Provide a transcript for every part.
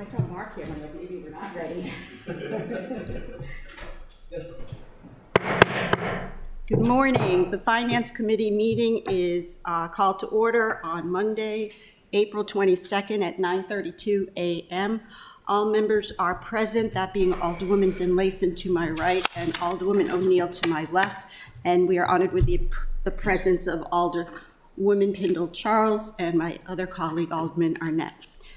saw Mark here, I'm like, maybe we're not ready. Good morning. The Finance Committee meeting is called to order on Monday, April 22nd at 9:32 a.m. All members are present, that being Alderwoman Finlayson to my right and Alderwoman O'Neill to my left. And we are honored with the presence of Alderwoman Pindall Charles and my other colleague, Alderman Arnett.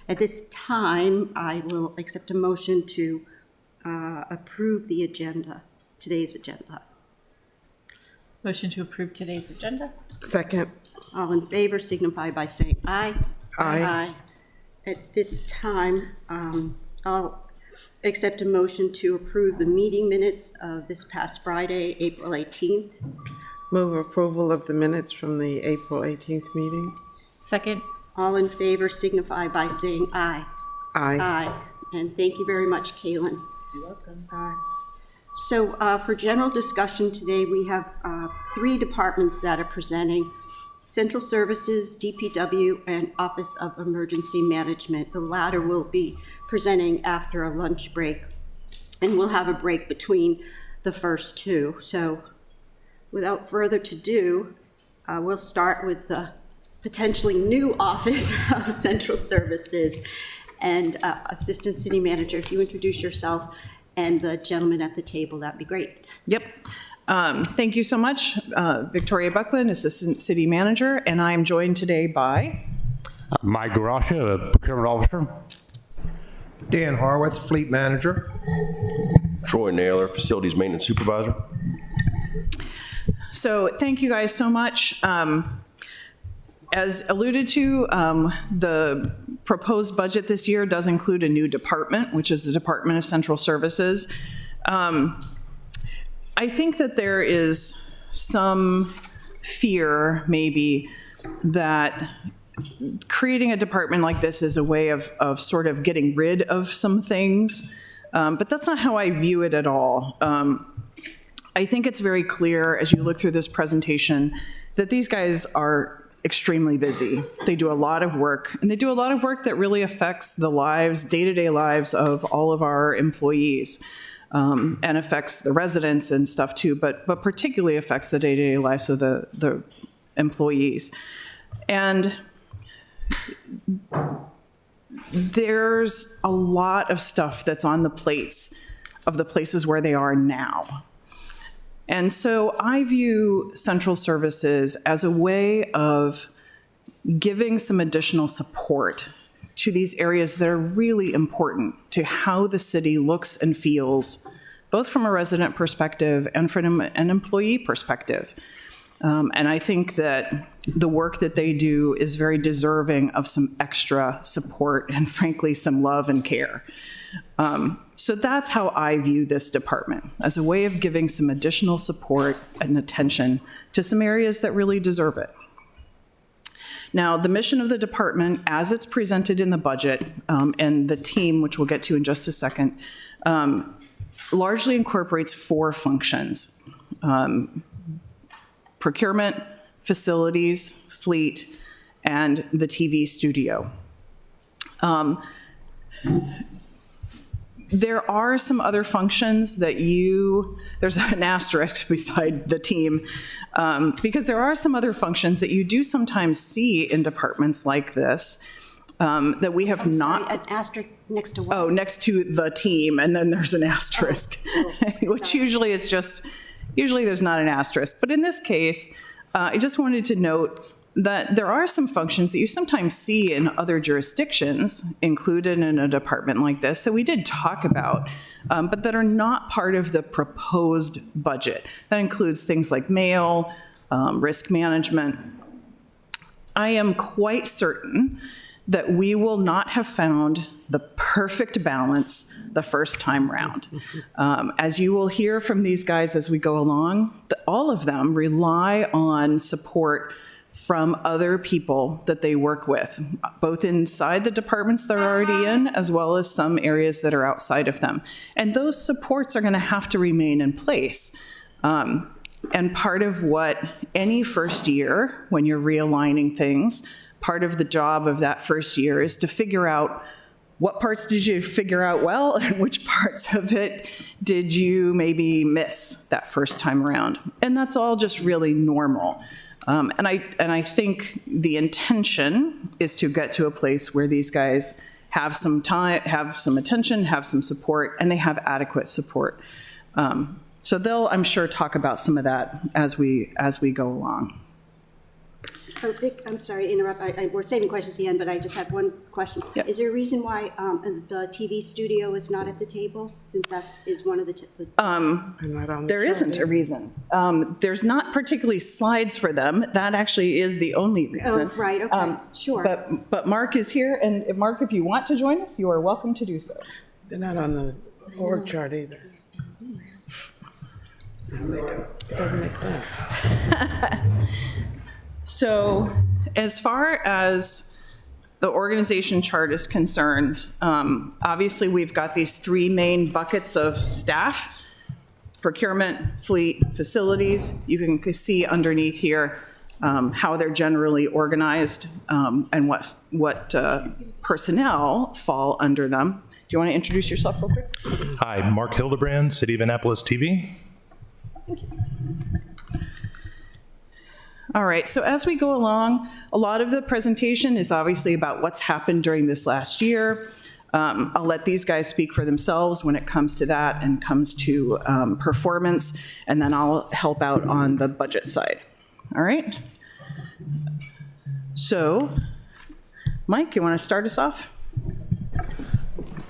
At this time, I will accept a motion to approve the agenda, today's agenda. Motion to approve today's agenda. Second. All in favor signify by saying aye. Aye. At this time, I'll accept a motion to approve the meeting minutes of this past Friday, April 18th. Move approval of the minutes from the April 18th meeting. Second. All in favor signify by saying aye. Aye. Aye. And thank you very much, Kaylin. You're welcome. So for general discussion today, we have three departments that are presenting: Central Services, DPW, and Office of Emergency Management. The latter will be presenting after a lunch break, and we'll have a break between the first two. So without further ado, we'll start with the potentially new Office of Central Services. And Assistant City Manager, if you introduce yourself and the gentleman at the table, that'd be great. Yep. Thank you so much. Victoria Buckland, Assistant City Manager, and I am joined today by Mike Garasha, Procurement Officer. Dan Harworth, Fleet Manager. Troy Naylor, Facilities Maintenance Supervisor. So thank you guys so much. As alluded to, the proposed budget this year does include a new department, which is the Department of Central Services. I think that there is some fear, maybe, that creating a department like this is a way of sort of getting rid of some things, but that's not how I view it at all. I think it's very clear as you look through this presentation that these guys are extremely busy. They do a lot of work, and they do a lot of work that really affects the lives, day-to-day lives of all of our employees, and affects the residents and stuff too, but particularly affects the day-to-day lives of the employees. And there's a lot of stuff that's on the plates of the places where they are now. And so I view Central Services as a way of giving some additional support to these areas that are really important to how the city looks and feels, both from a resident perspective and from an employee perspective. And I think that the work that they do is very deserving of some extra support and, frankly, some love and care. So that's how I view this department, as a way of giving some additional support and attention to some areas that really deserve it. Now, the mission of the department, as it's presented in the budget, and the team, which we'll get to in just a second, largely incorporates four functions: procurement, facilities, fleet, and the TV studio. There are some other functions that there's an asterisk beside the team, because there are some other functions that you do sometimes see in departments like this that we have not. Sorry, an asterisk next to what? Oh, next to the team, and then there's an asterisk, which usually there's not an asterisk. But in this case, I just wanted to note that there are some functions that you sometimes see in other jurisdictions included in a department like this that we did talk about, but that are not part of the proposed budget. That includes things like mail, risk management. I am quite certain that we will not have found the perfect balance the first time round. As you will hear from these guys as we go along, all of them rely on support from other people that they work with, both inside the departments they're already in, as well as some areas that are outside of them. And those supports are going to have to remain in place. And part of what any first year, when you're realigning things, part of the job of that first year is to figure out what parts did you figure out well and which parts of it did you maybe miss that first time around? And that's all just really normal. And I think the intention is to get to a place where these guys have some time, have some attention, have some support, and they have adequate support. So they'll, I'm sure, talk about some of that as we go along. Oh, Vic, I'm sorry to interrupt. We're saving questions at the end, but I just have one question. Yep. Is there a reason why the TV studio is not at the table, since that is one of the? I'm not on the There chart isn't a either. reason. There's not particularly slides for them. That actually is the only reason. Oh, right, okay, sure. But Mark is here, and Mark, if you want to join us, you are welcome to do so. They're not on the org chart either. No, they don't. It doesn't make sense. So as far as the organization chart is concerned, obviously we've got these three main buckets of staff: procurement, fleet, facilities. You can see underneath here how they're generally organized and what personnel fall under them. Do you want to introduce yourself real quick? Hi, Mark Hildebrand, City of Annapolis TV. All right, so as we go along, a lot of the presentation is obviously about what's happened during this last year. I'll let these guys speak for themselves when it comes to that and comes to performance, and then I'll help out on the budget side. All right? So, Mike, you want to start us off?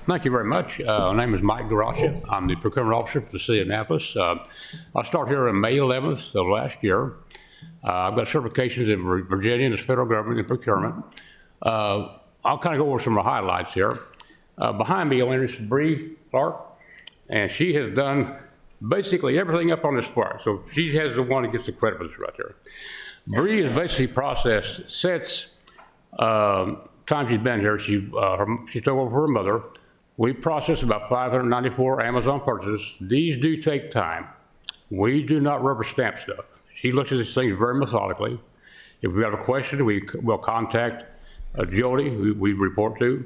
Thank you very much. My name is Mike Garasha. I'm the procurement officer for the city of Annapolis. I started here on May 11th of last year. I've got certifications in Virginia and the federal government in procurement. I'll kind of go over some of the highlights here. Behind me, you'll introduce Bree Clark, and she has done basically everything up on this part. So she has the one that gets the credit for this right there. Bree has basically processed since time she's been here. She took over for her mother. We processed about 594 Amazon purchases. These do take time. We do not rubber stamp stuff. She looks at these things very methodically. If we have a question, we'll contact Jody, who we report to,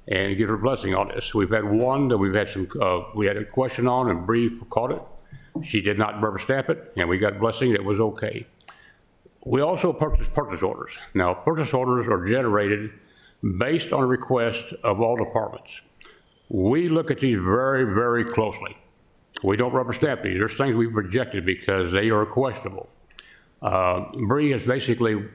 and give her a blessing on this. We've had one that we had a question on, and Bree caught it. She did not rubber stamp it, and we got a blessing that was okay. We also purchase purchase orders. Now, purchase orders are generated based on a request of all departments. We look at these very, very closely. We don't rubber stamp these. There's things we've rejected because they are questionable. Bree has basically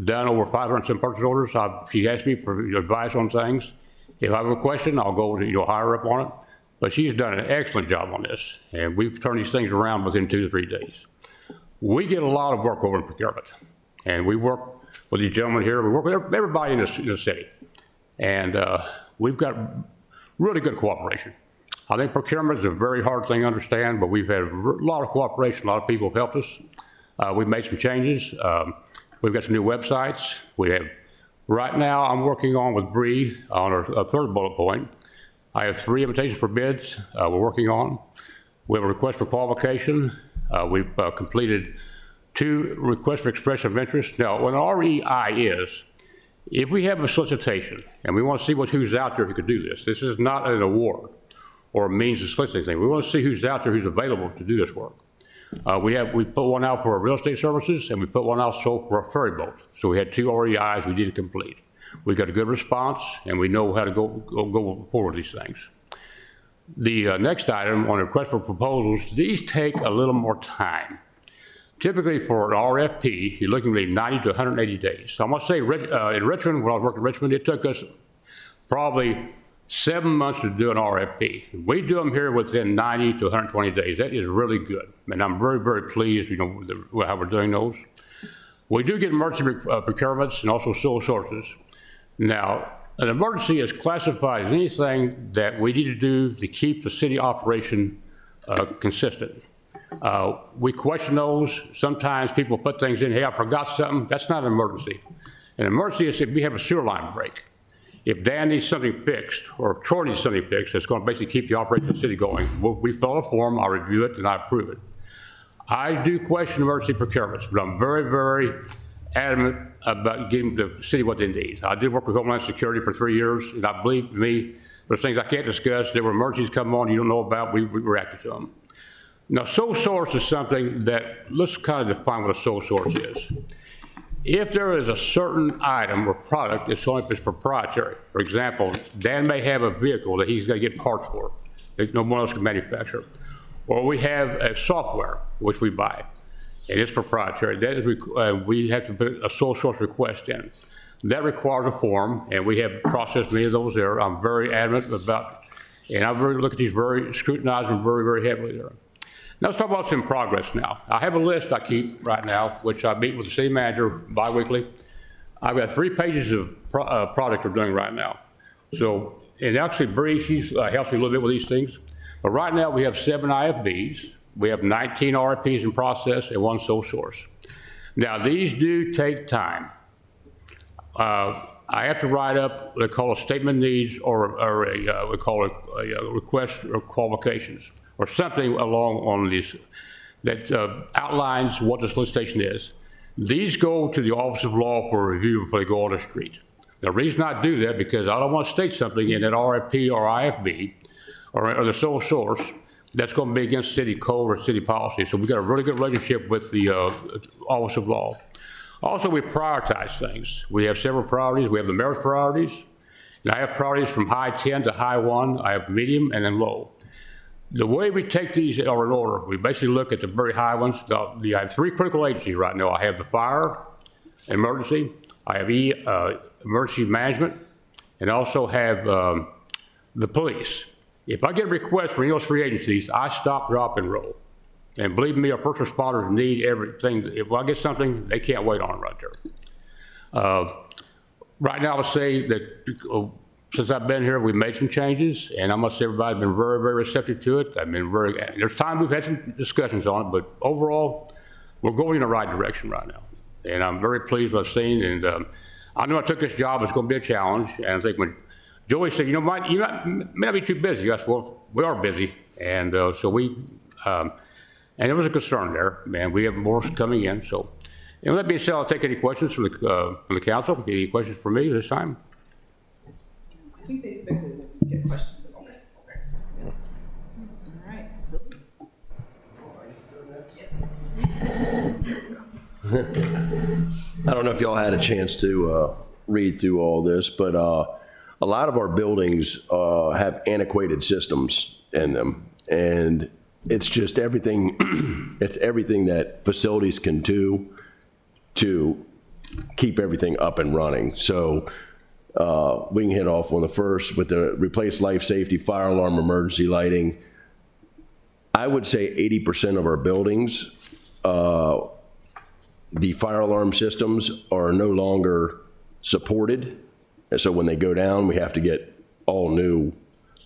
done over 500 some purchase orders. She asked me for advice on things. If I have a question, I'll go to higher up on it. But she's done an excellent job on this, and we've turned these things around within 2 to 3 days. We get a lot of work over in procurement, and we work with these gentlemen here. We work with everybody in the city, and we've got really good cooperation. I think procurement is a very hard thing to understand, but we've had a lot of cooperation. A lot of people have helped us. We've made some changes. We've got some new websites. Right now, I'm working on with Bree on our third bullet point. I have 3 invitations for bids we're working on. We have a request for qualification. We've completed 2 requests for expression of interest. Now, what an REI is, if we have a solicitation and we want to see who's out there who could do this is not an award or a means of soliciting thing. We want to see who's out there who's available to do this work. We put one out for our real estate services, and we put one out for a ferry boat. So we had 2 REIs we did complete. We got a good response, and we know how to go forward with these things. The next item on the request for proposals, these take a little more time. Typically for an RFP, you're looking at 90 to 180 days. So I'm gonna say in Richmond, when I was working in Richmond, it took us probably 7 months to do an RFP. We do them here within 90 to 120 days. That is really good. And I'm very, very pleased, with how we're doing those. We do get emergency procurements and also sole sources. Now, an emergency is classified as anything that we need to do to keep the city operation consistent. We question those. Sometimes people put things in, hey, I forgot something. That's not an emergency. An emergency is if we have a sewer line break. If Dan needs something fixed, or Troy needs something fixed, it's going to basically keep the operation of the city going. We fill a form, I review it, and I approve it. I do question emergency procurements, but I'm very, very adamant about giving the city what they need. I did work with Homeland Security for 3 years, and I believe me, There's things I can't discuss. There were emergencies come on you don't know about. We reacted to them. Now, sole source is something that, let's kind of define what a sole source is. If there is a certain item or product that's only if it's proprietary, for example, Dan may have a vehicle that he's got to get parts for that no one else can manufacture. Or we have a software, which we buy, and it's proprietary. That is, we have to put a sole source request in. That requires a form, and we have processed many of those there. I'm very adamant about, and I really look at these scrutinize them very, very heavily there. Now let's talk about what's in progress now. I have a list I keep right now, which I meet with the city manager bi-weekly. I've got 3 pages of product we're doing right now. So, and actually Bree, she's helps me a little bit with these things. But right now we have 7 IFBs, we have 19 RFPs in process, and 1 sole source. Now these do take time. I have to write up what they call a statement of needs or we call it a request or qualifications or something along on this that outlines what the solicitation is. These go to the Office of Law for review before they go on the street. The reason I do that because I don't want to state something in that RFP or IFB or the sole source that's going to be against city code or city policy. So we've got a really good relationship with the Office of Law. Also, we prioritize things. We have several priorities. We have the mayor's priorities. And I have priorities from high 10 to high 1. I have medium and then low. The way we take these are in order. We basically look at the very high ones. I have 3 critical agencies right now. I have the fire, emergency. I have emergency management, and also have the police. If I get requests from any of those 3 agencies, I stop, drop, and roll. And believe me, our first responders need everything. If I get something, they can't wait on it right there. Right now, I would say that since I've been here, we've made some changes, and I must say everybody's been very, very receptive to it. I've been there's time we've had some discussions on it, but overall, we're going in the right direction right now. And I'm very pleased with what I've seen, and I knew I took this job, it's going to be a challenge, and I think when Joey said, you know, Mike, you may not be too busy. I said, well, we are busy, and so we, and there was a concern there, and we have more coming in. So, and with that being said, I'll take any questions from the council. Any questions for me this time? I think they typically will get questions. All right. I don't know if y'all had a chance to read through all this, but a lot of our buildings have antiquated systems in them, and it's just everything. It's everything that facilities can do to keep everything up and running. So we can hit off on the first with the replace life safety, fire alarm, emergency lighting. I would say 80% of our buildings, the fire alarm systems are no longer supported. And so when they go down, we have to get all new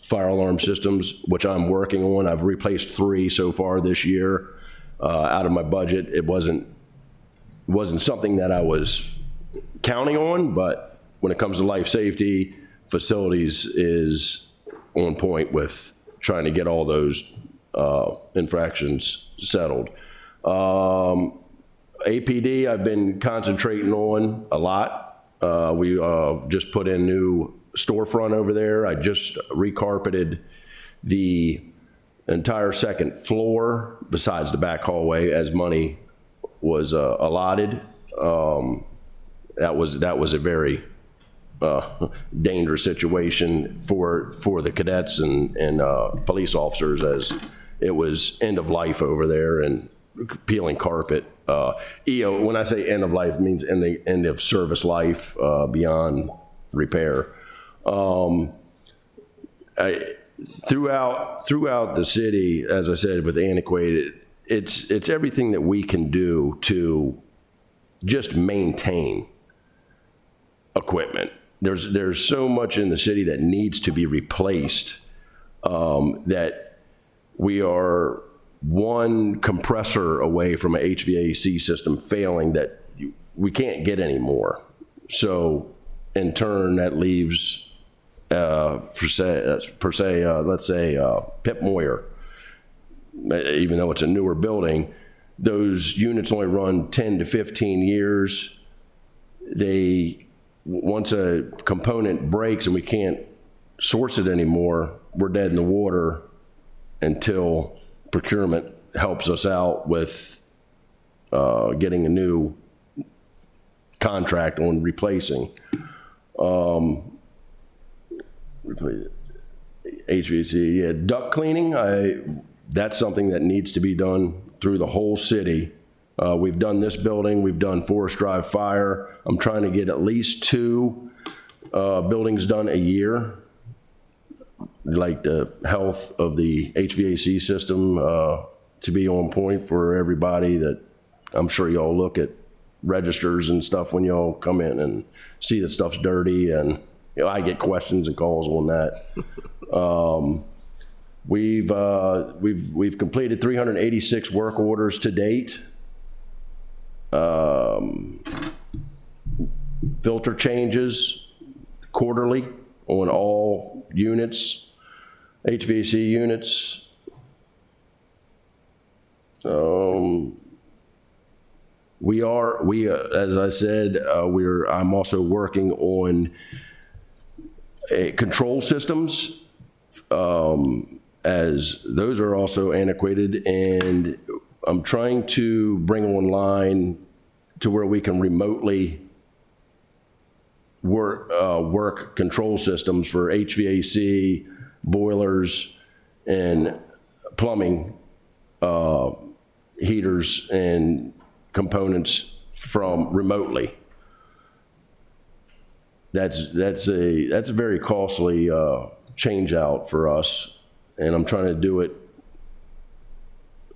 fire alarm systems, which I'm working on. I've replaced 3 so far this year out of my budget. It wasn't something that I was counting on, but when it comes to life safety, facilities is on point with trying to get all those infractions settled. APD, I've been concentrating on a lot. We just put in new storefront over there. I just recarpeted the entire second floor besides the back hallway as money was allotted. That was a very dangerous situation for the cadets and police officers, as it was end of life over there and peeling carpet. When I say end of life, it means end of service life beyond repair. Throughout the city, as I said, with antiquated, it's everything that we can do to just maintain equipment. There's so much in the city that needs to be replaced that we are one compressor away from an HVAC system failing that we can't get anymore. So in turn, that leaves, let's say Pip Moyer, even though it's a newer building, those units only run 10 to 15 years. Once a component breaks and we can't source it anymore, we're dead in the water until procurement helps us out with getting a new contract on replacing. HVAC, yeah, duct cleaning, that's something that needs to be done through the whole city. We've done this building, we've done Forest Drive Fire. I'm trying to get at least 2 buildings done a year. Like the health of the HVAC system to be on point for everybody. That I'm sure y'all look at registers and stuff when y'all come in and see that stuff's dirty, and I get questions and calls on that. We've completed 386 work orders to date. Filter changes quarterly on all units, HVAC units. As I said, I'm also working on control systems, as those are also antiquated, and I'm trying to bring online to where we can remotely work control systems for HVAC, boilers, and plumbing, heaters and components from remotely. That's a very costly change out for us, and I'm trying to do it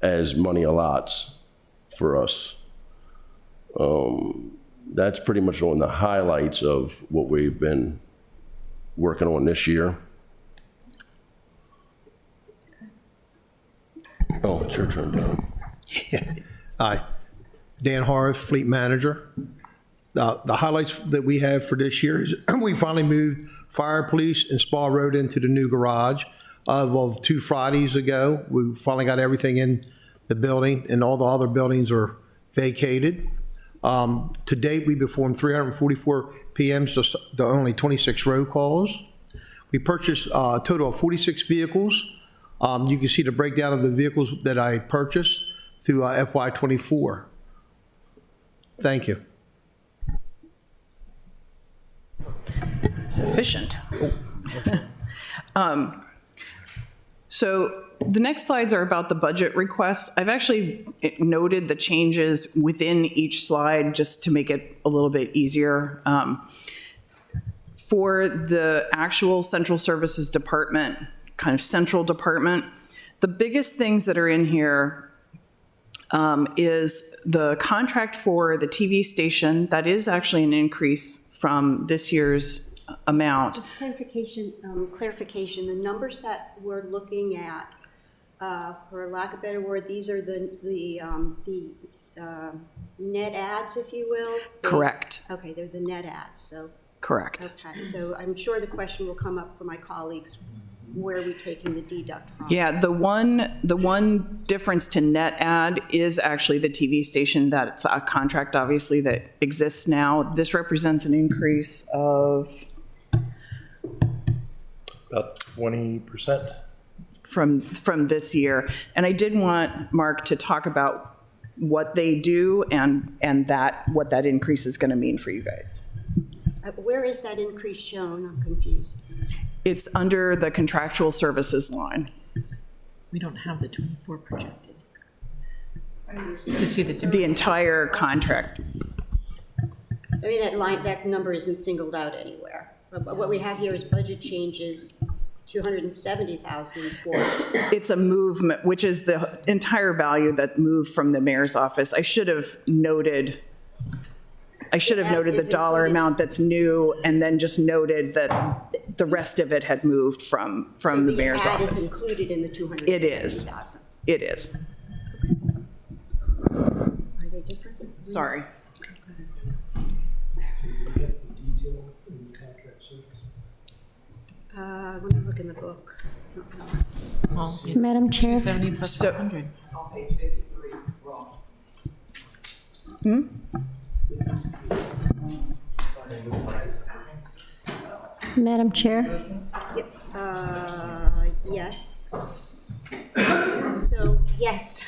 as money allots for us. That's pretty much on the highlights of what we've been working on this year. Oh, it's your turn, Don. Hi, Dan Harris, Fleet Manager. The highlights that we have for this year is we finally moved Fire, Police, and Spa Road into the new garage of 2 Fridays ago. We finally got everything in the building, and all the other buildings are vacated. To date, we performed 344 PMs to only 26 roll calls. We purchased a total of 46 vehicles. You can see the breakdown of the vehicles that I purchased through FY24. Thank you. Sufficient. So the next slides are about the budget requests. I've actually noted the changes within each slide just to make it a little bit easier. For the actual central services department, kind of central department, the biggest things that are in here is the contract for the TV station. That is actually an increase from this year's amount. Just clarification, the numbers that we're looking at, for lack of a better word, these are the net ads, if you will? Correct. Okay, they're the net ads, so. Correct. Okay, so I'm sure the question will come up for my colleagues, where are we taking the deduct from? Yeah, the one difference to net ad is actually the TV station. That's a contract, obviously, that exists now. This represents an increase of About 20%. from this year. And I did want Mark to talk about what they do and what that increase is going to mean for you guys. Where is that increase shown? I'm confused. It's under the contractual services line. We don't have the 24 projected. To see the difference. The entire contract. I mean, that number isn't singled out anywhere. But what we have here is budget changes, 270,000 for. It's a movement, which is the entire value that moved from the mayor's office. I should have noted the dollar amount that's new, and then just noted that the rest of it had moved from the mayor's So the ad office. is included in the 270,000? It is. It is. Are they different? Sorry. Let me look in the book. Well, it's Madam Chair. 270 plus So- 100. Madam Chair, Yep. Yes. So, yes,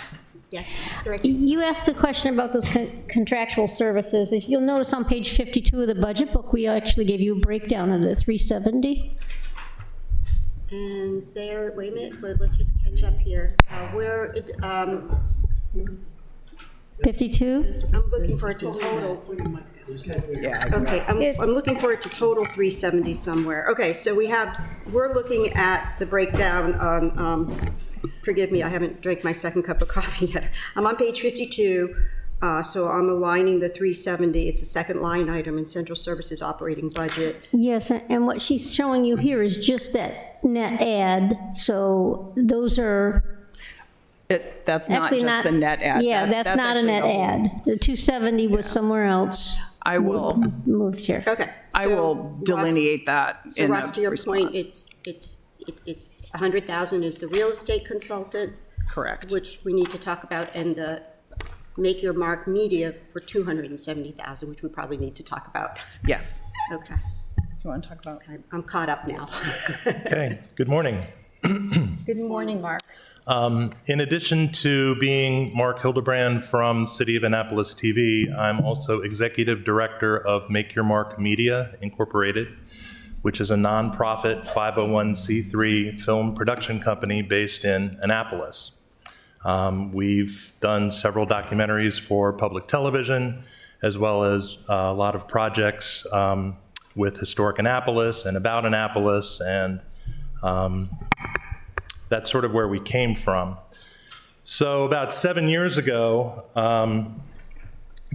Director. You asked the question about those contractual services. If you'll notice on page 52 of the budget book, we actually gave you a breakdown of the 370. And there, wait a minute, let's just catch up here. 52? I'm looking for it to total. Okay, I'm looking for it to total 370 somewhere. Okay, so we're looking at the breakdown on, forgive me, I haven't drank my second cup of coffee yet. I'm on page 52, so I'm aligning the 370. It's a second line item in Central Services operating budget. Yes, and what she's showing you here is just that net add. So those are That's not actually just the net add. Yeah, that's not a actually net the whole- add. The 270 was somewhere else. I will, Moved here. Okay. I so will Russ- delineate that So in Russ, to the your point, response. it's 100,000 is the real estate consultant, Correct. which we need to talk about, and the Make Your Mark Media for 270,000, which we probably need to talk about. Yes. Okay, You want to talk about? I'm caught up now. Okay, good morning. Good morning, Mark. In addition to being Mark Hildebrand from City of Annapolis TV, I'm also Executive Director of Make Your Mark Media Incorporated, which is a nonprofit 501c3 film production company based in Annapolis. We've done several documentaries for public television, as well as a lot of projects with Historic Annapolis and About Annapolis, and that's sort of where we came from. So about 7 years ago,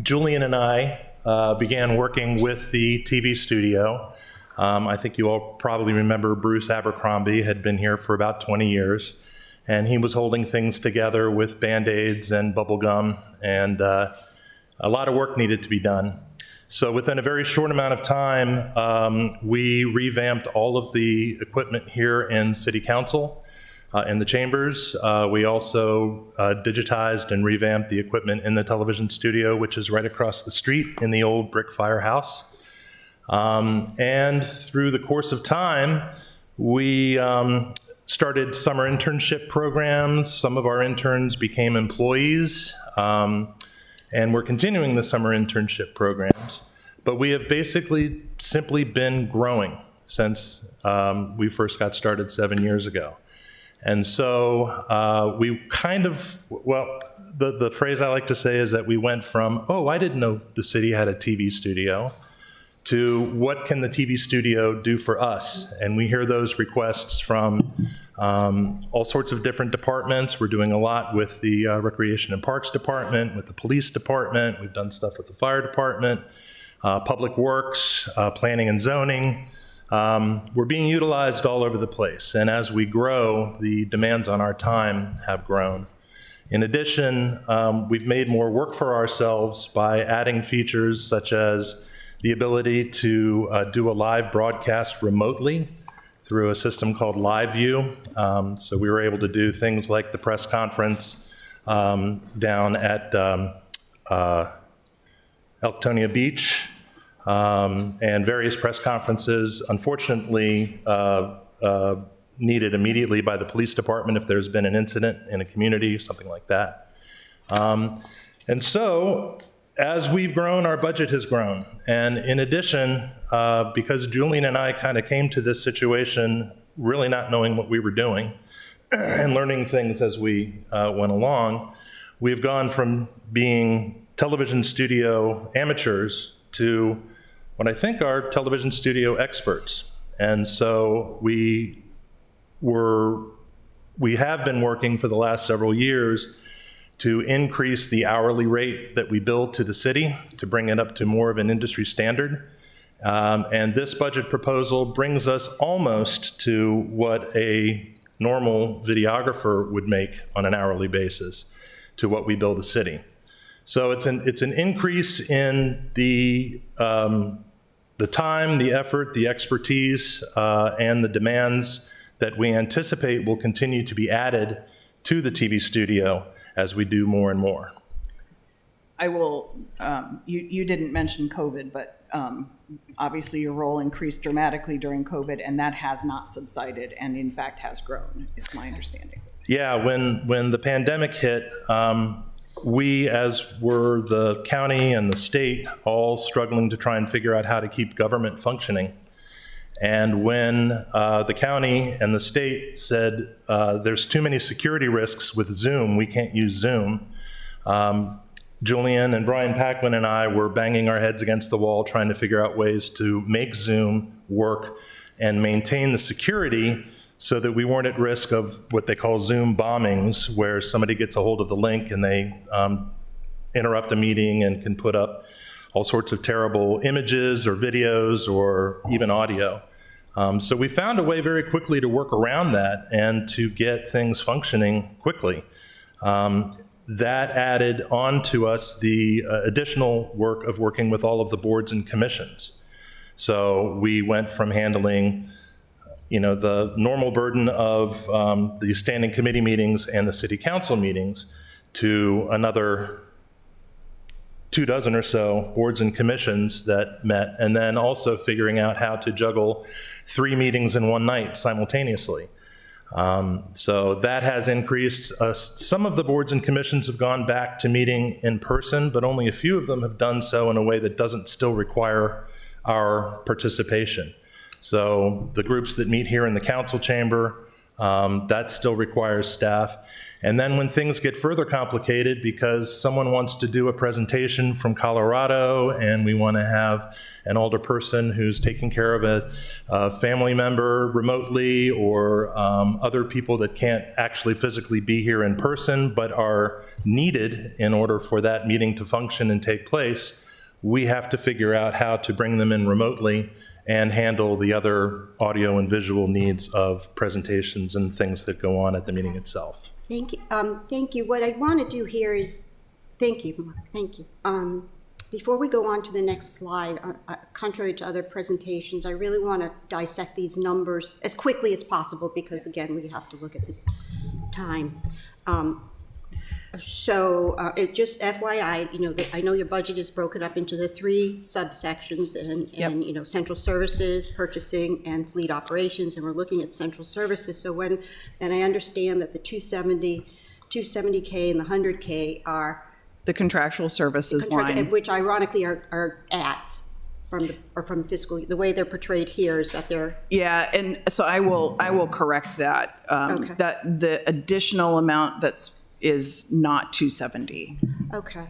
Julian and I began working with the TV studio. I think you all probably remember Bruce Abercrombie had been here for about 20 years, and he was holding things together with Band-Aids and bubble gum, and a lot of work needed to be done. So within a very short amount of time, we revamped all of the equipment here in City Council, in the chambers. We also digitized and revamped the equipment in the television studio, which is right across the street in the old brick firehouse. And through the course of time, we started summer internship programs. Some of our interns became employees, and we're continuing the summer internship programs. But we have basically simply been growing since we first got started 7 years ago. And so we kind of, well, the phrase I like to say is that we went from, oh, I didn't know the city had a TV studio, to what can the TV studio do for us? And we hear those requests from all sorts of different departments. We're doing a lot with the Recreation and Parks Department, with the Police Department. We've done stuff with the Fire Department, Public Works, Planning and Zoning. We're being utilized all over the place, and as we grow, the demands on our time have grown. In addition, we've made more work for ourselves by adding features such as the ability to do a live broadcast remotely through a system called LiveView. So we were able to do things like the press conference down at Elktonia Beach, and various press conferences, unfortunately, needed immediately by the police department if there's been an incident in a community, something like that. And so, as we've grown, our budget has grown. And in addition, because Julian and I kind of came to this situation really not knowing what we were doing and learning things as we went along, we've gone from being television studio amateurs to what I think are television studio experts. And so we have been working for the last several years to increase the hourly rate that we bill to the city to bring it up to more of an industry standard. And this budget proposal brings us almost to what a normal videographer would make on an hourly basis to what we bill the city. So it's an increase in the time, the effort, the expertise, and the demands that we anticipate will continue to be added to the TV studio as we do more and more. I will, you didn't mention COVID, but obviously your role increased dramatically during COVID, and that has not subsided and in fact has grown, is my understanding. Yeah, when the pandemic hit, we, as were the county and the state, all struggling to try and figure out how to keep government functioning. And when the county and the state said, there's too many security risks with Zoom, we can't use Zoom, Julian and Brian Paquin and I were banging our heads against the wall trying to figure out ways to make Zoom work and maintain the security so that we weren't at risk of what they call Zoom bombings, where somebody gets a hold of the link and they interrupt a meeting and can put up all sorts of terrible images or videos or even audio. So we found a way very quickly to work around that and to get things functioning quickly. That added on to us the additional work of working with all of the boards and commissions. So we went from handling, the normal burden of the standing committee meetings and the city council meetings to another 24 or so boards and commissions that met, and then also figuring out how to juggle 3 meetings in one night simultaneously. So that has increased. Some of the boards and commissions have gone back to meeting in person, but only a few of them have done so in a way that doesn't still require our participation. So the groups that meet here in the council chamber, that still requires staff. And then when things get further complicated because someone wants to do a presentation from Colorado and we want to have an alderperson who's taking care of a family member remotely, or other people that can't actually physically be here in person but are needed in order for that meeting to function and take place, we have to figure out how to bring them in remotely and handle the other audio and visual needs of presentations and things that go on at the meeting itself. Thank you. Thank you. What I want to do here is, thank you, Mark. Thank you. Before we go on to the next slide, contrary to other presentations, I really want to dissect these numbers as quickly as possible because, again, we have to look at the time. It just FYI, I know your budget is broken up into the 3 subsections and central services, purchasing, and fleet operations, and we're looking at central services. And I understand that the 270K and the 100K are The contractual services line. which ironically are ads from fiscal, the way they're portrayed here is that they're. Yeah, and so I will correct that. Okay. That the additional amount is not 270. Okay,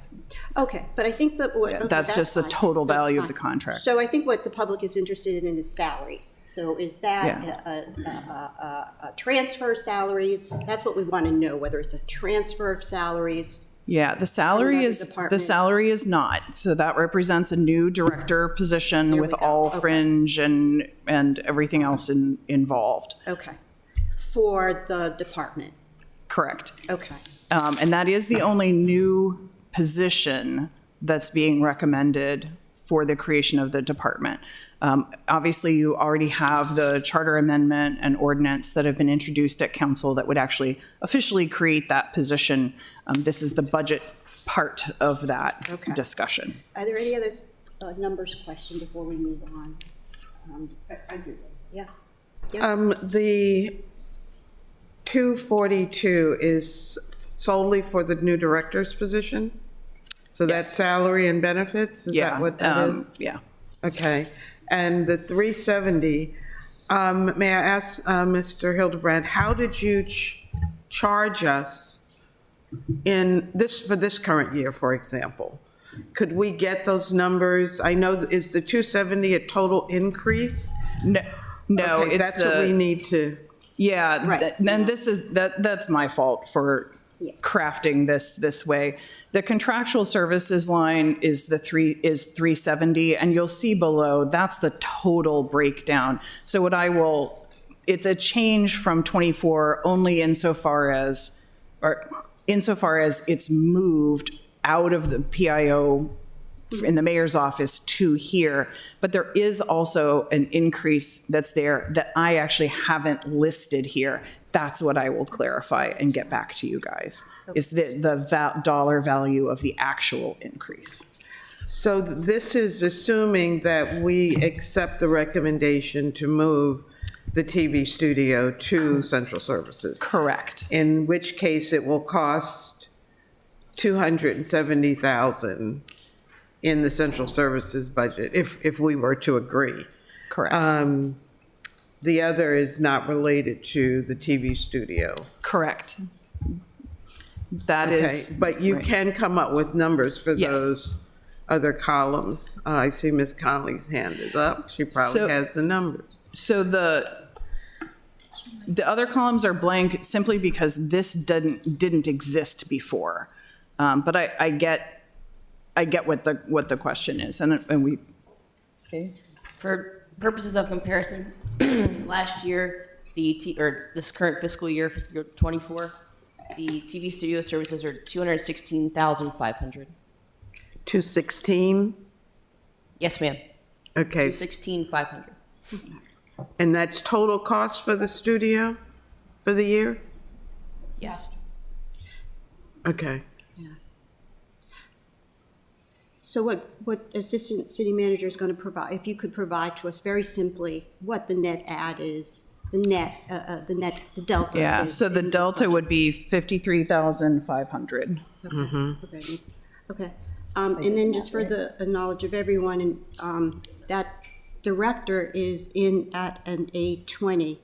but I think that That's just the fine. total That's value of fine. the contract. So I think what the public is interested in is salaries. So is that a transfer of salaries? That's what we want to know, whether it's a transfer of salaries. Yeah, the salary another is department. not. So that represents a new director position There with we go. all Okay. fringe and everything else involved. Okay, for the department. Correct. Okay, And that is the only new position that's being recommended for the creation of the department. Obviously, you already have the charter amendment and ordinance that have been introduced at council that would actually officially create that position. This is the budget part of that Okay. discussion. are there any other numbers question before we move on? I do. Yeah, The 242 is solely for the new director's position? So that's salary and benefits? Is that what that is? Yeah. Okay. And the 370, may I ask Mr. Hildebrand, how did you charge us for this current year, for example? Could we get those numbers? I know, is the 270 a total increase? No, Okay, it's that's what we need to. Yeah, Right. and that's my fault for crafting this way. The contractual services line is 370, and you'll see below, that's the total breakdown. So it's a change from 24 only insofar as it's moved out of the PIO in the mayor's office to here, but there is also an increase that's there that I actually haven't listed here. That's what I will clarify and get back to you guys, is the dollar value of the actual increase. So this is assuming that we accept the recommendation to move the TV studio to central services, Correct. in which case it will cost $270,000 in the central services budget, if we were to agree. Correct. The other is not related to the TV studio. Correct. That Okay, is. but you right. can come up with numbers for Yes. those other columns. I see Ms. Conley's hand is up. She probably So- has the numbers. So the other columns are blank simply because this didn't exist before. But I get what the question is, and we. Okay. For purposes of comparison, last year, this current fiscal year 24, the TV studio services are $216,500. 216? Yes, ma'am. Okay, $216,500. and that's total cost for the studio for the year? Yes. Okay. So what Assistant City Manager is going to provide, if you could provide to us very simply what the net add is, the delta. Yeah, is so the in this delta budget. would be 53,500. Okay. And then just for the knowledge of everyone, and that director is in at an A20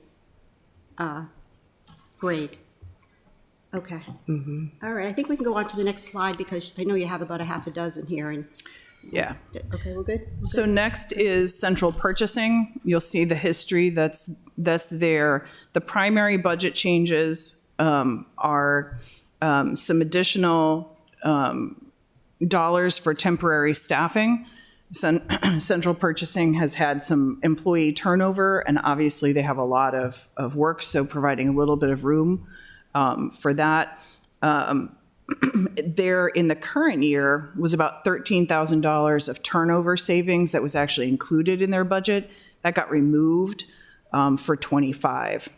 grade. Okay. All right, I think we can go on to the next slide because I know you have about a half a dozen here and, Yeah. okay, we're good? So next is central purchasing. You'll see the history that's there. The primary budget changes are some additional dollars for temporary staffing. Central purchasing has had some employee turnover, and obviously they have a lot of work, so providing a little bit of room for that. There in the current year was about $13,000 of turnover savings that was actually included in their budget. That got removed for 25.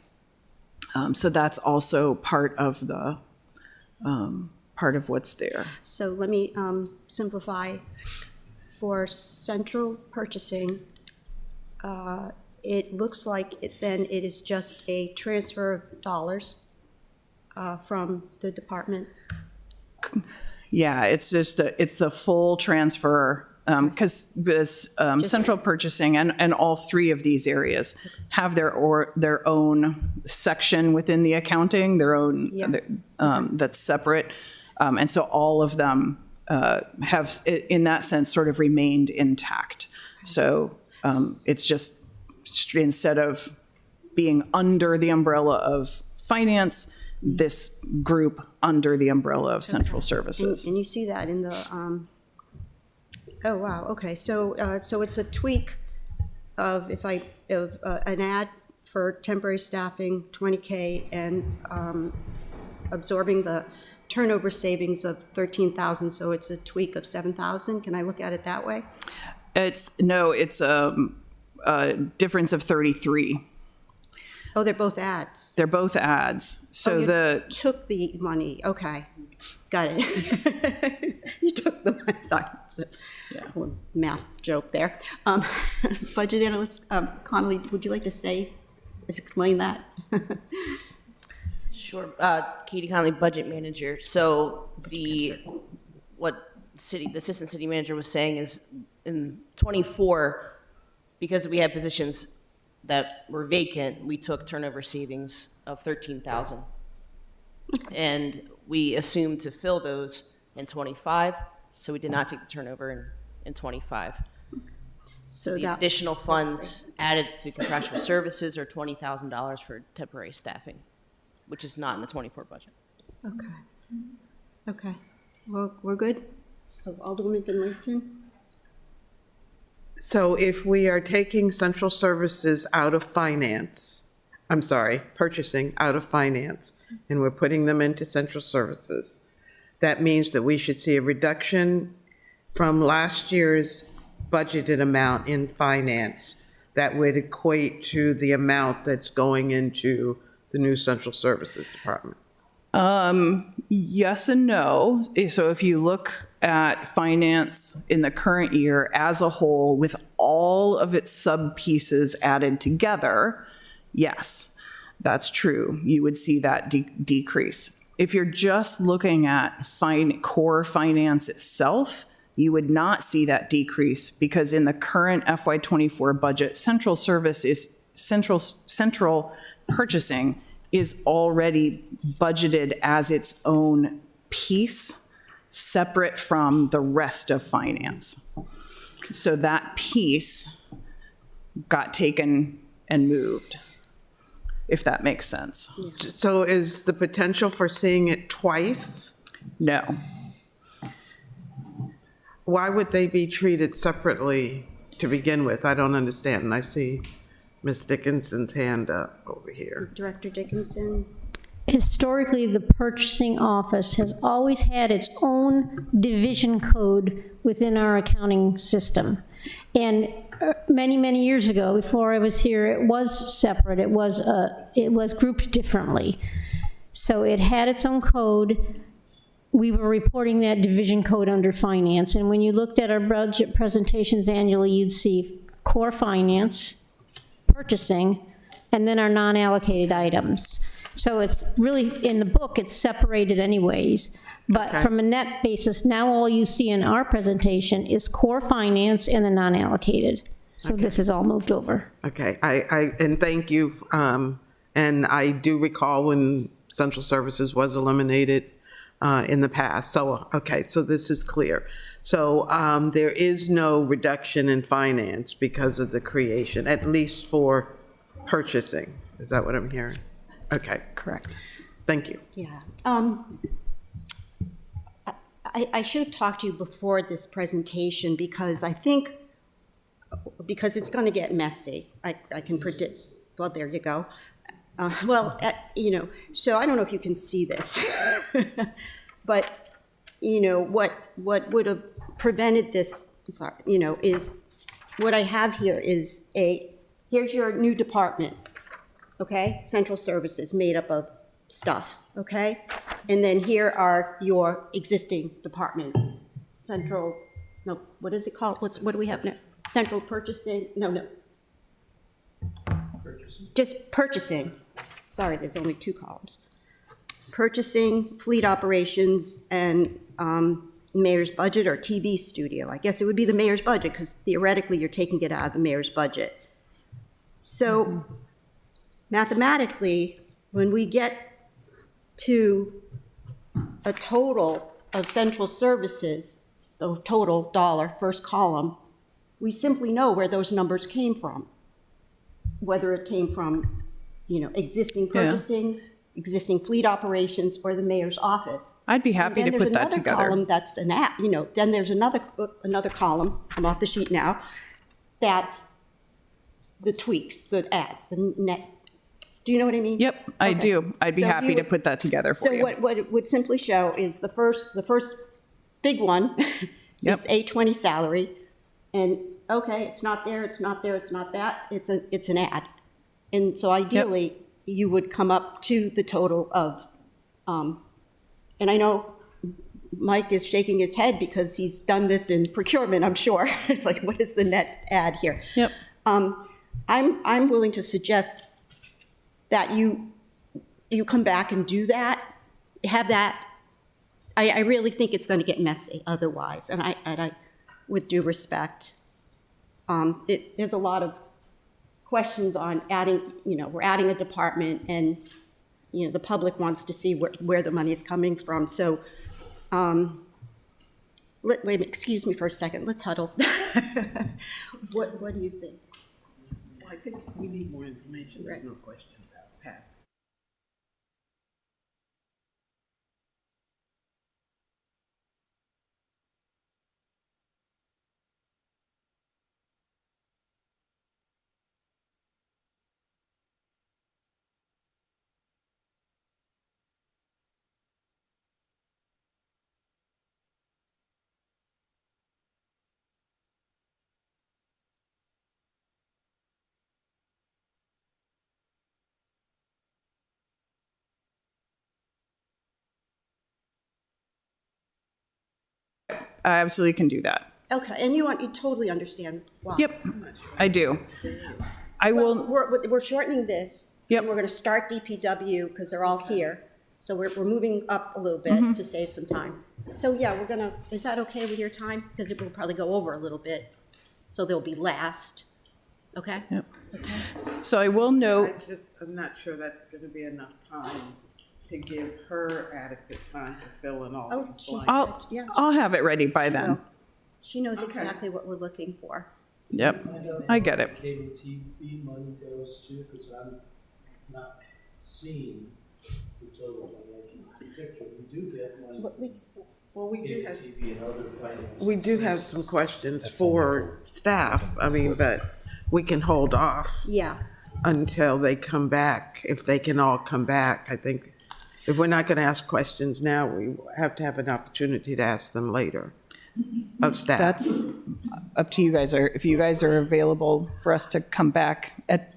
So that's also part of what's there. So let me simplify. For central purchasing, it looks like it is just a transfer of dollars from the department. Yeah, it's just it's the full transfer because central purchasing and all three of these areas have their own section within the accounting, their own that's separate, and so all of them have, in that sense, sort of remained intact. So it's just instead of being under the umbrella of finance, this group under the umbrella of central services. And you see that in the, oh, wow, okay. So it's a tweak of, an ad for temporary staffing, 20K, and absorbing the turnover savings of 13,000, so it's a tweak of 7,000. Can I look at it that way? It's a difference of 33. Oh, they're both ads. They're both ads. So You took the money, okay, got it. You took the money, sorry, it's a little math joke there. Budget analyst, Connolly, would you like to explain that? Sure. Katie Conley, budget manager. So what the assistant city manager was saying is in 24, because we had positions that were vacant, we took turnover savings of 13,000. And we assumed to fill those in 25, so we did not take the turnover in 25. So The that, additional funds added to contractual services are $20,000 for temporary staffing, which is not in the 24 budget. okay. We're good? Alderwoman Finlayson? So if we are taking central services out of finance, I'm sorry, purchasing out of finance, and we're putting them into central services, that means that we should see a reduction from last year's budgeted amount in finance that would equate to the amount that's going into the new central services department? Yes and no. So if you look at finance in the current year as a whole with all of its sub pieces added together, yes, that's true. You would see that decrease. If you're just looking at core finance itself, you would not see that decrease because in the current FY24 budget, central purchasing is already budgeted as its own piece, separate from the rest of finance. So that piece got taken and moved, if that makes sense. So is the potential for seeing it twice? No. Why would they be treated separately to begin with? I don't understand. And I see Ms. Dickinson's hand up over here. Director Dickinson? Historically, the purchasing office has always had its own division code within our accounting system. And many, many years ago, before I was here, it was separate. It was grouped differently. So it had its own code. We were reporting that division code under finance. And when you looked at our budget presentations annually, you'd see core finance, purchasing, and then our non-allocated items. So it's really, in the book, it's separated anyways. But from a net basis, now all you see in our presentation is core finance and the non-allocated. So this is all moved over. Okay, and thank you. And I do recall when central services was eliminated in the past. So, okay, so this is clear. So there is no reduction in finance because of the creation, at least for purchasing. Is that what I'm hearing? Okay. Correct. Thank you. Yeah. I should have talked to you before this presentation because I think, because it's going to get messy. I can predict, well, there you go. So I don't know if you can see this, but, what would have prevented this, is what I have here is here's your new department, okay? Central services made up of stuff, okay? And then here are your existing departments. What is it called? What do we have now? Central purchasing, no. Just purchasing. Sorry, there's only 2 columns. Purchasing, fleet operations, and mayor's budget or TV studio. I guess it would be the mayor's budget because theoretically you're taking it out of the mayor's budget. So mathematically, when we get to a total of central services, the total dollar, first column, we simply know where those numbers came from. Whether it came from, existing purchasing, existing fleet operations, or the mayor's office. I'd be happy to put that together. Then there's another column that's an ad, then there's another column, I'm off the sheet now, that's the tweaks, the ads, the net. Do you know what I mean? Yep, I do. I'd be happy to put that together for you. So what it would simply show is the first big one is A20 salary, and okay, it's not there, it's not there, it's not that, it's an ad. And so ideally, you would come up to the total of, and I know Mike is shaking his head because he's done this in procurement, I'm sure. Like, what is the net ad here? Yep. I'm willing to suggest that you come back and do that, have that. I really think it's going to get messy otherwise, and I with due respect, there's a lot of questions on adding, we're adding a department and, the public wants to see where the money is coming from. So, excuse me for a second, let's huddle. What do you think? Well, I think we need more information. There's no question about past. I absolutely can do that. Okay, and you totally understand why. Yep, I do. I will, We're shortening this. Yep. And we're gonna start DPW because they're all here. So we're moving up a little Mm-hmm. bit to save some time. So yeah, is that okay with your time? Because it will probably go over a little bit. So they'll be last. Okay? Yep. So I will note, I'm not sure that's going to be enough time to give her adequate time to fill in all Oh, these she's- blanks. Yeah. I'll have it ready by then. Well, she knows exactly what we're looking for. Yep, I get it. Cable TV money goes to, because I'm not seeing the total financial picture. We do get money But we- Well, we do cable have, TV and other finance. we do have some questions for staff, I mean, but we can hold off Yeah. until they come back, if they can all come back. I think if we're not going to ask questions now, we have to have an opportunity to ask them later of staff. That's up to you guys, or if you guys are available for us to come back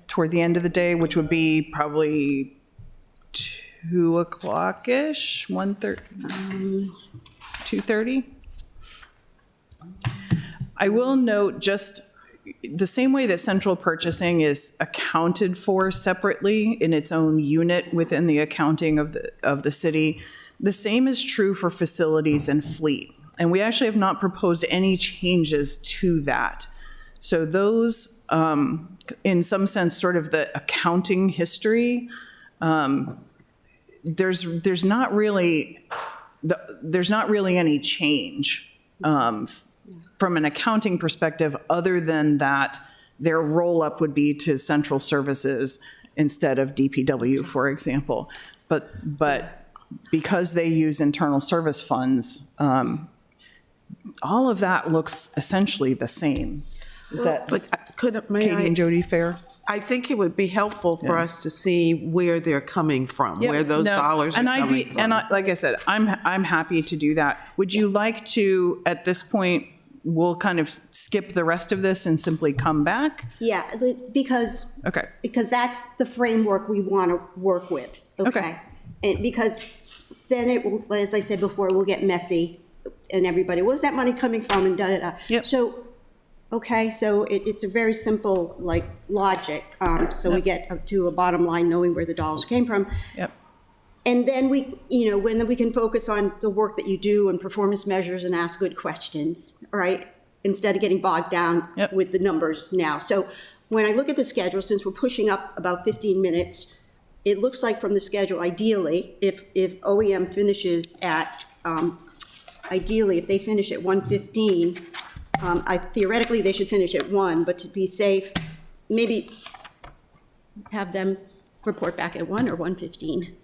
toward the end of the day, which would be probably 2 o'clock-ish, 2:30. I will note, just the same way that central purchasing is accounted for separately in its own unit within the accounting of the city, the same is true for facilities and fleet. And we actually have not proposed any changes to that. So those, in some sense, sort of the accounting history, there's not really any change from an accounting perspective, other than that their roll-up would be to central services instead of DPW, for example. But because they use internal service funds, all of that looks essentially the same. Is that, But may Katie and I, Jody, fair? I think it would be helpful for us to see where they're coming from, where those No, dollars are and I'd be, coming and from. like I said, I'm happy to do that. Would you like to, at this point, we'll kind of skip the rest of this and simply come back? Yeah, because Okay. that's the framework we want to work with, Okay. okay? And because then it will, as I said before, it will get messy, and everybody, where's that money coming from, and da-da-da. Yep. So, okay, so it's a very simple, like, logic, so we get to a bottom line, knowing where the dollars came from. Yep. And then when we can focus on the work that you do and performance measures and ask good questions, right? Instead of getting bogged down Yep. with the numbers now. So when I look at the schedule, since we're pushing up about 15 minutes, it looks like from the schedule, ideally, if OEM finishes at, ideally, if they finish at 1:15, theoretically, they should finish at 1, but to be safe, maybe have them report back at 1 or 1:15.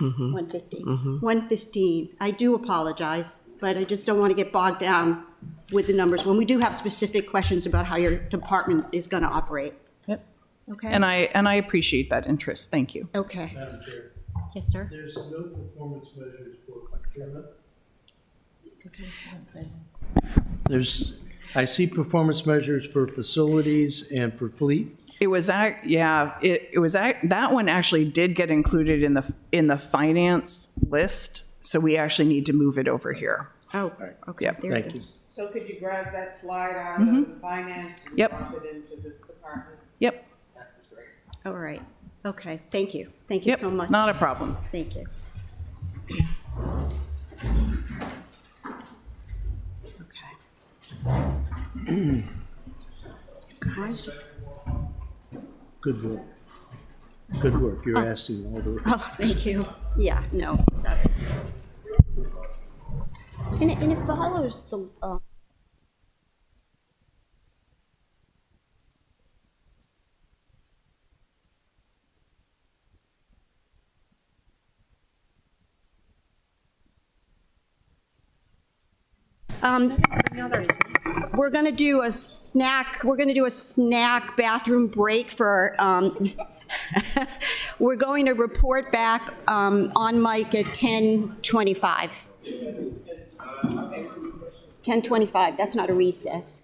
1:15. 1:15. I do apologize, but I just don't want to get bogged down with the numbers when we do have specific questions about how your department is going to operate. Yep. Okay? And I appreciate that interest. Thank you. Okay. Madam Chair, Yes, sir? there's no performance measures for procurement. I see performance measures for facilities and for fleet. It was, that one actually did get included in the finance list, so we actually need to move it over here. Oh, okay. Yep. There it Thank you. is. So could you grab that slide out of finance and Yep. drop it into the department? Yep. That'd be great. All right. Okay. Thank you. Thank you Yep, so much. not a problem. Thank you. Okay. Why is it- Good work. Good work. You're asking all the. Oh, thank you. Yeah, no, that's. And it follows the, we're gonna do a snack bathroom break for, we're going to report back on mic at 10:25. 10:25, that's not a recess.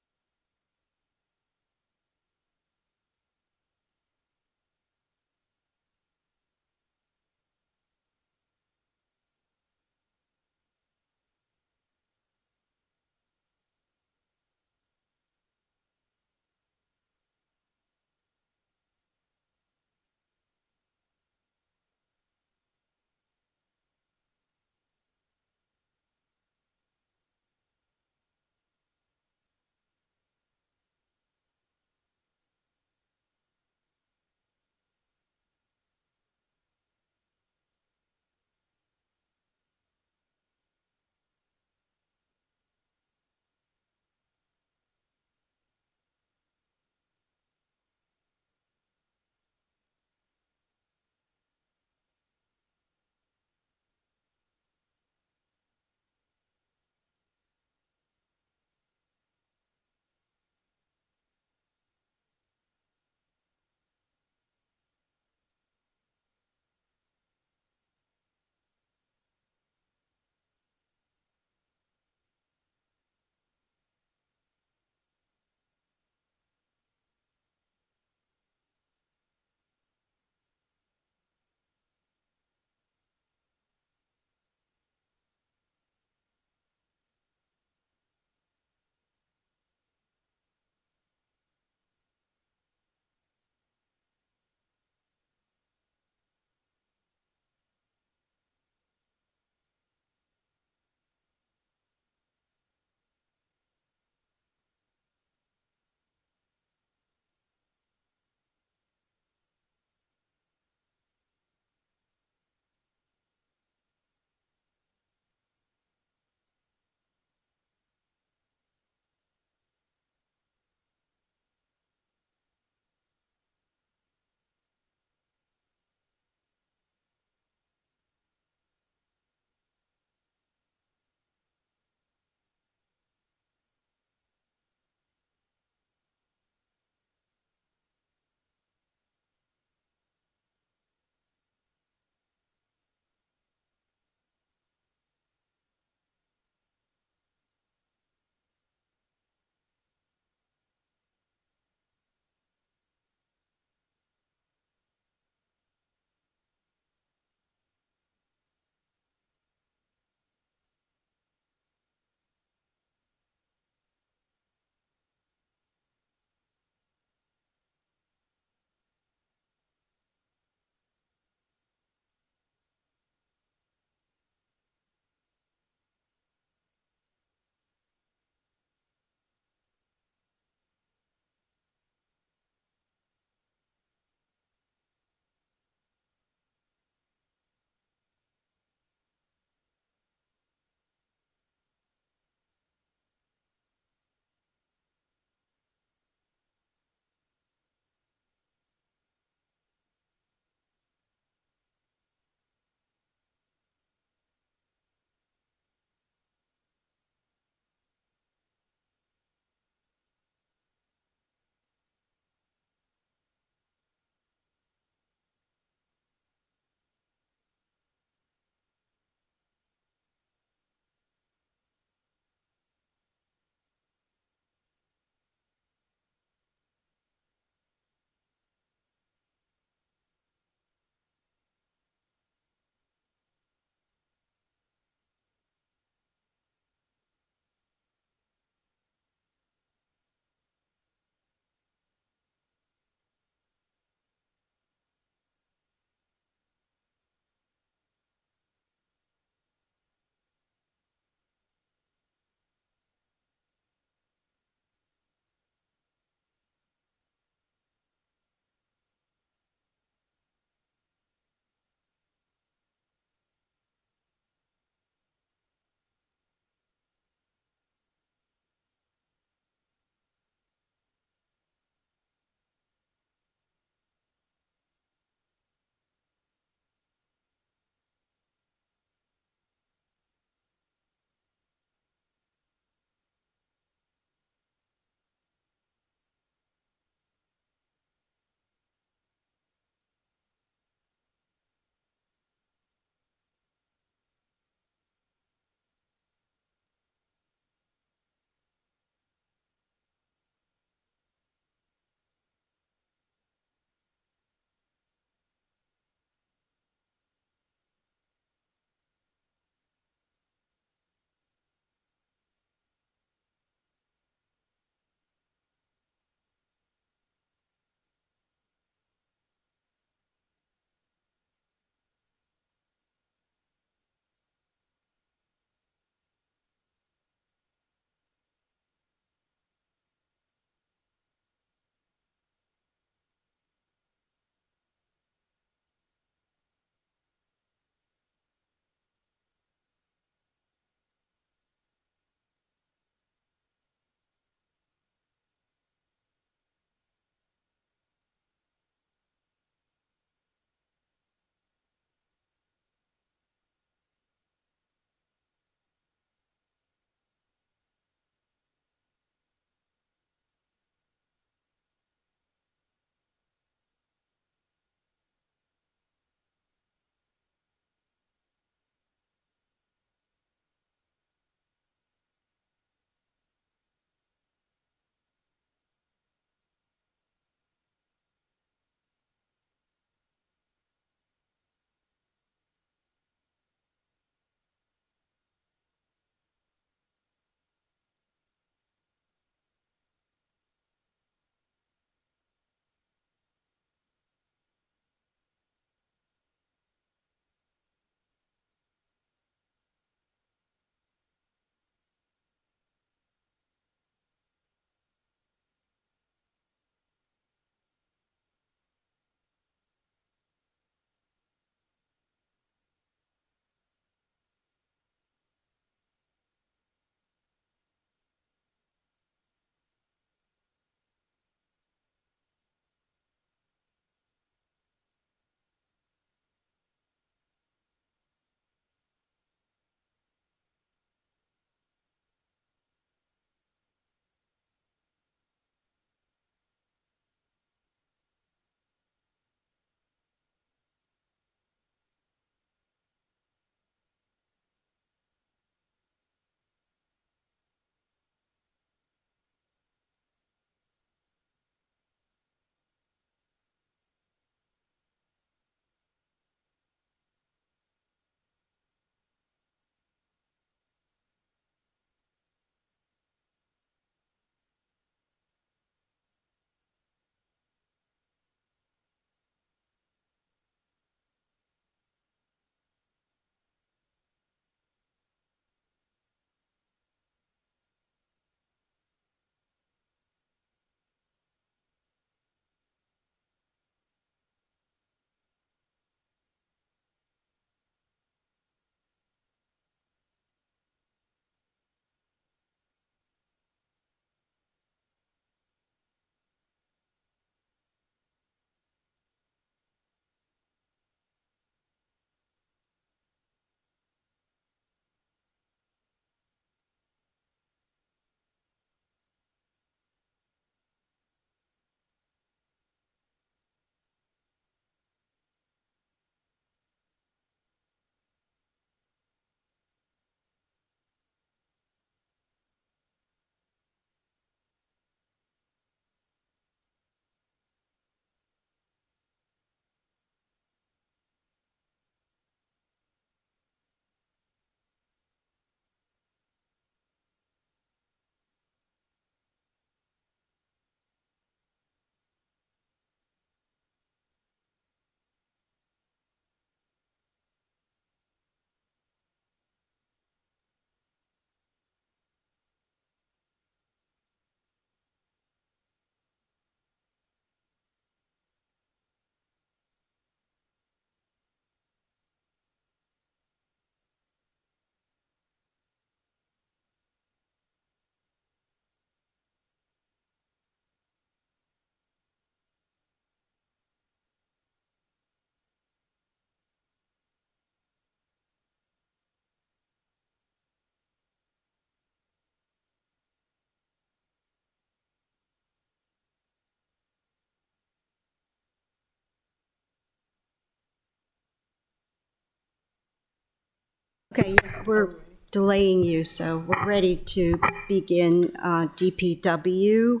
Okay, we're delaying you, so we're ready to begin DPW.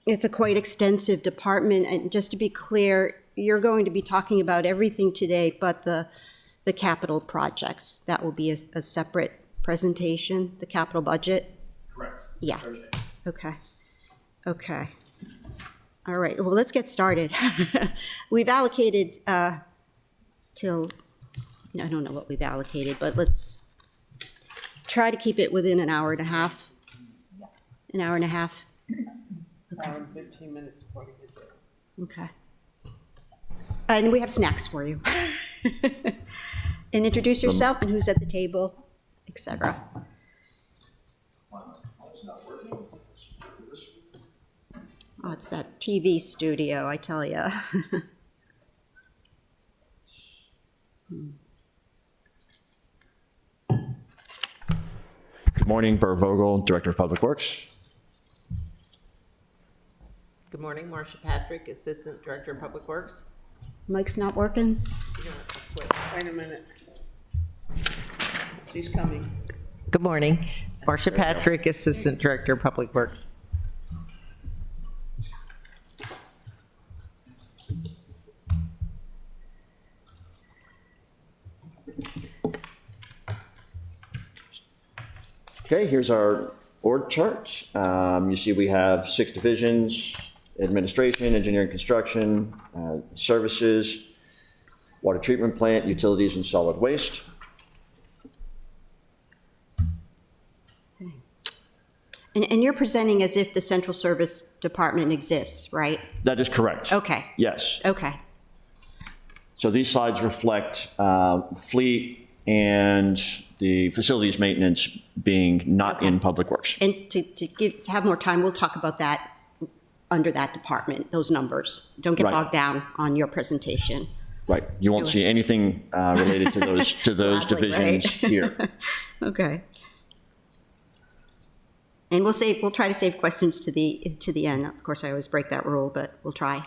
It's a quite extensive department, and just to be clear, you're going to be talking about everything today but the capital projects. That will be a separate presentation, the capital budget? Correct. Yeah. Okay. Okay. All right, well, let's get started. We've allocated till, I don't know what we've allocated, but let's try to keep it within an hour and a half. An hour and a half? Hour and 15 minutes before we get there. Okay. And we have snacks for you. And introduce yourself and who's at the table, et cetera. Oh, it's that TV studio, I tell you. Good morning, Burr Vogel, Director of Public Works. Good morning, Marcia Patrick, Assistant Director of Public Works. Mike's not working? Wait a minute. She's coming. Good morning, Marcia Patrick, Assistant Director of Public Works. Okay, here's our org chart. You see we have 6 divisions: administration, engineering, construction, services, water treatment plant, utilities, and solid waste. And you're presenting as if the central service department exists, right? That is correct. Okay, Yes. okay. So these slides reflect fleet and the facilities maintenance being not in Public Works. And to have more time, we'll talk about that under that department, those numbers. Don't get Right. bogged down on your presentation. Right. You won't see anything related to those Gladly, divisions right? here. Okay. And we'll try to save questions to the end. Of course, I always break that rule, but we'll try.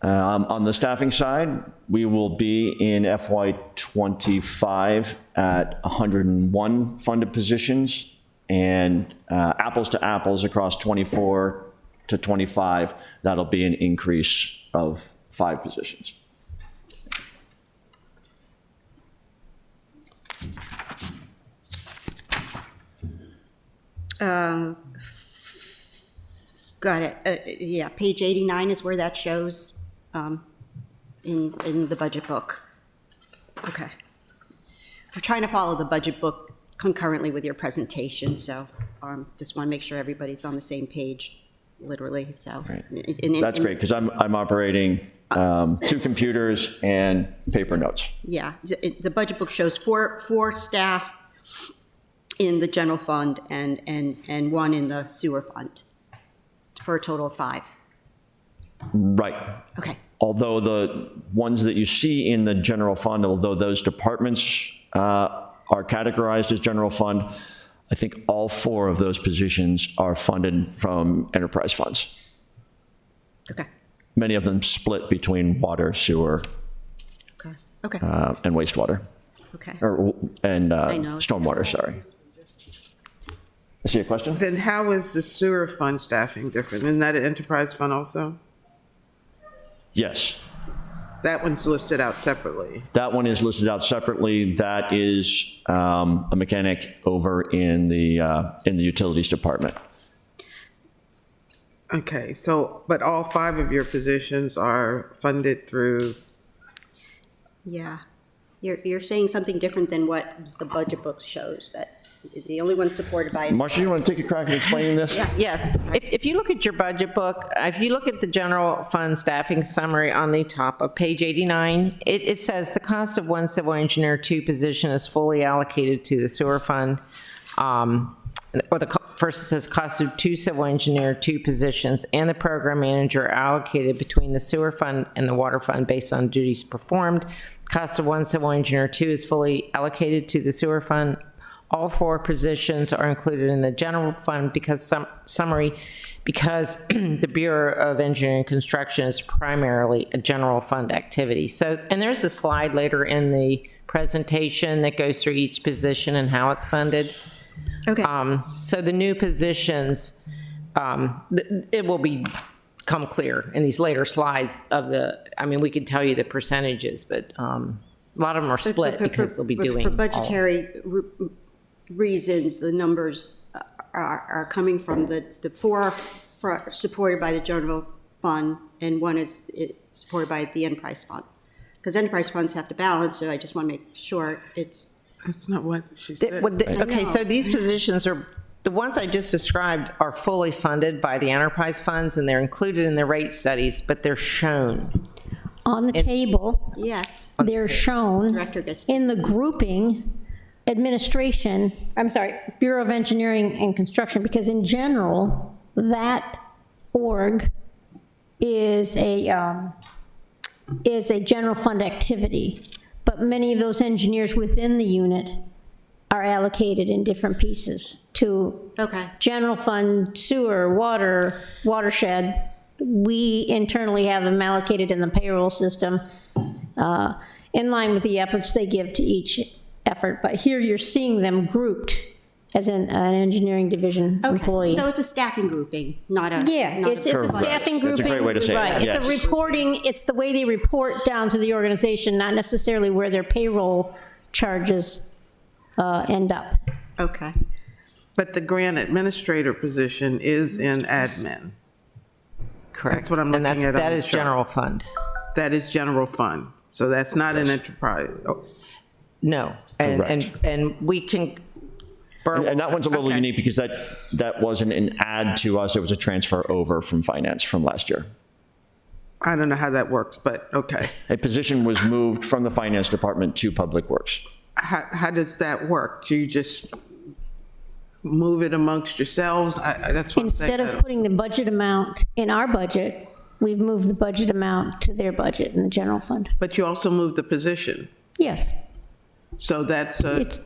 On the staffing side, we will be in FY '25 at 101 funded positions, and apples to apples across '24 to '25, that'll be an increase of 5 positions. Got it. Yeah, page 89 is where that shows in the budget book. Okay. We're trying to follow the budget book concurrently with your presentation, so just want to make sure everybody's on the same page, literally, so. Right. And- That's great, because I'm operating 2 computers and paper notes. Yeah, the budget book shows four staff in the general fund and 1 in the sewer fund, for a total of 5. Right. Okay, Although the ones that you see in the general fund, although those departments are categorized as general fund, I think all 4 of those positions are funded from enterprise funds. okay, Many of them split between water, sewer, okay, okay, and wastewater, okay. and know. stormwater, sorry. I see a question? Then how is the sewer fund staffing different? Isn't that an enterprise fund also? Yes. That one's listed out separately. That one is listed out separately. That is a mechanic over in the utilities department. Okay, so, but all 5 of your positions are funded through, Yeah, you're saying something different than what the budget book shows, that the only one supported by. Marcia, you want to take a crack at explaining this? Yes, if you look at your budget book, if you look at the general fund staffing summary on the top of page 89, it says the cost of 1 civil engineer 2 position is fully allocated to the sewer fund. First it says cost of 2 civil engineer 2 positions and the program manager allocated between the sewer fund and the water fund based on duties performed. Cost of 1 civil engineer 2 is fully allocated to the sewer fund. All 4 positions are included in the general fund because summary because the Bureau of Engineering and Construction is primarily a general fund activity. So, and there's a slide later in the presentation that goes through each position and how it's funded. Okay. So the new positions, it will become clear in these later slides of we could tell you the percentages, but a lot of them are split because they'll be doing For all. budgetary reasons, the numbers are coming from the four supported by the general fund, and one is supported by the enterprise fund. Because enterprise funds have to balance, so I just want to make sure it's. That's not what she said. Okay, so these positions are, the ones I just described are fully funded by the enterprise funds, and they're included in the rate studies, but they're shown. On the table, Yes. they're shown Director gets. in the grouping Bureau of Engineering and Construction, because in general, that org is a general fund activity, but many of those engineers within the unit are allocated in different pieces to Okay. general fund, sewer, water, watershed. We internally have them allocated in the payroll system in line with the efforts they give to each effort. But here you're seeing them grouped as an engineering division employee. Okay, so it's a staffing grouping, not a. Yeah, not it's a staffing grouping. That's a great way to say it, Right, it's a yes. reporting, it's the way they report down to the organization, not necessarily where their payroll charges end up. Okay. But the grant administrator position is in admin. Correct. That's what I'm looking And at on that the is chart. general fund. That is general fund. So that's not an enterprise. Oh, No, and Correct. we can. And that one's a little unique because that wasn't an add to us, it was a transfer over from finance from last year. I don't know how that works, but okay. A position was moved from the finance department to Public Works. How does that work? Do you just move it amongst yourselves? That's what I'm saying. Instead of putting the budget amount in our budget, we've moved the budget amount to their budget in the general fund. But you also moved the position. Yes. So that's,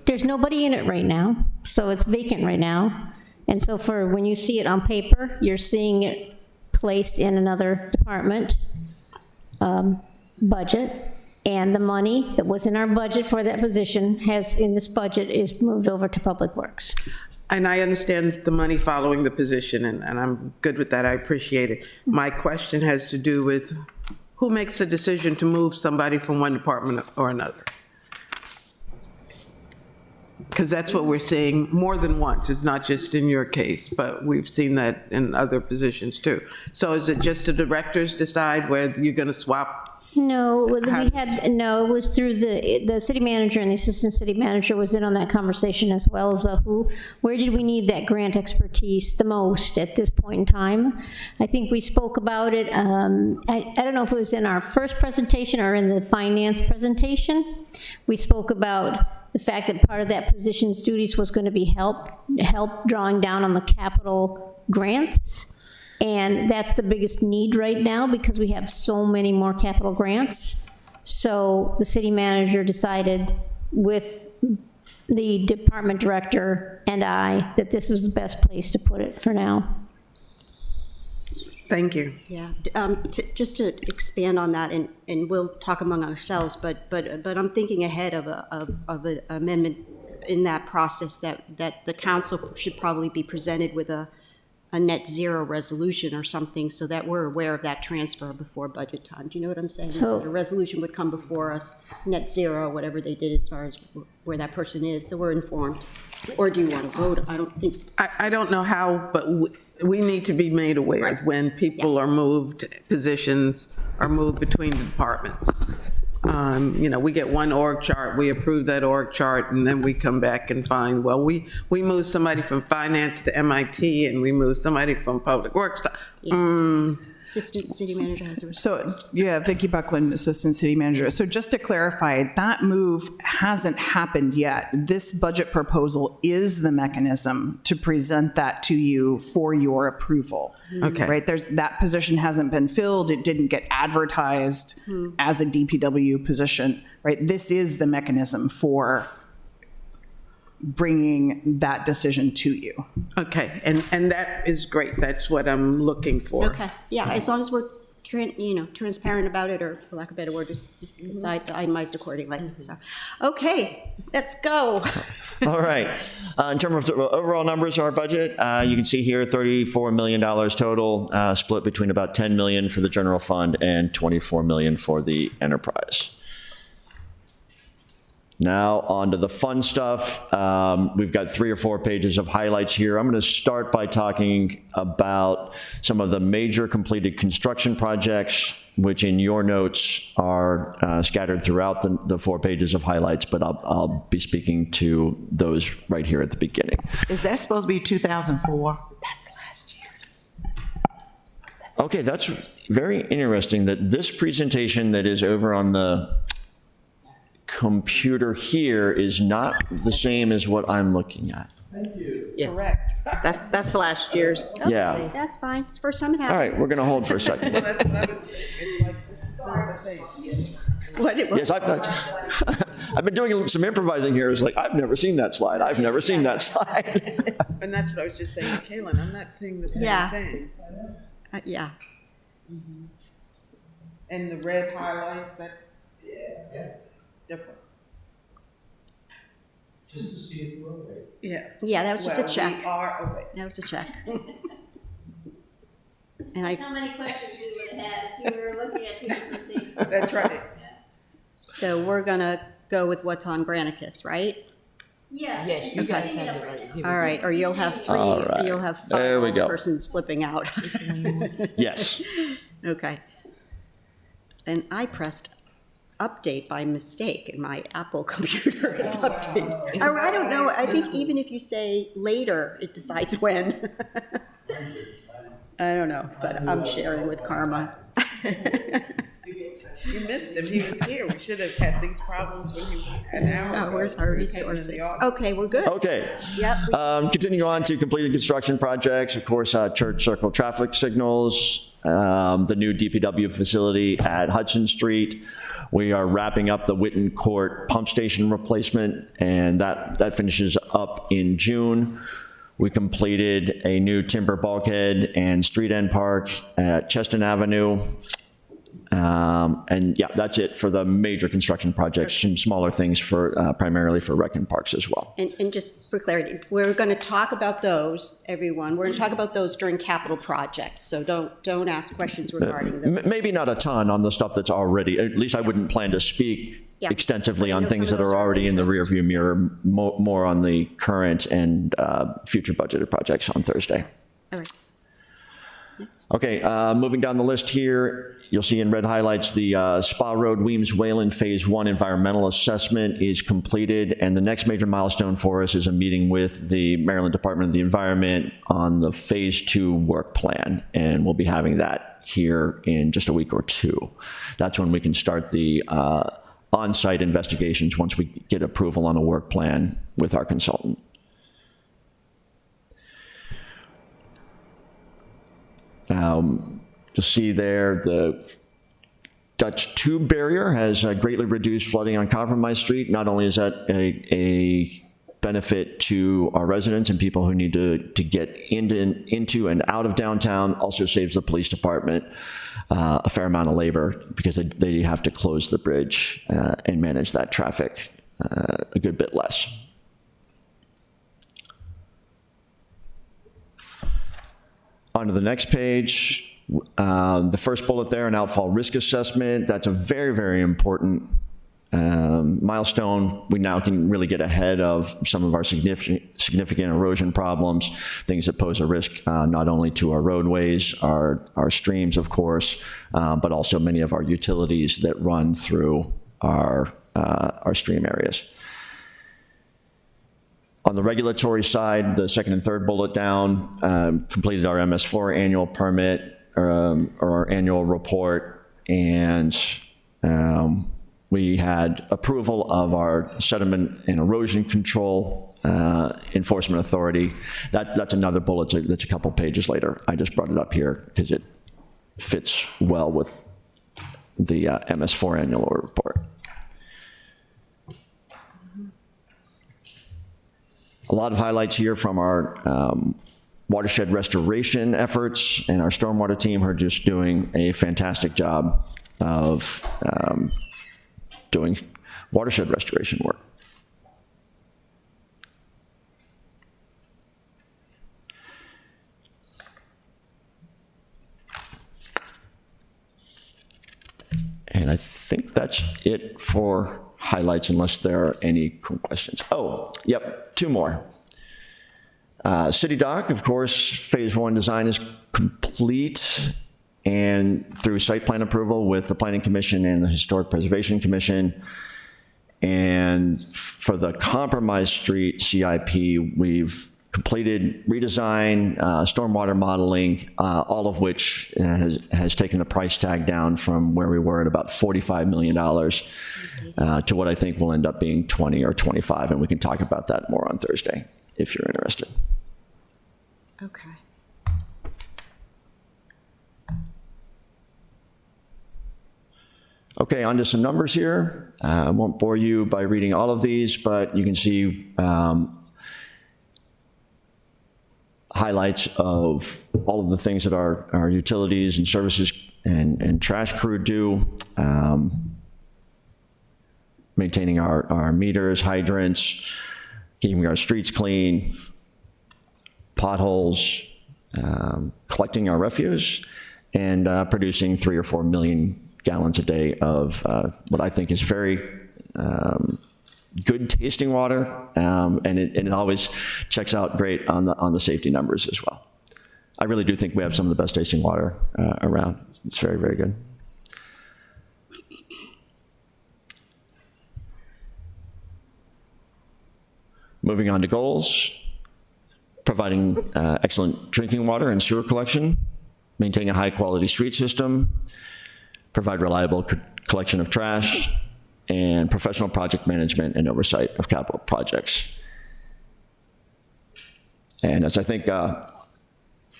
There's nobody in it right now, so it's vacant right now. And so when you see it on paper, you're seeing it placed in another department budget. And the money that was in our budget for that position in this budget is moved over to Public Works. and I understand the money following the position, and I'm good with that. I appreciate it. My question has to do with who makes a decision to move somebody from one department or another? Because that's what we're seeing more than once. It's not just in your case, but we've seen that in other positions too. So is it just the directors decide whether you're going to swap? No, it was through the city manager, and the assistant city manager was in on that conversation, as well as where did we need that grant expertise the most at this point in time? I think we spoke about it, I don't know if it was in our first presentation or in the finance presentation. We spoke about the fact that part of that position's duties was going to be help drawing down on the capital grants. And that's the biggest need right now because we have so many more capital grants. So the city manager decided with the department director and I that this was the best place to put it for now. Thank you. Yeah, just to expand on that, and we'll talk among ourselves, but I'm thinking ahead of an amendment in that process that the council should probably be presented with a net zero resolution or something so that we're aware of that transfer before budget time. Do you know what I'm saying? So- That a resolution would come before us, net zero, whatever they did as far as where that person is, so we're informed. Or do you want to vote? I don't think. I don't know how, but we need to be made aware of when people are moved, positions are moved between departments. We get one org chart, we approve that org chart, and then we come back and find, well, we moved somebody from finance to MIT, and we moved somebody from public works to, Assistant city manager has a response. So, yeah, Vicki Buckland, Assistant City Manager. So just to clarify, that move hasn't happened yet. This budget proposal is the mechanism to present that to you for your approval. Okay. Right, that position hasn't been filled. It didn't get advertised as a DPW position, right? This is the mechanism for bringing that decision to you. Okay, and that is great. That's what I'm looking for. Okay, yeah, as long as we're, transparent about it, or for lack of a better word, just it's itemized accordingly, so. Okay, let's go. All right. In terms of the overall numbers of our budget, you can see here $34 million total, split between about $10 million for the general fund and $24 million for the enterprise. Now on to the fun stuff. We've got 3 or 4 pages of highlights here. I'm going to start by talking about some of the major completed construction projects, which in your notes are scattered throughout the 4 pages of highlights, but I'll be speaking to those right here at the beginning. Is that supposed to be 2004? That's last year. Okay, that's very interesting that this presentation that is over on the computer here is not the same as what I'm looking at. Thank you. Yeah. Correct. That's last year's. Yeah. Okay, that's fine, it's the first time it All happened. right, we're going to hold for a second. That's what I was saying. It's like, this is not the same. What it was. Yes, I've been doing some improvising here. It's like, I've never seen that slide. I've never seen that slide. And that's what I was just saying to Kaylin. I'm not seeing the same Yeah. thing. Yeah, And the red highlights, that's different. Just to see if we're awake. Yes. Yeah, that was just a Well, check. We are awake. that was a check. Just And think I- how many questions we would have had if you were looking at 2 different things. That's right. So we're gonna go with what's on Granicus, right? Yes. Yes, you it's guys getting have it it right right. now. All right, or you'll have 3, All right. you'll have 5 There we go. persons flipping out. Yes. Okay. And I pressed update by mistake, and my Apple computer is updating. Or I don't know, I think even if you say later, it decides when. I don't know, but I'm sharing with Karma. You missed him. He was here. We should have had these problems when he was an hour Oh, ago. where's our We came in resources? the office. Okay, we're good. Okay. Yep. Continue on to completed construction projects. Of course, Church Circle traffic signals, the new DPW facility at Hudson Street. We are wrapping up the Witten Court pump station replacement, and that finishes up in June. We completed a new timber bulkhead and street end park at Cheston Avenue. And yeah, that's it for the major construction projects. Some smaller things for primarily for rec and parks as well. And just for clarity, we're going to talk about those, everyone. We're going to talk about those during capital projects, so don't ask questions regarding those. Maybe not a ton on the stuff that's already, at least I wouldn't plan to speak Yeah. extensively I on know things some that of those are are of already in the interest. rearview mirror, more on the current and future budgeted projects on Thursday. All right. Okay, moving down the list here, you'll see in red highlights the Spa Road Weems Wayland Phase 1 environmental assessment is completed, and the next major milestone for us is a meeting with the Maryland Department of the Environment on the Phase 2 work plan, and we'll be having that here in just a week or 2. That's when we can start the on-site investigations once we get approval on a work plan with our consultant. You'll see there the Dutch tube barrier has greatly reduced flooding on Compromise Street. Not only is that a benefit to our residents and people who need to get into and out of downtown, also saves the police department a fair amount of labor because they have to close the bridge and manage that traffic a good bit less. On to the next page, the first bullet there, an outfall risk assessment. That's a very, very important milestone. We now can really get ahead of some of our significant erosion problems, things that pose a risk not only to our roadways, our streams, of course, but also many of our utilities that run through our stream areas. On the regulatory side, the second and third bullet down, completed our MS4 annual permit or our annual report, and we had approval of our sediment and erosion control enforcement authority. That's another bullet that's a couple pages later. I just brought it up here because it fits well with the MS4 annual report. a lot of highlights here from our watershed restoration efforts, and our stormwater team are just doing a fantastic job of doing watershed restoration work. And I think that's it for highlights, unless there are any questions. Oh, yep, two more. City Dock, of course, Phase 1 design is complete, and through site plan approval with the Planning Commission and the Historic Preservation Commission. And for the Compromise Street CIP, we've completed redesign, stormwater modeling, all of which has taken the price tag down from where we were at about $45 million to what I think will end up being 20 or 25, and we can talk about that more on Thursday if you're interested. Okay. Okay, on to some numbers here. I won't bore you by reading all of these, but you can see highlights of all of the things that our utilities and services and trash crew do. Maintaining our meters, hydrants, keeping our streets clean, potholes, collecting our refuse, and producing 3 or 4 million gallons a day of what I think is very good tasting water, and it always checks out great on the safety numbers as well. I really do think we have some of the best tasting water around. It's very, very good. Moving on to goals, providing excellent drinking water and sewer collection, maintaining a high-quality street system, provide reliable collection of trash, and professional project management and oversight of capital projects. And as I think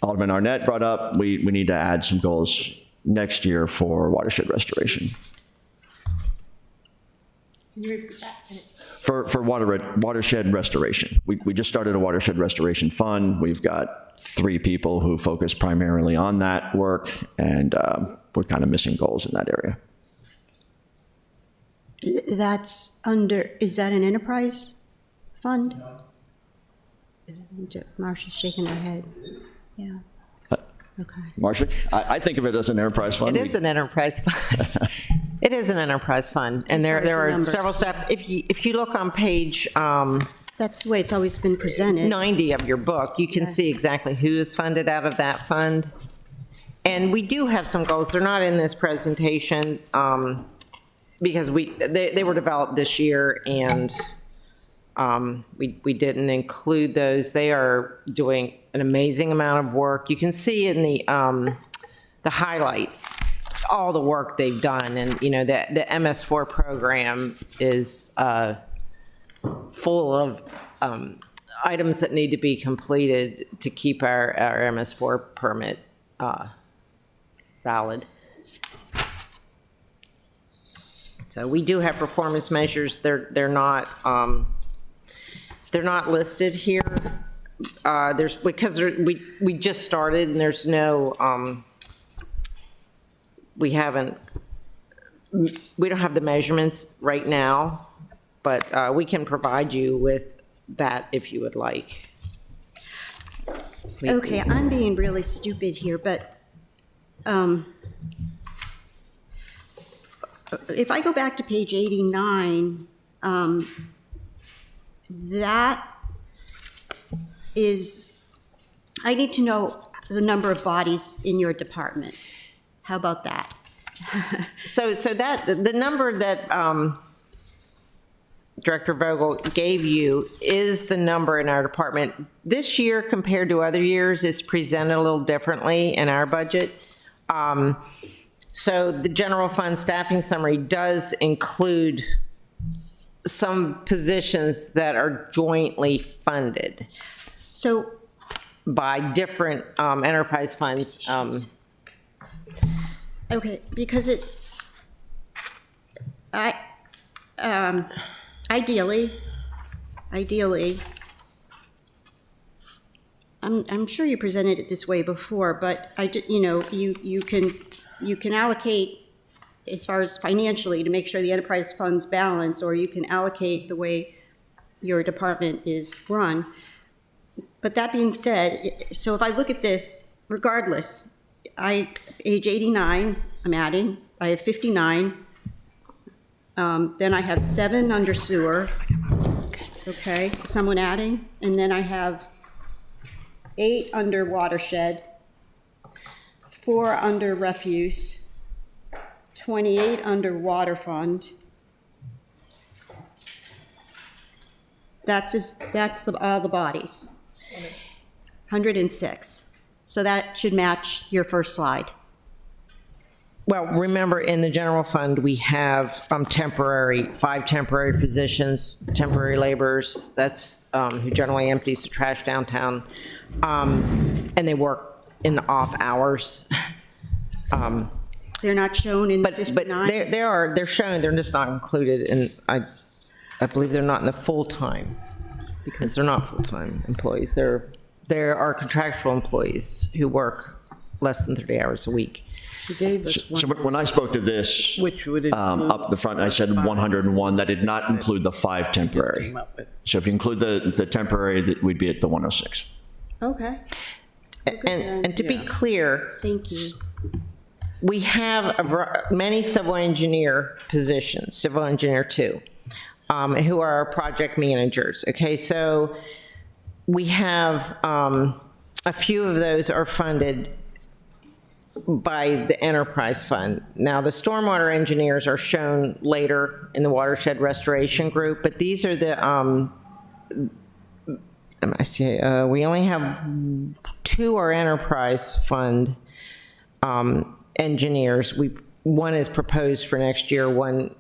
Alderman Arnett brought up, we need to add some goals next year for watershed restoration. Can you repeat that? For watershed restoration. We just started a watershed restoration fund. We've got 3 people who focus primarily on that work, and we're kind of missing goals in that area. That's under, is that an enterprise fund? Marcia's shaking her head. Yeah. Okay. Marcia, I think of it as an enterprise fund. It is an enterprise fund. It is an enterprise fund, and there are several stuff. If you look on page That's the way it's always been presented. 90 of your book, you can see exactly who is funded out of that fund. And we do have some goals. They're not in this presentation because they were developed this year, and we didn't include those. They are doing an amazing amount of work. You can see in the highlights all the work they've done, and the MS4 program is full of items that need to be completed to keep our MS4 permit valid. So we do have performance measures. They're not listed here. Because we just started, and there's no we don't have the measurements right now, but we can provide you with that if you would like. Okay, I'm being really stupid here, but if I go back to page 89, that is, I need to know the number of bodies in your department. How about that? So that the number that Director Vogel gave you is the number in our department. This year, compared to other years, is presented a little differently in our budget. So the general fund staffing summary does include some positions that are jointly funded. So by different enterprise funds. okay, because ideally, I'm sure you presented it this way before, but you can allocate as far as financially to make sure the enterprise funds balance, or you can allocate the way your department is run. But that being said, so if I look at this, regardless, age 89, I'm adding, I have 59. Then I have 7 under sewer. Okay, someone adding? And then I have 8 under watershed, 4 under refuse, 28 under water fund. That's all the bodies. 106. So that should match your first slide. Well, remember, in the general fund, we have 5 temporary positions, temporary laborers, that's who generally empties the trash downtown, and they work in off hours. They're not shown in the 59? But they're shown, they're just not included, and I believe they're not in the full-time, because they're not full-time employees. There are contractual employees who work less than 30 hours a week. You gave us one. So when I spoke to this Which would include up the front, I said 101. That did not include the 5 temporary. came up with. So if you include the temporary, we'd be at the 106. Okay, And to be clear, thank you. we have many civil engineer positions, civil engineer 2, who are our project managers. Okay, so we have a few of those are funded by the enterprise fund. Now, the stormwater engineers are shown later in the watershed restoration group, but these are the, I see, we only have 2 are enterprise fund engineers. One is proposed for next year, 2.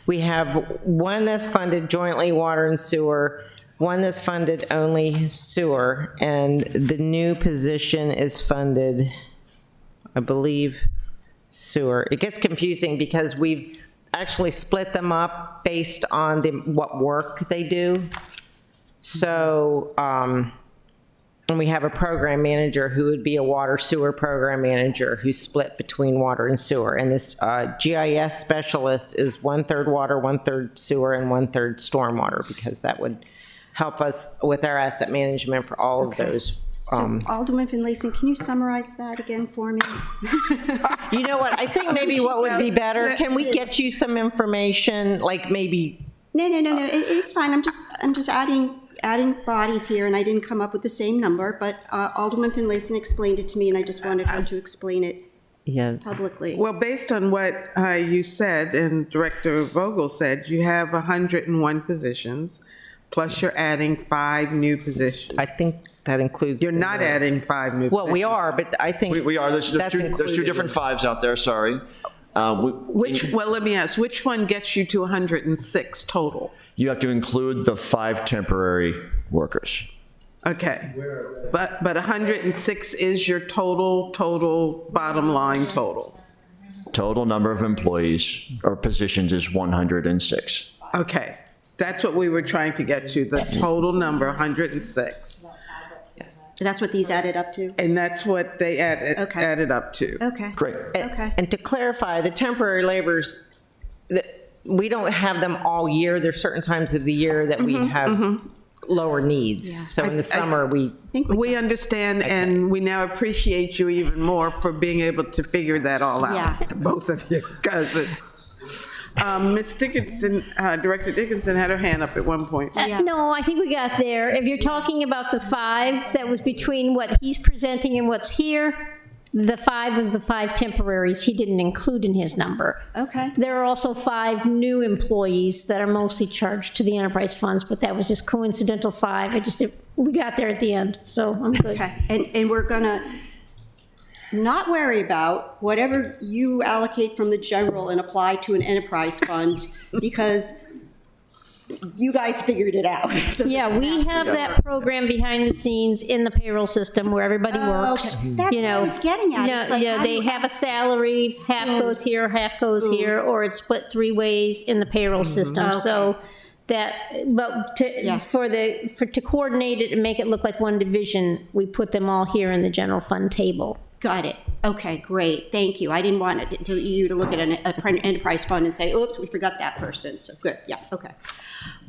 We have 1 that's funded jointly water and sewer, 1 that's funded only sewer, and the new position is funded, I believe, sewer. It gets confusing because we've actually split them up based on what work they do. So, and we have a program manager who would be a water sewer program manager who's split between water and sewer. And this GIS specialist is 1/3 water, 1/3 sewer, and 1/3 stormwater, because that would help us with our asset management for all of those. So Alderman Finlayson, can you summarize that again for me? You know what, I think maybe what would be better, can we get you some information, like maybe? No, it's fine, I'm just adding bodies here, and I didn't come up with the same number, but Alderman Finlayson explained it to me, and I just wanted her to explain it publicly. Well, based on what you said and Director Vogel said, you have 101 positions, plus you're adding 5 new positions. I think that includes. You're not adding 5 new positions. Well, we are, but I think. We are. There's 2 different 5s out there, sorry. Well, let me ask, which one gets you to 106 total? You have to include the 5 temporary workers. Okay, but 106 is your total bottom line total? Total number of employees or positions is 106. Okay, that's what we were trying to get to, the total number, 106. That's what these added up to? And that's what they Okay. added up to. Okay. Great. Okay. And to clarify, the temporary laborers, we don't have them all year. There's certain times of the year that we have lower needs. Yeah. So in the summer, we. We understand, and we now appreciate you even more for being able to figure that all out, Yeah. both of you, because it's, Ms. Dickinson, Director Dickinson had her hand up at one point. No, I think we got there. If you're talking about the 5 that was between what he's presenting and what's here, the 5 was the 5 temporaries he didn't include in his number. Okay. There are also 5 new employees that are mostly charged to the enterprise funds, but that was just coincidental 5. We got there at the end, so I'm good. Okay, and we're gonna not worry about whatever you allocate from the general and apply to an enterprise fund, because you guys figured it out. So Yeah, we have that program behind the scenes in the payroll system where everybody works. okay. That's you what I know. was getting at. No, It's like, yeah, how do they you- have a salary, half goes here, half goes here, or it's split 3 ways in the payroll system. Okay. So but Yeah. to coordinate it and make it look like one division, we put them all here in the general fund table. Got it. Okay, great. Thank you. I didn't want you to look at an enterprise fund and say, oops, we forgot that person. So good. Yeah, okay.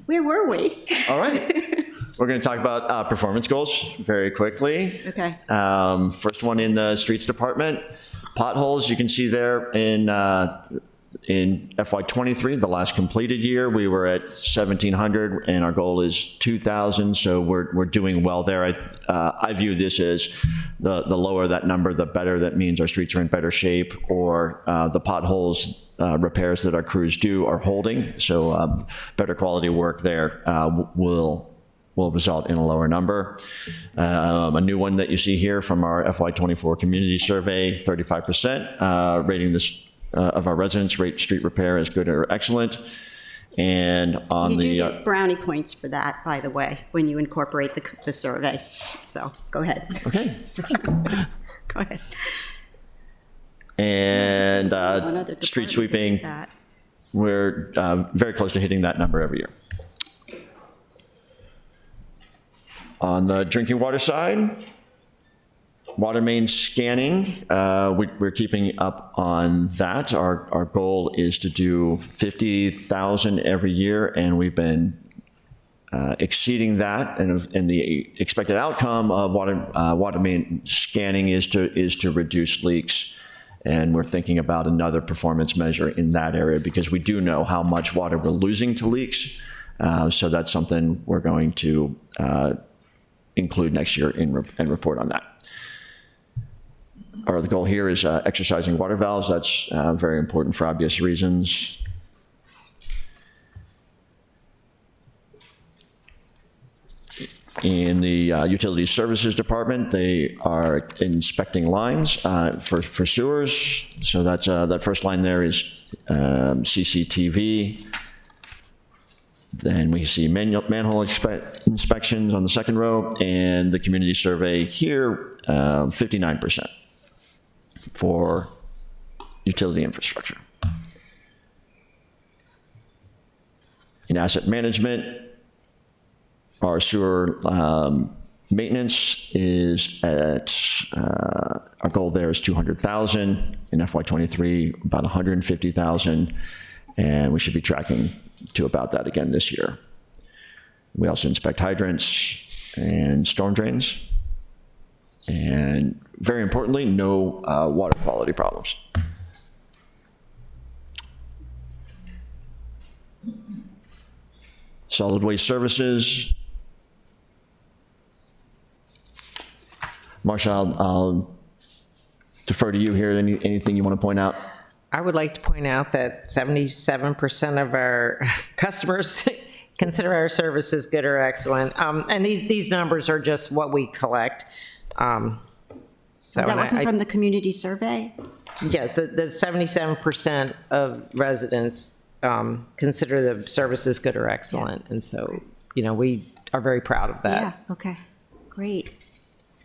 Where were we? All right. We're going to talk about performance goals very quickly. Okay. First one in the streets department. Potholes, you can see there in FY23, the last completed year, we were at 1,700 and our goal is 2,000. So we're doing well there. I view this as the lower that number, the better. That means our streets are in better shape, or the potholes repairs that our crews do are holding. So better quality work there will result in a lower number. A new one that you see here from our FY24 community survey, 35% rating this of our residents rate street repair as good or excellent. And on You do the get brownie points for that, by the way, when you incorporate the survey. So go ahead. okay. Go ahead. And One other street department sweeping, did that. we're very close to hitting that number every year. On the drinking water side, water main scanning, we're keeping up on that. Our goal is to do 50,000 every year, and we've been exceeding that. And the expected outcome of water main scanning is to reduce leaks. And we're thinking about another performance measure in that area because we do know how much water we're losing to leaks. So that's something we're going to include next year and report on that. Our other goal here is exercising water valves. That's very important for obvious reasons. In the utility services department, they are inspecting lines for sewers. So that's that first line there is CCTV. Then we see manhole inspections on the second row, and the community survey here, 59% for utility infrastructure. In asset management, our sewer maintenance is at, our goal there is 200,000. In FY23, about 150,000, and we should be tracking to about that again this year. We also inspect hydrants and storm drains. And very importantly, no water quality problems. Solid waste services. Marsha, I'll defer to you here. Anything you want to point out? I would like to point out that 77% of our customers consider our services good or excellent. And these numbers are just what we collect. So That wasn't from the community survey? Yeah, the 77% of residents consider the services good or excellent. And so, we are very proud of that. Yeah, okay, great.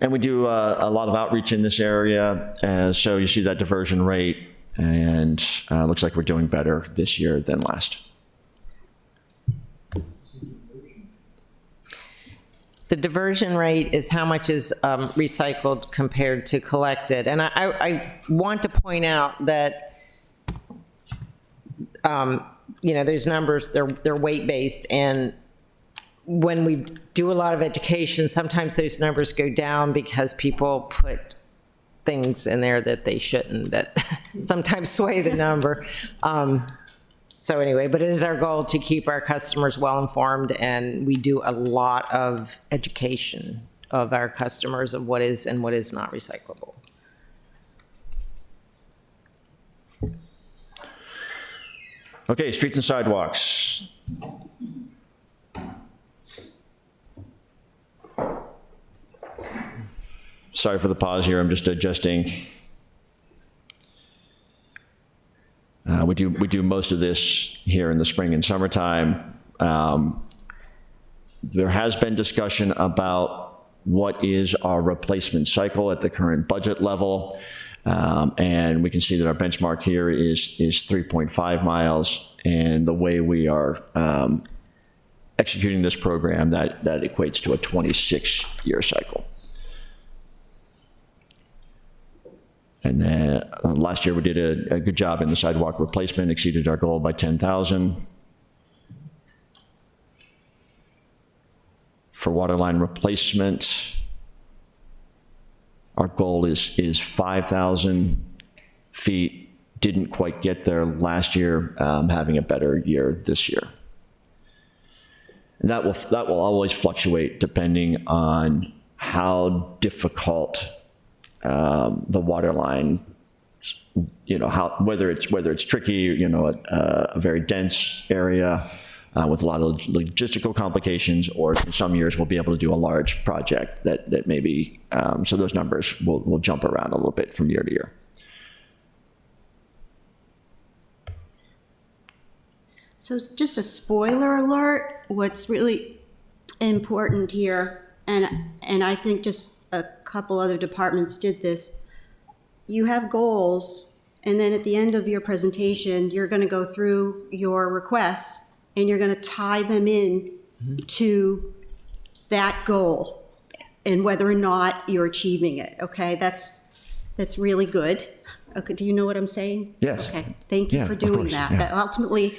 And we do a lot of outreach in this area. So you see that diversion rate, and looks like we're doing better this year than last. The diversion rate is how much is recycled compared to collected. And I want to point out that, those numbers, they're weight-based, and when we do a lot of education, sometimes those numbers go down because people put things in there that they shouldn't, that sometimes sway the number. So anyway, but it is our goal to keep our customers well-informed, and we do a lot of education of our customers of what is and what is not recyclable. Okay, streets and sidewalks. Sorry for the pause here, I'm just adjusting. We do most of this here in the spring and summertime. There has been discussion about what is our replacement cycle at the current budget level. And we can see that our benchmark here is 3.5 miles. And the way we are executing this program, that equates to a 26-year cycle. And then last year we did a good job in the sidewalk replacement, exceeded our goal by 10,000. For water line replacement, our goal is 5,000 feet. Didn't quite get there last year, having a better year this year. And that will always fluctuate depending on how difficult the water line, whether it's tricky, a very dense area with a lot of logistical complications, or in some years we'll be able to do a large project that maybe, so those numbers will jump around a little bit from year to year. So it's just a spoiler alert, what's really important here, and I think just a couple other departments did this, you have goals, and then at the end of your presentation, you're going to go through your requests, and you're going to tie them in to that goal, and whether or not you're achieving it, okay? That's really good. Okay, do you know what I'm saying? Yes. Okay, thank you for of doing course, that. yeah. That ultimately,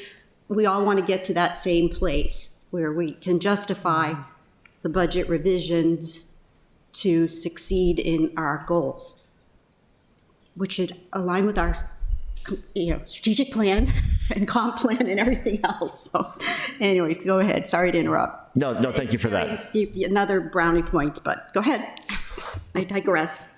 we all want to get to that same place where we can justify the budget revisions to succeed in our goals, which should align with our, strategic plan and comp plan and everything else. So anyways, go ahead. Sorry to interrupt. No, thank you for that. Another brownie point, but go ahead. I digress.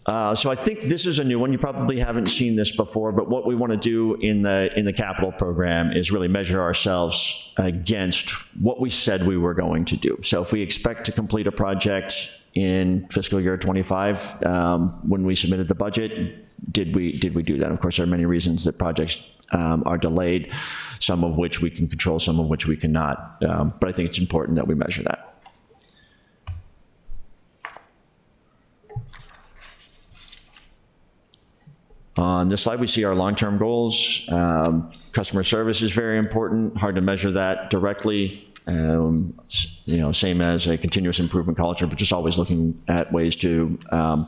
So I think this is a new one. You probably haven't seen this before, but what we want to do in the capital program is really measure ourselves against what we said we were going to do. So if we expect to complete a project in fiscal year 25, when we submitted the budget, did we do that? Of course, there are many reasons that projects are delayed, some of which we can control, some of which we cannot. But I think it's important that we measure that. On this slide, we see our long-term goals. Customer service is very important, hard to measure that directly. Same as a continuous improvement culture, but just always looking at ways to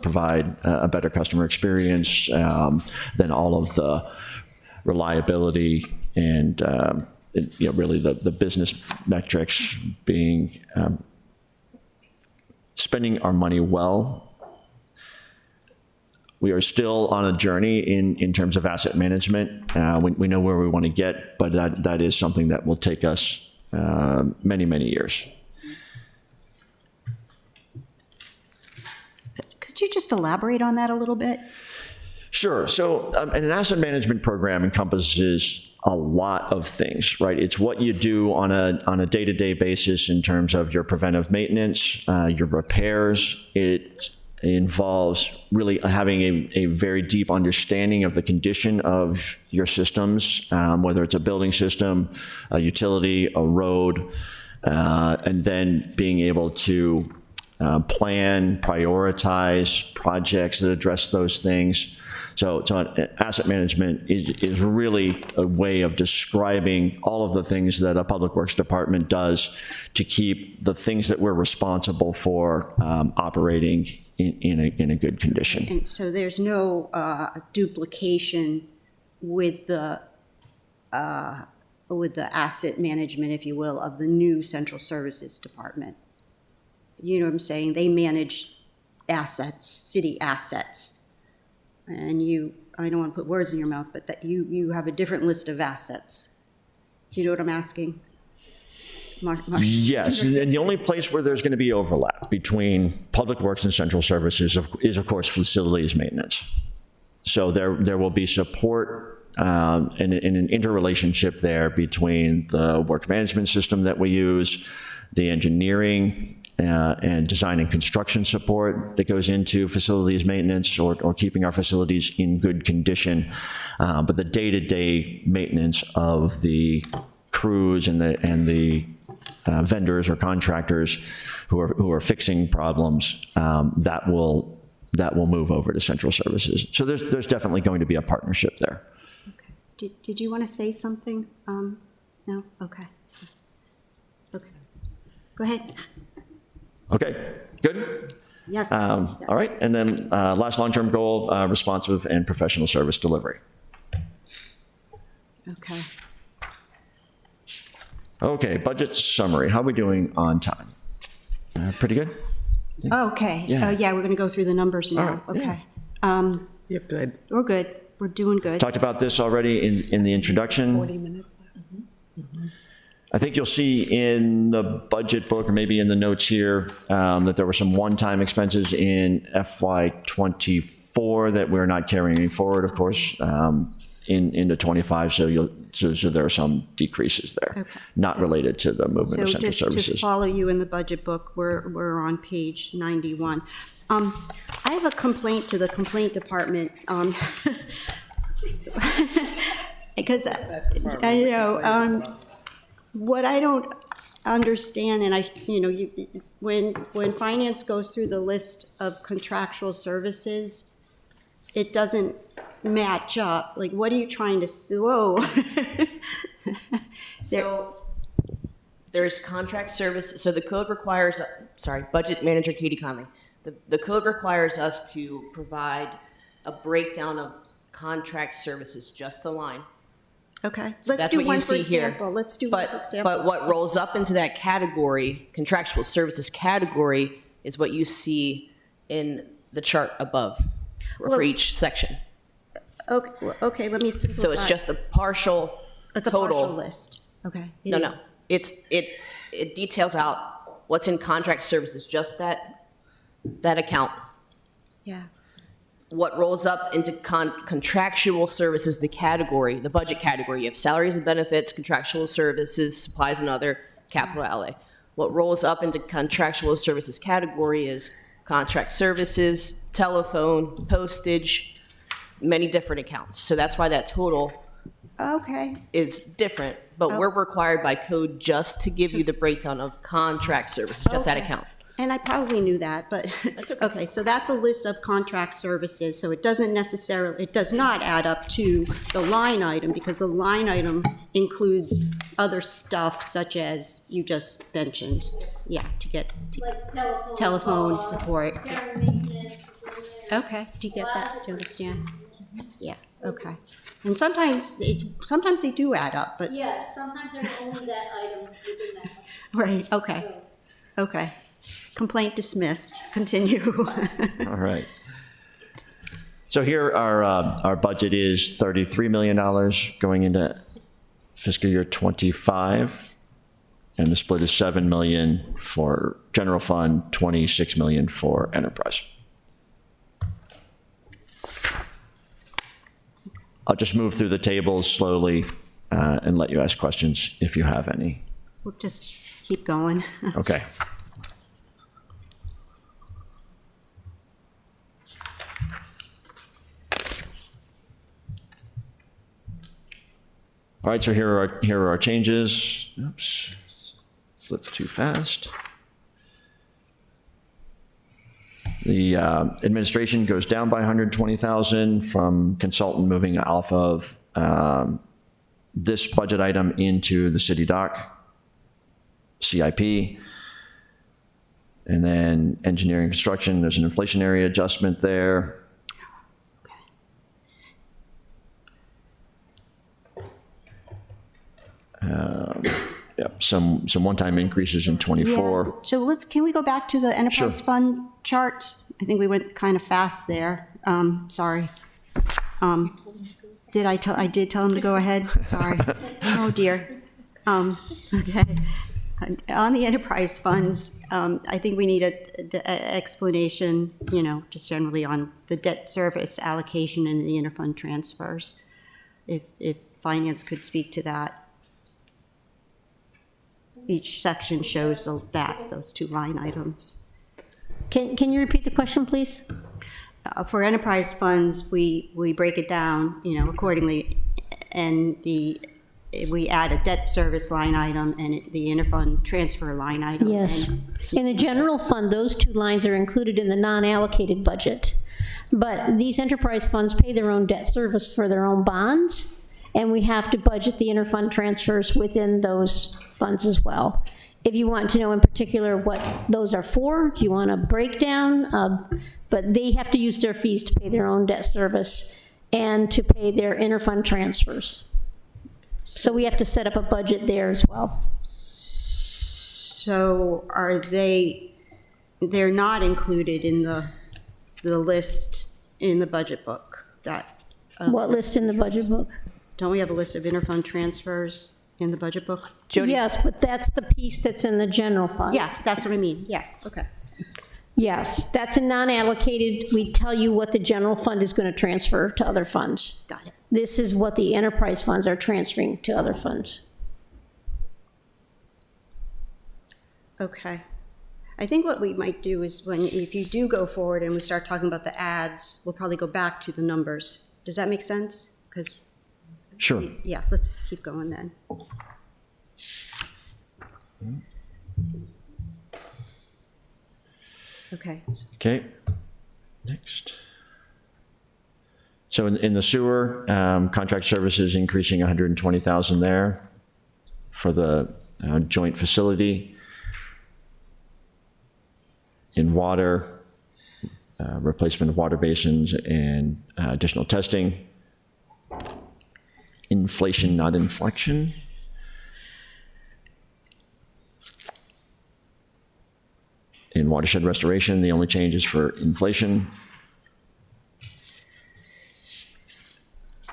provide a better customer experience, then all of the reliability and really the business metrics being spending our money well. We are still on a journey in terms of asset management. We know where we want to get, but that is something that will take us many, many years. Could you just elaborate on that a little bit? Sure. So an asset management program encompasses a lot of things, right? It's what you do on a day-to-day basis in terms of your preventive maintenance, your repairs. It involves really having a very deep understanding of the condition of your systems, whether it's a building system, a utility, a road, and then being able to plan, prioritize projects that address those things. So asset management is really a way of describing all of the things that a public works department does to keep the things that we're responsible for operating in a good condition. And so there's no duplication with the asset management, if you will, of the new central services department. You know what I'm saying? They manage assets, city assets. And I don't want to put words in your mouth, but that you have a different list of assets. Do you know what I'm asking? Yes, and the only place where there's going to be overlap between public works and central services is, of course, facilities maintenance. So there will be support and an interrelationship there between the work management system that we use, the engineering and design and construction support that goes into facilities maintenance or keeping our facilities in good condition. But the day-to-day maintenance of the crews and the vendors or contractors who are fixing problems, that will move over to central services. So there's definitely going to be a partnership there. did you want to say something? No? Okay. Okay. Go ahead. Okay, good. Yes. All right, and then last long-term goal, responsive and professional service delivery. Okay. Okay, budget summary. How are we doing on time? Pretty good? Okay. Yeah. Yeah, we're going to go through the numbers now. All right, yeah. Okay. You're good. We're good. We're doing good. Talked about this already in the introduction. 40 minutes left. I think you'll see in the budget book, or maybe in the notes here, that there were some one-time expenses in FY '24 that we're not carrying forward, of course, into '25. So there are some decreases there, Okay. not related to the movement of So central just to services. follow you in the budget book, we're on page 91. I have a complaint to the complaint department. Because I know, what I don't understand, and when finance goes through the list of contractual services, it doesn't match up. Like, what are you trying to, whoa. So there's contract service, so the code requires, Budget Manager Katie Conley. The code requires us to provide a breakdown of contract services, just the line. Okay, So let's that's do what you one for see here. example. Let's do one for example. But what rolls up into that category, contractual services category, is what you see in the chart above for Well- each section. Okay, let me simplify. So it's just a partial It's a total. partial list. Okay. it No, is. no. It details out what's in contract services, just that account. Yeah. What rolls up into contractual services, the category, the budget category. You have salaries and benefits, contractual services, supplies and other, capital outlay. What rolls up into contractual services category is contract services, telephone, postage, many different accounts. So that's why that total Okay. is different, but we're required by code just to give you the breakdown of contract services, just that Okay. account. And I probably knew that, but, okay, so that's a list of contract services, so it does not add up to the line item, because the line item includes other stuff such as you just mentioned, yeah, to get telephone support. Okay, do you get that? Do you understand? Yeah, okay. And sometimes they do add up, but, Yeah, sometimes there's only that item within that. right, okay. Complaint dismissed. Continue. All right. So here our budget is $33 million going into fiscal year '25, and the split is $7 million for general fund, $26 million for enterprise. I'll just move through the tables slowly and let you ask questions if you have any. We'll just keep going. Okay. All right, so here are our changes. Oops, flipped too fast. The administration goes down by 120,000 from consultant moving off of this budget item into the city dock, CIP. And then engineering and construction, there's an inflationary adjustment there. Yep, some one-time increases in '24. Yeah. So can we go back to the enterprise Sure. fund charts? I think we went kind of fast there. Sorry. I did tell him to go ahead? Sorry. Oh, dear. Okay. On the enterprise funds, I think we need an explanation, just generally on the debt service allocation and the interfund transfers. If finance could speak to that. Each section shows those two line items. Can you repeat the question, please? For enterprise funds, we break it down, accordingly, and we add a debt service line item and the interfund transfer line item. Yes. And In the general fund, those two lines are included in the non-allocated budget. But these enterprise funds pay their own debt service for their own bonds, and we have to budget the interfund transfers within those funds as well. If you want to know in particular what those are for, do you want a breakdown? But they have to use their fees to pay their own debt service and to pay their interfund transfers. So we have to set up a budget there as well. So they're not included in the list in the budget book that, What list in the budget book? don't we have a list of interfund transfers in the budget book? Yes, but that's the piece that's in the general fund. Yeah, that's what I mean, yeah, okay. Yes, that's a non-allocated, we tell you what the general fund is going to transfer to other funds. Got it. This is what the enterprise funds are transferring to other funds. Okay. I think what we might do is if you do go forward and we start talking about the ads, we'll probably go back to the numbers. Does that make sense? Because, Sure. yeah, let's keep going then. Okay. Okay, next. So in the sewer, contract services increasing 120,000 there for the joint facility. In water, replacement of water basins and additional testing. Inflation, not inflection. In watershed restoration, the only change is for inflation.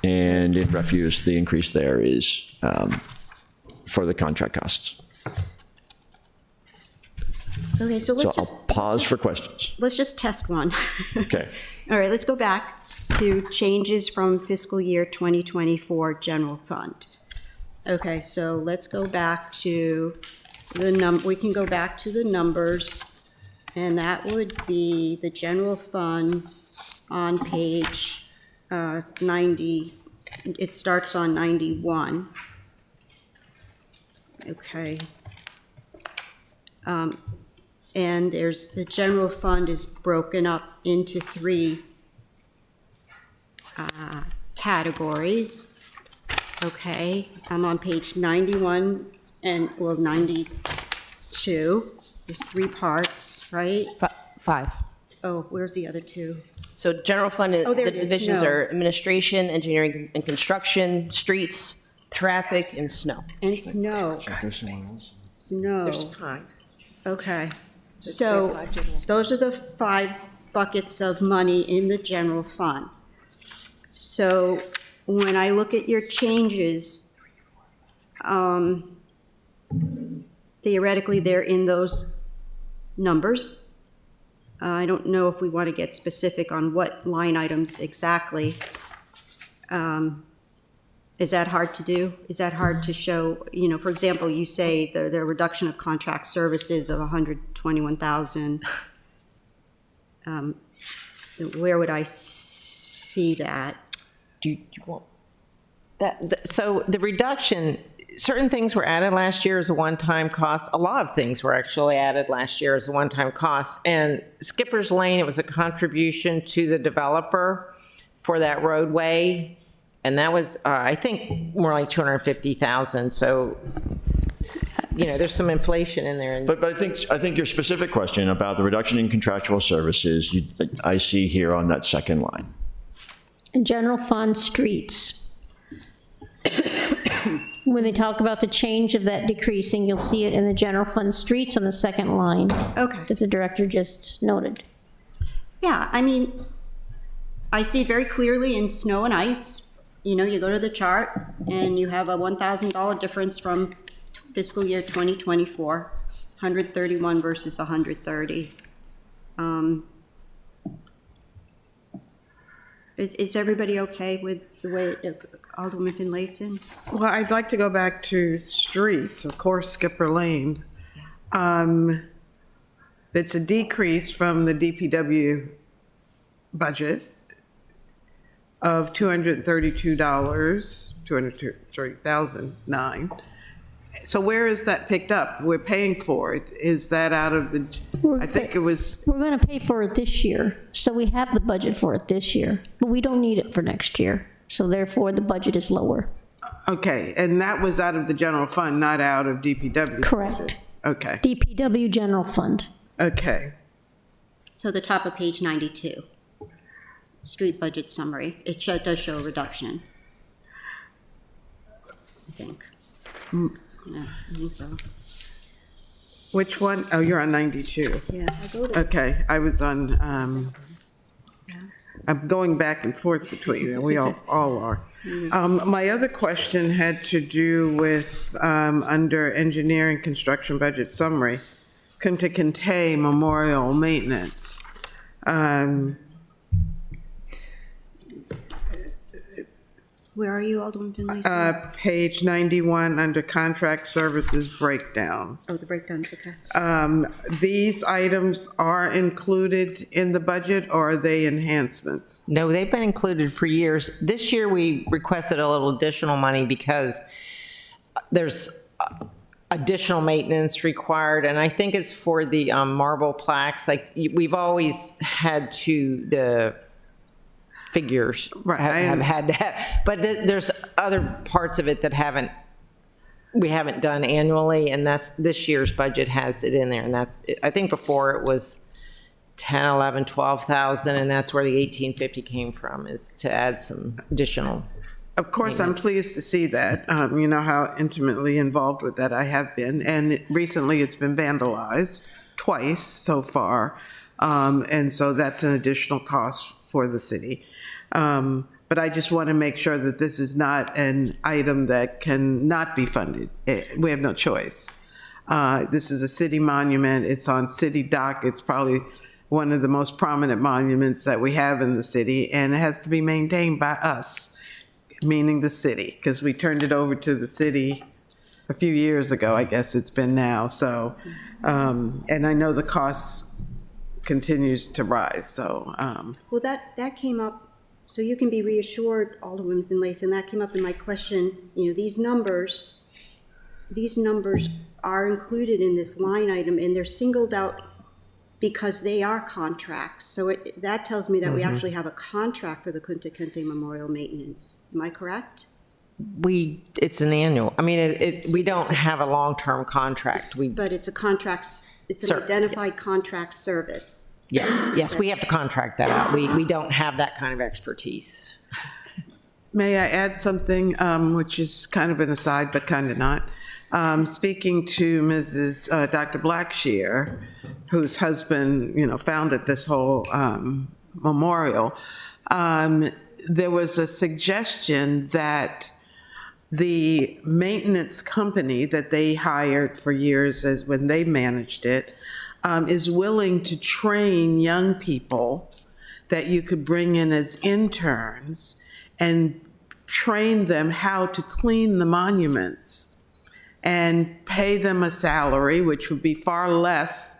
And in refuse, the increase there is for the contract costs. Okay, so So let's I'll just, pause for questions. let's just test one. Okay. All right, let's go back to changes from fiscal year 2024 general fund. Okay, so let's go back to we can go back to the numbers, and that would be the general fund on page 90. It starts on 91. Okay. And the general fund is broken up into three categories. Okay, I'm on page 91 and, 92. There's three parts, right? Five. Oh, where's the other two? So general fund, Oh, there the it is, divisions snow. are administration, engineering and construction, streets, traffic, and snow. And snow. Snow. time. Okay, so those are the 5 buckets of money in the general fund. So when I look at your changes, theoretically, they're in those numbers. I don't know if we want to get specific on what line items exactly. Is that hard to do? Is that hard to show? You know, for example, you say the reduction of contract services of 121,000. Where would I see that? Do you want that? So the reduction, certain things were added last year as a one-time cost. A lot of things were actually added last year as a one-time cost. And Skipper's Lane, it was a contribution to the developer for that roadway. And that was, I think, more like 250,000. So, you know, there's some inflation in there. But I think your specific question about the reduction in contractual services, I see here on that second line. General fund streets. When they talk about the change of that decreasing, you'll see it in the general fund streets on the second line. Okay. That the director just noted. Yeah, I mean, I see it very clearly in snow and ice. You know, you go to the chart and you have a $1,000 difference from fiscal year 2024, 131 versus 130. Is everybody okay with the way, Alderman Finlayson? Well, I'd like to go back to streets, of course, Skipper Lane. It's a decrease from the DPW budget of $232, $230,009. So where is that picked up? We're paying for it. Is that out of the, I think it was, We're going to pay for it this year, so we have the budget for it this year, but we don't need it for next year. So therefore, the budget is lower. Okay, and that was out of the general fund, not out of DPW? Correct. Okay, DPW General Fund. okay. So the top of page 92, street budget summary, it does show a reduction. I think. Yeah, I think so. Which one? Oh, you're on 92. Yeah, I go to, Okay, I was on, I'm going back and forth between you, we all are. My other question had to do with, under engineering construction budget summary, Kunta Kinte Memorial Maintenance. where are you, Alderman Finley? Page 91, under contract services breakdown. Oh, the breakdown's okay. These items are included in the budget, or are they enhancements? No, they've been included for years. This year, we requested a little additional money because there's additional maintenance required, and I think it's for the marble plaques. Like, we've always had the figures Right, have had that, but there's other parts of it that we haven't done annually, and that's this year's budget has it in there, and that's, I think before it was 10, 11, 12,000, and that's where the 1850 came from, is to add some additional. Of course, I'm pleased to see that. You know how intimately involved with that I have been, and recently it's been vandalized twice so far, and so that's an additional cost for the city. But I just want to make sure that this is not an item that can not be funded. We have no choice. This is a city monument. It's on city dock. It's probably one of the most prominent monuments that we have in the city, and it has to be maintained by us, meaning the city, because we turned it over to the city a few years ago, I guess it's been now. So, and I know the cost continues to rise, so. Well, that came up, so you can be reassured, Alderman Finlayson, that came up in my question. You know, these numbers are included in this line item, and they're singled out because they are contracts. So that tells me that we actually have a contract for the Kunta Kinte Memorial Maintenance. Am I correct? It's an annual, I mean, we don't have a long-term contract. But it's a contract, it's an identified contract service. Yes, we have to contract that out. We don't have that kind of expertise. May I add something, which is kind of an aside, but kind of not? Speaking to Mrs. Dr. Blackshear, whose husband, founded this whole memorial, there was a suggestion that the maintenance company that they hired for years as when they managed it is willing to train young people that you could bring in as interns and train them how to clean the monuments and pay them a salary, which would be far less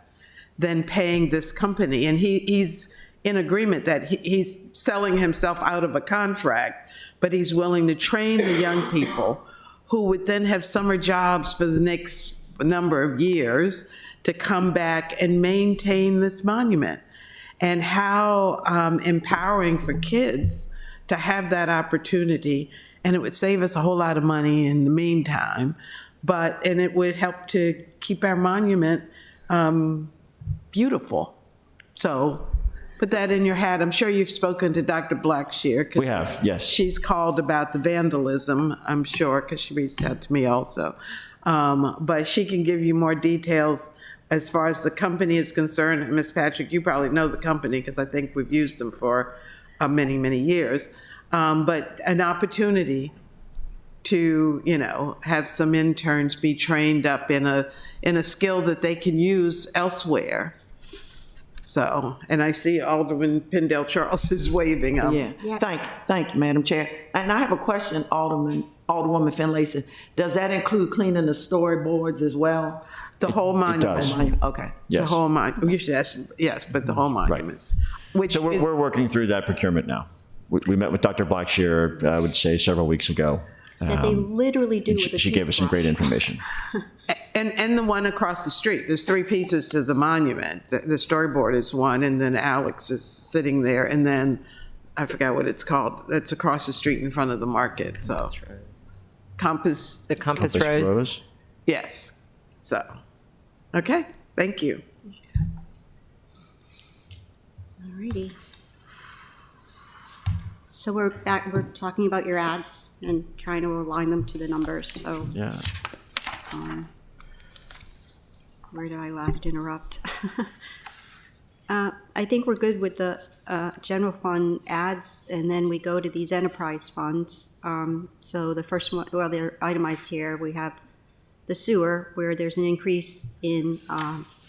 than paying this company. And he's in agreement that he's selling himself out of a contract, but he's willing to train the young people who would then have summer jobs for the next number of years to come back and maintain this monument. And how empowering for kids to have that opportunity. And it would save us a whole lot of money in the meantime, and it would help to keep our monument beautiful. So put that in your hat. I'm sure you've spoken to Dr. Blackshear. We have, yes. She's called about the vandalism, I'm sure, because she reached out to me also. But she can give you more details as far as the company is concerned. And Ms. Patrick, you probably know the company because I think we've used them for many, many years. But an opportunity to, have some interns be trained up in a skill that they can use elsewhere. So, and I see Alderman Pendell Charles is waving. Yeah. Thank you, Madam Chair. And I have a question, Alderwoman Finlayson. Does that include cleaning the storyboards as well? The whole monument. does. Okay. Yes. The whole monument. Yes, but the whole monument. Which So we're working through that procurement now. We met with Dr. Blackshear, I would say, several weeks ago. That they literally do And with a she gave us some great toothbrush. information. And the one across the street. There's 3 pieces to the monument. The storyboard is one, and then Alex is sitting there, and then I forgot what it's called. That's across the street in front of the market. So Compass, The Compass Rose. yes. So, okay, thank you. Alrighty. So we're talking about your ads and trying to align them to the numbers, so Yeah. where did I last interrupt? I think we're good with the general fund ads, and then we go to these enterprise funds. So the first one, well, they're itemized here. We have the sewer, where there's an increase in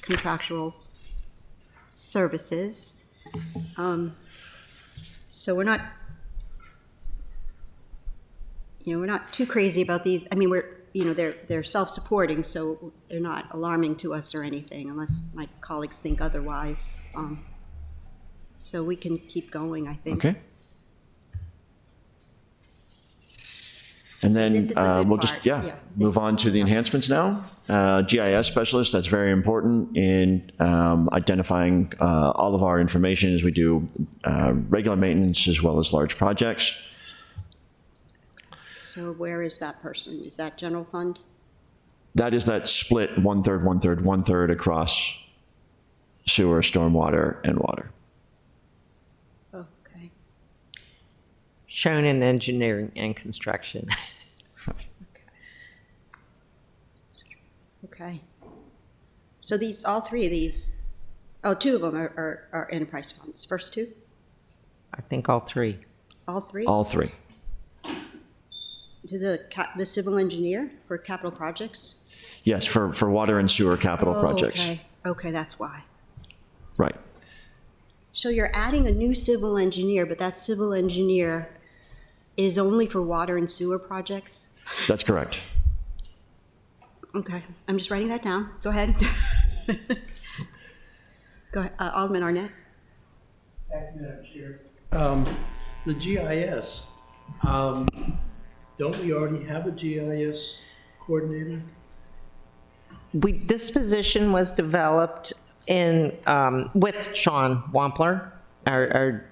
contractual services. So we're not, we're not too crazy about these. I mean, they're self-supporting, so they're not alarming to us or anything, unless my colleagues think otherwise. So we can keep going, I think. Okay. And then This is the good we'll part. just, Yeah, this move is on the to the good part. enhancements now. GIS specialist, that's very important in identifying all of our information as we do regular maintenance as well as large projects. So where is that person? Is that general fund? That is that split 1/3, 1/3, 1/3 across sewer, stormwater, and water. Okay. Shown in engineering and construction. Okay. So these, all three of these, two of them are enterprise funds. First two? I think all three. All three? All three. To the civil engineer for capital projects? Yes, for water and sewer capital projects. Okay. Okay, that's why. Right. So you're adding a new civil engineer, but that civil engineer is only for water and sewer projects? That's correct. Okay, I'm just writing that down. Go ahead. Go ahead, Alderman Arnett. Thank you, Madam Chair. The GIS, don't we already have a GIS coordinator? This position was developed with Sean Wampler, our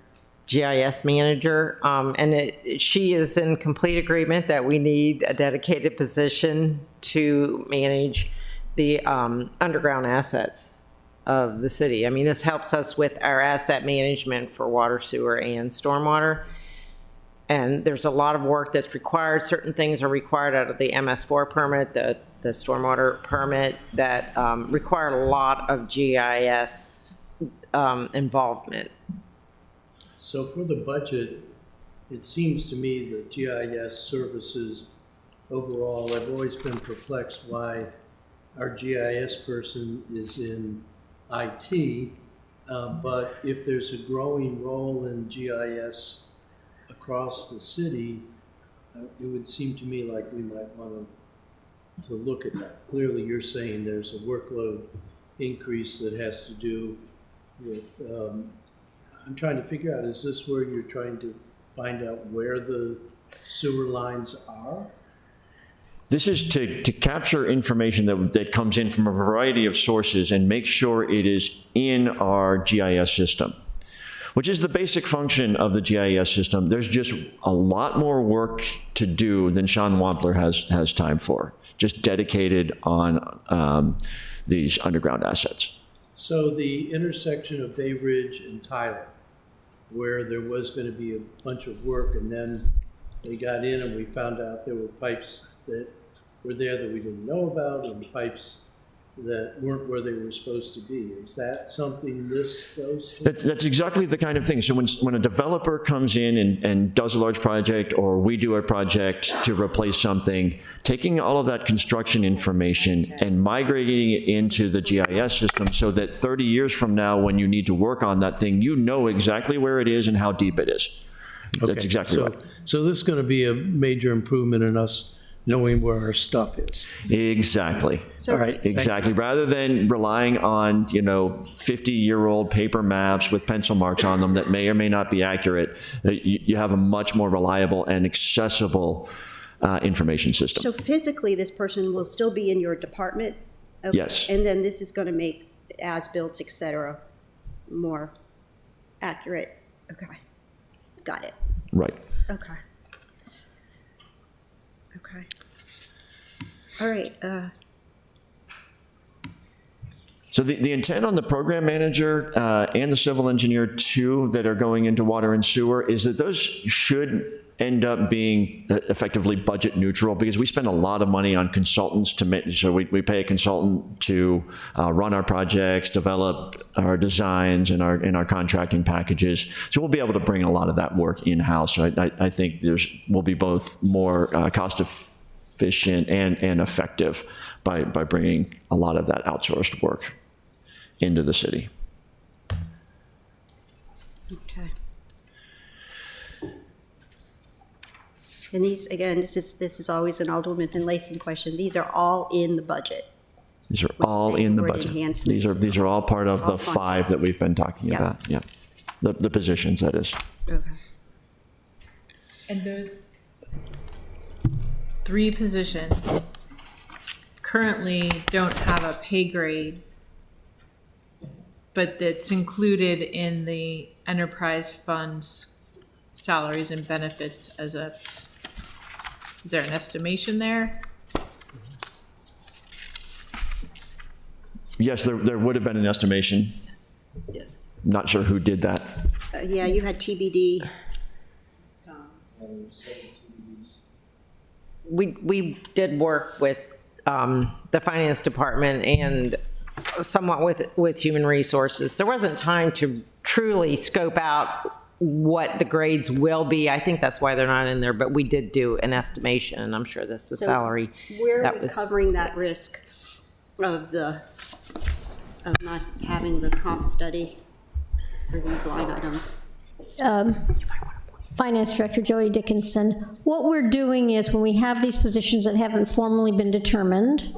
GIS manager, and she is in complete agreement that we need a dedicated position to manage the underground assets of the city. I mean, this helps us with our asset management for water, sewer, and stormwater. And there's a lot of work that's required. Certain things are required out of the MS4 permit, the stormwater permit, that require a lot of GIS involvement. So for the budget, it seems to me that GIS services overall, I've always been perplexed why our GIS person is in IT, but if there's a growing role in GIS across the city, it would seem to me like we might want to look at that. Clearly, you're saying there's a workload increase that has to do with, I'm trying to figure out, is this where you're trying to find out where the sewer lines are? This is to capture information that comes in from a variety of sources and make sure it is in our GIS system, which is the basic function of the GIS system. There's just a lot more work to do than Sean Wampler has time for, just dedicated on these underground assets. So the intersection of Bay Ridge and Tyler, where there was going to be a bunch of work, and then they got in and we found out there were pipes that were there that we didn't know about, and pipes that weren't where they were supposed to be. Is that something this goes to? That's exactly the kind of thing. So when a developer comes in and does a large project, or we do a project to replace something, taking all of that construction information and migrating it into the GIS system so that 30 years from now, when you need to work on that thing, you know exactly where it is and how deep it is. That's Okay, exactly right. So this is going to be a major improvement in us knowing where our stuff is. Exactly. All right. thank you. Exactly. Rather than relying on, 50-year-old paper maps with pencil marks on them that may or may not be accurate, you have a much more reliable and accessible information system. So physically, this person will still be in your department? Okay. Yes. And then this is going to make as-built, et cetera, more accurate? Okay. Got it. Right. Okay. Okay. Okay. All right, So the intent on the program manager and the civil engineer too that are going into water and sewer is that those should end up being effectively budget neutral, because we spend a lot of money on consultants to make, so we pay a consultant to run our projects, develop our designs and our contracting packages. So we'll be able to bring a lot of that work in-house. So I think will be both more cost efficient and effective by bringing a lot of that outsourced work into the city. okay. And these, again, this is always an Alderwoman Finlayson question. These are all in the budget. These are all in the Word budget. enhancements. These are all part of All the funded. 5 that we've been talking Yeah. about. Yeah, the positions, that is. Okay. And those 3 positions currently don't have a pay grade, but that's included in the enterprise fund's salaries and benefits as a, is there an estimation there? Yes, there would have been an estimation. Yes. Not sure who did that. Yeah, you had TBD. We did work with the finance department and somewhat with human resources. There wasn't time to truly scope out what the grades will be. I think that's why they're not in there, but we did do an estimation, and I'm sure that's the So salary. Where that are we was- covering that risk of not having the comp study for these line items? Finance Director Jody Dickinson. What we're doing is when we have these positions that haven't formally been determined,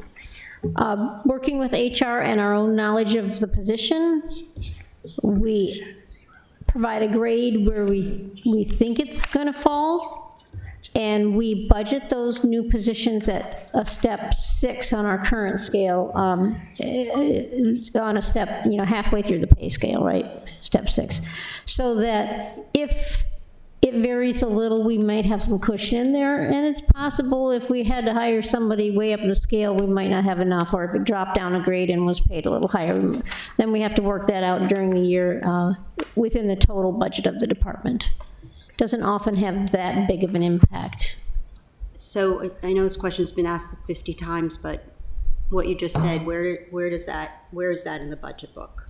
working with HR and our own knowledge of the position, we provide a grade where we think it's going to fall, and we budget those new positions at a step 6 on our current scale, on a step, halfway through the pay scale, right? Step 6. So that if it varies a little, we might have some cushion in there, and it's possible if we had to hire somebody way up the scale, we might not have enough, or if it dropped down a grade and was paid a little higher, then we have to work that out during the year within the total budget of the department. Doesn't often have that big of an impact. So I know this question's been asked 50 times, but what you just said, where is that in the budget book?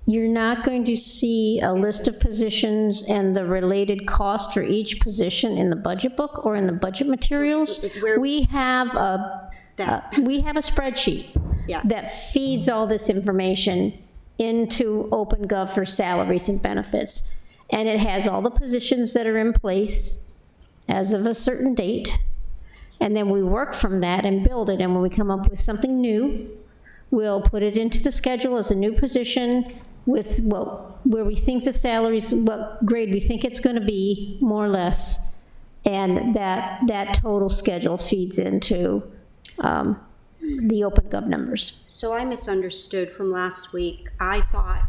You're not going to see a list of positions and the related cost for each position in the budget book or in the budget materials. We have a spreadsheet Yeah. that feeds all this information into OpenGov for salaries and benefits. And it has all the positions that are in place as of a certain date. And then we work from that and build it. And when we come up with something new, we'll put it into the schedule as a new position with where we think the salaries, what grade we think it's going to be, more or less. And that total schedule feeds into the OpenGov numbers. So I misunderstood from last week. I thought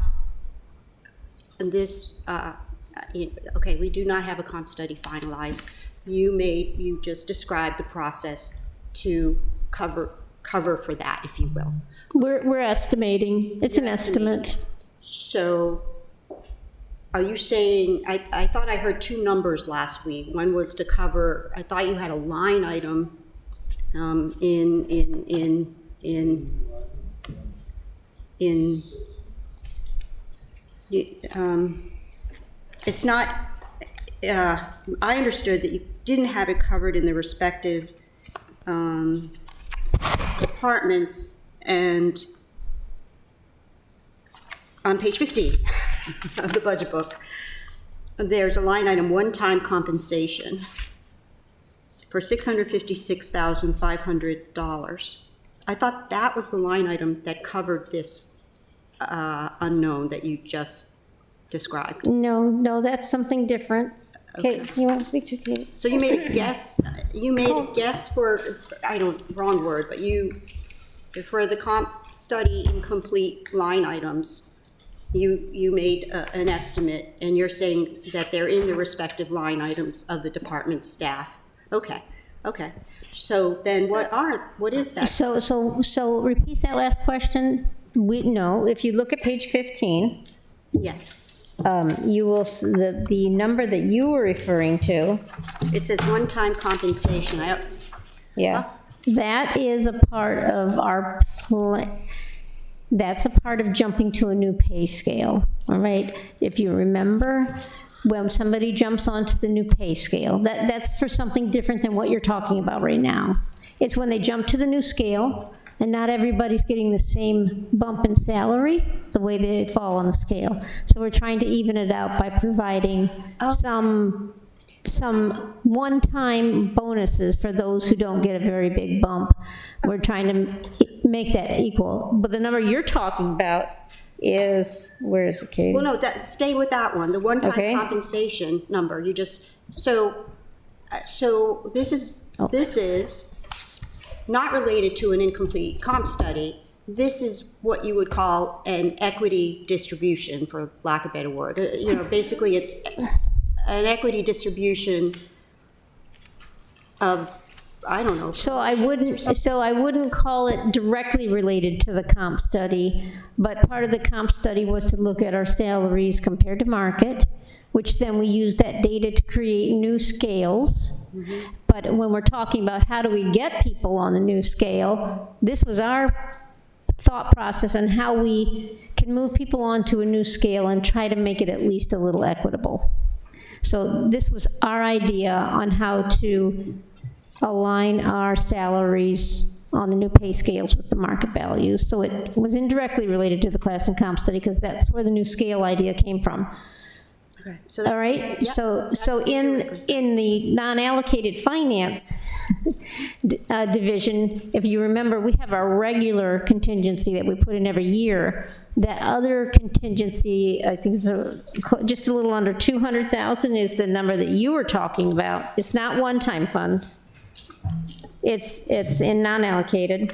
this, okay, we do not have a comp study finalized. You just described the process to cover for that, if you will. We're estimating. It's an estimate. So are you saying, I thought I heard 2 numbers last week. One was to cover, I thought you had a line item it's not, I understood that you didn't have it covered in the respective departments, and on page 15 of the budget book, there's a line item, one-time compensation for $656,500. I thought that was the line item that covered this unknown that you just described. No, that's something different. Kate, you want to speak to Kate? So you made a guess, for, wrong word, but for the comp study incomplete line items, you made an estimate, and you're saying that they're in the respective line items of the department staff Okay, okay. So then what is that? So repeat that last question. No, if you look at page 15, Yes. you will, the number that you were referring to, It says one-time compensation. yeah, that is a part of our, that's a part of jumping to a new pay scale, all right? If you remember, when somebody jumps onto the new pay scale, that's for something different than what you're talking about right now. It's when they jump to the new scale, and not everybody's getting the same bump in salary, the way they fall on the scale. So we're trying to even it out by providing some one-time bonuses for those who don't get a very big bump. We're trying to make that equal. But the number you're talking about is, where is it, Katie? Well, no, stay with that one, the one-time Okay. compensation number. You just, so this is not related to an incomplete comp study. This is what you would call an equity distribution, for lack of a better word. Basically an equity distribution of, I don't know. So I wouldn't call it directly related to the comp study, but part of the comp study was to look at our salaries compared to market, which then we use that data to create new scales. But when we're talking about how do we get people on the new scale, this was our thought process on how we can move people onto a new scale and try to make it at least a little equitable. So this was our idea on how to align our salaries on the new pay scales with the market values. So it was indirectly related to the class and comp study, because that's where the new scale idea came from. Okay, so All right, so in the non-allocated finance division, if you remember, we have our regular contingency that we put in every year. That other contingency, I think is just a little under 200,000 is the number that you were talking about. It's not one-time funds. It's in non-allocated.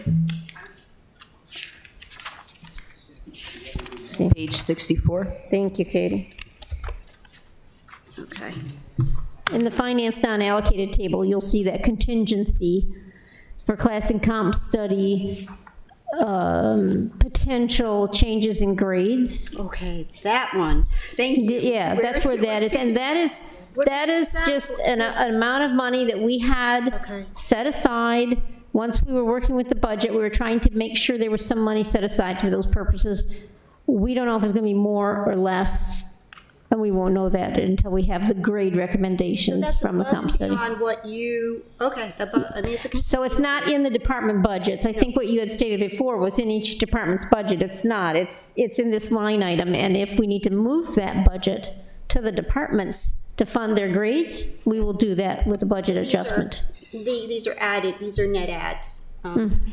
See. Page 64. Thank you, Katie. Okay. In the finance non-allocated table, you'll see that contingency for class and comp study, potential changes in grades. Okay, that one. Thank you. Yeah, that's where that is. And that is just an amount of money that we had set aside. Once we were working with the budget, we were trying to make sure there was some money set aside for those purposes. We don't know if it's going to be more or less, and we won't know that until we have the grade recommendations from the comp study. On what you, okay, I mean, it's a. So it's not in the department budgets. I think what you had stated before was in each department's budget. It's not. It's in this line item, and if we need to move that budget to the departments to fund their grades, we will do that with a budget adjustment. These are added, these are net adds.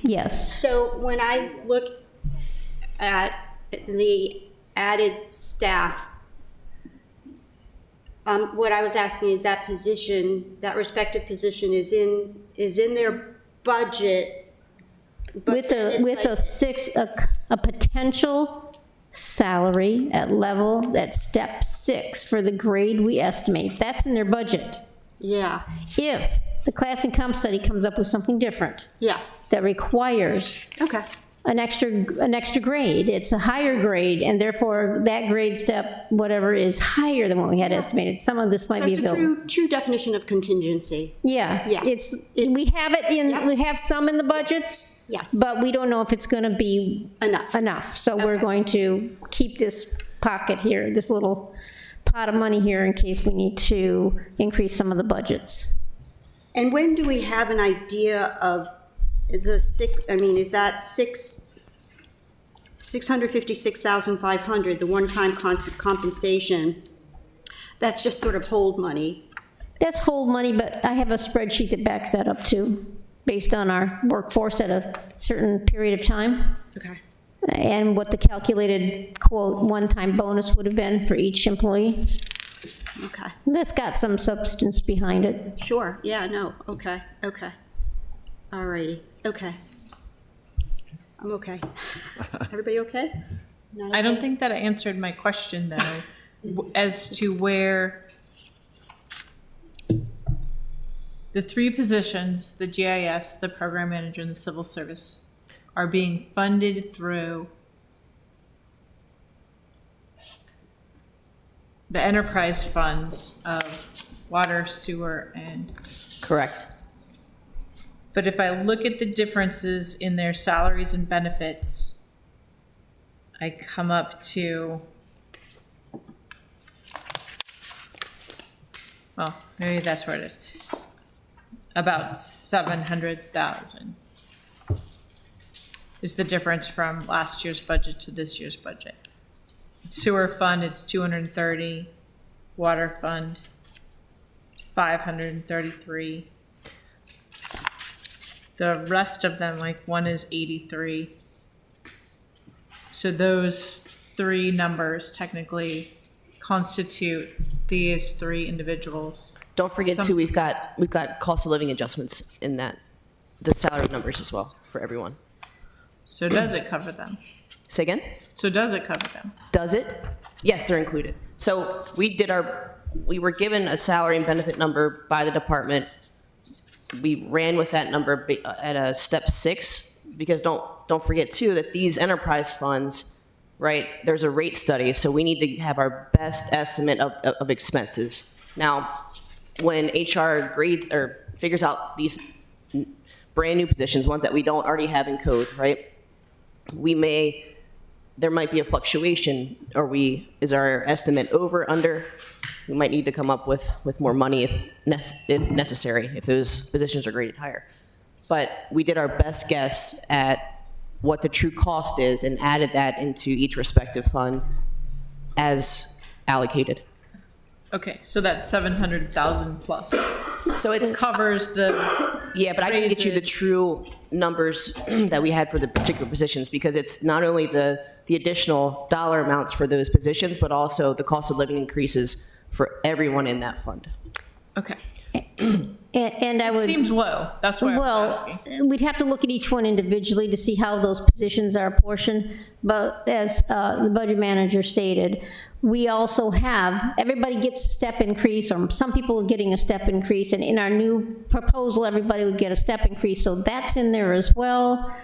Yes. So when I look at the added staff, what I was asking is that position, that respective position is in their budget. But With a potential salary at step 6 for the grade we estimate. That's in their budget. Yeah. If the class and comp study comes up with something different. Yeah. That requires. Okay. An extra grade, it's a higher grade, and therefore that grade step, whatever, is higher than what we had estimated. Some of this might be available. It's a true definition of contingency. Yeah, Yeah. we have it in, we have some in the budgets. Yes. But we don't know if it's gonna be enough. So we're going to keep this pocket here, this little pot of money here in case we need to increase some of the budgets. And when do we have an idea of is that 656,500, the one-time compensation, that's just sort of hold money? That's hold money, but I have a spreadsheet that backs that up too, based on our workforce at a certain period of time. Okay. And what the calculated, quote, one-time bonus would have been for each employee. Okay. That's got some substance behind it. Sure, yeah, no, okay. All righty, okay. I'm okay. Everybody okay? I don't think that answered my question, though, as to where the three positions, the GIS, the program manager, and the civil service, are being funded through the enterprise funds of water, sewer, and, Correct. but if I look at the differences in their salaries and benefits, I come up to, well, maybe that's where it is. About 700,000 is the difference from last year's budget to this year's budget. Sewer fund, it's 230. Water fund, 533. The rest of them, like one is 83. So those three numbers technically constitute these three individuals. Don't forget too, we've got cost of living adjustments in that, the salary numbers as well for everyone. So does it cover them? Say again? So does it cover them? Does it? Yes, they're included. So we were given a salary and benefit number by the department. We ran with that number at a step 6, because don't forget too that these enterprise funds, right, there's a rate study, so we need to have our best estimate of expenses. Now, when HR grades or figures out these brand new positions, ones that we don't already have in code, right, there might be a fluctuation. Is our estimate over, under? We might need to come up with more money if necessary, if those positions are graded higher. But we did our best guess at what the true cost is and added that into each respective fund as allocated. Okay, so that 700,000 plus So it covers the, yeah, but I can get you the true numbers that we had for the particular positions, because it's not only the additional dollar amounts for those positions, but also the cost of living increases for everyone in that fund. okay. And I would. Seems low, that's why I was asking. Well, we'd have to look at each one individually to see how those positions are apportioned. But as the budget manager stated, we also have, everybody gets a step increase, or some people are getting a step increase. And in our new proposal, everybody would get a step increase. So that's in there as well.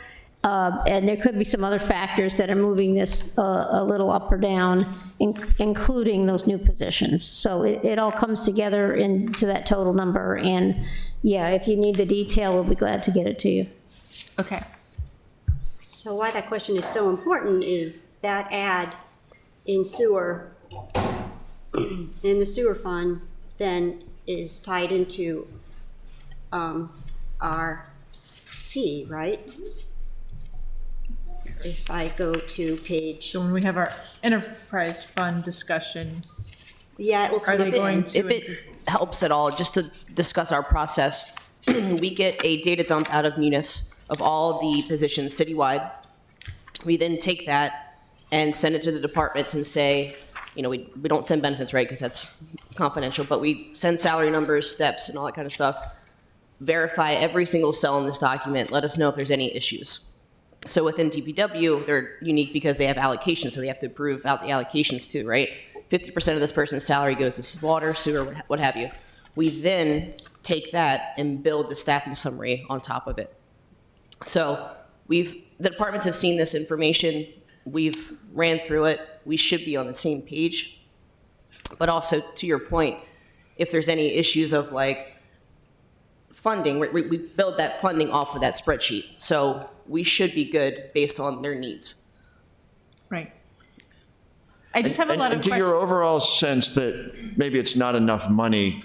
And there could be some other factors that are moving this a little up or down, including those new positions. So it all comes together into that total number. And yeah, if you need the detail, we'll be glad to get it to you. Okay, So why that question is so important is that add in sewer, in the sewer fund, then is tied into our fee, right? If I go to page, so when we have our enterprise fund discussion, yeah, it will come are they up in- going to? If it helps at all, just to discuss our process, we get a data dump out of Munis of all the positions citywide. We then take that and send it to the departments and say, we don't send benefits, right, because that's confidential, but we send salary numbers, steps, and all that kind of stuff. Verify every single cell in this document. Let us know if there's any issues. So within DPW, they're unique because they have allocations, so they have to approve out the allocations too, right? 50% of this person's salary goes to water, sewer, what have you. We then take that and build the staffing summary on top of it. So the departments have seen this information. We've ran through it. We should be on the same page. But also, to your point, if there's any issues of funding, we build that funding off of that spreadsheet. So we should be good based on their needs. Right. I just have a lot of And to questions. your overall sense that maybe it's not enough money,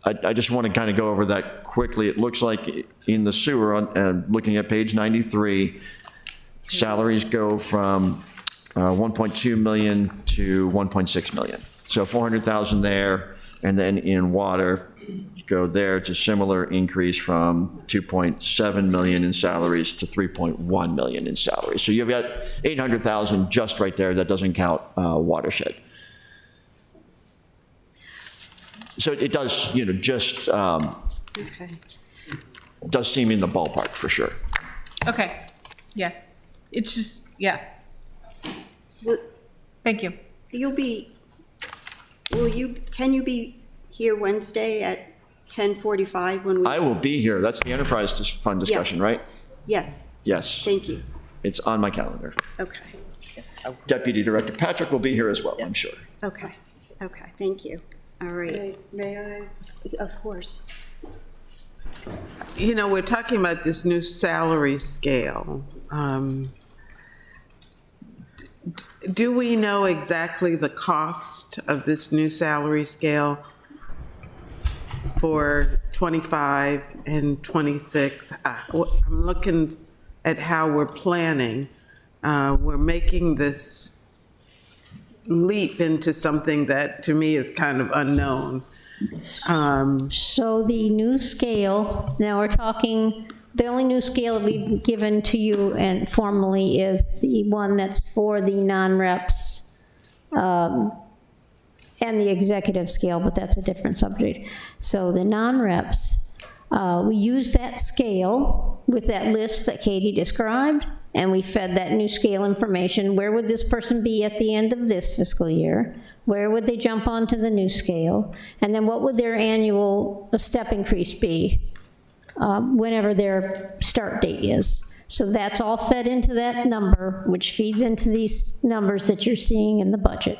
I just want to kind of go over that quickly. It looks like in the sewer, looking at page 93, salaries go from 1.2 million to 1.6 million. So 400,000 there, and then in water, go there to similar increase from 2.7 million in salaries to 3.1 million in salaries. So you've got 800,000 just right there. That doesn't count watershed. So it does, just Okay. does seem in the ballpark for sure. Okay, yeah. It's just, yeah. Well, Thank you. can you be here Wednesday at 10:45 when we? I will be here. That's the enterprise fund discussion, right? Yes, Yes. thank you. It's on my calendar. Okay, Deputy Director Patrick will be here as well, I'm sure. okay, thank you. All right, May I? of course. You know, we're talking about this new salary scale. Do we know exactly the cost of this new salary scale for 25 and 26? I'm looking at how we're planning. We're making this leap into something that to me is kind of unknown. So the new scale, now we're talking, the only new scale that we've given to you and formally is the one that's for the non-reps and the executive scale, but that's a different subject. So the non-reps, we used that scale with that list that Katie described, and we fed that new scale information. Where would this person be at the end of this fiscal year? Where would they jump onto the new scale? And then what would their annual step increase be whenever their start date is? So that's all fed into that number, which feeds into these numbers that you're seeing in the budget.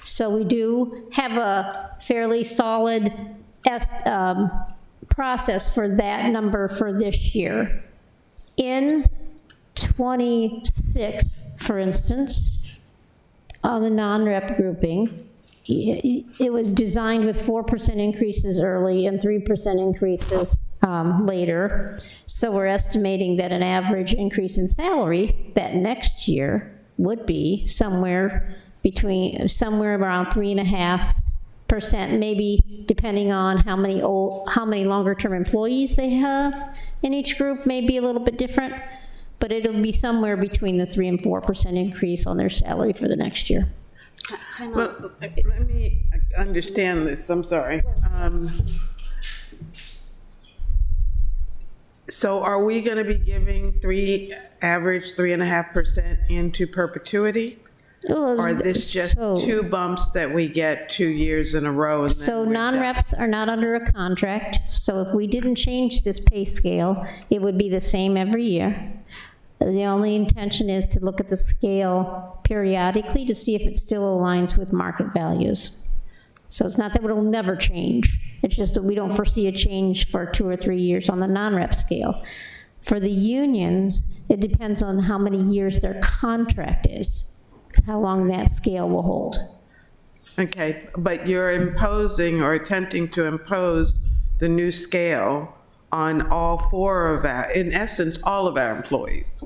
So we do have a fairly solid process for that number for this year. In 26, for instance, on the non-rep grouping, it was designed with 4% increases early and 3% increases later. So we're estimating that an average increase in salary that next year would be somewhere around 3.5%, maybe depending on how many longer-term employees they have in each group, may be a little bit different, but it'll be somewhere between the 3 and 4% increase on their salary for the next year. Well, let me understand this, I'm sorry. So are we gonna be giving average 3.5% into perpetuity? Or are this just two bumps that we get 2 years in a row? And then So we're done? non-reps are not under a contract, so if we didn't change this pay scale, it would be the same every year. The only intention is to look at the scale periodically to see if it still aligns with market values. So it's not that it'll never change, it's just that we don't foresee a change for 2 or 3 years on the non-rep scale. For the unions, it depends on how many years their contract is, how long that scale will hold. Okay, but you're imposing or attempting to impose the new scale on all four of our, in essence, all of our employees,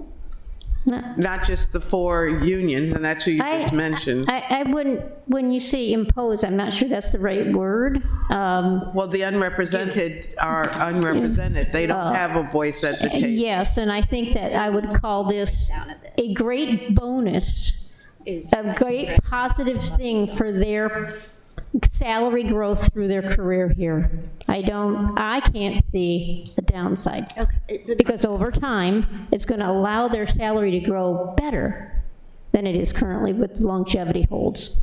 not just the 4 unions, and that's who you just mentioned. I wouldn't, when you say impose, I'm not sure that's the right word. Well, the unrepresented are unrepresented. They don't have a voice at the table. Yes, and I think that I would call this a great bonus, a great positive thing for their salary growth through their career here. I can't see a downside. Okay. Because over time, it's going to allow their salary to grow better than it is currently with longevity holds.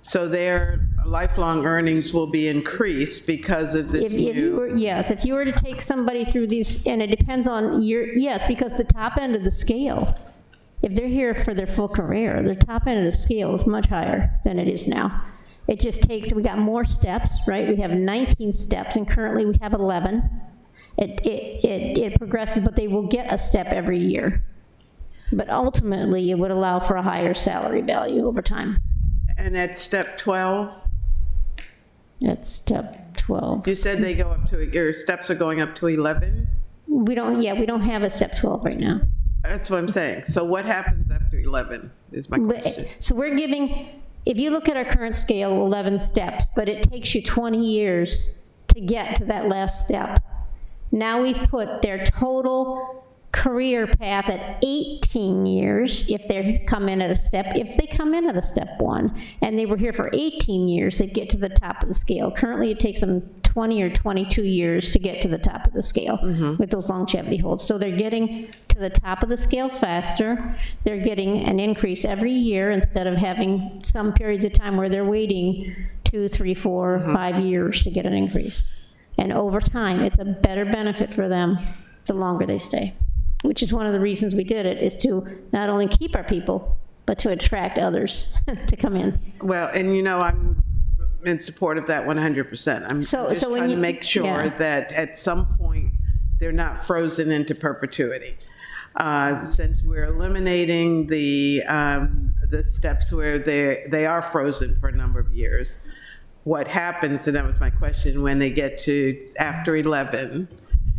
So their lifelong earnings will be increased because of this Yes, if you were to take somebody through these, and it depends on yes, because the top end of the scale, if they're here for their full career, their top end of the scale is much higher than it is now. It just takes, we got more steps, right? We have 19 steps, and currently we have 11. It progresses, but they will get a step every year. But ultimately, it would allow for a higher salary value over time. And at step 12? At step 12. You said they go up to, your steps are going up to 11? We don't have a step 12 right now. That's what I'm saying. So what happens after 11 is my question. So we're giving, if you look at our current scale, 11 steps, but it takes you 20 years to get to that last step. Now we've put their total career path at 18 years if they come in at a step. If they come in at a step 1 and they were here for 18 years, they'd get to the top of the scale. Currently, it takes them 20 or 22 years to get to the top of the scale with those longevity holds. So they're getting to the top of the scale faster. They're getting an increase every year instead of having some periods of time where they're waiting 2, 3, 4, 5 years to get an increase. And over time, it's a better benefit for them the longer they stay, which is one of the reasons we did it, is to not only keep our people, but to attract others to come in. Well, and you know, I'm in support of that 100%. I'm So- just so when trying to you- make sure yeah. that at some point, they're not frozen into perpetuity. Since we're eliminating the steps where they are frozen for a number of years, what happens, and that was my question, when they get to after 11,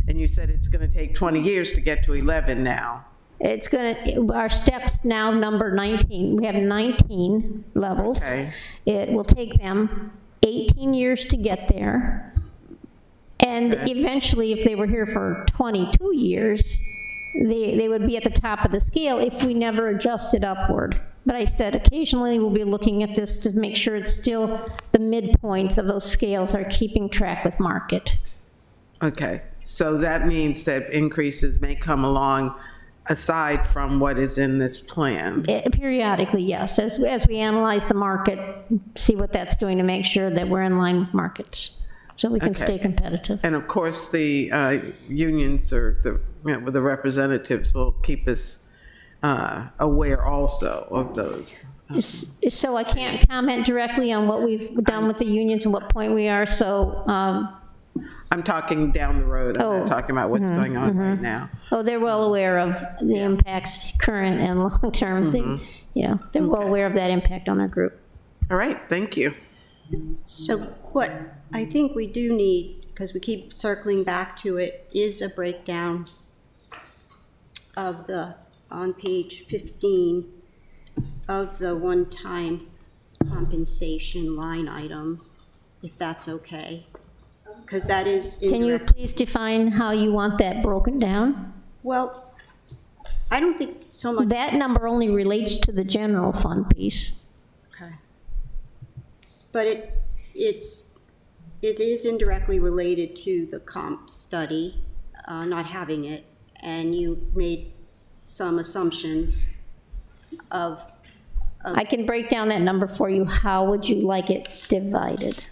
and you said it's going to take 20 years to get to 11 now. It's our steps now number 19. We have 19 levels. Okay. It will take them 18 years to get there. And eventually, if they were here for 22 years, they would be at the top of the scale if we never adjusted upward. But I said occasionally we'll be looking at this to make sure it's still the midpoints of those scales are keeping track with market. Okay, so that means that increases may come along aside from what is in this plan. Periodically, yes, as we analyze the market, see what that's doing to make sure that we're in line with markets, so we can Okay. stay competitive. And of course, the unions or the representatives will keep us aware also of those. So I can't comment directly on what we've done with the unions and what point we are, so, I'm talking down the road, I'm not talking about what's going on right now. they're well aware of the impacts, current and long-term. They're well aware of that impact on their group. All right, thank you. So what I think we do need, because we keep circling back to it, is a breakdown of on page 15, of the one-time compensation line item, if that's okay. Because that is Can you please define how you want that broken down? Well, I don't think so much. That number only relates to the general fund piece. Okay. But it is indirectly related to the comp study, not having it, and you made some assumptions of. I can break down that number for you. How would you like it divided?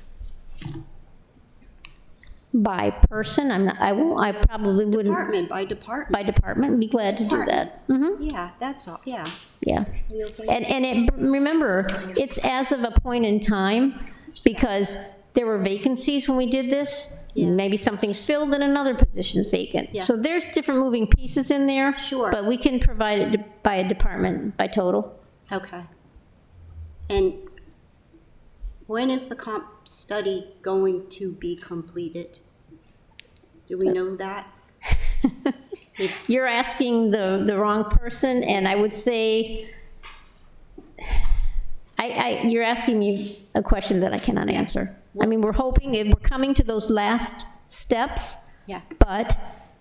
By person? I probably wouldn't. Department by department. By department, be glad to do that. Yeah, that's all, yeah. Yeah. And remember, it's as of a point in time, because there were vacancies when we did this. Yeah. Maybe something's filled and another position's vacant. Yeah. So there's different moving pieces in there. Sure. But we can provide it by a department, by total. Okay. And when is the comp study going to be completed? Do we know that? You're asking the wrong person, and I would say, you're asking me a question that I cannot answer. I mean, we're hoping, we're coming to those last steps. Yeah. But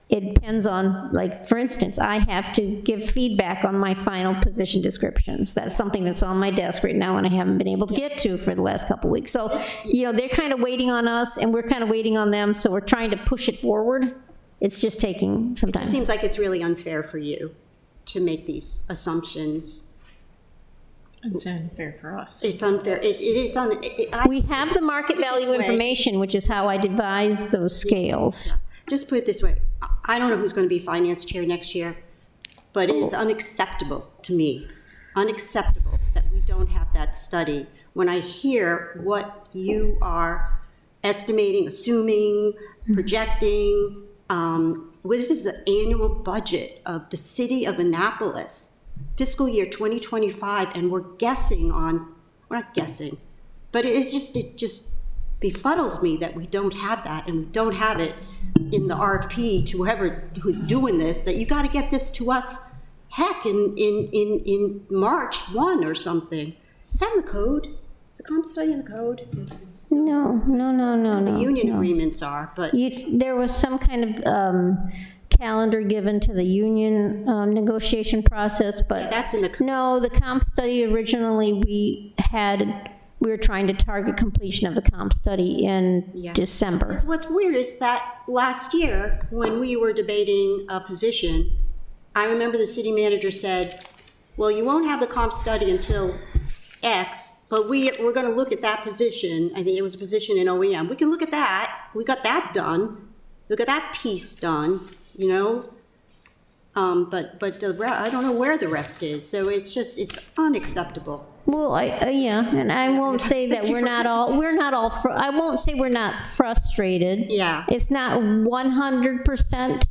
it depends on, like, for instance, I have to give feedback on my final position descriptions. That's something that's on my desk right now and I haven't been able to get to for the last couple weeks. So, they're kind of waiting on us and we're kind of waiting on them, so we're trying to push it forward. It's just taking some time. It seems like it's really unfair for you to make these assumptions. It's unfair for us. It's unfair. It is We have the market Put it this value way. information, which is how I devise those scales. Just put it this way, I don't know who's going to be finance chair next year, but it is unacceptable to me, unacceptable that we don't have that study. When I hear what you are estimating, assuming, projecting, this is the annual budget of the city of Annapolis, fiscal year 2025, and we're not guessing, but it just befuddles me that we don't have that, and we don't have it in the RFP to who's doing this, that you got to get this to us, heck, in March 1 or something. Is that in the code? Is the comp study in the code? No. The union no. agreements are, but There was some kind of calendar given to the union negotiation process, but. Yeah, that's in the code. No, the comp study originally, we were trying to target completion of the comp study in December. because what's weird is that last year, when we were debating a position, I remember the city manager said, well, you won't have the comp study until X, but we're going to look at that position. I think it was a position in OEM. We can look at that. we got that done. We got that piece done, you know? But I don't know where the rest is, so it's unacceptable. Well, yeah, and I won't say that I won't say we're not frustrated. Yeah. It's not 100%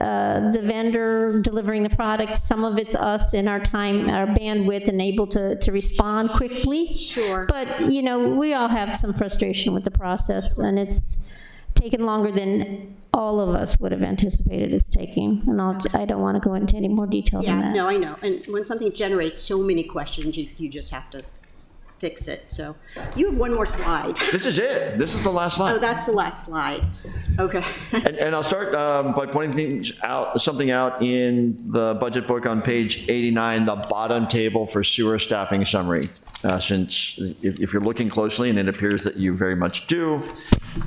the vendor delivering the product. Some of it's us in our time, our bandwidth, and able to respond quickly. Sure. But, you know, we all have some frustration with the process, and it's taken longer than all of us would have anticipated it's taking. And I don't want to go into any more detail than Yeah, that. no, I know. And when something generates so many questions, you just have to fix it. So you have one more slide. This is it. This is the last slide. Oh, that's the last slide. Okay. And I'll start by pointing something out in the budget book on page 89, the bottom table for sewer staffing summary. Since if you're looking closely, and it appears that you very much do,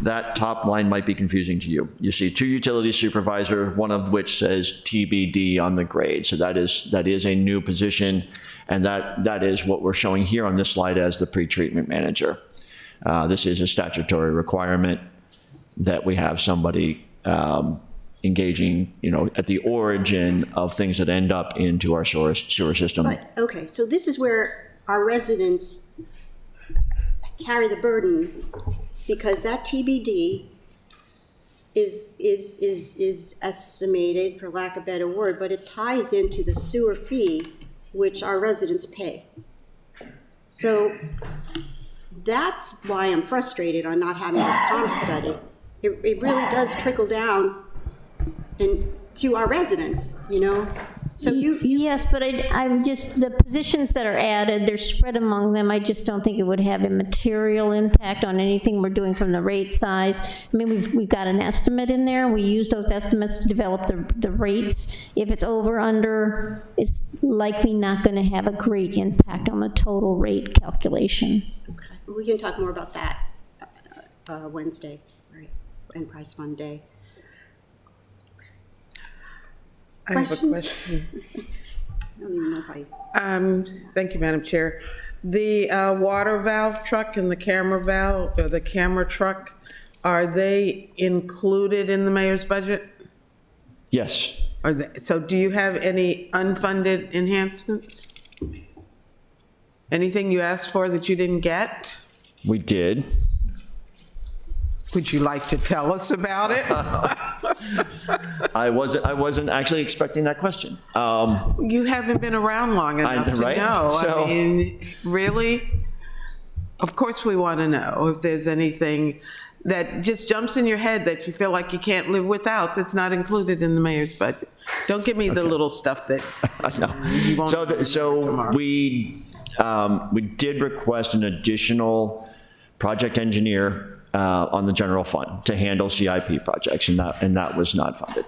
that top line might be confusing to you. You see 2 utility supervisors, one of which says TBD on the grade. So that is a new position, and that is what we're showing here on this slide as the pretreatment manager. This is a statutory requirement that we have somebody engaging, you know, at the origin of things that end up into our sewer system. But, okay, so this is where our residents carry the burden, because that TBD is estimated, for lack of a better word, but it ties into the sewer fee, which our residents pay. So that's why I'm frustrated on not having this comp study. It really does trickle down to our residents, you know? So Yes, but I'm just, the positions that are added, they're spread among them. I just don't think it would have a material impact on anything we're doing from the rate size. I mean, we've got an estimate in there. We use those estimates to develop the rates. If it's over, under, it's likely not going to have a great impact on the total rate calculation. Okay. We can talk more about that Wednesday, right, and Price Fund Day. I have a Questions? question. I don't even know if I... Thank you, Madam Chair. The water valve truck and the camera valve, or the camera truck, are they included in the mayor's budget? Yes. So do you have any unfunded enhancements? Anything you asked for that you didn't get? We did. Would you like to tell us about it? I wasn't actually expecting that question. You haven't been around long enough to right? know. So- I mean, really? Of course we want to know if there's anything that just jumps in your head that you feel like you can't live without that's not included in the mayor's budget. Don't give me the little stuff that you won't. So we did request an additional project engineer on the general fund to handle CIP projects, and that was not funded.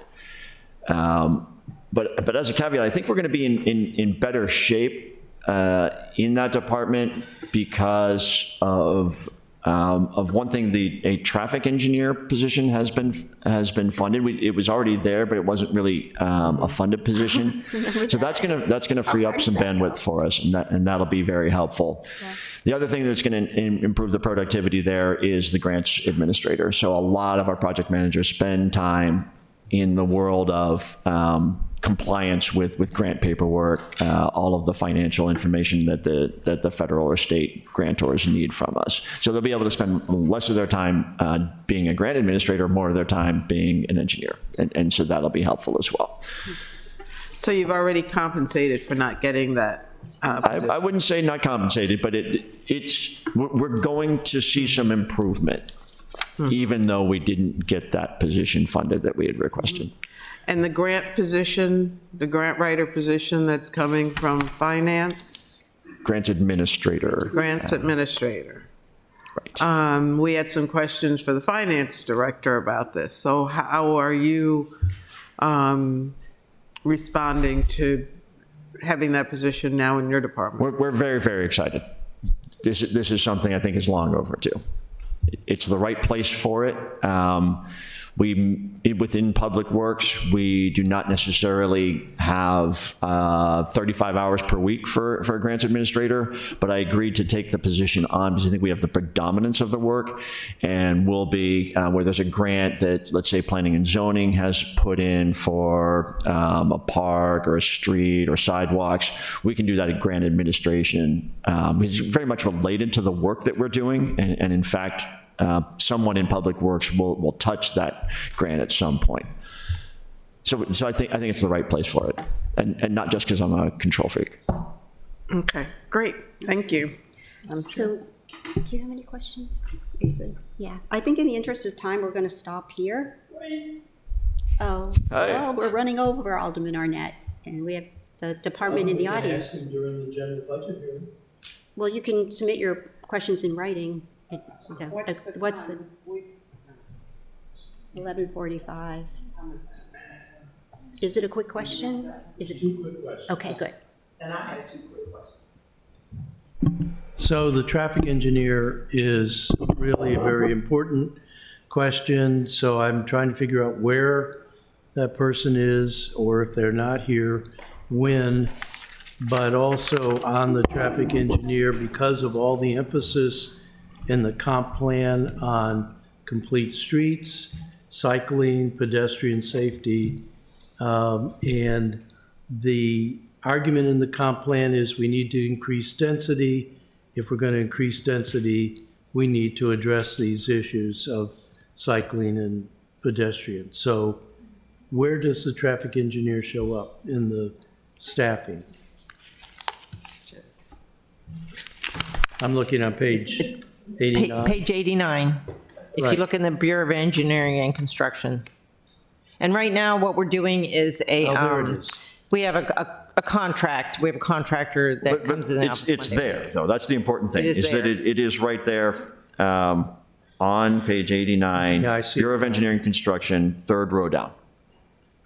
But as a caveat, I think we're going to be in better shape in that department because of one thing. A traffic engineer position has been funded. It was already there, but it wasn't really a funded position. So that's gonna free up some bandwidth for us, and that'll be very helpful. Yeah. The other thing that's going to improve the productivity there is the grants administrator. So a lot of our project managers spend time in the world of compliance with grant paperwork, all of the financial information that the federal or state grantors need from us. So they'll be able to spend less of their time being a grant administrator, more of their time being an engineer. And so that'll be helpful as well. So you've already compensated for not getting that? I wouldn't say not compensated, but we're going to see some improvement, even though we didn't get that position funded that we had requested. And the grant position, the grant writer position that's coming from finance? Grants administrator. Grants administrator. Right. We had some questions for the finance director about this. So how are you responding to having that position now in your department? We're very, very excited. This is something I think is long overdue. It's the right place for it. Within Public Works, we do not necessarily have 35 hours per week for a grants administrator, but I agreed to take the position on because I think we have the predominance of the work, and will be, where there's a grant that, let's say, Planning and Zoning has put in for a park or a street or sidewalks, we can do that at grant administration. It's very much related to the work that we're doing, and in fact, someone in Public Works will touch that grant at some point. So I think it's the right place for it, and not just because I'm a control freak. Okay, great, thank you. So, do you have any questions? Yeah, I think in the interest of time, we're going to stop here. Oh, well, we're running over, Alderman Arnett, and we have the department in the audience. During the general budget hearing. Well, you can submit your questions in writing. What's the 11:45? Is it a quick question? Is it 2 quick questions. Okay, good. And I have 2 quick questions. So the traffic engineer is really a very important question, so I'm trying to figure out where that person is, or if they're not here, when, but also on the traffic engineer, because of all the emphasis in the comp plan on complete streets, cycling, pedestrian safety, and the argument in the comp plan is we need to increase density. If we're going to increase density, we need to address these issues of cycling and pedestrian. So where does the traffic engineer show up in the staffing? I'm looking on page 89. Page 89, if Right. you look in the Bureau of Engineering and Construction. And right now, what we're doing is There it is. we have a contract, we have a contractor that comes in. It's there, though. That's the important thing. It is that there. it is right there on page 89. Yeah, I see. Bureau of Engineering and Construction, third row down.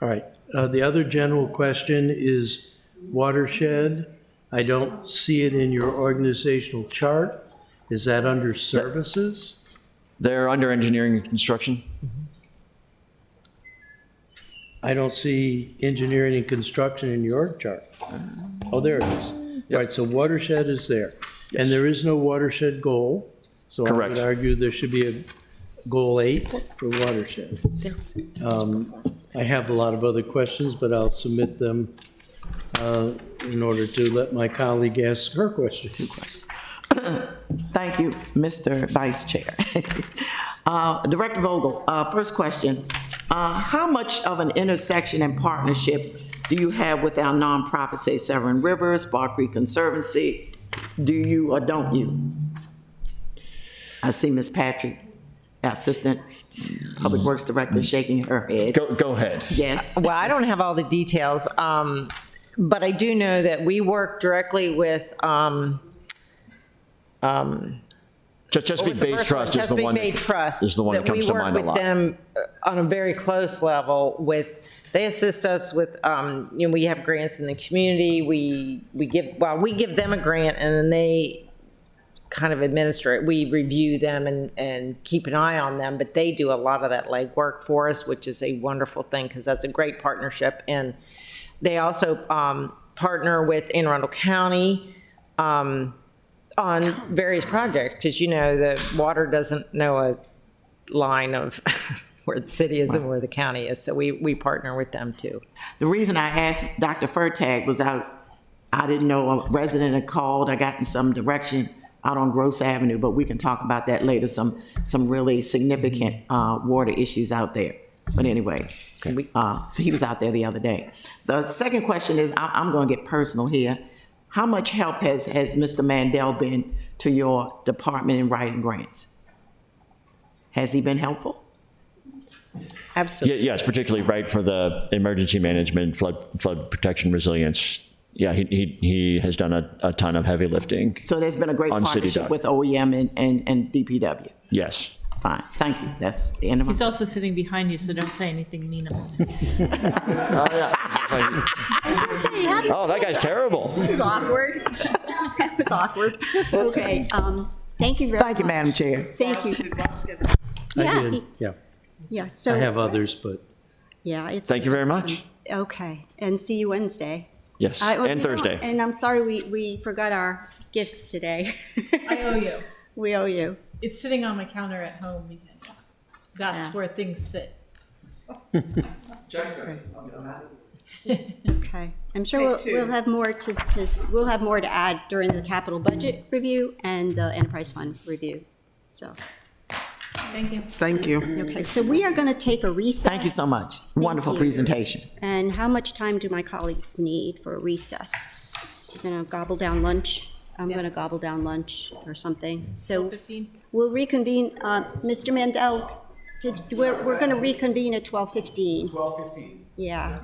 All right. The other general question is watershed. I don't see it in your organizational chart. Is that under services? They're under engineering and construction. I don't see engineering and construction in your chart. Oh, there it is. Right, so watershed is there. And there is no watershed goal. So I Correct. would argue there should be a goal 8 for watershed. I have a lot of other questions, but I'll submit them in order to let my colleague ask her question. Thank you, Mr. Vice Chair. Director Vogel, first question. How much of an intersection and partnership do you have with our nonprofit, say Severn Rivers, Bar Creek Conservancy? Do you or don't you? I see Ms. Patrick, Assistant Public Works Director, shaking her head. Go ahead. Yes. Well, I don't have all the details, but I do know that we work directly with, Chesapeake Bay Trust is the one. Chesapeake Bay Trust. Is the one that comes to mind a lot. We work with them on a very close level with, they assist us with, we have grants in the community. We give them a grant and then they kind of administer it. We review them and keep an eye on them, but they do a lot of that legwork for us, which is a wonderful thing because that's a great partnership. And they also partner with Anne Arundel County on various projects because, the water doesn't know a line of where the city is and where the county is. So we partner with them too. The reason I asked Dr. Furtag was I didn't know a resident had called. I got in some direction out on Gross Avenue, but we can talk about that later. Some really significant water issues out there. But anyway, so he was out there the other day. The second question is, I'm going to get personal here. How much help has Mr. Mandel been to your department in writing grants? Has he been helpful? Absolutely. Yes, particularly right for the emergency management, flood protection, resilience. Yeah, he has done a ton of heavy lifting. So there's been a great on City partnership Dock. with OEM and DPW. Yes. Fine, thank you. That's the end of my. He's also sitting behind you, so don't say anything mean about him. Oh, that guy's terrible. This is awkward. That was awkward. Okay, thank you very much. Thank you, Madam Chair. Thank you. I Yeah, did, yeah. Yeah, so. I have others, but Yeah, it's. Thank you very much. Okay, and see you Wednesday. Yes, Well, and you know, Thursday. And I'm sorry we forgot our gifts today. I owe you. We owe you. It's sitting on my counter at home because that's Yeah. where things sit. Okay. I'm sure we'll have more we'll have more to add during the capital budget review and the enterprise fund review. So, Thank you. Thank you. okay, so we are going to take a recess. Thank you so much. Wonderful you. presentation. And how much time do my colleagues need for a recess? You're going to gobble down lunch? I'm going to gobble down lunch or something. So 15. we'll reconvene. Mr. Mandel, we're going to reconvene at 12:15. 12:15. Yeah.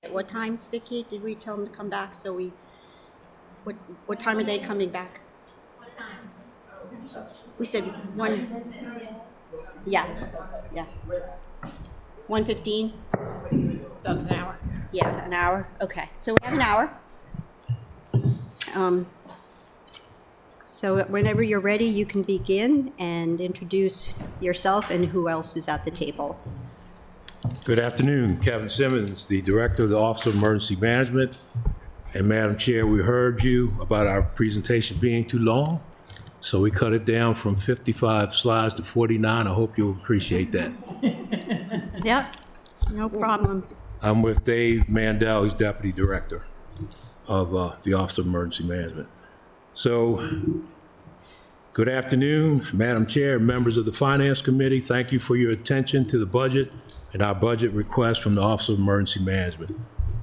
At what time, Vicki? Did we tell them to come back? So what time are they coming back? What time? We said 1. Yeah, yeah. 1:15? So it's an hour. Yeah, an hour. Okay, so we have an hour. So whenever you're ready, you can begin and introduce yourself and who else is at the table. Good afternoon, Kevin Simmons, the Director of the Office of Emergency Management. And Madam Chair, we heard you about our presentation being too long, so we cut it down from 55 slides to 49. I hope you'll appreciate that. Yep, no problem. I'm with Dave Mandel, he's Deputy Director of the Office of Emergency Management. So, good afternoon, Madam Chair, members of the Finance Committee. Thank you for your attention to the budget and our budget request from the Office of Emergency Management.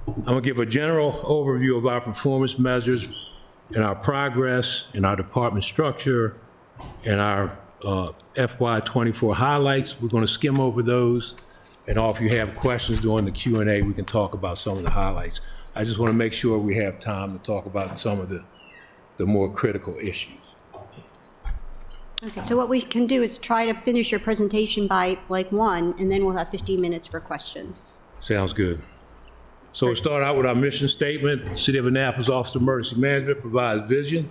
I'm going to give a general overview of our performance measures and our progress in our department structure and our FY24 highlights. We're going to skim over those, and if you have questions during the Q&A, we can talk about some of the highlights. I just want to make sure we have time to talk about some of the more critical issues. Okay, so what we can do is try to finish your presentation by like 1, and then we'll have 15 minutes for questions. Sounds good. So we'll start out with our mission statement. City of Annapolis Office of Emergency Management provides vision,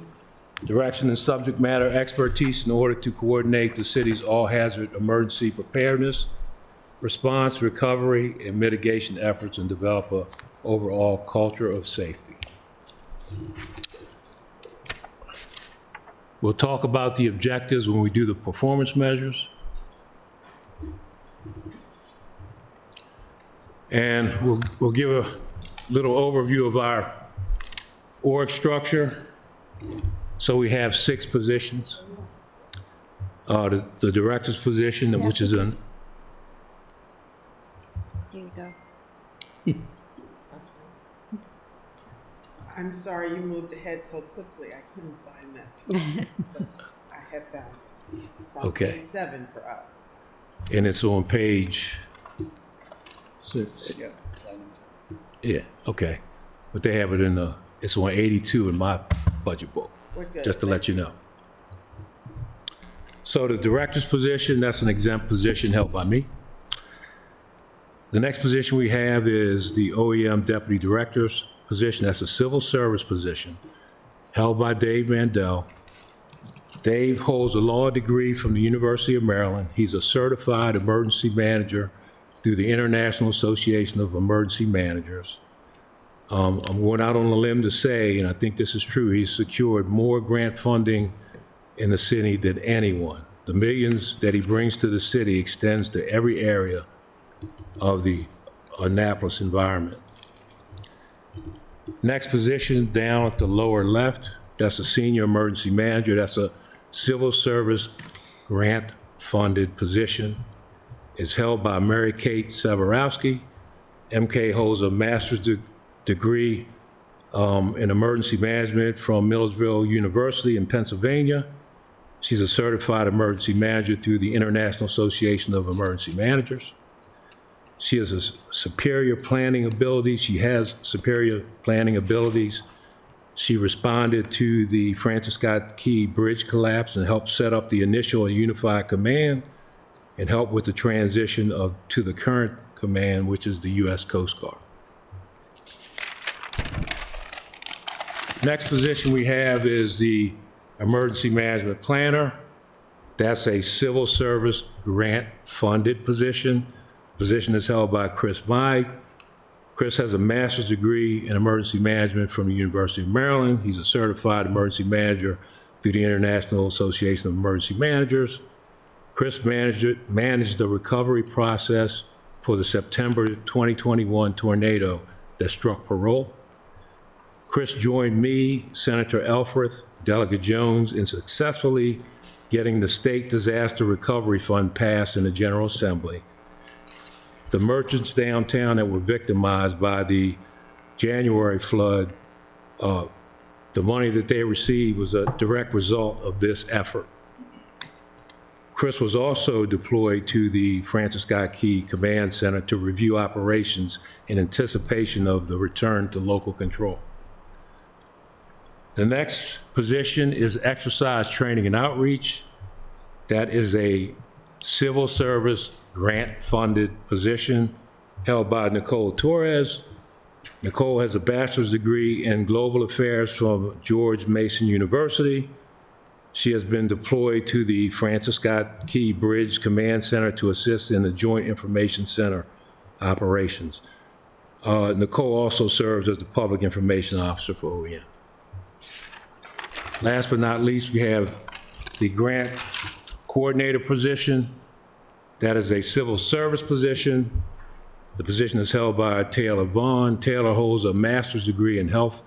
direction, and subject matter expertise in order to coordinate the city's all-hazard emergency preparedness, response, recovery, and mitigation efforts, and develop an overall culture of safety. We'll talk about the objectives when we do the performance measures. And we'll give a little overview of our org structure. So we have 6 positions. The director's position, which is an... There you go. I'm sorry you moved ahead so quickly. I couldn't find that slide, but I have found it. Okay. Page 7 for us. And it's on page... 6. Yeah, okay. But they have it in it's on 82 in my budget book, We're good. just to let you know. So the director's position, that's an exempt position held by me. The next position we have is the OEM Deputy Director's position. That's a civil service position held by Dave Mandel. Dave holds a law degree from the University of Maryland. He's a certified emergency manager through the International Association of Emergency Managers. I'm going out on a limb to say, and I think this is true, he's secured more grant funding in the city than anyone. The millions that he brings to the city extends to every area of the Annapolis environment. Next position down at the lower left, that's a senior emergency manager. That's a civil service grant funded position. It's held by Mary Kate Severowski. MK holds a master's degree in emergency management from Millersville University in Pennsylvania. She's a certified emergency manager through the International Association of Emergency Managers. She has a superior planning ability. She has superior planning abilities. She responded to the Francis Scott Key Bridge collapse and helped set up the initial and unified command and help with the transition to the current command, which is the U.S. Coast Guard. Next position we have is the Emergency Management Planner. That's a civil service grant-funded position. Position is held by Chris Meig. Chris has a master's degree in emergency management from the University of Maryland. He's a certified emergency manager through the International Association of Emergency Managers. Chris managed the recovery process for the September 2021 tornado that struck Parole. Chris joined me, Senator Elfreth, Delegate Jones, in successfully getting the State Disaster Recovery Fund passed in the General Assembly. The merchants downtown that were victimized by the January flood, the money that they received was a direct result of this effort. Chris was also deployed to the Francis Scott Key Command Center to review operations in anticipation of the return to local control. The next position is exercise training and outreach. That is a civil service grant-funded position held by Nicole Torres. Nicole has a bachelor's degree in global affairs from George Mason University. She has been deployed to the Francis Scott Key Bridge Command Center to assist in the Joint Information Center operations. Nicole also serves as the Public Information Officer for OEM. Last but not least, we have the grant coordinator position. That is a civil service position. The position is held by Taylor Vaughn. Taylor holds a master's degree in health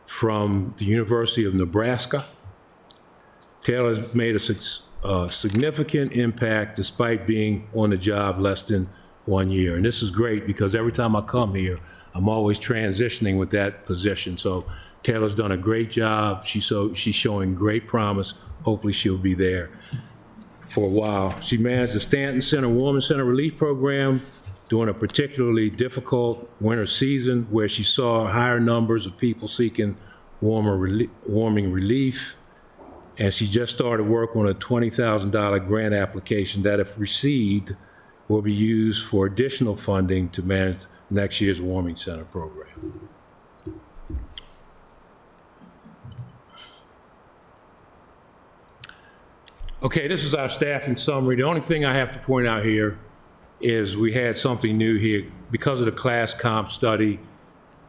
from the University of Nebraska. Taylor has made a significant impact despite being on the job less than 1 year. And this is great because every time I come here, I'm always transitioning with that position. So Taylor's done a great job. She's showing great promise. Hopefully she'll be there for a while. She managed the Stanton Center Warming Center Relief Program during a particularly difficult winter season where she saw higher numbers of people seeking warming relief. And she just started work on a $20,000 grant application that, if received, will be used for additional funding to manage next year's Warming Center program. Okay, this is our staffing summary. The only thing I have to point out here is we had something new here. Because of the class comp study,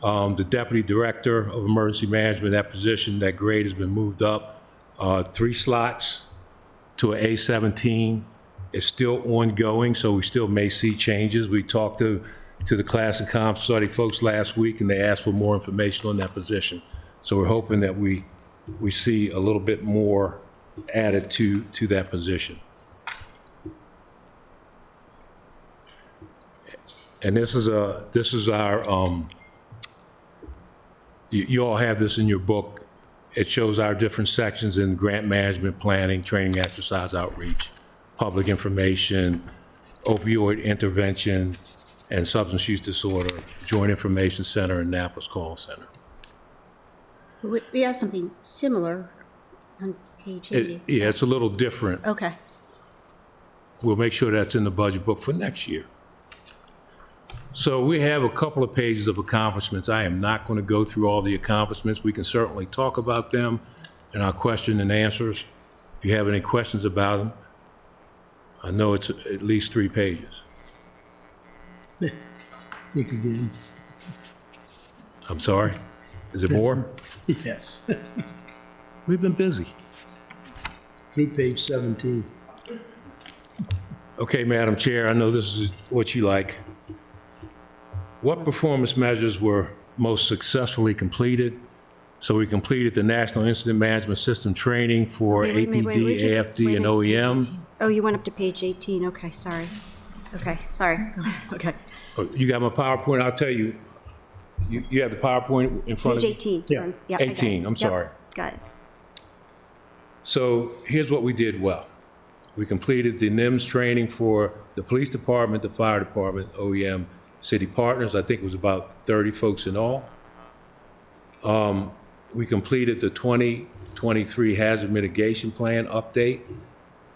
the Deputy Director of Emergency Management, that position, that grade has been moved up 3 slots to an A17. It's still ongoing, so we still may see changes. We talked to the class and comp study folks last week, and they asked for more information on that position. So we're hoping that we see a little bit more added to that position. And this is our, you all have this in your book. It shows our different sections in grant management, planning, training, exercise, outreach, public information, opioid intervention, and substance use disorder, Joint Information Center, and Annapolis Call Center. We have something similar on page 80. Yeah, it's a little different. Okay. We'll make sure that's in the budget book for next year. So we have a couple of pages of accomplishments. I am not going to go through all the accomplishments. We can certainly talk about them in our question and answers. If you have any questions about them, I know it's at least 3 pages. Think again. I'm sorry? Is it more? Yes. We've been busy. Through page 17. Okay, Madam Chair, I know this is what you like. What performance measures were most successfully completed? So we completed the National Incident Management System training for Wait, APD, AFD, and OEM. Oh, you went up to page 18. Okay, sorry. Okay, sorry. Okay. Oh, you got my PowerPoint? I'll tell you. You have the PowerPoint in front Page of you? 18. Yeah. I got it. 18, I'm Yep, sorry. got it. So here's what we did well. We completed the NIMS training for the police department, the fire department, OEM, city partners. I think it was about 30 folks in all. We completed the 2023 hazard mitigation plan update.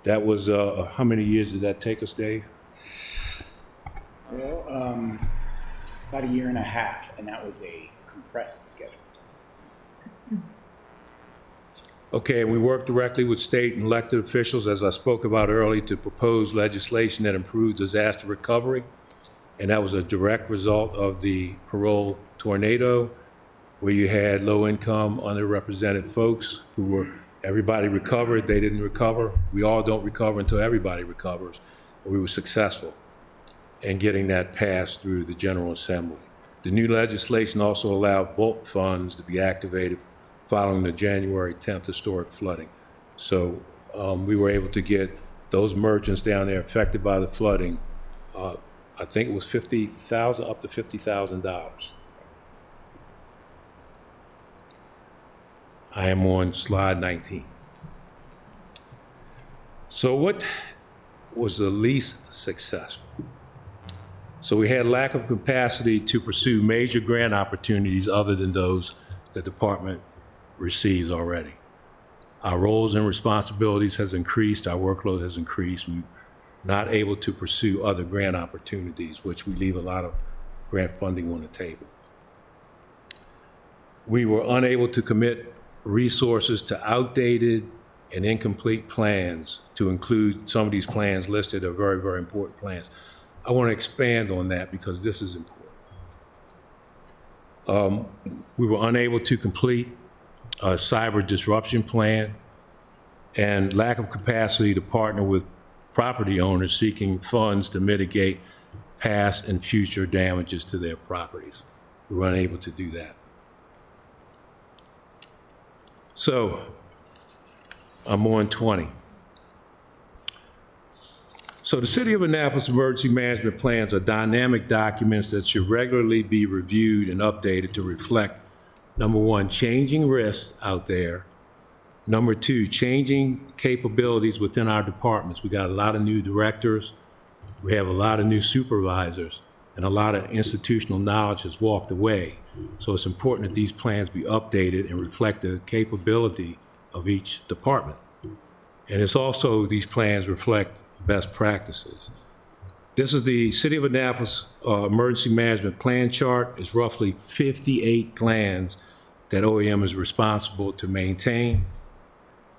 That was, how many years did that take us, Dave? Well, about 1.5 years, and that was a compressed schedule. Okay, and we worked directly with state and elected officials, as I spoke about earlier, to propose legislation that improves disaster recovery. And that was a direct result of the parole tornado, where you had low-income, underrepresented folks who were, everybody recovered, they didn't recover. We all don't recover until everybody recovers. We were successful in getting that passed through the General Assembly. The new legislation also allowed vault funds to be activated following the January 10th historic flooding. So we were able to get those merchants down there affected by the flooding, I think it was $50,000, up to $50,000. I am on slide 19. So what was the least successful? So we had lack of capacity to pursue major grant opportunities other than those the department receives already. Our roles and responsibilities has increased, our workload has increased. We're not able to pursue other grant opportunities, which we leave a lot of grant funding on the table. We were unable to commit resources to outdated and incomplete plans. To include some of these plans listed are very, very important plans. I want to expand on that because this is important. We were unable to complete a cyber disruption plan and lack of capacity to partner with property owners seeking funds to mitigate past and future damages to their properties. We were unable to do that. So I'm on 20. So the City of Annapolis emergency management plans are dynamic documents that should regularly be reviewed and updated to reflect, number one, changing risks out there. Number two, changing capabilities within our departments. We got a lot of new directors. We have a lot of new supervisors, and a lot of institutional knowledge has walked away. So it's important that these plans be updated and reflect the capability of each department. And it's also, these plans reflect best practices. This is the City of Annapolis emergency management plan chart. It's roughly 58 plans that OEM is responsible to maintain.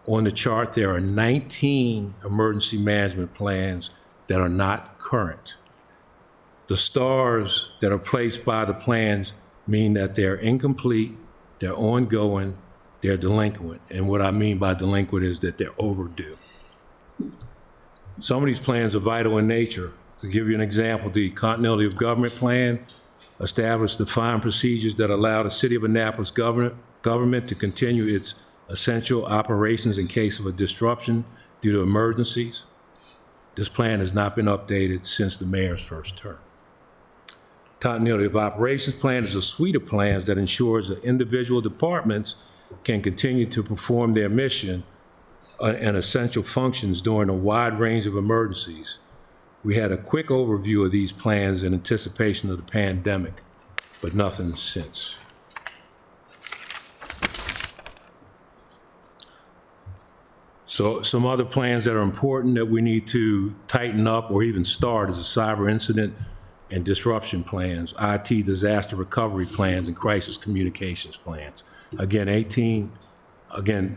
On the chart, there are 19 emergency management plans that are not current. The stars that are placed by the plans mean that they're incomplete, they're ongoing, they're delinquent. And what I mean by delinquent is that they're overdue. Some of these plans are vital in nature. To give you an example, the Continuity of Government Plan established defined procedures that allow the City of Annapolis government to continue its essential operations in case of a disruption due to emergencies. This plan has not been updated since the mayor's first term. Continuity of Operations Plan is a suite of plans that ensures that individual departments can continue to perform their mission and essential functions during a wide range of emergencies. We had a quick overview of these plans in anticipation of the pandemic, but nothing since. So some other plans that are important that we need to tighten up or even start is the cyber incident and disruption plans, IT disaster recovery plans, and crisis communications plans. Again,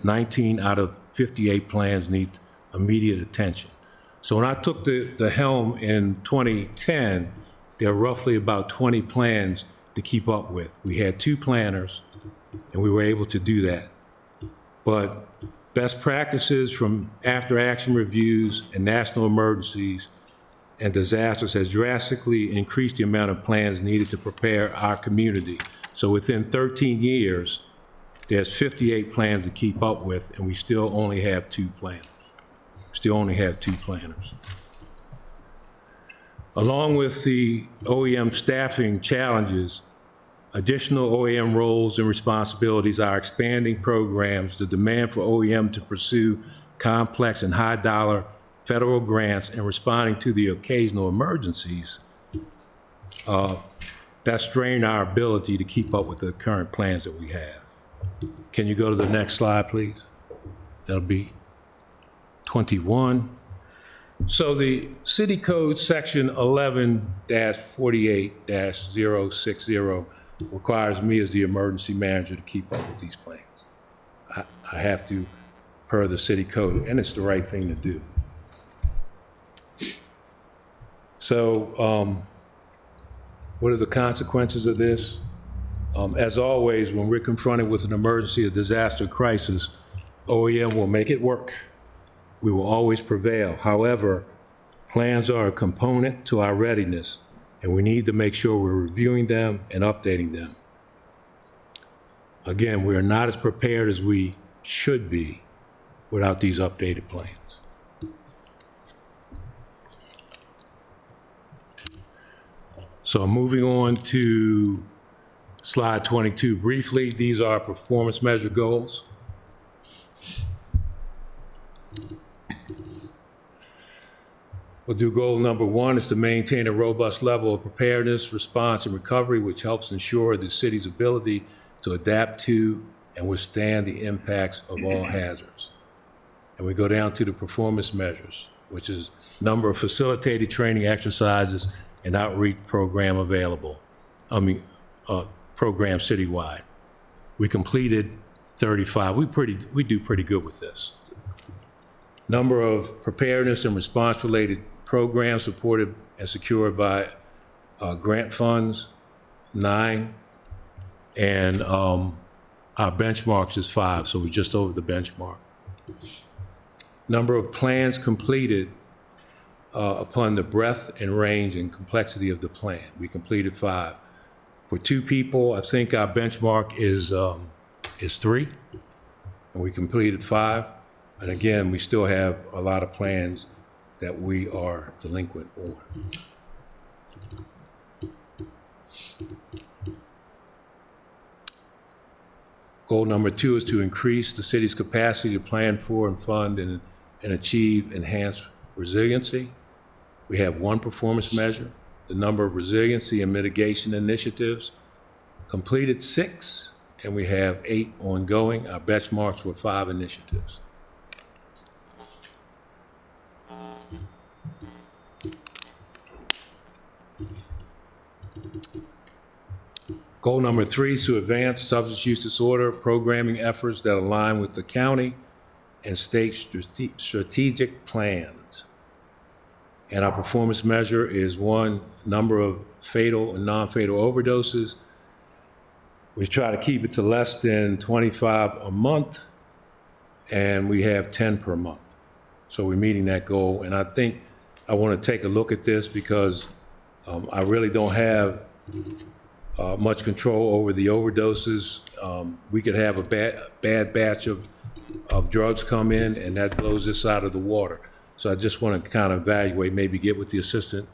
19 out of 58 plans need immediate attention. So when I took the helm in 2010, there were roughly about 20 plans to keep up with. We had 2 planners, and we were able to do that. But best practices from after-action reviews and national emergencies and disasters has drastically increased the amount of plans needed to prepare our community. So within 13 years, there's 58 plans to keep up with, and we still only have 2 planners. Along with the OEM staffing challenges, additional OEM roles and responsibilities are expanding programs, the demand for OEM to pursue complex and high-dollar federal grants and responding to the occasional emergencies, that strain our ability to keep up with the current plans that we have. Can you go to the next slide, please? That'll be 21. So the City Code Section 11-48-060 requires me as the emergency manager to keep up with these plans. I have to, per the city code, and it's the right thing to do. So what are the consequences of this? As always, when we're confronted with an emergency or disaster crisis, OEM will make it work. We will always prevail. However, plans are a component to our readiness, and we need to make sure we're reviewing them and updating them. Again, we are not as prepared as we should be without these updated plans. So moving on to slide 22 briefly, these are performance measure goals. We'll do goal number 1 is to maintain a robust level of preparedness, response, and recovery, which helps ensure the city's ability to adapt to and withstand the impacts of all hazards. And we go down to the performance measures, which is number of facilitated training exercises and outreach program available. Program citywide. We completed 35. We do pretty good with this. Number of preparedness and response related programs supported and secured by grant funds, 9. And our benchmarks is 5, so we're just over the benchmark. Number of plans completed upon the breadth and range and complexity of the plan. We completed 5. For 2 people, I think our benchmark is 3, and we completed 5. And again, we still have a lot of plans that we are delinquent on. Goal number 2 is to increase the city's capacity to plan for and fund and achieve enhanced resiliency. We have 1 performance measure, the number of resiliency and mitigation initiatives, completed 6, and we have 8 ongoing. Our benchmarks were 5 initiatives. Goal number 3 is to advance substance use disorder programming efforts that align with the county and state strategic plans. And our performance measure is 1, number of fatal and non-fatal overdoses. We try to keep it to less than 25 a month, and we have 10 per month. So we're meeting that goal. And I think I want to take a look at this because I really don't have much control over the overdoses. We could have a bad batch of drugs come in, and that blows this out of the water. So I just want to kind of evaluate, maybe get with the assistant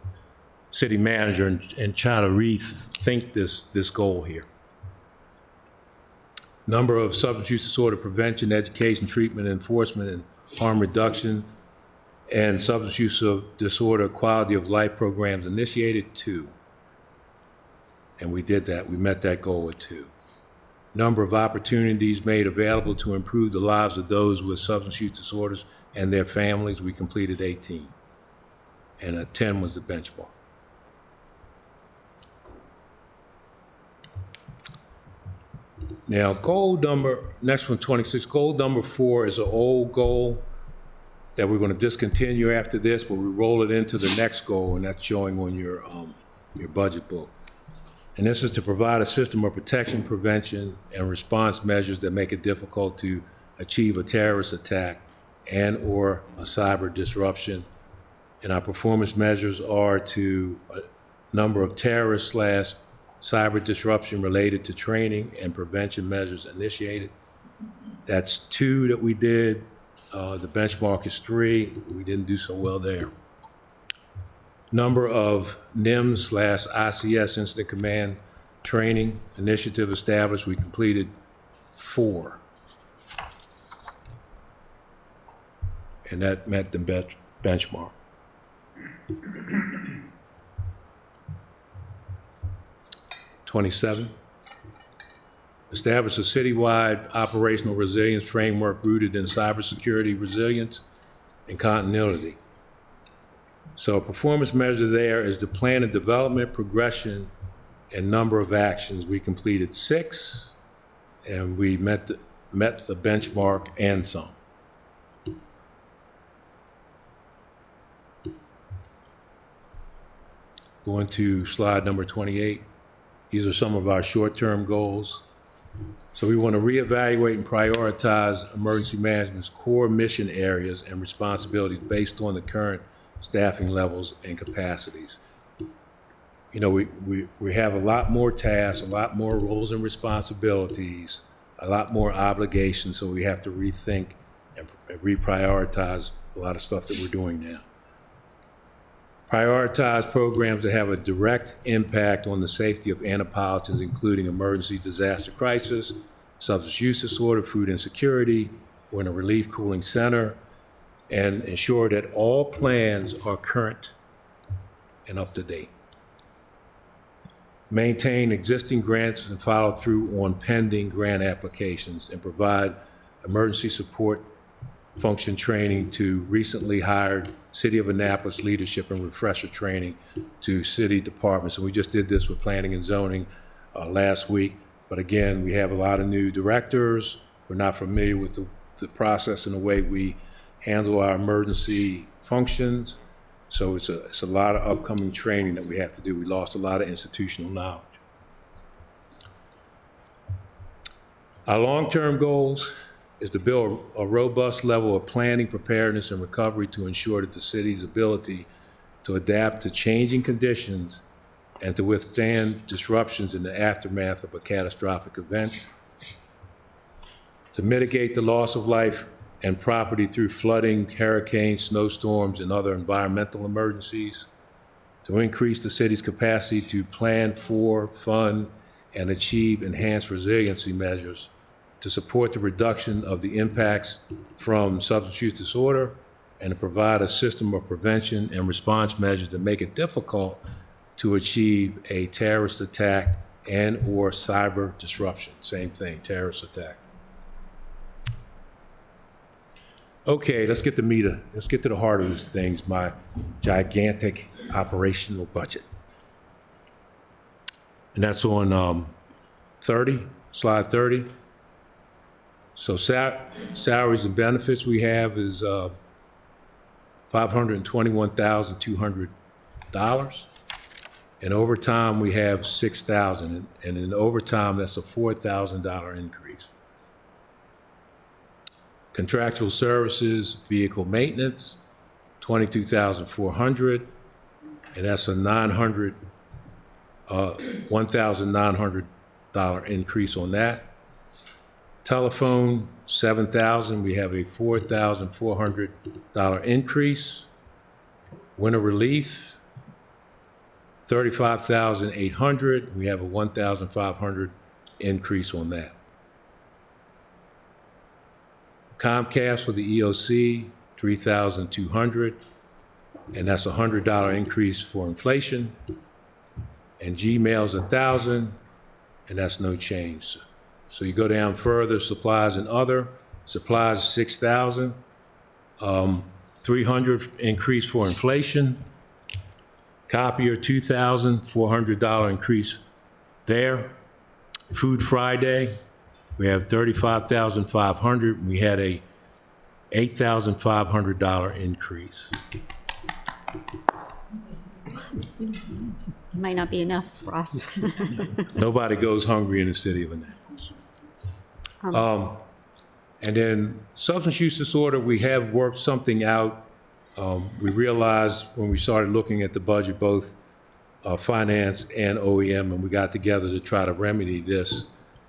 city manager and try to rethink this goal here. Number of substance use disorder prevention, education, treatment, enforcement, and harm reduction, and substance use disorder quality of life programs initiated, 2. And we did that. We met that goal with 2. Number of opportunities made available to improve the lives of those with substance use disorders and their families, we completed 18. And 10 was the benchmark. Now, next one, 26, goal number 4 is an old goal that we're going to discontinue after this, but we roll it into the next goal, and that's showing on your budget book. And this is to provide a system of protection, prevention, and response measures that make it difficult to achieve a terrorist attack and or a cyber disruption. And our performance measures are to a number of terrorist / cyber disruption related to training and prevention measures initiated. That's 2 that we did. The benchmark is 3. We didn't do so well there. Number of NIMS / ICS Incident Command Training Initiative established, we completed 4. And that met the benchmark. '27, establish a citywide operational resilience framework rooted in cybersecurity resilience and continuity. So a performance measure there is the plan of development, progression, and number of actions. We completed 6, and we met the benchmark and some. Going to slide number 28. These are some of our short-term goals. So we want to reevaluate and prioritize emergency management's core mission areas and responsibilities based on the current staffing levels and capacities. You know, we have a lot more tasks, a lot more roles and responsibilities, a lot more obligations, so we have to rethink and reprioritize a lot of stuff that we're doing now. Prioritize programs that have a direct impact on the safety of Annapolitans, including emergency disaster crisis, substance use disorder, food insecurity. We're in a relief cooling center, and ensure that all plans are current and up to date. Maintain existing grants and follow through on pending grant applications, and provide emergency support function training to recently hired City of Annapolis leadership and refresher training to city departments. And we just did this with planning and zoning last week. But again, we have a lot of new directors. We're not familiar with the process and the way we handle our emergency functions. So it's a lot of upcoming training that we have to do. We lost a lot of institutional knowledge. Our long-term goals is to build a robust level of planning, preparedness, and recovery to ensure that the city's ability to adapt to changing conditions and to withstand disruptions in the aftermath of a catastrophic event, to mitigate the loss of life and property through flooding, hurricanes, snowstorms, and other environmental emergencies, to increase the city's capacity to plan for, fund, and achieve enhanced resiliency measures, to support the reduction of the impacts from substance use disorder, and to provide a system of prevention and response measures that make it difficult to achieve a terrorist attack and/or cyber disruption. Same thing, terrorist attack. Okay, let's get to the heart of these things, my gigantic operational budget. And that's on 30, slide 30. So salaries and benefits we have is $521,200. And overtime, we have $6,000. And in overtime, that's a $4,000 increase. Contractual services, vehicle maintenance, $22,400, and that's a $1,900 increase on that. Telephone, $7,000, we have a $4,400 increase. Winter relief, $35,800, we have a $1,500 increase on that. Comcast for the EOC, $3,200, and that's a $100 increase for inflation. And Gmail's $1,000, and that's no change. So you go down further, supplies and other. Supplies, $6,000, $300 increase for inflation. Copier, $2,400 increase there. Food Friday, we have $35,500. We had a $8,500 increase. Might not be enough for us. Nobody goes hungry in the city of Annapolis. And then substance use disorder, we have worked something out. We realized when we started looking at the budget, both finance and OEM, and we got together to try to remedy this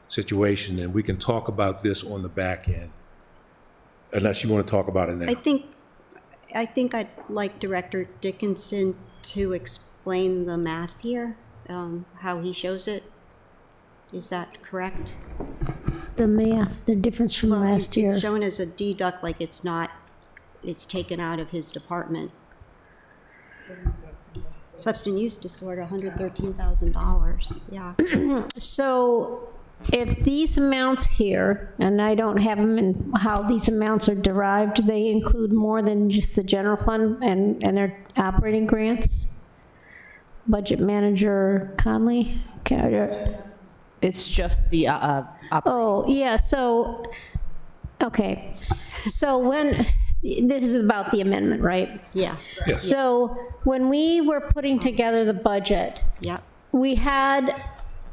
situation, and we can talk about this on the back end, unless you want to talk about it now. I think I'd like Director Dickinson to explain the math here, how he shows it. Is that correct? The math, the difference from last year. It's shown as a deduct, like it's not, it's taken out of his department. Substance use disorder, $113,000, yeah. So if these amounts here, and I don't have them in how these amounts are derived, they include more than just the general fund and their operating grants? Budget Manager Conley? It's just the Oh, yeah, so, okay. So when, this is about the amendment, right? Yeah. So when we were putting together the budget, yeah, we had,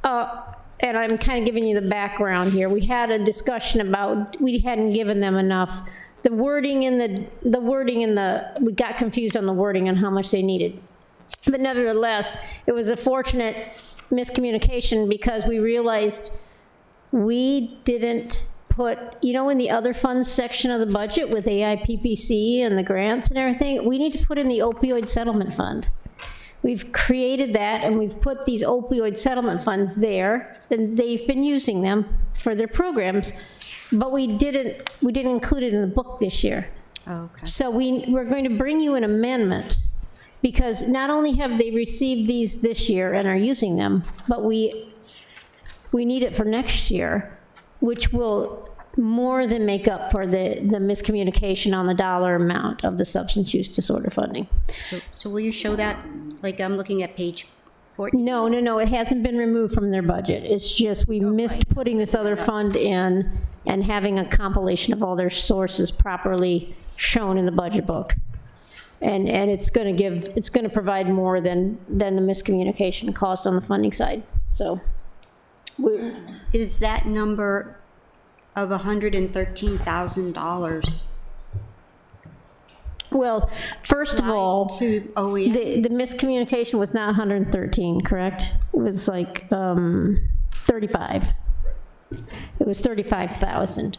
and I'm kind of giving you the background here, we had a discussion about, we hadn't given them enough, the wording in we got confused on the wording on how much they needed. But nevertheless, it was a fortunate miscommunication because we realized we didn't put, in the other funds section of the budget with AIPPC and the grants and everything, we need to put in the opioid settlement fund. We've created that and we've put these opioid settlement funds there, and they've been using them for their programs, but we didn't include it in the book this year. Okay. So we're going to bring you an amendment, because not only have they received these this year and are using them, but we need it for next year, which will more than make up for the miscommunication on the dollar amount of the substance use disorder funding. So will you show that? Like, I'm looking at page 14. No, it hasn't been removed from their budget. It's just we missed putting this other fund in and having a compilation of all their sources properly shown in the budget book. And it's going to provide more than the miscommunication caused on the funding side. So Is that number of $113,000 well, first of all, to OEM? the miscommunication was not 113, correct? It was like 35. It was 35,000.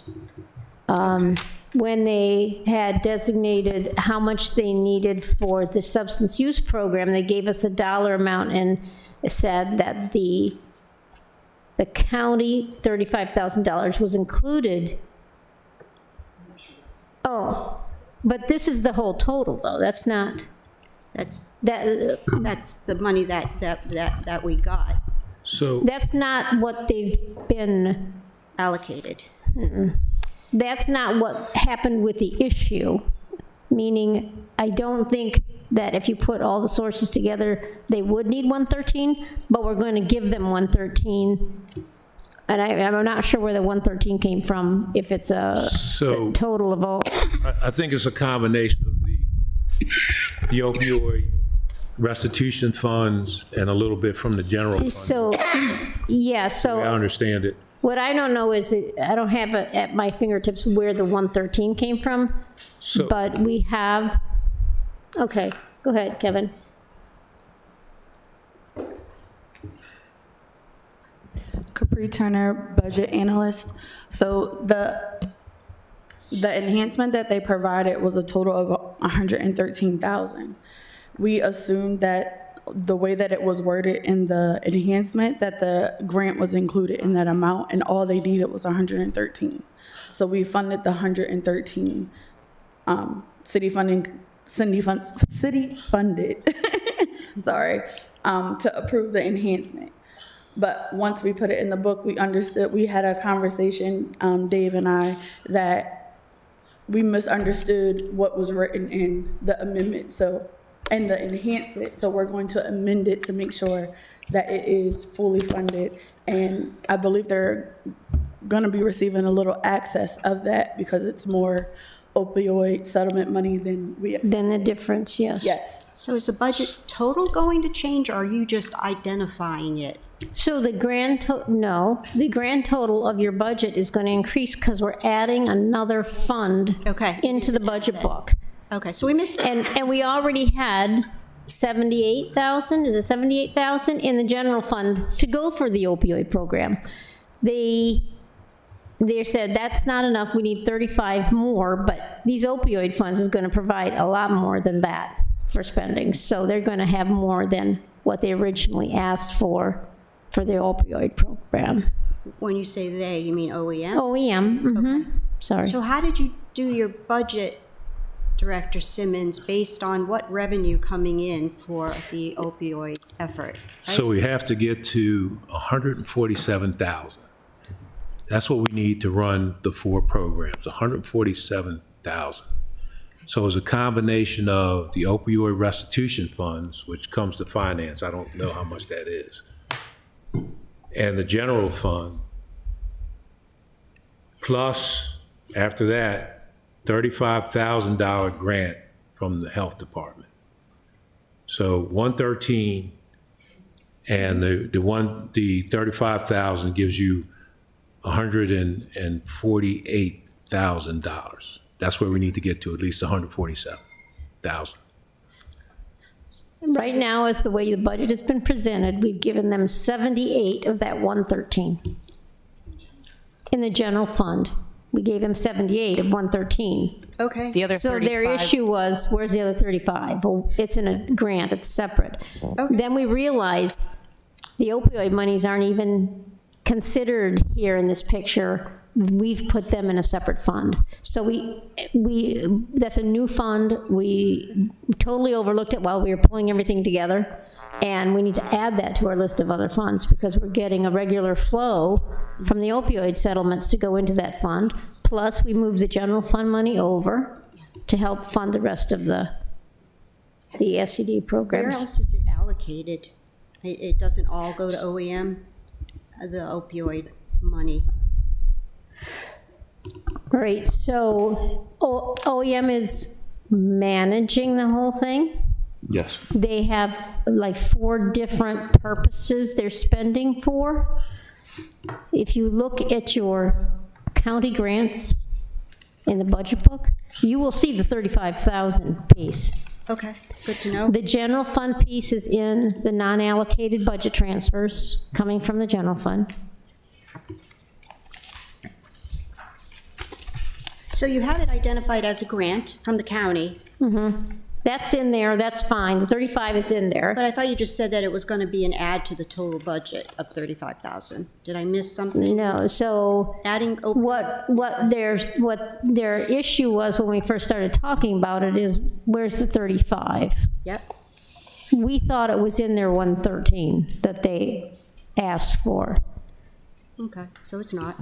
When they had designated how much they needed for the substance use program, they gave us a dollar amount and said that the county $35,000 was included. Oh, but this is the whole total, though. That's not. That's the money that we got So, That's not what they've been. allocated. That's not what happened with the issue, meaning I don't think that if you put all the sources together, they would need 113, but we're going to give them 113. And I'm not sure where the 113 came from, if it's a So- total of all. I think it's a combination of the opioid restitution funds and a little bit from the general fund. So, yeah, so. I understand it. What I don't know is, I don't have it at my fingertips where the 113 came from, So- but we have, okay, go ahead, Kevin. Capri Turner, budget analyst. So the enhancement that they provided was a total of 113,000. We assumed that the way that it was worded in the enhancement, that the grant was included in that amount, and all they needed was 113. So we funded the 113, city funded, sorry, to approve the enhancement. But once we put it in the book, we understood, we had a conversation, Dave and I, that we misunderstood what was written in the amendment, and the enhancement. So we're going to amend it to make sure that it is fully funded. And I believe they're going to be receiving a little access of that because it's more opioid settlement money than we expected. Then the difference, yes. Yes. So is the budget total going to change, or are you just identifying it? So the grand total of your budget is going to increase because we're adding another fund into the budget book. Okay, so we missed. And we already had 78,000, is it 78,000 in the general fund to go for the opioid program. They said that's not enough, we need 35 more, but these opioid funds is going to provide a lot more than that for spending. So they're going to have more than what they originally asked for the opioid program. When you say they, you mean OEM? OEM, mm-hmm. Sorry. So how did you do your budget, Director Simmons, based on what revenue coming in for the opioid effort? Right? So we have to get to 147,000. That's what we need to run the 4 programs, 147,000. So it's a combination of the opioid restitution funds, which comes to finance, I don't know how much that is, and the general fund, plus, after that, $35,000 grant from the health department. So 113, and the 35,000 gives you $148,000. That's where we need to get to, at least 147,000. Right now, as the way the budget has been presented, we've given them 78 of that 113. In the general fund, we gave them 78 of 113. Okay. The other So 35. their issue was, where's the other 35? Well, it's in a grant, it's separate. Then we realized the opioid monies aren't even considered here in this picture we've put them in a separate fund. So that's a new fund. We totally overlooked it while we were pulling everything together. And we need to add that to our list of other funds because we're getting a regular flow from the opioid settlements to go into that fund. Plus, we moved the general fund money over to help fund the rest of the FCD programs. Where else is it allocated? It doesn't all go to OEM, the opioid money? Right, so OEM is managing the whole thing. Yes. They have like 4 different purposes they're spending for. If you look at your county grants in the budget book, you will see the 35,000 piece. Okay, good to know. The general fund piece is in the non-allocated budget transfers coming from the general fund. So you have it identified as a grant from the county. That's in there, that's fine, the 35 is in there. But I thought you just said that it was going to be an add to the total budget of 35,000. Did I miss something? No, so Adding what their issue was when we first started talking about it is, where's the 35? Yep. We thought it was in their 113 that they asked for. Okay, so it's not.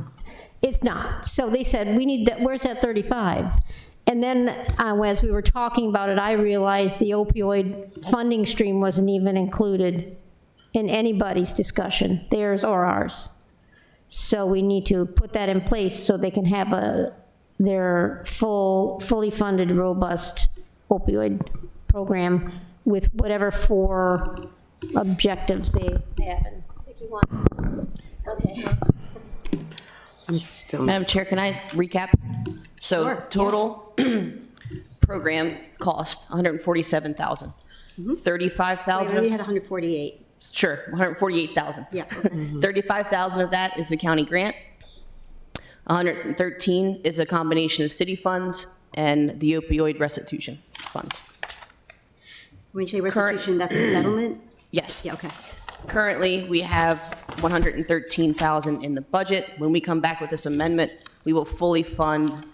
It's not. So they said, we need that, where's that 35? And then as we were talking about it, I realized the opioid funding stream wasn't even included in anybody's discussion, theirs or ours. So we need to put that in place so they can have their fully funded, robust opioid program with whatever 4 objectives they have. And if you want, okay. Madam Chair, can I recap? So Sure, total program cost, 147,000. 35,000. Wait, we had 148. Sure, 148,000. Yeah. 35,000 of that is the county grant. 113 is a combination of city funds and the opioid restitution funds. When you say restitution, that's a settlement? Yes. Yeah, okay. Currently, we have 113,000 in the budget. When we come back with this amendment, we will fully fund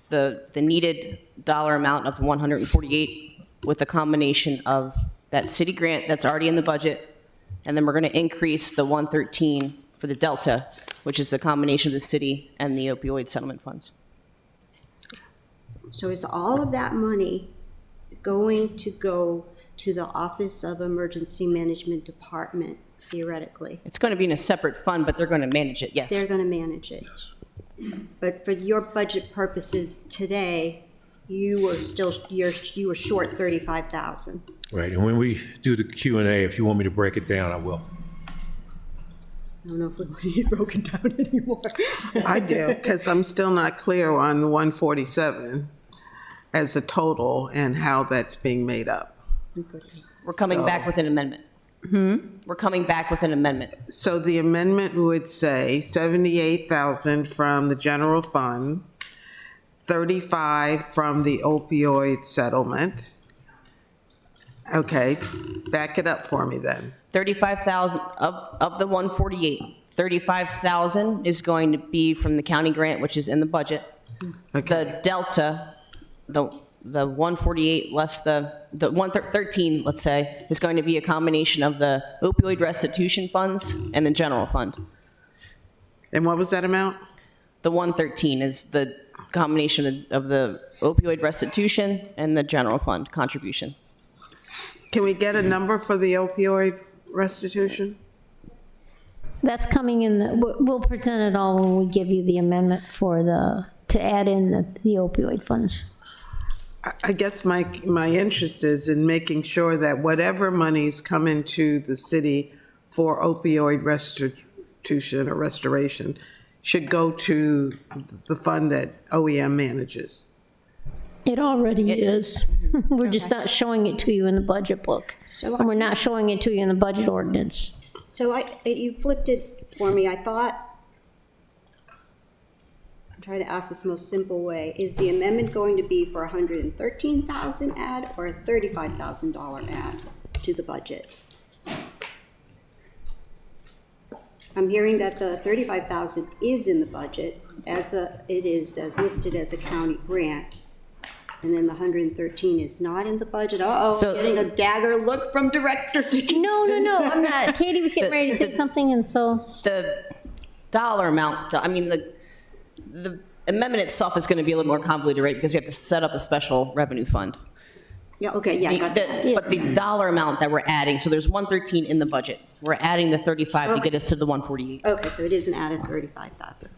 the needed dollar amount of 148 with a combination of that city grant that's already in the budget, and then we're going to increase the 113 for the Delta, which is a combination of the city and the opioid settlement funds. So is all of that money going to go to the Office of Emergency Management Department, theoretically? It's going to be in a separate fund, but they're going to manage it, yes. They're going to manage it? But for your budget purposes today, you were short 35,000. Right, and when we do the Q&A, if you want me to break it down, I will. I don't know if we want it broken down anymore. I do, because I'm still not clear on the 147 as a total and how that's being made up. We're coming back with an amendment. We're coming back with an amendment. So the amendment would say 78,000 from the general fund, 35 from the opioid settlement. Okay, back it up for me then. 35,000 of the 148. 35,000 is going to be from the county grant, which is in the budget. Okay. The Delta, the 148 less the 113, let's say, is going to be a combination of the opioid restitution funds and the general fund. And what was that amount? The 113 is the combination of the opioid restitution and the general fund contribution. Can we get a number for the opioid restitution? That's coming in, we'll present it all when we give you the amendment to add in the opioid funds. I guess my interest is in making sure that whatever monies come into the city for opioid restitution or restoration should go to the fund that OEM manages. It already is. We're just not showing it to you in the budget book. And we're not showing it to you in the budget ordinance. So you flipped it for me. I thought, I'm trying to ask this most simple way. Is the amendment going to be for $113,000 add or a $35,000 add to the budget? I'm hearing that the $35,000 is in the budget. it is as listed as a county grant. And then the 113 is not in the budget. Uh-oh, So- getting a dagger look from Director Dickinson. No, I'm not. Katie was getting ready to say something, and so, The dollar amount, I mean, the amendment itself is going to be a little more convoluted, right? Because we have to set up a special revenue fund. Yeah, okay, yeah, got that. But the dollar amount that we're adding, so there's 113 in the budget. We're adding the 35 to get us to the 148. Okay, so it is an added 35,000.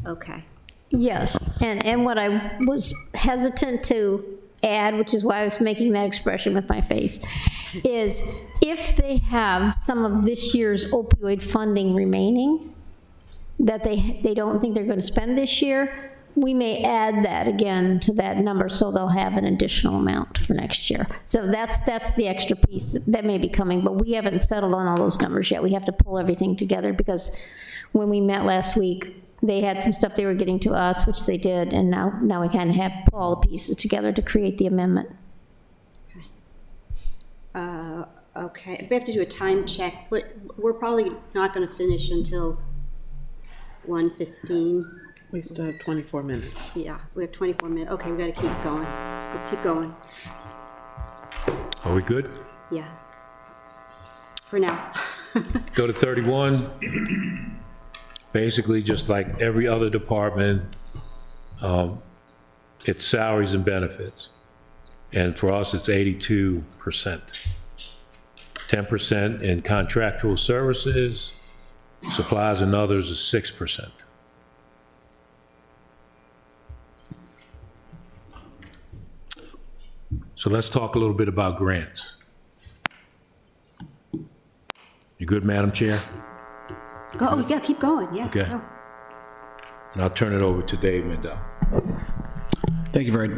Okay. yes. And what I was hesitant to add, which is why I was making that expression with my face, is if they have some of this year's opioid funding remaining that they don't think they're going to spend this year, we may add that again to that number, so they'll have an additional amount for next year. So that's the extra piece that may be coming, but we haven't settled on all those numbers yet. We have to pull everything together, because when we met last week, they had some stuff they were getting to us, which they did, and now we kind of have to pull all the pieces together to create the amendment. Okay, we have to do a time check, but we're probably not going to finish until 1:15. We still have 24 minutes. Yeah, we have 24 minutes. Okay, we got to keep going. Keep going. Are we good? Yeah. For now. Go to 31. Basically, just like every other department, it's salaries and benefits. And for us, it's 82%. 10% in contractual services, supplies and others is 6%. So let's talk a little bit about grants. You good, Madam Chair? Go, oh, yeah, keep going, yeah. Okay. go. And I'll turn it over to Dave Mandel. Thank you very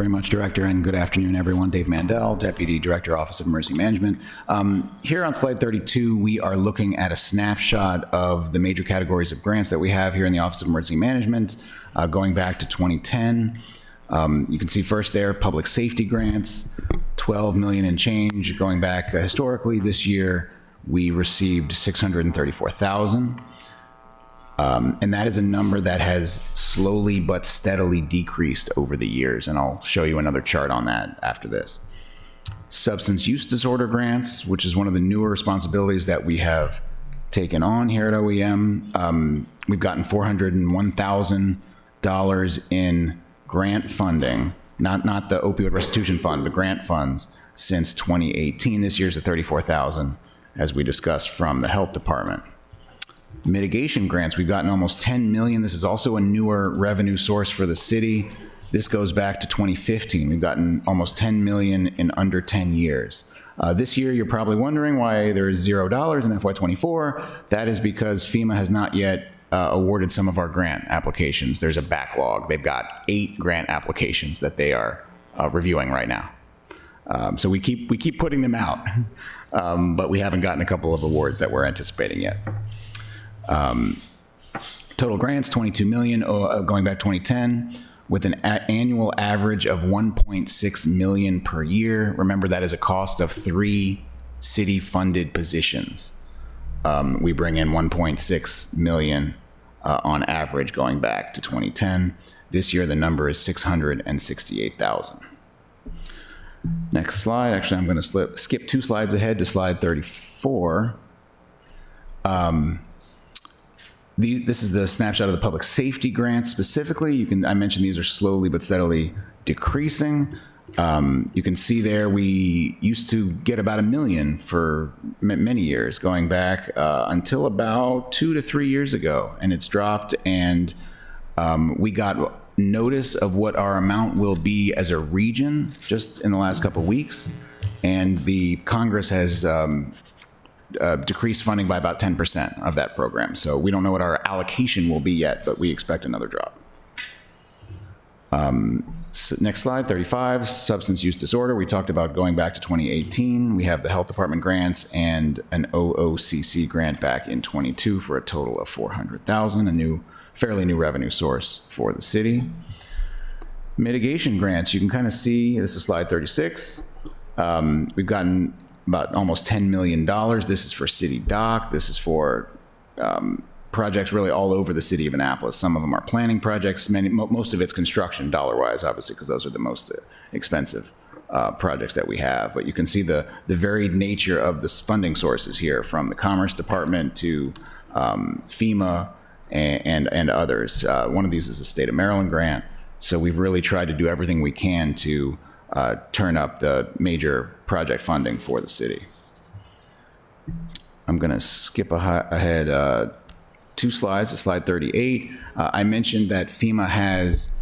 much, Director, and good afternoon, everyone. Dave Mandel, Deputy Director, Office of Emergency Management. Here on slide 32, we are looking at a snapshot of the major categories of grants that we have here in the Office of Emergency Management, going back to 2010. You can see first there, public safety grants, 12 million and change. Going back historically, this year, we received 634,000. And that is a number that has slowly but steadily decreased over the years, and I'll show you another chart on that after this. Substance use disorder grants, which is one of the newer responsibilities that we have taken on here at OEM. We've gotten $401,000 in grant funding, not the opioid restitution fund, but grant funds since 2018. This year's at $34,000, as we discussed, from the health department. Mitigation grants, we've gotten almost 10 million. This is also a newer revenue source for the city. This goes back to 2015. We've gotten almost 10 million in under 10 years. This year, you're probably wondering why there is $0 in FY24. That is because FEMA has not yet awarded some of our grant applications. There's a backlog. They've got 8 grant applications that they are reviewing right now. So we keep putting them out, but we haven't gotten a couple of awards that we're anticipating yet. Total grants, 22 million, going back 2010, with an annual average of 1.6 million per year. Remember, that is a cost of 3 city-funded positions. We bring in 1.6 million on average going back to 2010. This year, the number is 668,000. Next slide. Actually, I'm going to skip 2 slides ahead to slide 34. This is the snapshot of the public safety grants specifically. I mentioned these are slowly but steadily decreasing. You can see there we used to get about $1 million for many years, going back until about 2 to 3 years ago, and it's dropped. And we got notice of what our amount will be as a region just in the last couple of weeks, and the Congress has decreased funding by about 10% of that program. So we don't know what our allocation will be yet, but we expect another drop. So next slide, 35, substance use disorder. We talked about going back to 2018. We have the health department grants and an OOCC grant back in 22 for a total of 400,000, a fairly new revenue source for the city. Mitigation grants, you can kind of see, this is slide 36. We've gotten about almost $10 million. This is for city dock. This is for projects really all over the city of Annapolis. Some of them are planning projects, most of it's construction dollar-wise, obviously, because those are the most expensive projects that we have. But you can see the varied nature of the funding sources here, from the Commerce Department to FEMA and others. One of these is a State of Maryland grant. So we've really tried to do everything we can to turn up the major project funding for the city. I'm going to skip ahead 2 slides to slide 38. I mentioned that FEMA has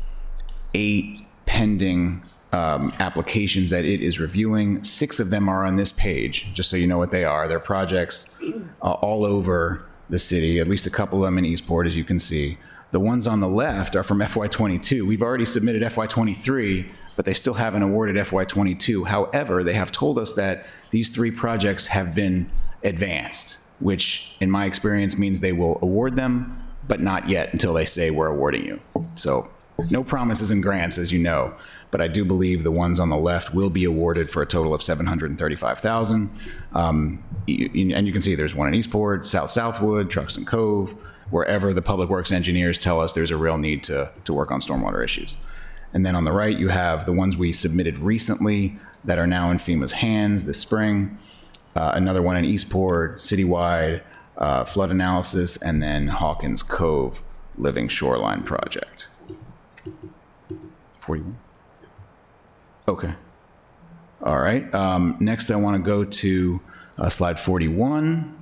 8 pending applications that it is reviewing. 6 of them are on this page, just so you know what they are. They're projects all over the city, at least a couple of them in Eastport, as you can see. The ones on the left are from FY22. We've already submitted FY23, but they still haven't awarded FY22. However, they have told us that these 3 projects have been advanced, which in my experience means they will award them, but not yet until they say we're awarding you. So no promises and grants, as you know, but I do believe the ones on the left will be awarded for a total of $735,000. And you can see there's one in Eastport, Southwood, Truxton Cove, wherever the public works engineers tell us there's a real need to work on stormwater issues. And then on the right, you have the ones we submitted recently that are now in FEMA's hands this spring. Another one in Eastport, citywide, flood analysis, and then Hawkins Cove Living Shoreline Project. 41? Okay. All right. Next, I want to go to slide 41.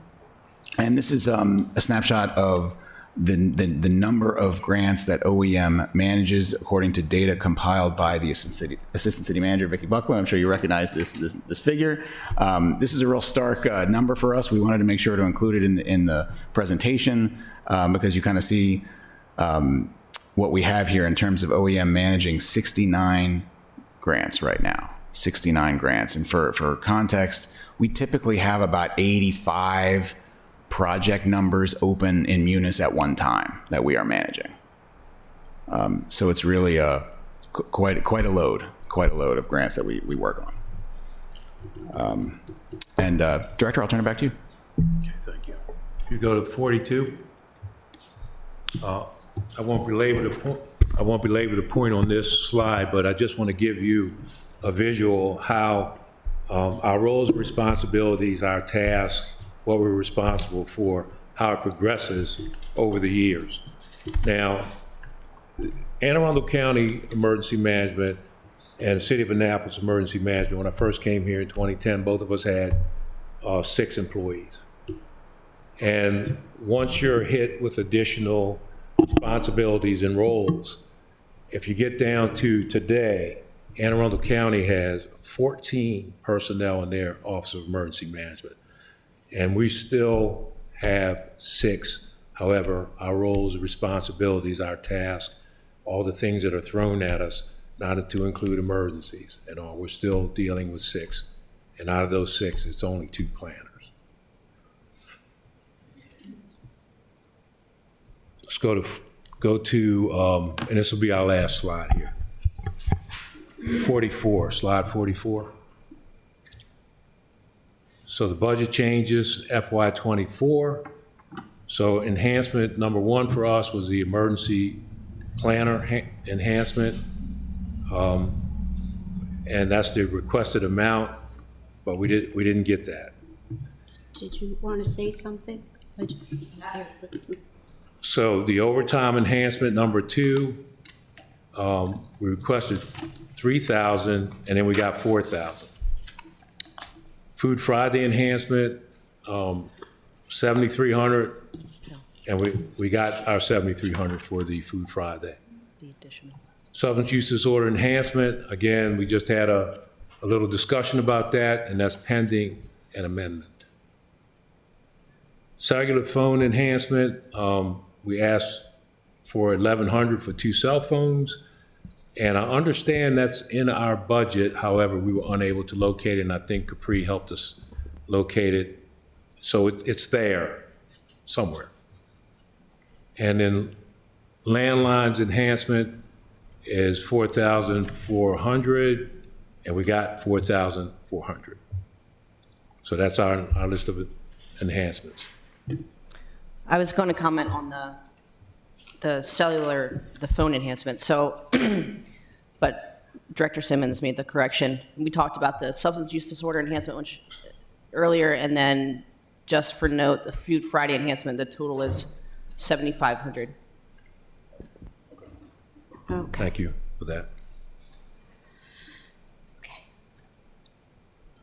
And this is a snapshot of the number of grants that OEM manages according to data compiled by the Assistant City Manager, Vicki Buckland. I'm sure you recognize this figure. This is a real stark number for us. We wanted to make sure to include it in the presentation because you kind of see what we have here in terms of OEM managing 69 grants right now, 69 grants. And for context, we typically have about 85 project numbers open in Munis at one time that we are managing. So it's really quite a load of grants that we work on. Director, I'll turn it back to you. Okay, thank you. If you go to 42, I won't belabor the point on this slide, but I just want to give you a visual how our roles and responsibilities, our tasks, what we're responsible for, how it progresses over the years. Now, Anne Arundel County Emergency Management and the City of Annapolis Emergency Management, when I first came here in 2010, both of us had 6 employees. And once you're hit with additional responsibilities and roles, if you get down to today, Anne Arundel County has 14 personnel in their Office of Emergency Management. And we still have 6. However, our roles and responsibilities, our tasks, all the things that are thrown at us, not to include emergencies and all, we're still dealing with 6. And out of those 6, it's only 2 planners. Let's go to, and this will be our last slide here. 44, slide 44. So the budget changes FY24. So enhancement number 1 for us was the emergency planner enhancement. And that's the requested amount, but we didn't get that. Did you want to say something? So the overtime enhancement number 2, we requested 3,000 and then we got 4,000. Food Friday enhancement, 7,300, and we got our 7,300 for the Food Friday. The additional. Substance use disorder enhancement, again, we just had a little discussion about that, and that's pending an amendment. Cellular phone enhancement, we asked for 1,100 for 2 cell phones. And I understand that's in our budget. However, we were unable to locate it, and I think Capri helped us locate it. So it's there somewhere. And then landlines enhancement is 4,400, and we got 4,400. So that's our list of enhancements. I was going to comment on the phone enhancement. So, but Director Simmons made the correction. We talked about the substance use disorder enhancement which earlier, and then just for note, the Food Friday enhancement, the total is $7,500. Okay. Thank you for that.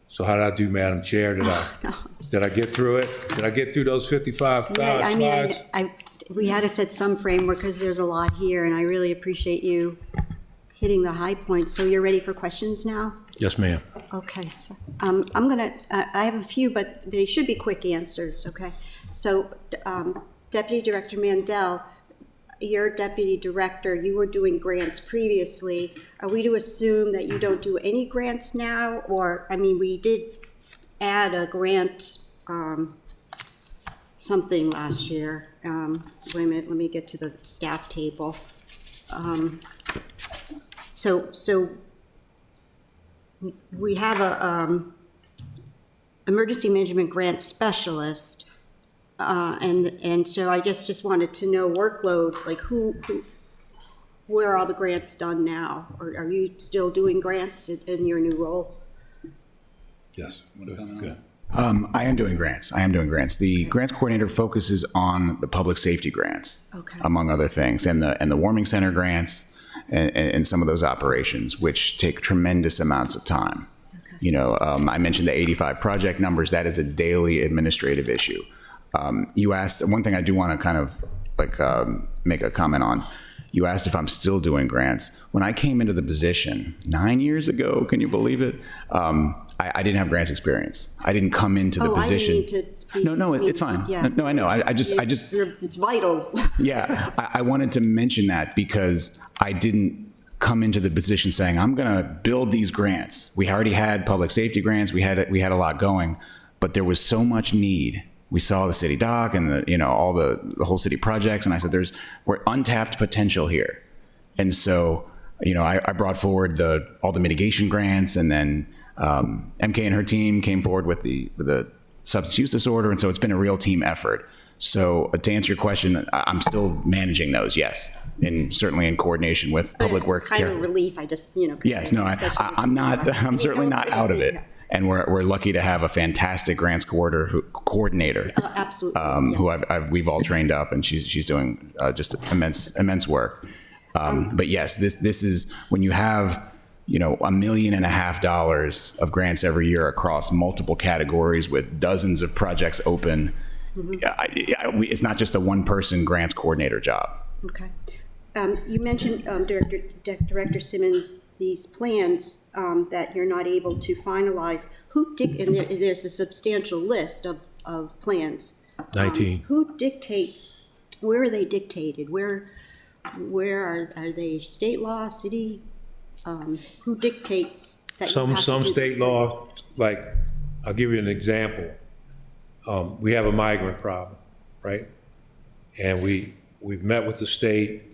So how did I do, Madam Chair? Did I get through it? Did I get through those 55 Yeah, I mean, slides? we had to set some framework because there's a lot here, and I really appreciate you hitting the high points. So you're ready for questions now? Yes, ma'am. Okay, so I have a few, but they should be quick answers, okay? So Deputy Director Mandel, you're Deputy Director, you were doing grants previously. Are we to assume that you don't do any grants now? Or, I mean, we did add a grant something last year. Wait a minute, let me get to the staff table. So we have a emergency management grant specialist, and so I just wanted to know workload, like where are all the grants done now? Or are you still doing grants in your new role? Yes. Good. I am doing grants. I am doing grants. The grants coordinator focuses on the public safety grants, among other things, and the warming center grants and some of those operations, which take tremendous amounts of time. You know, I mentioned the 85 project numbers. That is a daily administrative issue. You asked, one thing I do want to kind of like make a comment on. You asked if I'm still doing grants. When I came into the position 9 years ago, can you believe it? I didn't have grants experience. I didn't come into the position. I didn't mean to be, No, it's fine. Yeah. No, I know. I just. It's vital. Yeah, I wanted to mention that because I didn't come into the position saying I'm going to build these grants. We already had public safety grants. We had a lot going, but there was so much need. We saw the city dock and all the whole city projects, and I said we're untapped potential here, and so I brought forward all the mitigation grants, and then MK and her team came forward with the substance use disorder, and so it's been a real team effort. So to answer your question, I'm still managing those, yes, and certainly in coordination with Public Works. It's kind of a relief. I just Yes, no, I'm not. I'm certainly not out of it. And we're lucky to have a fantastic grants coordinator, absolutely, who we've all trained up, and she's doing just immense work. But yes, this is when you have $1.5 million of grants every year across multiple categories with dozens of projects open. It's not just a one-person grants coordinator job. Okay. You mentioned, Director Simmons, these plans that you're not able to finalize. And there's a substantial list of plans. 19. Who dictates? Where are they dictated? Where are they? State law, city? Who dictates that? Some state law, like I'll give you an example. We have a migrant problem, right? And we've met with the state,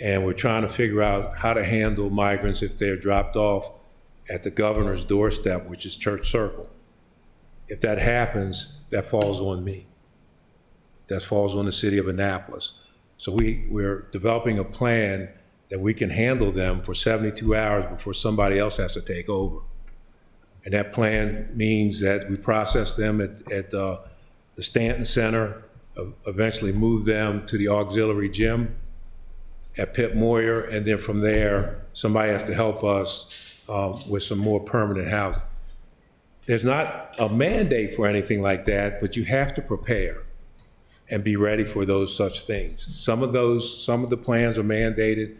and we're trying to figure out how to handle migrants if they're dropped off at the governor's doorstep, which is Church Circle. If that happens, that falls on me. That falls on the city of Annapolis. So we're developing a plan that we can handle them for 72 hours before somebody else has to take over. And that plan means that we process them at the Stanton Center, eventually move them to the auxiliary gym at Pip Moyer, and then from there, somebody has to help us with some more permanent housing. There's not a mandate for anything like that, but you have to prepare and be ready for those such things. Some of the plans are mandated,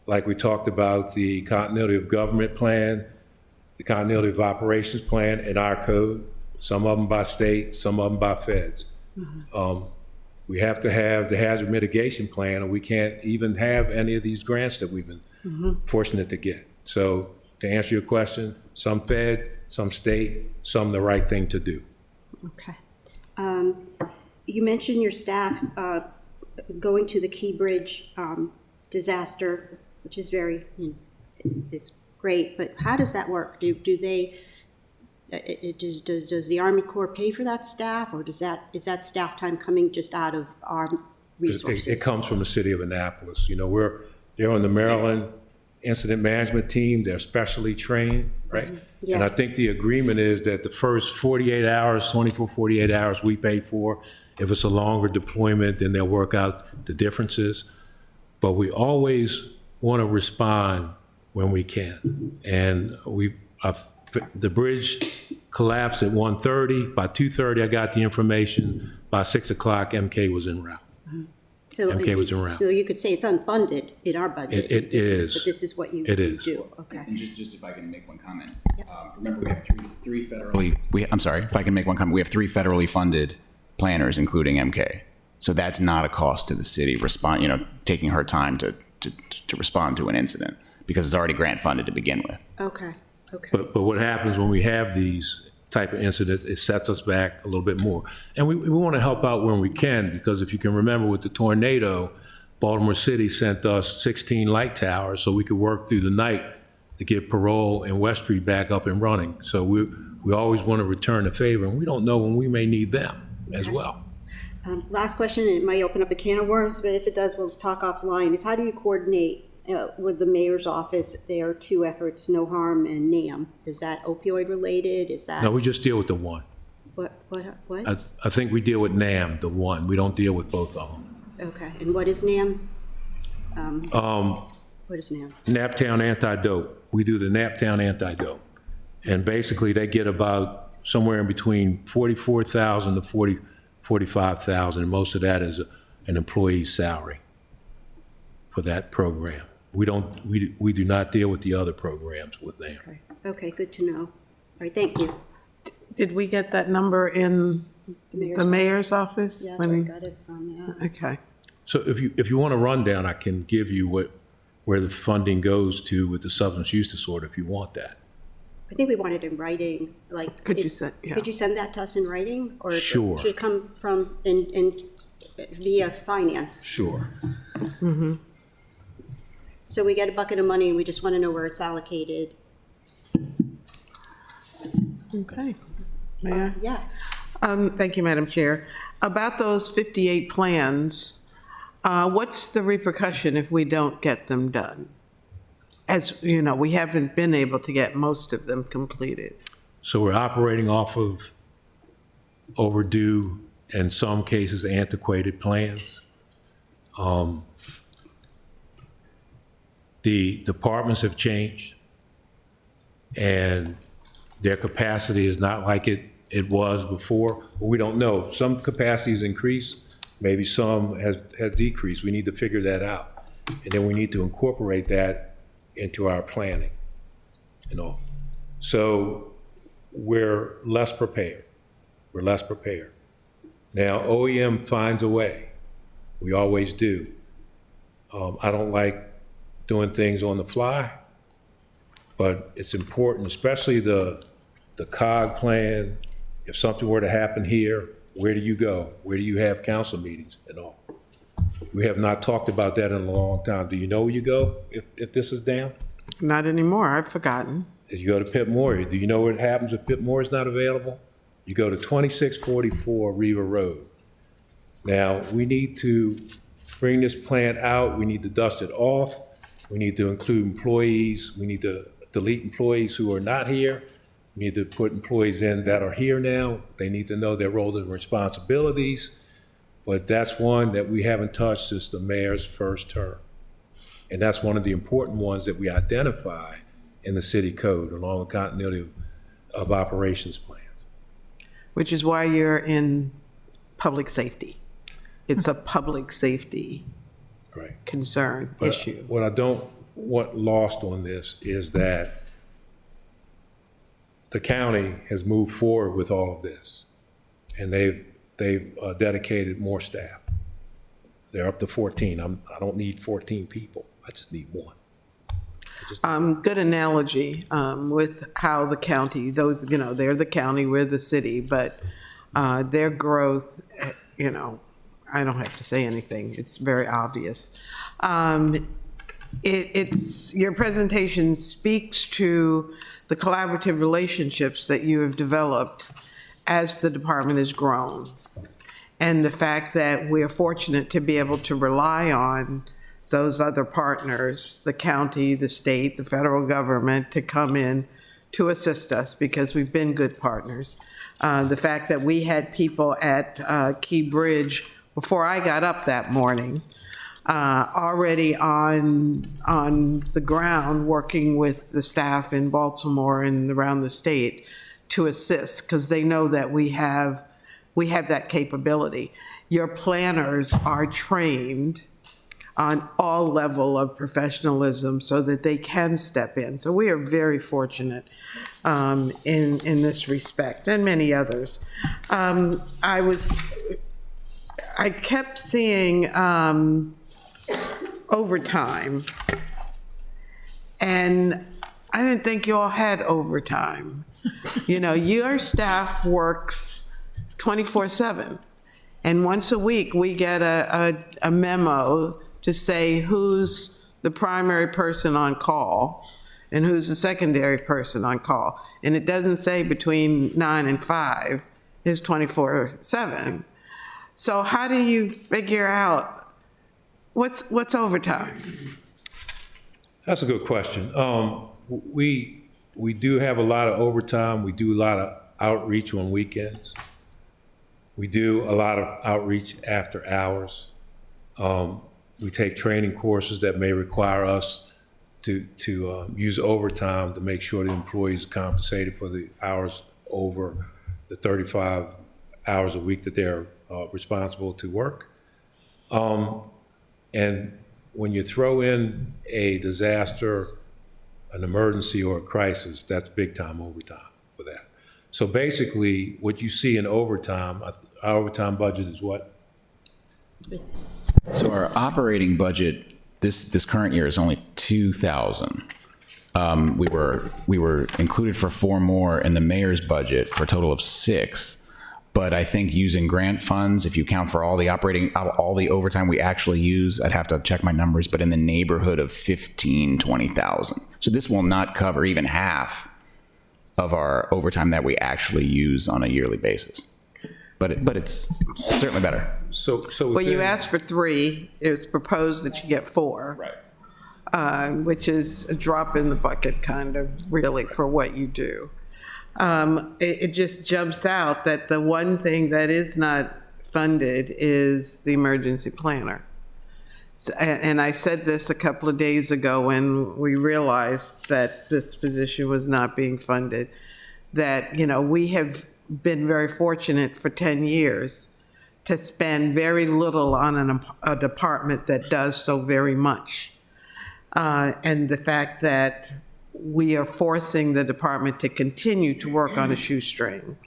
like we talked about the continuity of government plan, the continuity of operations plan in our code, some of them by state, some of them by feds. We have to have the hazard mitigation plan, or we can't even have any of these grants that we've been fortunate to get. So to answer your question, some fed, some state, some the right thing to do. Okay. You mentioned your staff going to the Key Bridge disaster, which is it's great, but how does that work? Do they Does the Army Corps pay for that staff, or is that staff time coming just out of our resources? It comes from the city of Annapolis. You know, they're on the Maryland Incident Management Team. They're specially trained, right? Yeah. And I think the agreement is that the first 48 hours, 48 hours we pay for. If it's a longer deployment, then they'll work out the differences. But we always want to respond when we can. And the bridge collapsed at 1:30. By 2:30, I got the information. By 6 o'clock, MK was en route. MK was en route. So you could say it's unfunded in our budget. It is. But this is what you It is. do. Okay. And just if I can make one comment. Remember, we have three federally, I'm sorry, if I can make one comment, we have 3 federally funded planners, including MK. So that's not a cost to the city, taking her time to respond to an incident, because it's already grant funded to begin with. Okay. Okay. But what happens when we have these type of incidents, it sets us back a little bit more. And we want to help out when we can, because if you can remember with the tornado, Baltimore City sent us 16 light towers so we could work through the night to get Parole and West Street back up and running. So we always want to return the favor, and we don't know when we may need them as well. Last question, and it might open up a can of worms, but if it does, we'll talk offline, is how do you coordinate with the mayor's office? There are 2 efforts, No Harm and NAM. Is that opioid related? Is that? No, we just deal with the one. What? I think we deal with NAM, the one. We don't deal with both of them. Okay, and what is NAM? What is NAM? Naptown Antidote. We do the Naptown Antidote. And basically, they get about somewhere in between 44,000 to 45,000. And most of that is an employee's salary for that program. We do not deal with the other programs with them. Okay, good to know. All right, thank you. Did we get that number in the mayor's office? Yeah, that's where I got it from, yeah. Okay. So if you want a rundown, I can give you where the funding goes to with the substance use disorder if you want that. I think we want it in writing, like. Could you send that to us in writing? Or Sure. should it come from, via finance? Sure. Mm-hmm. So we get a bucket of money and we just want to know where it's allocated. Okay. Mayor? Yes. Thank you, Madam Chair. About those 58 plans, what's the repercussion if we don't get them done? As you know, we haven't been able to get most of them completed. So we're operating off of overdue, in some cases, antiquated plans. The departments have changed, and their capacity is not like it was before. We don't know. Some capacities increased, maybe some has decreased. We need to figure that out. And then we need to incorporate that into our planning, So we're less prepared. Now, OEM finds a way. We always do. I don't like doing things on the fly, but it's important, especially the COG plan. If something were to happen here, where do you go? Where do you have council meetings and all? We have not talked about that in a long time. Do you know where you go if this is down? Not anymore. I've forgotten. You go to Pip Moore. Do you know what happens if Pip Moore is not available? You go to 2644 Riva Road. Now, we need to bring this plant out. We need to dust it off. We need to include employees. We need to delete employees who are not here. We need to put employees in that are here now. They need to know their roles and responsibilities. But that's one that we haven't touched since the mayor's first term. And that's one of the important ones that we identify in the city code along the continuity of operations plans. Which is why you're in public safety. It's a public safety concern issue. What I don't want lost on this is that the county has moved forward with all of this, and they've dedicated more staff. They're up to 14. I don't need 14 people. I just need one. Good analogy with how the county, those, they're the county, we're the city, but their growth, I don't have to say anything. It's very obvious. your presentation speaks to the collaborative relationships that you have developed as the department has grown. And the fact that we're fortunate to be able to rely on those other partners, the county, the state, the federal government, to come in to assist us because we've been good partners. The fact that we had people at Key Bridge before I got up that morning, already on the ground working with the staff in Baltimore and around the state to assist, because they know that we have that capability. Your planners are trained on all level of professionalism so that they can step in. So we are very fortunate in this respect, and many others. I kept seeing overtime, and I didn't think you all had overtime. You know, your staff works 24/7, and once a week we get a memo to say who's the primary person on call and who's the secondary person on call. And it doesn't say between 9 and 5, it's 24/7. So how do you figure out what's overtime? That's a good question. We do have a lot of overtime. We do a lot of outreach on weekends. We do a lot of outreach after hours. We take training courses that may require us to use overtime to make sure the employees are compensated for the hours over the 35 hours a week that they're responsible to work. And when you throw in a disaster, an emergency, or a crisis, that's big time overtime for that. So basically, what you see in overtime, our overtime budget is what? So our operating budget this current year is only 2,000. We were included for 4 more in the mayor's budget for a total of 6. But I think using grant funds, if you count for all the overtime we actually use, I'd have to check my numbers, but in the neighborhood of 20,000. So this will not cover even half of our overtime that we actually use on a yearly basis. But it's certainly better. So Well, you asked for 3. It was proposed that you get 4. Right. Which is a drop in the bucket, kind of, really, for what you do. It just jumps out that the one thing that is not funded is the emergency planner. So, and I said this a couple of days ago when we realized that this position was not being funded, that, you know, we have been very fortunate for 10 years to spend very little on a department that does so very much. And the fact that we are forcing the department to continue to work on a shoestring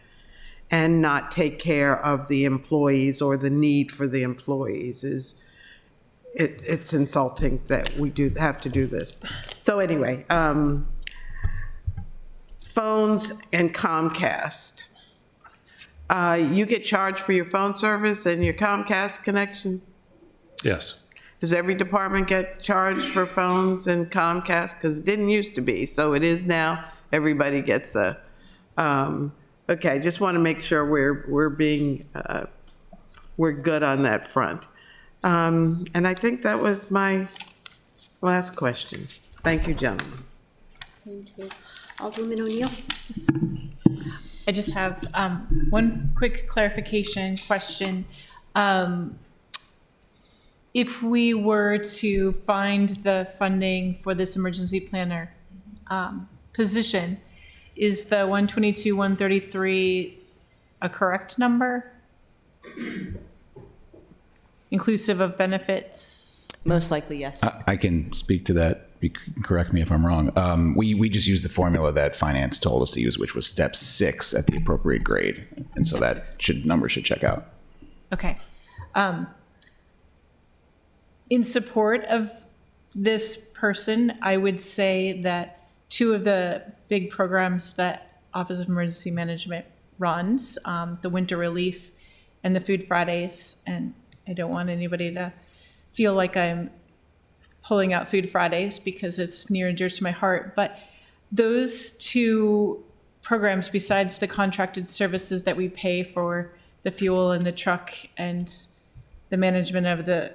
and not take care of the employees or the need for the employees it's insulting that we do have to do this. So anyway, phones and Comcast. You get charged for your phone service and your Comcast connection? Yes. Does every department get charged for phones and Comcast? Because it didn't used to be, so it is now. Everybody gets a, okay, just want to make sure we're good on that front. And I think that was my last question. Thank you, gentlemen. Thank you. Alderwoman O'Neill? I just have one quick clarification question. If we were to find the funding for this emergency planner position, is the 122, 133 a correct number? Inclusive of benefits? Most likely, yes. I can speak to that. You can correct me if I'm wrong. We just used the formula that finance told us to use, which was step 6 at the appropriate grade. And so that number should check out. Okay. In support of this person, I would say that 2 of the big programs that Office of Emergency Management runs, the Winter Relief and the Food Fridays, and I don't want anybody to feel like I'm pulling out Food Fridays because it's near and dear to my heart. But those two programs, besides the contracted services that we pay for the fuel and the truck and the management of the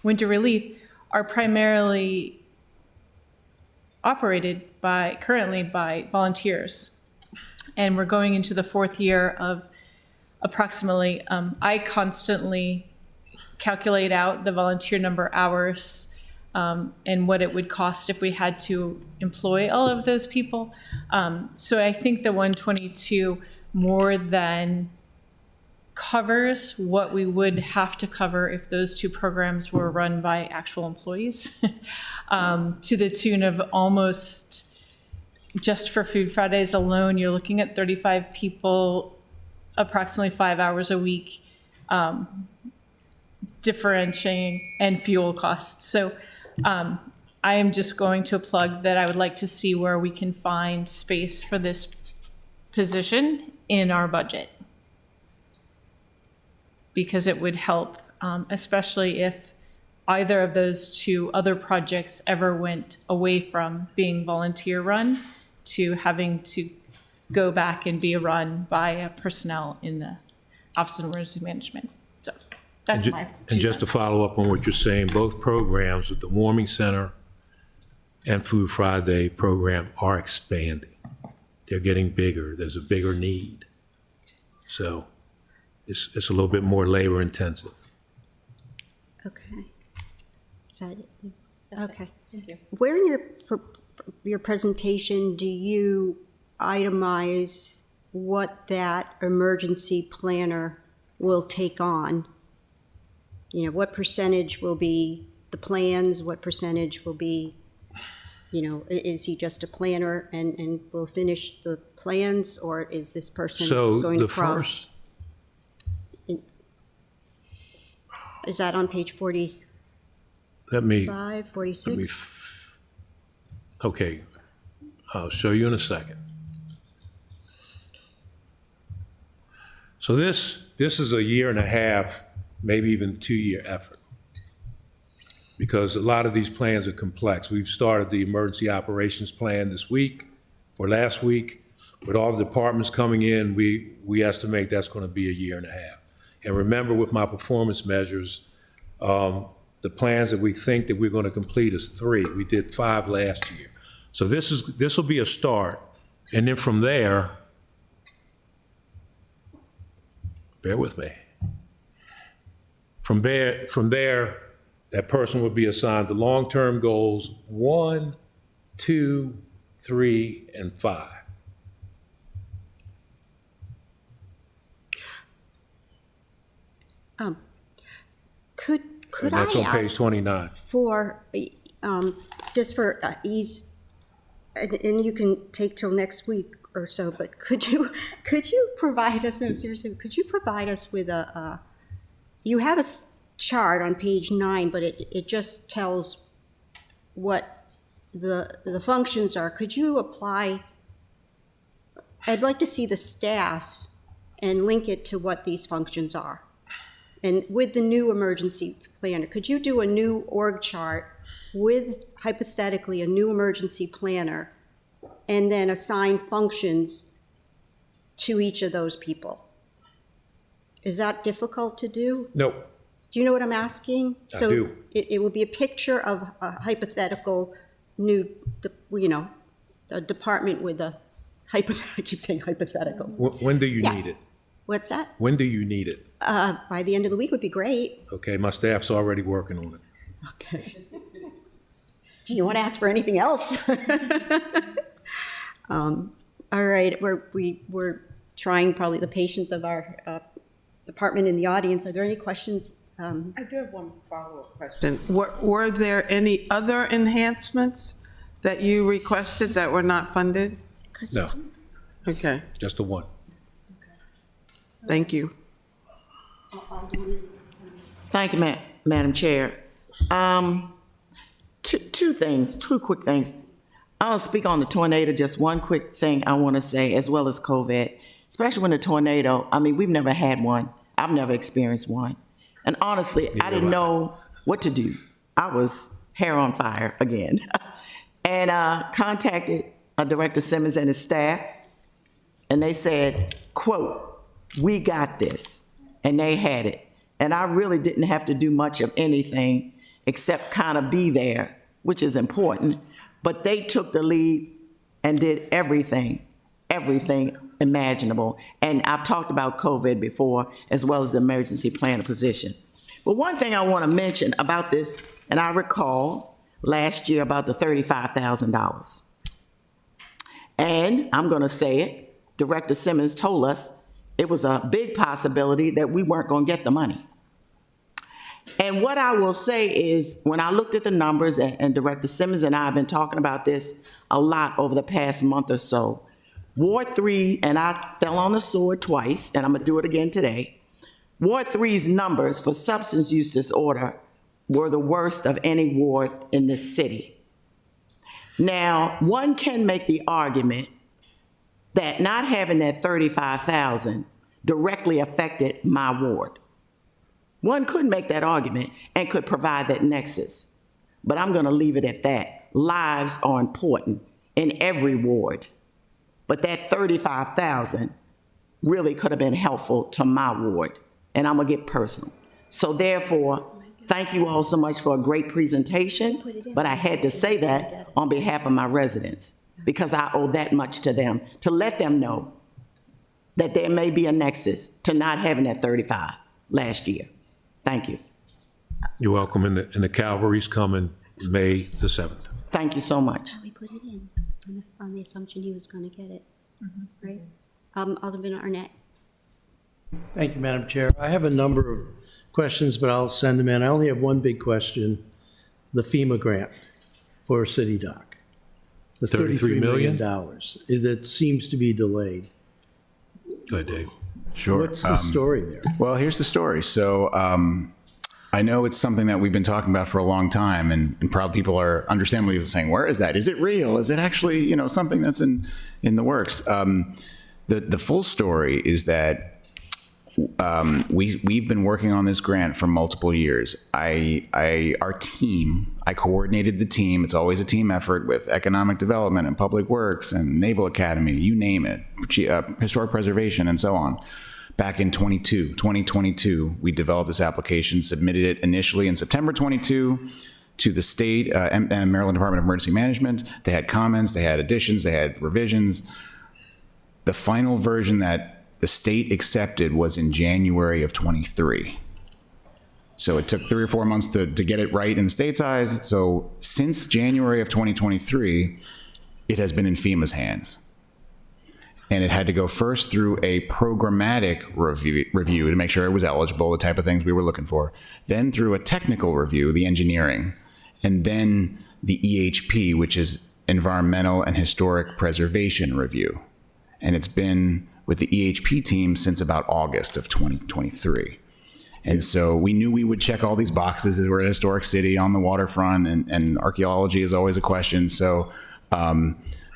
winter relief, are primarily operated currently by volunteers. And we're going into the fourth year of approximately, I constantly calculate out the volunteer number hours and what it would cost if we had to employ all of those people. So I think the 122 more than covers what we would have to cover if those two programs were run by actual employees, to the tune of almost, just for Food Fridays alone, you're looking at 35 people, approximately 5 hours a week, differentiating and fuel costs. So I am just going to plug that I would like to see where we can find space for this position in our budget, because it would help, especially if either of those two other projects ever went away from being volunteer run to having to go back and be run by personnel in the Office of Emergency Management. So that's my 2 And just to cents. follow up on what you're saying, both programs with the Warming Center and Food Friday program are expanding. They're getting bigger. There's a bigger need. So it's a little bit more labor intensive. Okay. Is that it? Okay. Thank you. Where in your presentation do you itemize what that emergency planner will take on? You know, what percentage will be the plans, what percentage will be, you know, is he just a planner and will finish the plans, or is this person So going the across? first, Is that on page 45, let me, 46? okay, I'll show you in a second. So this is a 1.5 years, maybe even 2-year effort, because a lot of these plans are complex. We've started the emergency operations plan this week or last week. With all the departments coming in, we estimate that's going to be a 1.5 years. And remember, with my performance measures, the plans that we think that we're going to complete is 3. We did 5 last year. So this will be a start. And then from there, bear with me. From there, that person would be assigned the long-term goals 1, 2, 3, and 5. Could And that's I on page ask 29. for, just for ease, and you can take till next week or so, but could you provide us, no, seriously, could you provide us with you have a chart on page 9, but it just tells what the functions are. Could you apply, I'd like to see the staff and link it to what these functions are. And with the new emergency planner, could you do a new org chart with hypothetically a new emergency planner and then assign functions to each of those people? Is that difficult to do? Nope. Do you know what I'm asking? I do. It will be a picture of a hypothetical new, a department with a I keep saying hypothetical. When do you Yeah. need it? What's that? When do you need it? By the end of the week would be great. Okay, my staff's already working on it. Okay. Do you want to ask for anything else? All right, we're trying probably the patience of our department in the audience. Are there any questions? I do have one follow-up question. Were there any other enhancements that you requested that were not funded? No, Okay, just the one. thank you. Thank you, Madam Chair. Two quick things. I'll speak on the tornado, just one quick thing I want to say, as well as COVID, especially when the tornado, I mean, we've never had one. I've never experienced one. And honestly, I didn't know what to do. I was hair on fire again. And contacted Director Simmons and his staff, and they said, quote, "We got this," and they had it. And I really didn't have to do much of anything except kind of be there, which is important. But they took the lead and did everything imaginable. And I've talked about COVID before, as well as the emergency planner position. But one thing I want to mention about this, and I recall last year about the $35,000. And I'm going to say it, Director Simmons told us it was a big possibility that we weren't going to get the money. And what I will say is, when I looked at the numbers, and Director Simmons and I have been talking about this a lot over the past month or so, Ward 3, and I fell on the sword twice, and I'm going to do it again today, Ward 3's numbers for substance use disorder were the worst of any ward in this city. Now, one can make the argument that not having that $35,000 directly affected my ward. One could make that argument and could provide that nexus, but I'm gonna leave it at that. Lives are important in every ward, but that $35,000 really could have been helpful to my ward, and I'm gonna get personal. So therefore, thank you all so much for a great presentation, but I had to say that on behalf of my residents, because I owe that much to them, to let them know that there may be a nexus to not having that 35 last year. Thank you. You're welcome, and the cavalry's coming May the 7th. Thank you so much. We put it in on the assumption he was going to get it, right? Alderman Arnett. Thank you, Madam Chair. I have a number of questions, but I'll send them in. I only have one big question. The FEMA grant for City Dock. The $33 million. It seems to be delayed. Go ahead, Dave. Sure. What's the story there? Well, here's the story. So I know it's something that we've been talking about for a long time, and probably people are understandably saying, where is that? Is it real? Is it actually, something that's in the works? The full story is that we've been working on this grant for multiple years. Our team, I coordinated the team. It's always a team effort with economic development and public works and Naval Academy, you name it, historic preservation and so on. Back in 2022, we developed this application, submitted it initially in September 22 to the state and Maryland Department of Emergency Management. They had comments, they had additions, they had revisions. The final version that the state accepted was in January of 23. So it took 3 or 4 months to get it right in the state's eyes. So since January of 2023, it has been in FEMA's hands. And it had to go first through a programmatic review to make sure it was eligible, the type of things we were looking for. Then through a technical review, the engineering, and then the EHP, which is Environmental and Historic Preservation Review. And it's been with the EHP team since about August of 2023. And so we knew we would check all these boxes as we're a historic city on the waterfront, and archaeology is always a question. So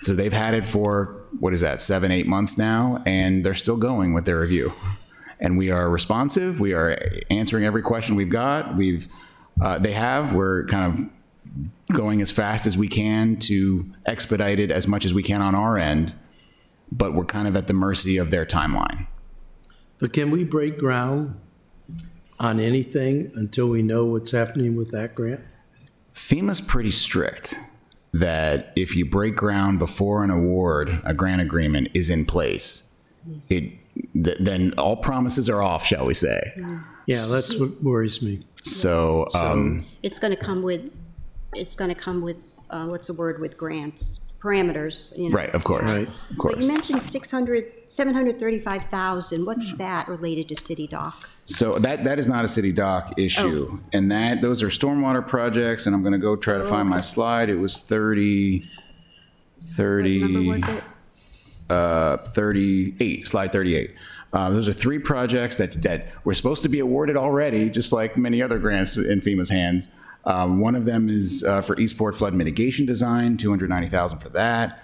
so they've had it for, 7-8 months now, and they're still going with their review. And we are responsive. We are answering every question we've got. We're kind of going as fast as we can to expedite it as much as we can on our end, but we're kind of at the mercy of their timeline. But can we break ground on anything until we know what's happening with that grant? FEMA's pretty strict that if you break ground before an award, a grant agreement is in place, then all promises are off, shall we say. Yeah, that's what worries me. So It's going to come with, what's the word with grants? Parameters, Right, of course. Right. Of course. But you mentioned 735,000. What's that related to City Dock? So that is not a city dock issue. And those are stormwater projects, and I'm going to go try to find my slide. It was 38, slide 38. Those are 3 projects that were supposed to be awarded already, just like many other grants in FEMA's hands. One of them is for Eastport flood mitigation design, $290,000 for that.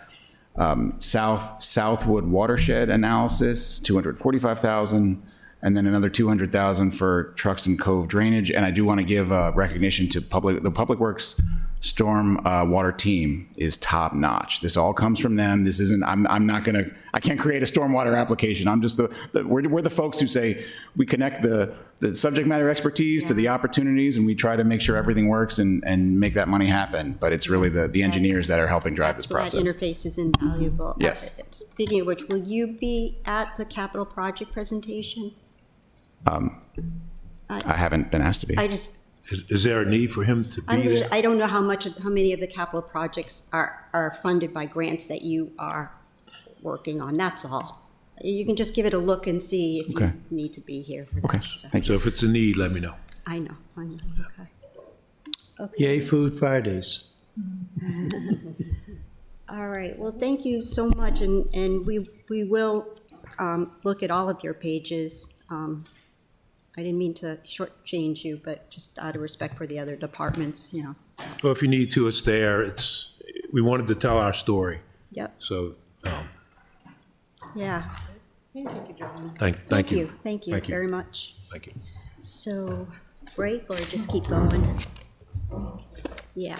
Southwood watershed analysis, $245,000. and then another 200,000 for Truxton Cove drainage. And I do want to give recognition to the Public Works storm water team is top notch. This all comes from them. This isn't, I can't create a stormwater application. I'm just we're the folks who say we connect the subject matter expertise to the opportunities, and we try to make sure everything works and make that money happen. But it's really the engineers that are helping drive this So process. that interface is invaluable. Yes. Speaking of which, will you be at the capital project presentation? I haven't been asked to be. I just, Is there a need for him to be there? I don't know how many of the capital projects are funded by grants that you are working on, that's all. You can just give it a look and see if Okay. you need to be here for Okay, that. So, thank So you. if it's a need, let me know. I know, okay. Yay, Food Fridays. All right, well, thank you so much, and we will look at all of your pages. I didn't mean to shortchange you, but just out of respect for the other departments, you know. Well, if you need to, it's there. We wanted to tell our story. Yep, So, yeah. thank Thank you. you, thank you Thank you. very much. Thank you. So, break or just keep going? Yeah.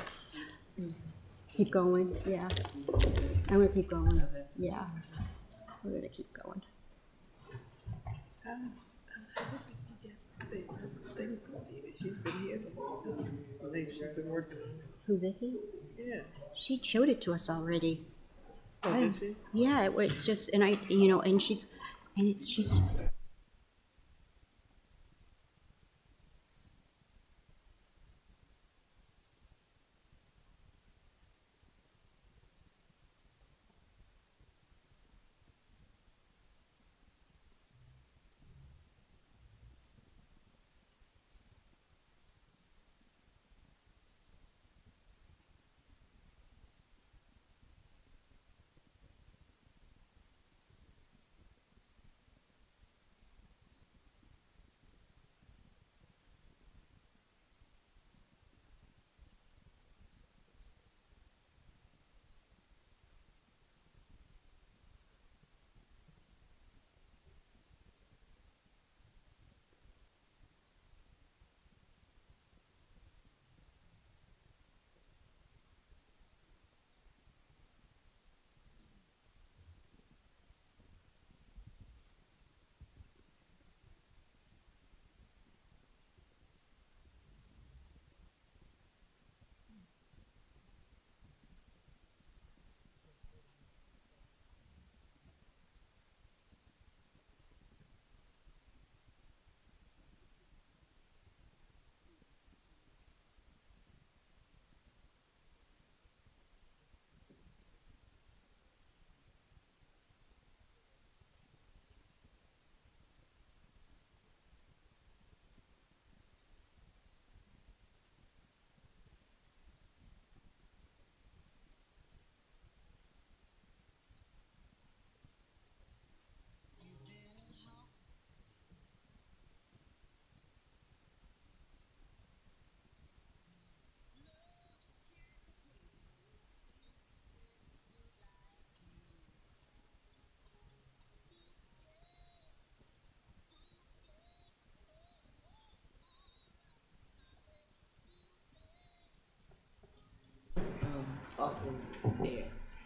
Keep going, yeah. I'm gonna keep going, yeah. We're gonna keep going. Who, Vicky? Yeah. She showed it to us already. Yeah, it's just, and she's.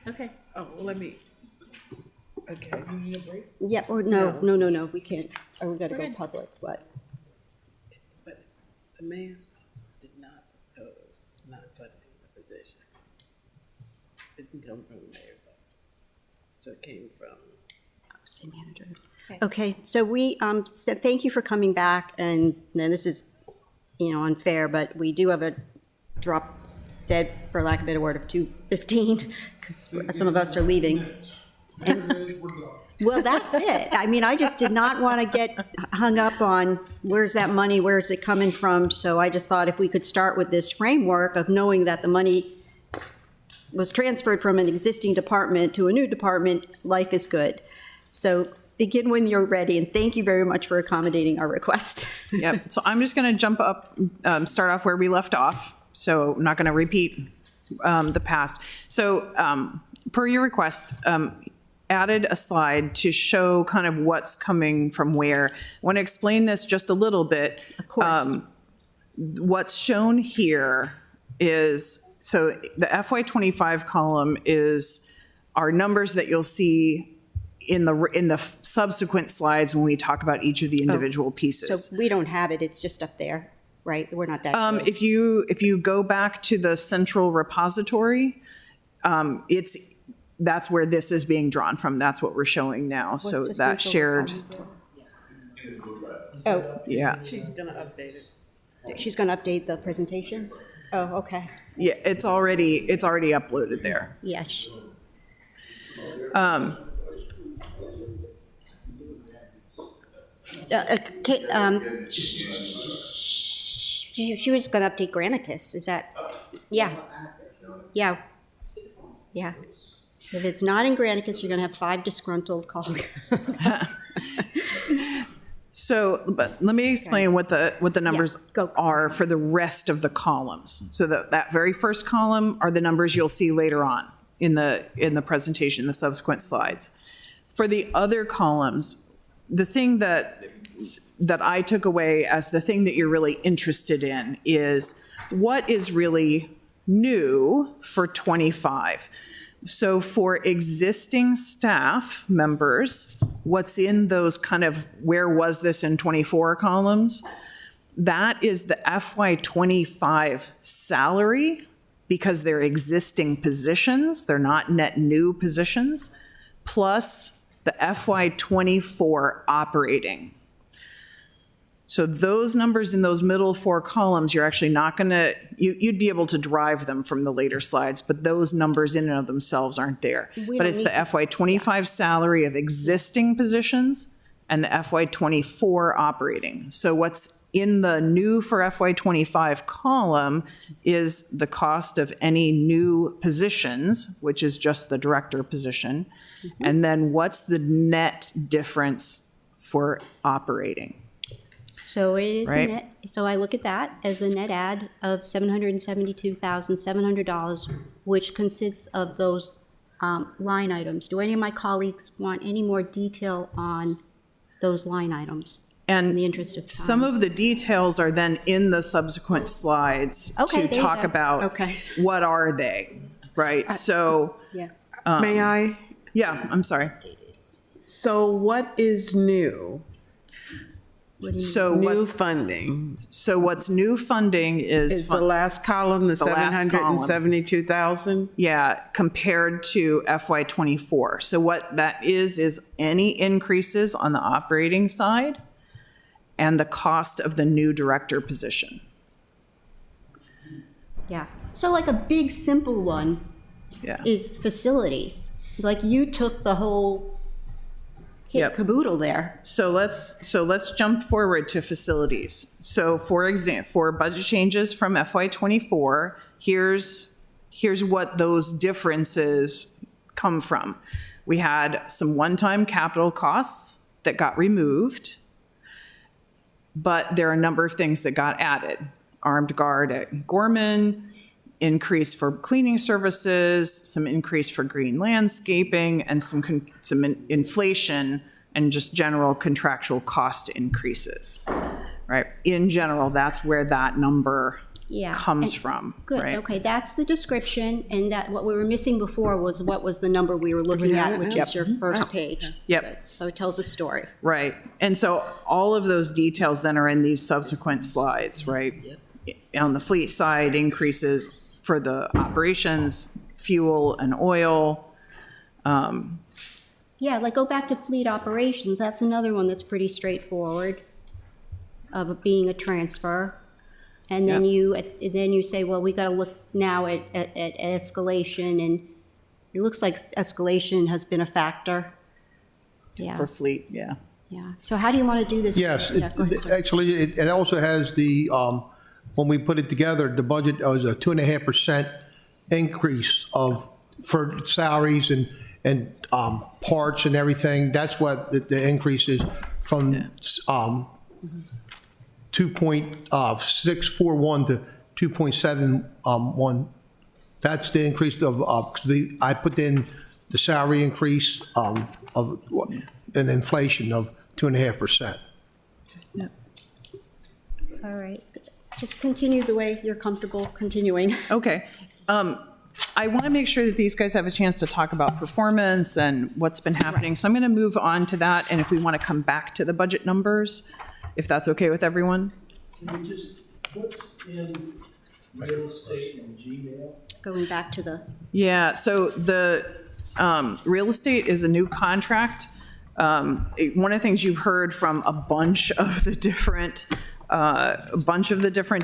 Okay. Oh, well, let me, okay, you need a break? Yeah, or no, we can't, we gotta go public, but. But the mayor's office did not propose not funding the position. It didn't come from the mayor's office. So it came from. City manager. Okay, so we said thank you for coming back, and this is, unfair, but we do have a drop dead, for lack of a better word, of 2:15, because some of us are leaving. Well, that's it. I mean, I just did not want to get hung up on where's that money, where's it coming from? So I just thought if we could start with this framework of knowing that the money was transferred from an existing department to a new department, life is good. So begin when you're ready, and thank you very much for accommodating our request. Yep. So I'm just going to jump up, start off where we left off. So I'm not going to repeat the past. So per your request, added a slide to show kind of what's coming from where. I want to explain this just a little bit. Of course. What's shown here is, so the FY25 column is our numbers that you'll see in the subsequent slides when we talk about each of the individual pieces. So we don't have it, it's just up there, right? We're not that good. If you go back to the central repository, that's where this is being drawn from. That's what we're showing now. So What's the that central shared, repository? Oh, yeah. She's going to update it. she's going to update the presentation? Oh, okay. Yeah, it's already uploaded there. Yes. Kate, she was going to update Granicus. Is that? Yeah. Yeah. Yeah. If it's not in Granicus, you're going to have 5 disgruntled colleagues. So, but let me explain what the numbers are for the rest of the columns. So that very first column are the numbers you'll see later on in the presentation, the subsequent slides. For the other columns, the thing that I took away as the thing that you're really interested in is what is really new for 25. So for existing staff members, what's in those kind of where was this in 24 columns, that is the FY25 salary because they're existing positions, they're not net new positions, plus the FY24 operating. So those numbers in those middle 4 columns, you're actually not going to, you'd be able to derive them from the later slides, but those numbers in and of themselves aren't there. But it's the FY25 salary of existing positions and the FY24 operating. So what's in the new for FY25 column is the cost of any new positions, which is just the director position. And then what's the net difference for operating? So it is Right. a net, so I look at that as a net add of $772,700, which consists of those line items. Do any of my colleagues want any more detail on those line items? And in the interest of time. some of the details are then in the subsequent slides Okay, to there you talk go. about Okay. what are they, right? So, Yeah. May I? yeah, I'm sorry. So what is new? So New what's funding what's new funding is the last column, the the last column. 772,000? Yeah, compared to FY24. So what that is any increases on the operating side and the cost of the new director position. Yeah. So like a big, simple one Yeah. is facilities. Like you took the whole kit Yep. caboodle there. So let's jump forward to facilities. So for example, for budget changes from FY24, here's what those differences come from. We had some one-time capital costs that got removed, but there are a number of things that got added. Armed guard at Gorman, increase for cleaning services, some increase for green landscaping, and some inflation and just general contractual cost increases, right? In general, that's where that number Yeah. comes And- from, Good, right? okay, that's the description, and that, what we were missing before was what was the number we were looking at, which is your first page. Yep. So it tells a story. Right. And so all of those details then are in these subsequent slides, right? On the fleet side, increases for the operations, fuel and oil. Yeah, like go back to fleet operations, that's another one that's pretty straightforward of it being a transfer. And then you say, well, we gotta look now at escalation, and it looks like escalation has been a factor. Yeah, For fleet, yeah. yeah. So how do you wanna do this? Yes, Yeah, go ahead, sir. actually, it also has the, when we put it together, the budget was a 2.5% increase for salaries and parts and everything. That's what the increase is from 2.641 to 2.71. That's the increase of, I put in the salary increase of an inflation of 2.5%. All right. Just continue the way you're comfortable continuing. Okay. I want to make sure that these guys have a chance to talk about performance and what's been happening. So I'm going to move on to that. And if we want to come back to the budget numbers, if that's okay with everyone. Can you just, what's in real estate and Gmail? Going back to the, Yeah, so the real estate is a new contract. One of the things you've heard from a bunch of the different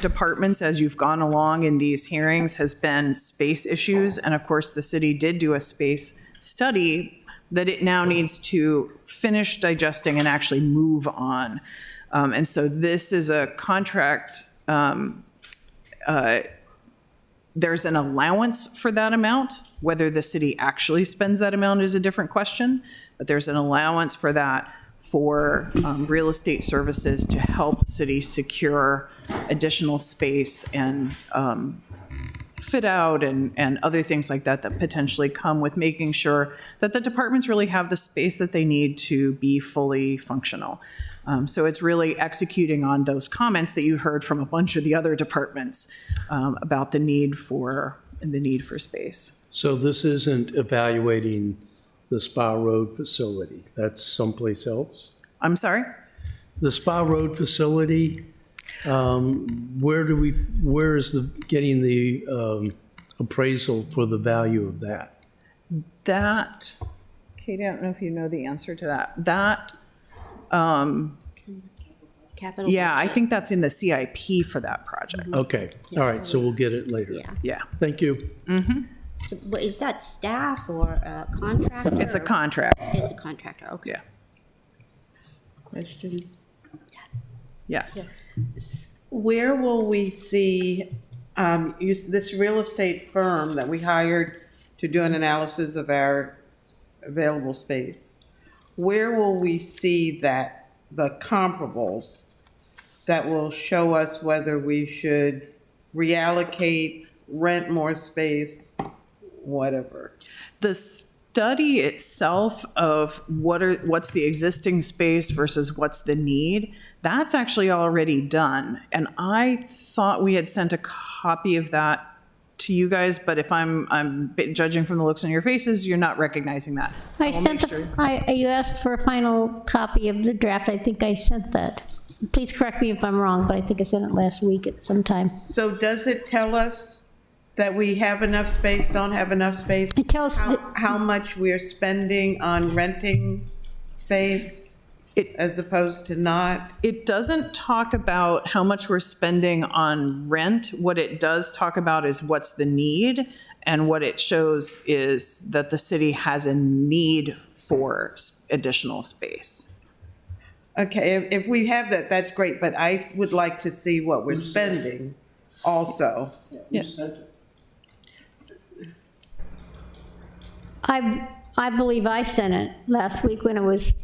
departments as you've gone along in these hearings has been space issues. And of course, the city did do a space study that it now needs to finish digesting and actually move on. And so this is a contract. There's an allowance for that amount. Whether the city actually spends that amount is a different question, but there's an allowance for that for real estate services to help the city secure additional space and fit out and other things like that that potentially come with making sure that the departments really have the space that they need to be fully functional. So it's really executing on those comments that you heard from a bunch of the other departments about the need for space. So this isn't evaluating the Spa Road facility, that's someplace else? I'm sorry? The Spa Road facility, where is getting the appraisal for the value of that? That, Katie, I don't know if you know the answer to that. That, capital. yeah, I think that's in the CIP for that project. Okay, all right, so we'll get it later. Yeah. Yeah. Thank you. So, what, is that staff or a contractor? It's a contract. It's a contractor, okay. Yeah. Question. Yes. Where will we see this real estate firm that we hired to do an analysis of our available space? Where will we see the comparables that will show us whether we should reallocate, rent more space, whatever? The study itself of what's the existing space versus what's the need, that's actually already done. And I thought we had sent a copy of that to you guys, but if I'm judging from the looks on your faces, you're not recognizing that. I sent, you asked for a final copy of the draft. I think I sent that. Please correct me if I'm wrong, but I think I sent it last week at some time. So does it tell us that we have enough space, don't have enough space? It tells how much we're spending on renting space as opposed to not? It doesn't talk about how much we're spending on rent. What it does talk about is what's the need, and what it shows is that the city has a need for additional space. Okay, if we have that, that's great, but I would like to see what we're spending also. You sent it. I believe I sent it last week when it was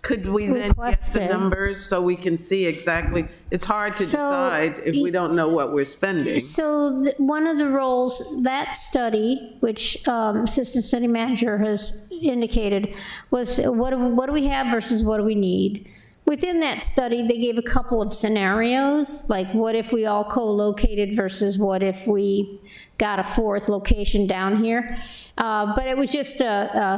Could we then get the requested. numbers so we can see exactly? It's hard to decide if we don't know what we're spending. So one of the roles, that study, which Assistant City Manager has indicated, was what do we have versus what do we need? Within that study, they gave a couple of scenarios, like what if we all co-located versus what if we got a fourth location down here. But it was just,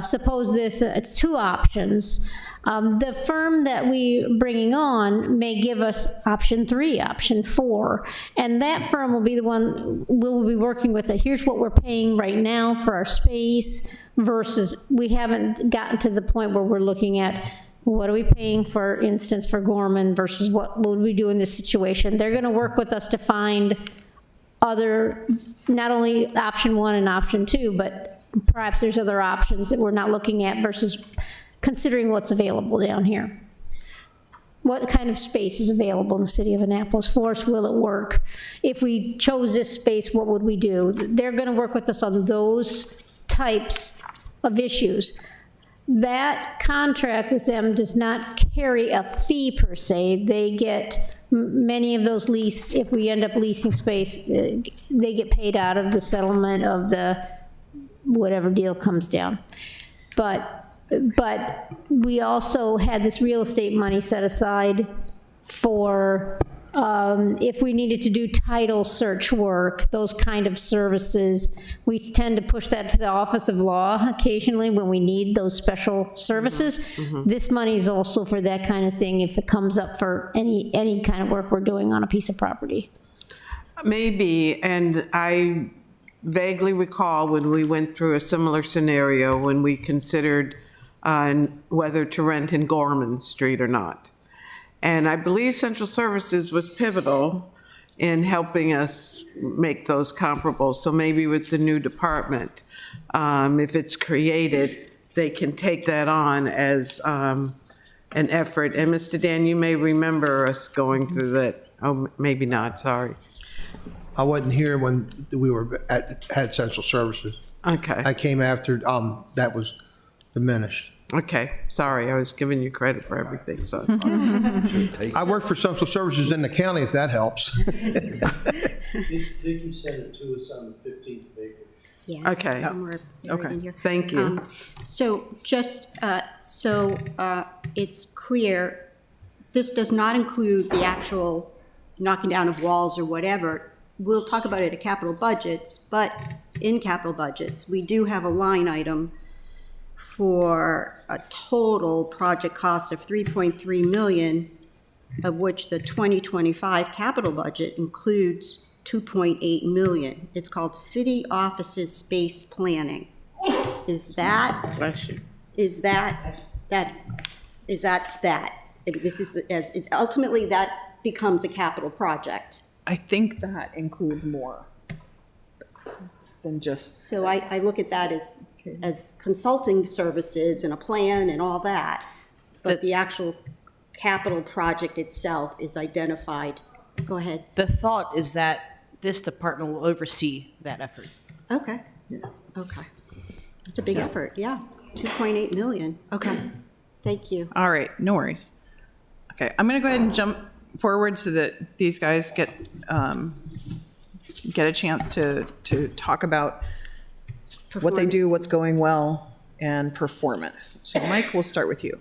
suppose this, it's two options. The firm that we're bringing on may give us option 3, option 4, and that firm will be the one we'll be working with. Here's what we're paying right now for our space versus we haven't gotten to the point where we're looking at what are we paying, for instance, for Gorman versus what would we do in this situation. They're going to work with us to find other, not only option 1 and option 2, but perhaps there's other options that we're not looking at versus considering what's available down here. What kind of space is available in the city of Annapolis for us? Will it work? If we chose this space, what would we do? They're going to work with us on those types of issues. That contract with them does not carry a fee per se. They get many of those lease, if we end up leasing space, they get paid out of the settlement of the whatever deal comes down. But we also had this real estate money set aside for if we needed to do title search work, those kind of services. We tend to push that to the Office of Law occasionally when we need those special services. This money is also for that kind of thing if it comes up for any kind of work we're doing on a piece of property. Maybe, and I vaguely recall when we went through a similar scenario when we considered whether to rent in Gorman Street or not. And I believe Central Services was pivotal in helping us make those comparables. So maybe with the new department, if it's created, they can take that on as an effort. And Mr. Dan, you may remember us going through that. Oh, maybe not, sorry. I wasn't here when we had Central Services. Okay. I came after that was diminished. Okay, sorry, I was giving you credit for everything, so it's all right. I work for Central Services in the county, if that helps. Vicki sent it to us on the 15th of April. Yeah, it's Okay. somewhere buried Okay. in here. Thank you. So just so it's clear, this does not include the actual knocking down of walls or whatever. We'll talk about it at capital budgets, but in capital budgets, we do have a line item for a total project cost of $3.3 million, of which the 2025 capital budget includes $2.8 million. It's called City Offices Space Planning. Is that? Bless you. Is that? This is ultimately that becomes a capital project. I think that includes more than just. So I look at that as consulting services and a plan and all that, but the actual capital project itself is identified. Go ahead. The thought is that this department will oversee that effort. Okay. Yeah. Okay. It's a big effort, yeah. 2.8 million. Okay. Thank you. All right, no worries. Okay, I'm going to go ahead and jump forward so that these guys get a chance to talk about what they do, what's going well, and performance. So Mike, we'll start with you.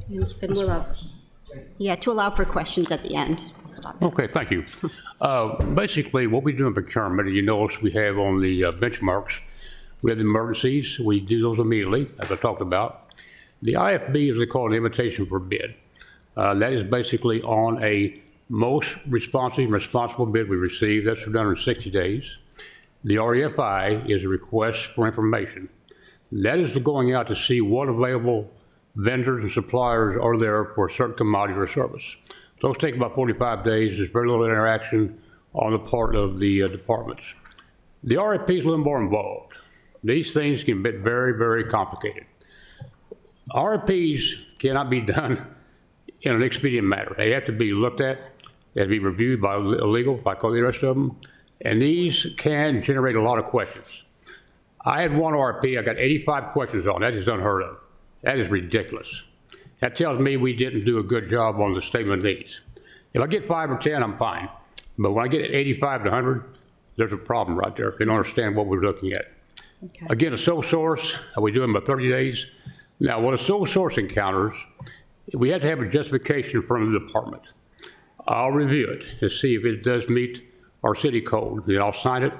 And we'll to allow for questions at the end. Stop. Okay, thank you. Basically, what we do in procurement, you notice we have on the benchmarks, we have the emergencies. We do those immediately, as I talked about. The IFB is they call an invitation for bid. That is basically on a most responsive and responsible bid we receive. That's done in 60 days. The REFI is a request for information. That is going out to see what available vendors and suppliers are there for a certain commodity or service. Those take about 45 days. There's very little interaction on the part of the departments. The RFP is a little more involved. These things can get very, very complicated. RFPs cannot be done in an expedient manner. They have to be looked at, they have to be reviewed by legal, like all the rest of them, and these can generate a lot of questions. I had one RFP, I got 85 questions on. That is unheard of. That is ridiculous. That tells me we didn't do a good job on the statement of needs. If I get 5 or 10, I'm fine. But when I get 85 to 100, there's a problem right there if they don't understand what we're looking at. Okay. Again, a sole source, we do them about 30 days. Now, what a sole source encounters, we have to have a justification from the department. I'll review it to see if it does meet our city code. Then I'll sign it.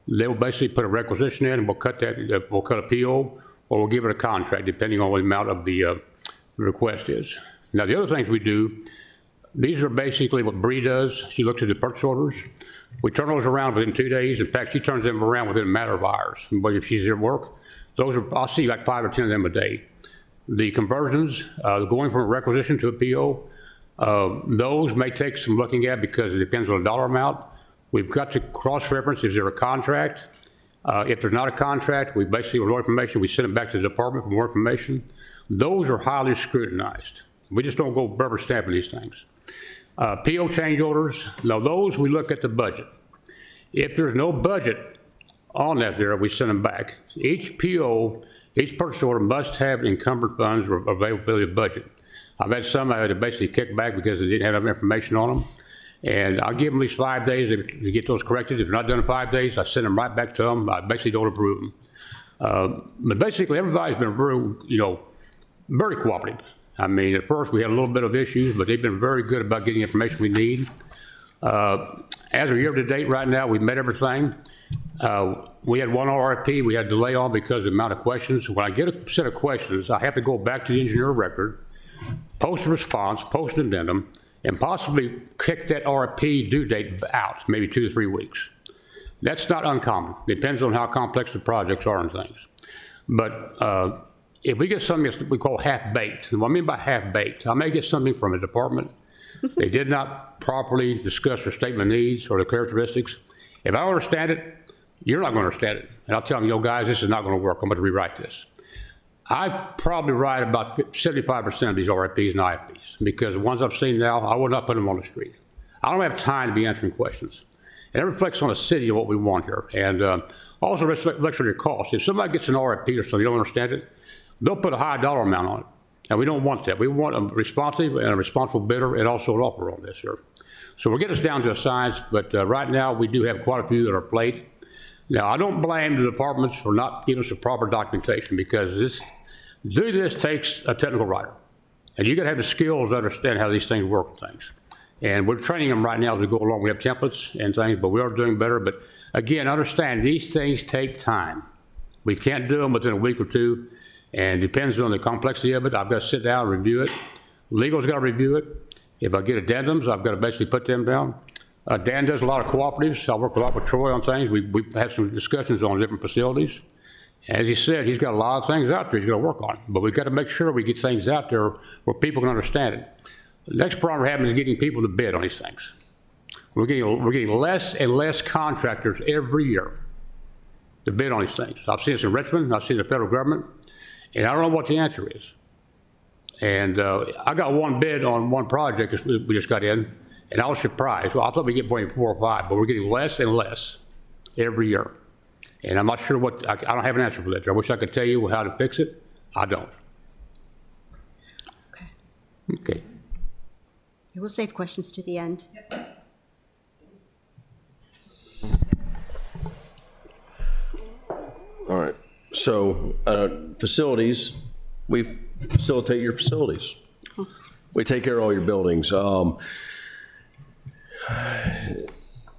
They will basically put a requisition in, and we'll cut a PO, or we'll give it a contract, depending on what the amount of the request is. Now, the other things we do, these are basically what Bree does. She looks at the purchase orders. We turn those around within 2 days. In fact, she turns them around within a matter of hours. But if she's at work, I'll see like 5 or 10 of them a day. The conversions, going from a requisition to a PO, those may take some looking at because it depends on the dollar amount. We've got to cross-reference, is there a contract? If there's not a contract, we basically, with more information, we send it back to the department for more information. Those are highly scrutinized. We just don't go rubber stamping these things. PO change orders, now those we look at the budget. If there's no budget on that there, we send them back. Each PO, each purchase order must have encumbered funds or availability of budget. I've had some I had to basically kick back because they didn't have enough information on them. And I'll give them at least 5 days to get those corrected. If they're not done in 5 days, I send them right back to them. I basically don't approve them. But basically, everybody's been very cooperative. I mean, at first we had a little bit of issues, but they've been very good about getting information we need. As of year to date right now, we've met everything. We had one RFP we had a delay on because of the amount of questions. When I get a set of questions, I have to go back to the engineer record, post a response, post an addendum, and possibly kick that RFP due date out, maybe 2 to 3 weeks. That's not uncommon. Depends on how complex the projects are and things. But if we get something that we call half-baked, and what I mean by half-baked, I may get something from a department. They did not properly discuss their statement of needs or the characteristics. If I don't understand it, you're not going to understand it. And I'll tell them, guys, this is not going to work. I'm going to rewrite this. I probably write about 75% of these RFPs and IFPs because the ones I've seen now, I would not put them on the street. I don't have time to be answering questions. And it reflects on the city of what we want here. And also reflects on your cost. If somebody gets an RFP or something, you don't understand it, they'll put a high dollar amount on it. And we don't want that. We want a responsive and a responsible bidder and also an offer on this here. So we'll get us down to a science, but right now we do have quite a few on our plate. Now, I don't blame the departments for not giving us the proper documentation because this takes a technical writer. And you got to have the skills to understand how these things work and things. And we're training them right now as we go along. We have templates and things, but we are doing better. But again, understand these things take time. We can't do them within a week or two. And it depends on the complexity of it. I've got to sit down and review it. Legal's got to review it. If I get addendums, I've got to basically put them down. Dan does a lot of cooperatives. I work a lot with Troy on things. We've had some discussions on different facilities. As he said, he's got a lot of things out there he's got to work on. But we've got to make sure we get things out there where people can understand it. The next problem we're having is getting people to bid on these things. We're getting less and less contractors every year to bid on these things. I've seen this in Richmond. I've seen the federal government. And I don't know what the answer is. And I got one bid on one project we just got in, and I was surprised. Well, I thought we'd get maybe 4 or 5, but we're getting less and less every year. And I'm not sure I don't have an answer for that. I wish I could tell you how to fix it. I don't. Okay. We'll save questions to the end. All right. So facilities, we facilitate your facilities. We take care of all your buildings.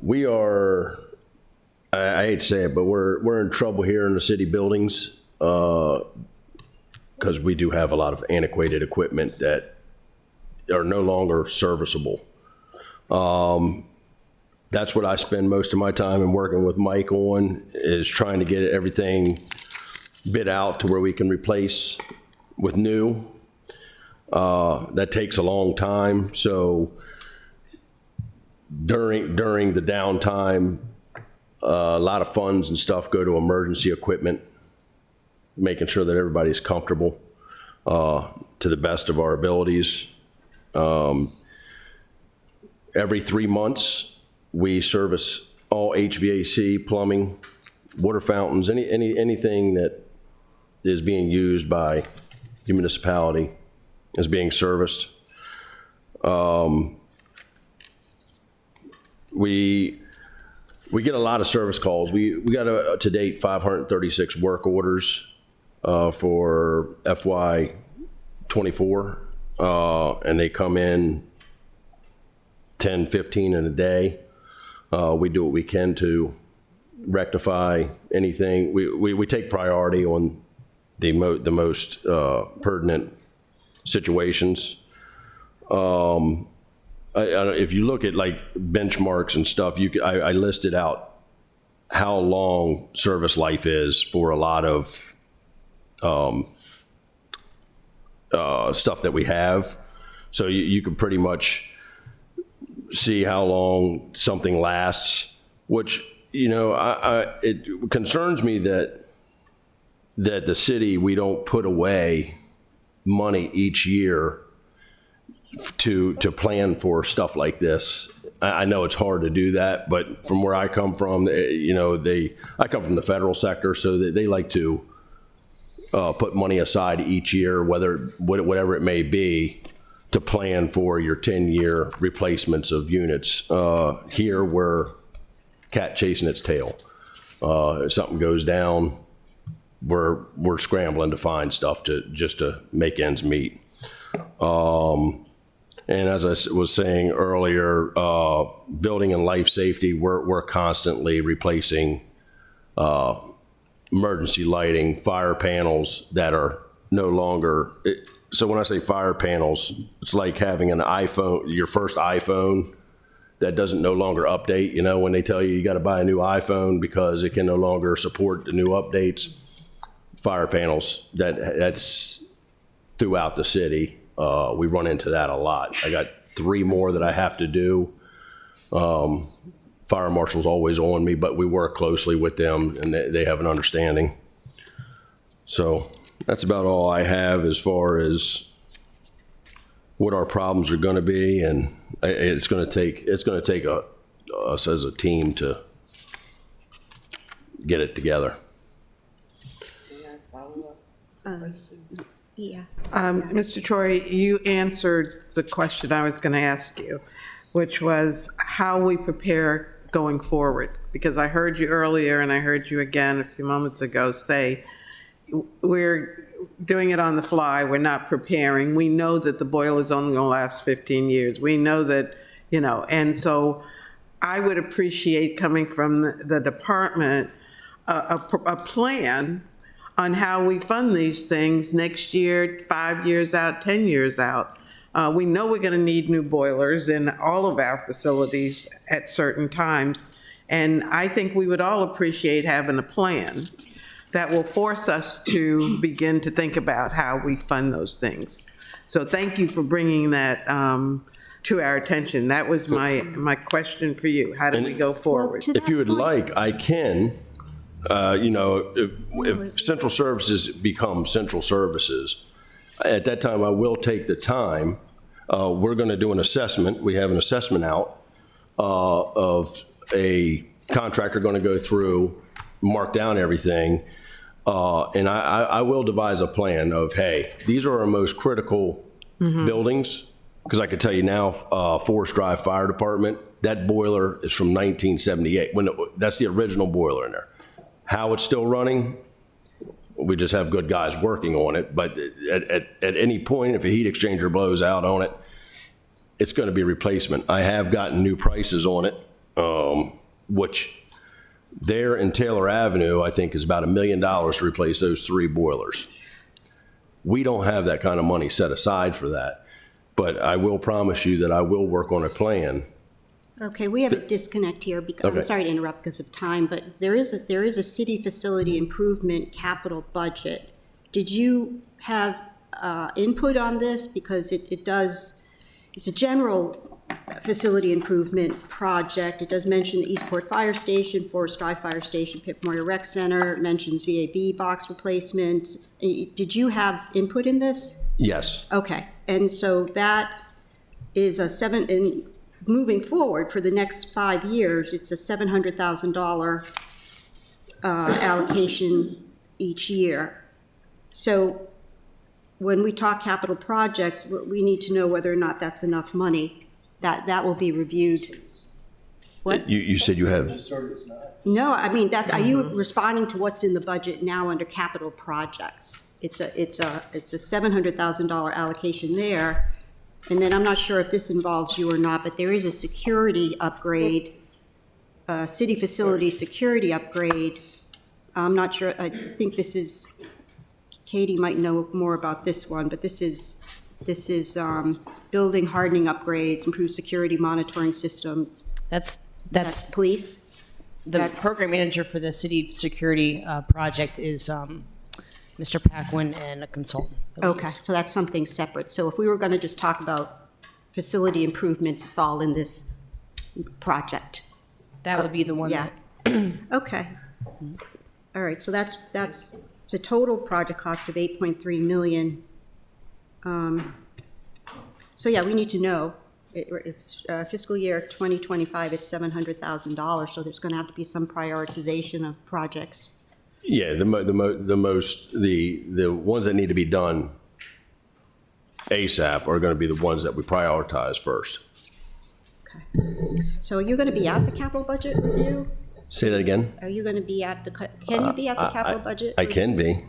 We are, I hate to say it, but we're in trouble here in the city buildings because we do have a lot of antiquated equipment that are no longer serviceable. That's what I spend most of my time in working with Mike on, is trying to get everything bid out to where we can replace with new. That takes a long time. So during the downtime, a lot of funds and stuff go to emergency equipment, making sure that everybody's comfortable to the best of our abilities. Every 3 months, we service all HVAC, plumbing, water fountains, anything that is being used by the municipality is being serviced. We get a lot of service calls. We got to date 536 work orders for FY '24, and they come in 10, 15 in a day. We do what we can to rectify anything. We take priority on the most pertinent situations. If you look at like benchmarks and stuff, I listed out how long service life is for a lot of stuff that we have. So you can pretty much see how long something lasts, which, it concerns me that the city, we don't put away money each year to plan for stuff like this. I know it's hard to do that, but from where I come from, I come from the federal sector, so they like to put money aside each year, whatever it may be, to plan for your 10-year replacements of units. Here, we're cat chasing its tail. If something goes down, we're scrambling to find stuff just to make ends meet. And as I was saying earlier, building and life safety, we're constantly replacing emergency lighting, fire panels that are no longer. So when I say fire panels, it's like having an iPhone, your first iPhone that doesn't no longer update. You know, when they tell you got to buy a new iPhone because it can no longer support the new updates. Fire panels, that's throughout the city. We run into that a lot. I got 3 more that I have to do. Fire marshal's always on me, but we work closely with them and they have an understanding. So that's about all I have as far as what our problems are going to be, and it's going to take us as a team to get it together. Yeah. Mr. Troy, you answered the question I was going to ask you, which was how we prepare going forward. Because I heard you earlier and I heard you again a few moments ago say, we're doing it on the fly, we're not preparing. We know that the boiler's only going to last 15 years. We know that, you know, and so I would appreciate coming from the department a plan on how we fund these things next year, 5 years out, 10 years out. We know we're going to need new boilers in all of our facilities at certain times. And I think we would all appreciate having a plan that will force us to begin to think about how we fund those things. So thank you for bringing that to our attention. That was my question for you. How do we go forward? If you would like, I can. You know, if central services become central services, at that time I will take the time. We're going to do an assessment. We have an assessment out of a contractor going to go through, mark down everything, and I will devise a plan of, hey, these are our most critical buildings, because I can tell you now, Forest Drive Fire Department, that boiler is from 1978. That's the original boiler in there. How it's still running, we just have good guys working on it. But at any point, if a heat exchanger blows out on it, it's going to be replacement. I have gotten new prices on it, which there in Taylor Avenue, I think is about $1 million to replace those 3 boilers. We don't have that kind of money set aside for that. But I will promise you that I will work on a plan. Okay, we have a disconnect here, because, Okay. I'm sorry to interrupt because of time, but there is a city facility improvement capital budget. Did you have input on this? Because it's a general facility improvement project. It does mention the Eastport Fire Station, Forest Drive Fire Station, Pip Moyer Rec Center. It mentions VAB box replacement. Did you have input in this? Yes. Okay, and so that is moving forward for the next 5 years, it's a $700,000 allocation each year. So when we talk capital projects, we need to know whether or not that's enough money. That will be reviewed. What? You said you have. No, I mean, are you responding to what's in the budget now under capital projects? It's a $700,000 allocation there. And then I'm not sure if this involves you or not, but there is a security upgrade, city facility security upgrade. I'm not sure, I think this is, Katie might know more about this one, but this is building hardening upgrades, improved security monitoring systems. That's police? The program manager for the city security project is Mr. Paquin and a consultant. Okay, so that's something separate. So if we were going to just talk about facility improvements, it's all in this project. That would be the one. Yeah. Okay. All right, so that's the total project cost of 8.3 million. So yeah, we need to know. It's fiscal year 2025, it's $700,000, so there's going to have to be some prioritization of projects. Yeah, the ones that need to be done ASAP are going to be the ones that we prioritize first. So are you going to be at the capital budget review? Say that again? Are you going to be at the, can you be at the capital budget? I can be.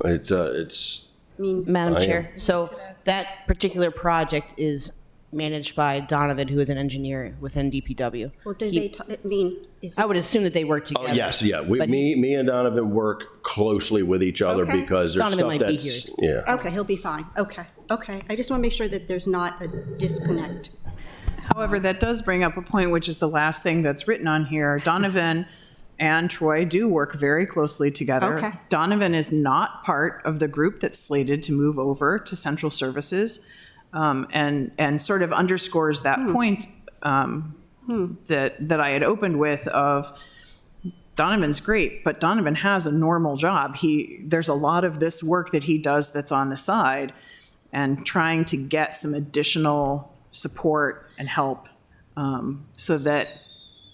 It's I mean, Madam I am. Chair, so that particular project is managed by Donovan, who is an engineer within DPW. well, do they, I mean, is I would this, assume that they work Oh, together. yes, yeah. But he- Me and Donovan work closely with each other Okay. because there's Donovan stuff might be that's, here. yeah. okay, he'll be fine. Okay, okay. I just want to make sure that there's not a disconnect. However, that does bring up a point, which is the last thing that's written on here. Donovan and Troy do work very closely together. Okay. Donovan is not part of the group that's slated to move over to central services, and sort of underscores that point that I had opened with of Donovan's great, but Donovan has a normal job. There's a lot of this work that he does that's on the side, and trying to get some additional support and help so that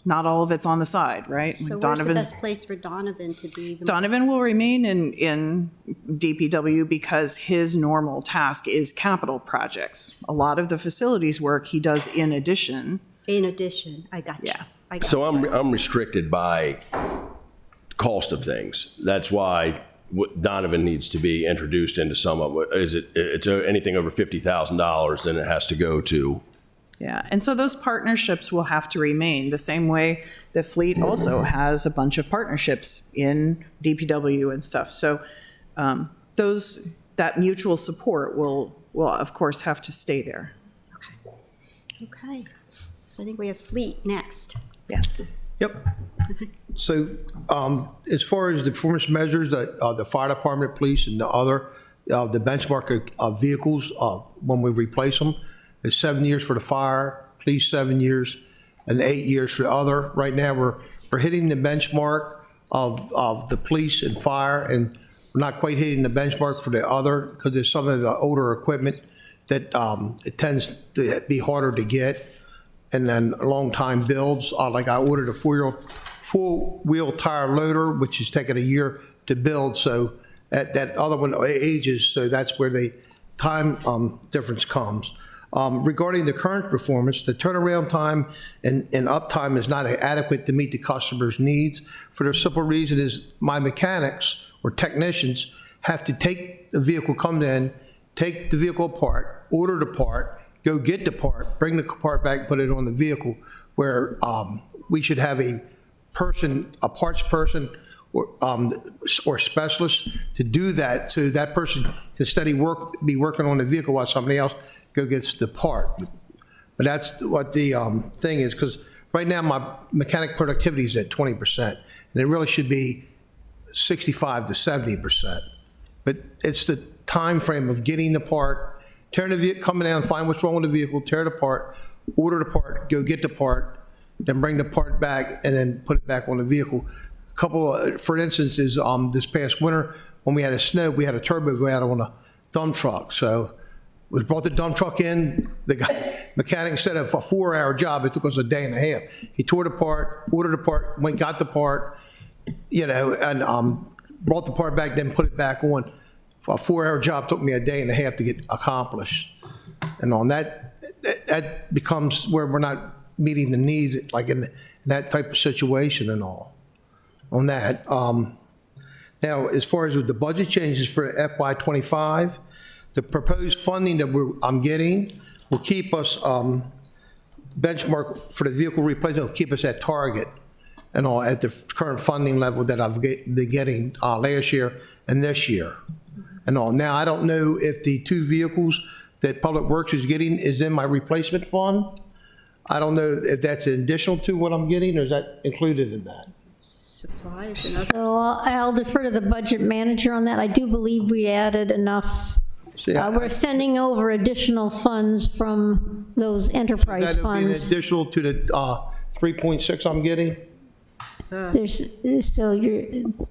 not all of it's on the side, right? So where's the best place for Donovan to be? Donovan will remain in DPW because his normal task is capital projects. A lot of the facilities work he does in addition. In addition, I got you. Yeah. I got So you. I'm restricted by cost of things. That's why Donovan needs to be introduced into some of it. It's anything over $50,000, then it has to go to. Yeah, and so those partnerships will have to remain the same way the fleet also has a bunch of partnerships in DPW and stuff. So that mutual support will of course have to stay there. Okay. So I think we have fleet next. Yes. Yep. So as far as the performance measures, the fire department, police, and the other, the benchmark of vehicles, when we replace them, is 7 years for the fire, police 7 years, and 8 years for the other. Right now, we're hitting the benchmark of the police and fire, and we're not quite hitting the benchmark for the other because there's some of the older equipment that it tends to be harder to get, and then long time builds. Like I ordered a four-wheel tire loader, which is taking a year to build, so that other one ages, so that's where the time difference comes. Regarding the current performance, the turnaround time and uptime is not adequate to meet the customer's needs for the simple reason is my mechanics or technicians have to take the vehicle, come in, take the vehicle apart, order the part, go get the part, bring the part back, put it on the vehicle, where we should have a parts person or specialist to do that, so that person can be working on the vehicle while somebody else go gets the part. But that's what the thing is, because right now my mechanic productivity is at 20%, and it really should be 65 to 70%. But it's the time frame of getting the part, tearing the vehicle, coming down, find what's wrong with the vehicle, tear it apart, order the part, go get the part, then bring the part back, and then put it back on the vehicle. A couple of, for instance, is this past winter when we had a snow, we had a turbo go out on a dump truck. So we brought the dump truck in. The mechanic said of a 4-hour job, it took us a day and a half. He tore it apart, ordered the part, went got the part, and brought the part back, then put it back on. For a 4-hour job took me a day and a half to get accomplished. And on that becomes where we're not meeting the needs, like in that type of situation and all. On that, now as far as with the budget changes for FY25, the proposed funding that I'm getting will keep us benchmark for the vehicle replacement. Will keep us at target and all at the current funding level that I've been getting last year and this year and all. Now I don't know if the 2 vehicles that Public Works is getting is in my replacement fund. I don't know if that's additional to what I'm getting, or is that included in that? Supplies and other. So I'll defer to the budget manager on that. I do believe we added enough. We're sending over additional funds from those enterprise That'll be an funds. additional to the 3.6 I'm getting? So you're,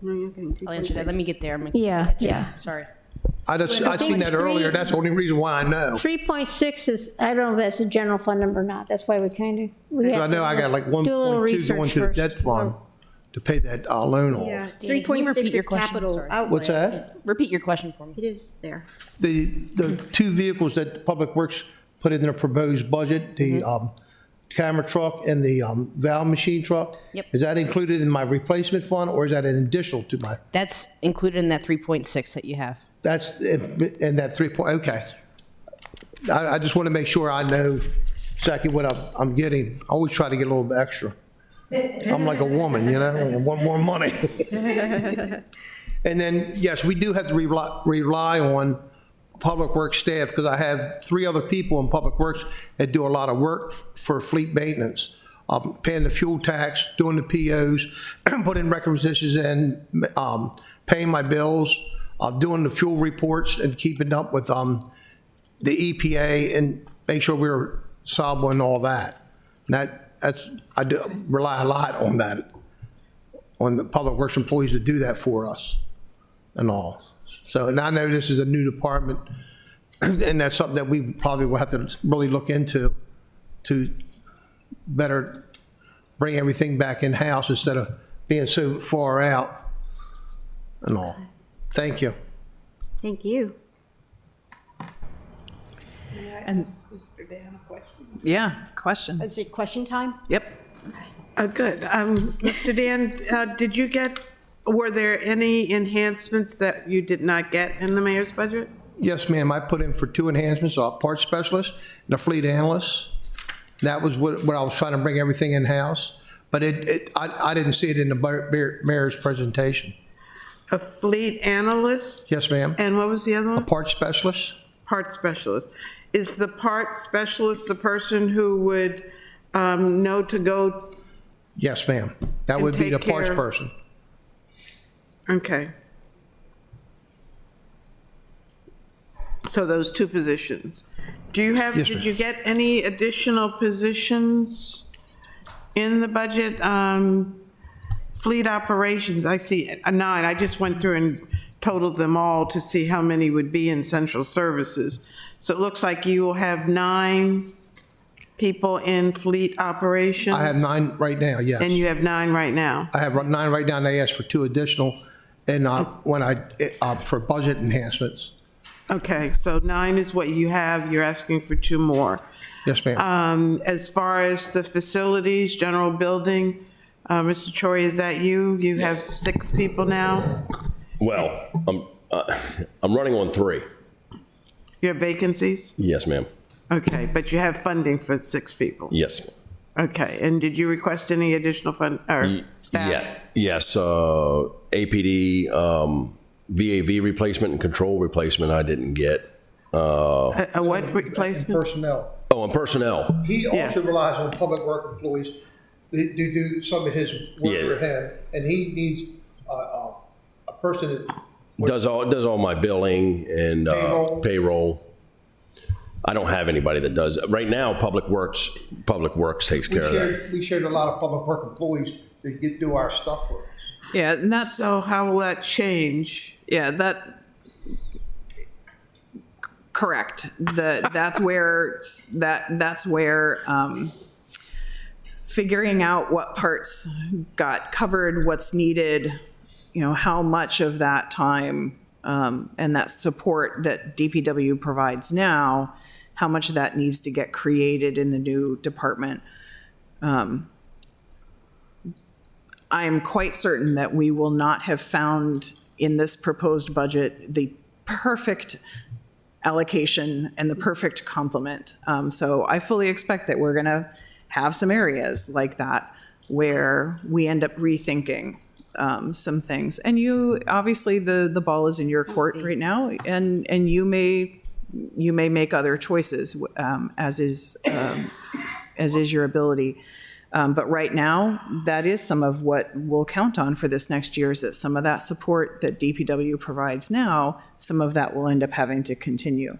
No, you're getting I'll answer that. Let me get there. yeah. Sorry. I seen that earlier. That's the only reason why I know. 3.6 is, I don't know if that's a general fund number or not. That's why we kind of. I know I got like 1.2 going to the debt fund. to pay that loan off. Yeah, Danny, can you 3.6 repeat your is question? capital Sorry. outlay. What's that? Repeat your question for me. It is there. The two vehicles that Public Works put in their proposed budget, the camera truck and the valve machine truck. Yep. Is that included in my replacement fund, or is that an additional to my, That's included in that 3.6 that you have. that's in that 3 point, okay. I just want to make sure I know exactly what I'm getting. I always try to get a little bit extra. I'm like a woman, you know, I want more money. And then, yes, we do have to rely on Public Works staff, because I have 3 other people in Public Works that do a lot of work for fleet maintenance. Paying the fuel tax, doing the POs, putting requisitions in, paying my bills, doing the fuel reports and keeping up with the EPA and make sure we're solvent and all that. And I do rely a lot on that, on the Public Works employees to do that for us and all. So, and I know this is a new department, and that's something that we probably will have to really look into to better bring everything back in-house instead of being so far out and all. Thank you. Thank you. And yeah, question. Is it question time? Yep. Good. Mr. Dan, did you get, were there any enhancements that you did not get in the mayor's budget? Yes, ma'am. I put in for 2 enhancements, a parts specialist and a fleet analyst. That was what I was trying to bring everything in-house, but I didn't see it in the mayor's presentation. A fleet analyst? Yes, ma'am. And what was the other A one? parts specialist? Part specialist. Is the part specialist the person who would know to go? Yes, ma'am. That And would be the take parts care- person. Okay. So those 2 positions. Do you have, Yes, did ma'am. you get any additional positions in the budget? Fleet operations, I see 9. I just went through and totaled them all to see how many would be in central services. So it looks like you will have 9 people in fleet operations? I have 9 right now, yes. And you have 9 right now? I have 9 right now, and they asked for 2 additional, and for budget enhancements. Okay, so 9 is what you have, you're asking for 2 more. Yes, ma'am. As far as the facilities, general building, Mr. Troy, is that you? You have 6 people now? Well, I'm running on 3. You have vacancies? Yes, ma'am. Okay, but you have funding for 6 people? Yes. Okay, and did you request any additional fund, or staff? Yeah. Yes. APD, VAV replacement and control replacement I didn't get. A what replacement? Personnel. Oh, and personnel. He also relies on public work employees to do some of his work for him, and he needs a person that Does all my billing and payroll. I don't have anybody that does. Right now, Public Works takes care of that. we shared a lot of public work employees that do our stuff for us. Yeah, and that's So how will that change? yeah, correct. That's where figuring out what parts got covered, what's needed, how much of that time and that support that DPW provides now, how much of that needs to get created in the new department. I am quite certain that we will not have found in this proposed budget the perfect allocation and the perfect complement. So I fully expect that we're going to have some areas like that where we end up rethinking some things. And you, obviously, the ball is in your court right now, and you may make other choices as is your ability. But right now, that is some of what we'll count on for this next year, is that some of that support that DPW provides now, some of that will end up having to continue.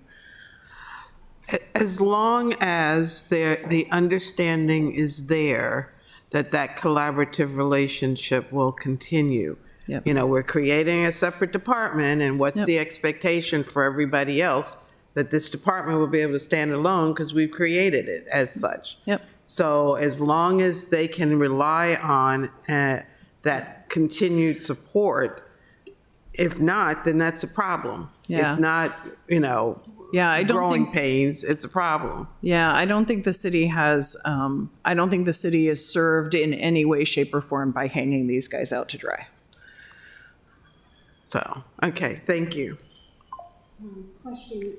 As long as the understanding is there that collaborative relationship will continue. Yep. We're creating a separate department, and what's the expectation for everybody else? That this department will be able to stand alone because we've created it as such. Yep. So as long as they can rely on that that continued support. If not, then that's a problem. Yeah. It's not, Yeah, I don't growing think, pains, it's a problem. yeah, I don't think the city has, I don't think the city is served in any way, shape, or form by hanging these guys out to dry. So, okay, thank you. Question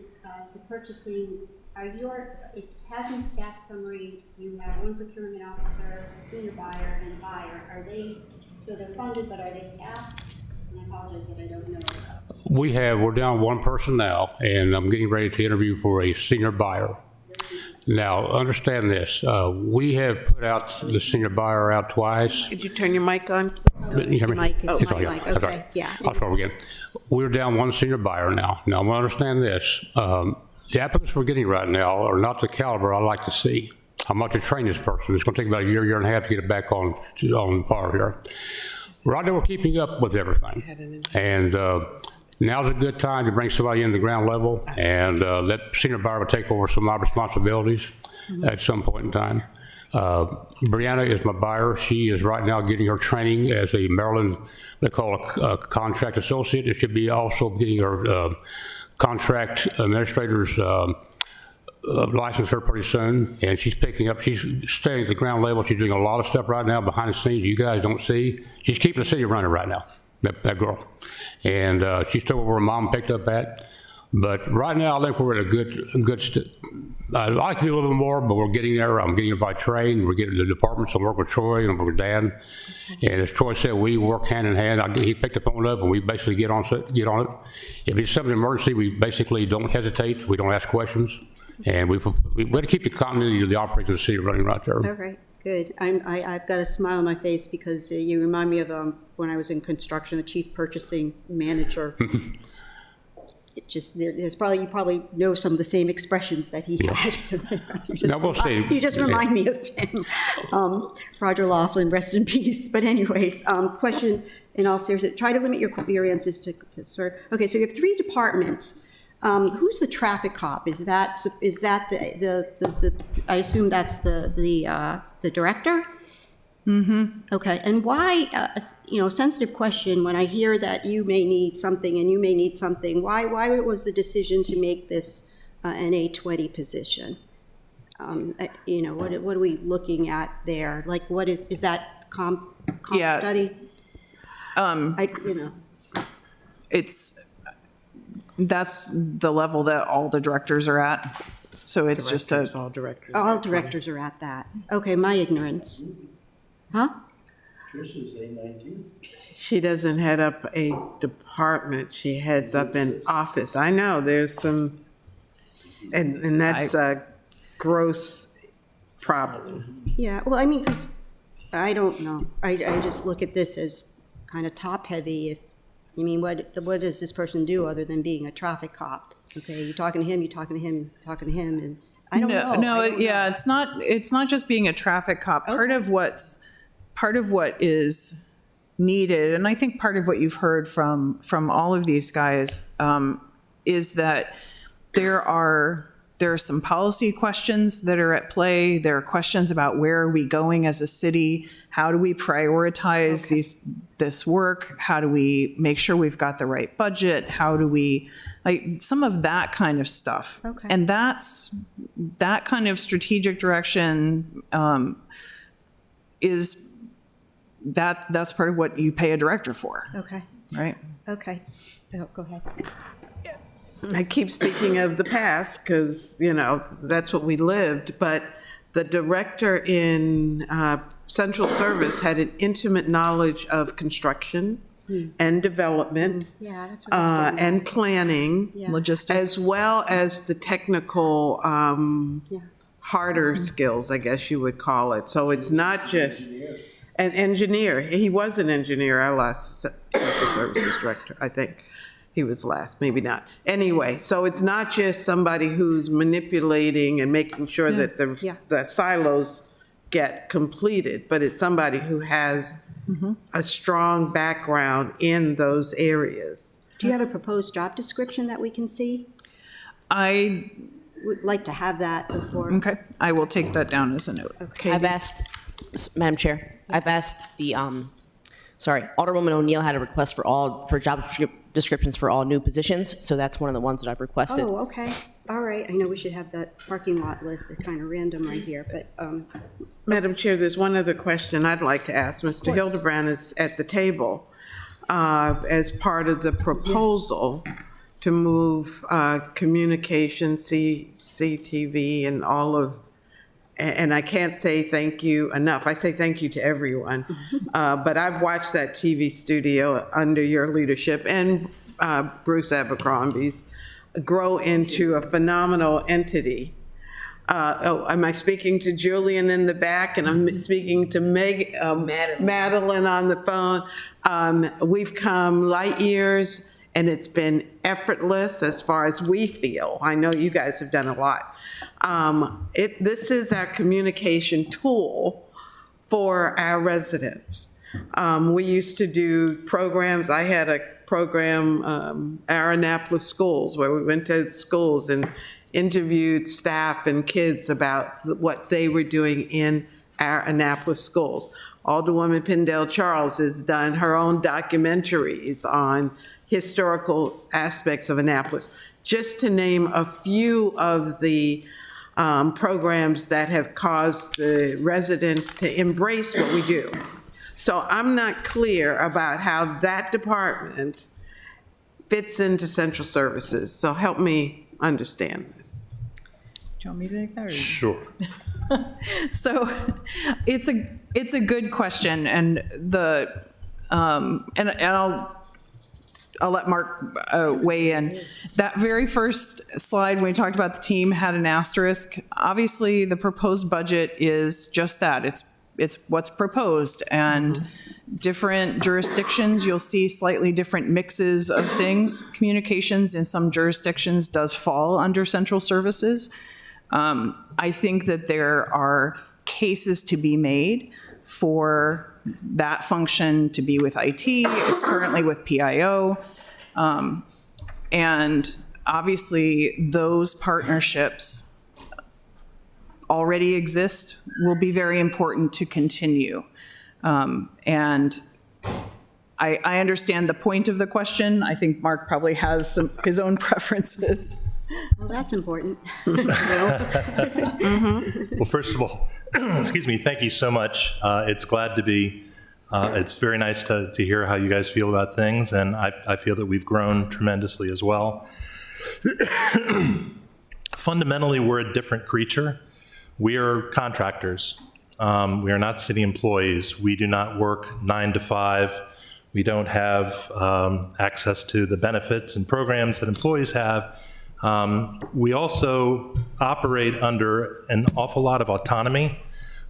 to purchasing, it has in staff summary, you have one procurement officer, a senior buyer, and a buyer. So they're funded, but are they staffed? And I apologize that I don't know. We're down one person now, and I'm getting ready to interview for a senior buyer. Now, understand this, we have put out the senior buyer out twice. Could you turn your mic on? You hear me? Mike, it's It's my on, yeah. mic, That's okay, right. yeah. I'll start again. We're down one senior buyer now. Now, I understand this. The applicants we're getting right now are not the caliber I like to see. I'm about to train this person. It's going to take about a year and a half to get it back on par here. Right now, we're keeping up with everything. And now's a good time to bring somebody in the ground level and let senior buyer take over some of my responsibilities at some point in time. Brianna is my buyer. She is right now getting her training as a Maryland, they call it a contract associate. It should be also getting her contract administrator's license her pretty soon. And she's picking up, she's staying at the ground level. She's doing a lot of stuff right now behind the scenes you guys don't see. She's keeping the city running right now, that girl. And she's still where her mom picked up at. But right now, I think we're at a good I'd like to be a little bit more, but we're getting there. I'm getting by train. We're getting the departments. I work with Troy and I work with Dan. And as Troy said, we work hand in hand. He picked the phone up and we basically get on it. If it's something emergency, we basically don't hesitate. We don't ask questions. And we want to keep the continuity of the operation of the city running right there. All right, good. I've got a smile on my face because you remind me of when I was in construction, the chief purchasing manager. It just, you probably know some of the same expressions that he had. You just remind me of him. Roger Laughlin, rest in peace. But anyways, question in all seriousness, try to limit your answers to okay, so you have 3 departments. Who's the traffic cop? Is that the I assume that's the director? Mm-hmm. Okay, and why, sensitive question, when I hear that you may need something and you may need something, why was the decision to make this an A20 position? What are we looking at there? Like, what is that comp study? That's the level that all the directors are at. So it's just all directors. All directors are at that. Okay, my ignorance. Huh? Tricia's A19. She doesn't head up a department. She heads up an office. I know, there's some, and that's a gross problem. Yeah, well, I mean, because I don't know. I just look at this as kind of top-heavy. What does this person do other than being a traffic cop? Okay, you're talking to him, you're talking to him, you're talking to him, and I don't know. It's not just being a traffic cop. Okay. Part of what is needed, and I think part of what you've heard from all of these guys, is that there are some policy questions that are at play. There are questions about where are we going as a city? How do we prioritize this work? How do we make sure we've got the right budget? How do we, some of that kind of stuff. Okay. And that kind of strategic direction that's part of what you pay a director for. Okay, Right? okay. Oh, go ahead. I keep speaking of the past because, that's what we lived, but the director in Central Service had an intimate knowledge of construction and development. Yeah, that's what I was getting at. and planning. Yeah. Logistics. As well as the technical, harder skills, I guess you would call it. So it's not just an engineer. He was an engineer, our last Central Services director, I think. He was last, maybe not. Anyway, so it's not just somebody who's manipulating and making sure that the silos get completed, but it's somebody who has a strong background in those areas. Do you have a proposed job description that we can see? I would like to have that before. Okay, I will take that down as a note. I've asked, Madam Chair, I've asked the Alderwoman O'Neill had a request for job descriptions for all new positions, so that's one of the ones that I've requested. Oh, okay. All right. I know we should have that parking lot list. It's kind of random right here, but, Madam Chair, there's one other question I'd like to ask. Mr. Hildebrand is at the table as part of the proposal to move communication, CTV, and all of, and I can't say thank you enough. I say thank you to everyone. But I've watched that TV studio under your leadership and Bruce Abercrombie's grow into a phenomenal entity. Am I speaking to Julian in the back? And I'm speaking to Madeline on the phone. We've come light years, and it's been effortless as far as we feel. I know you guys have done a lot. This is our communication tool for our residents. We used to do programs. I had a program, our Annapolis Schools, where we went to schools and interviewed staff and kids about what they were doing in our Annapolis schools. Alderwoman Pendell Charles has done her own documentaries on historical aspects of Annapolis, just to name a few of the programs that have caused the residents to embrace what we do. So I'm not clear about how that department fits into central services. So help me understand this. Do you want me to take that? Or Sure. So it's a good question, and I'll let Mark weigh in. That very first slide, when we talked about the team, had an asterisk. Obviously, the proposed budget is just that. It's what's proposed, and different jurisdictions, you'll see slightly different mixes of things. Communications in some jurisdictions does fall under central services. I think that there are cases to be made for that function to be with IT. It's currently with PIO. And obviously, those partnerships already exist, will be very important to continue. And I understand the point of the question. I think Mark probably has his own preferences. well, that's important. Well, first of all, excuse me, thank you so much. It's very nice to hear how you guys feel about things, and I feel that we've grown tremendously as well. Fundamentally, we're a different creature. We are contractors. We are not city employees. We do not work 9 to 5. We don't have access to the benefits and programs that employees have. We also operate under an awful lot of autonomy,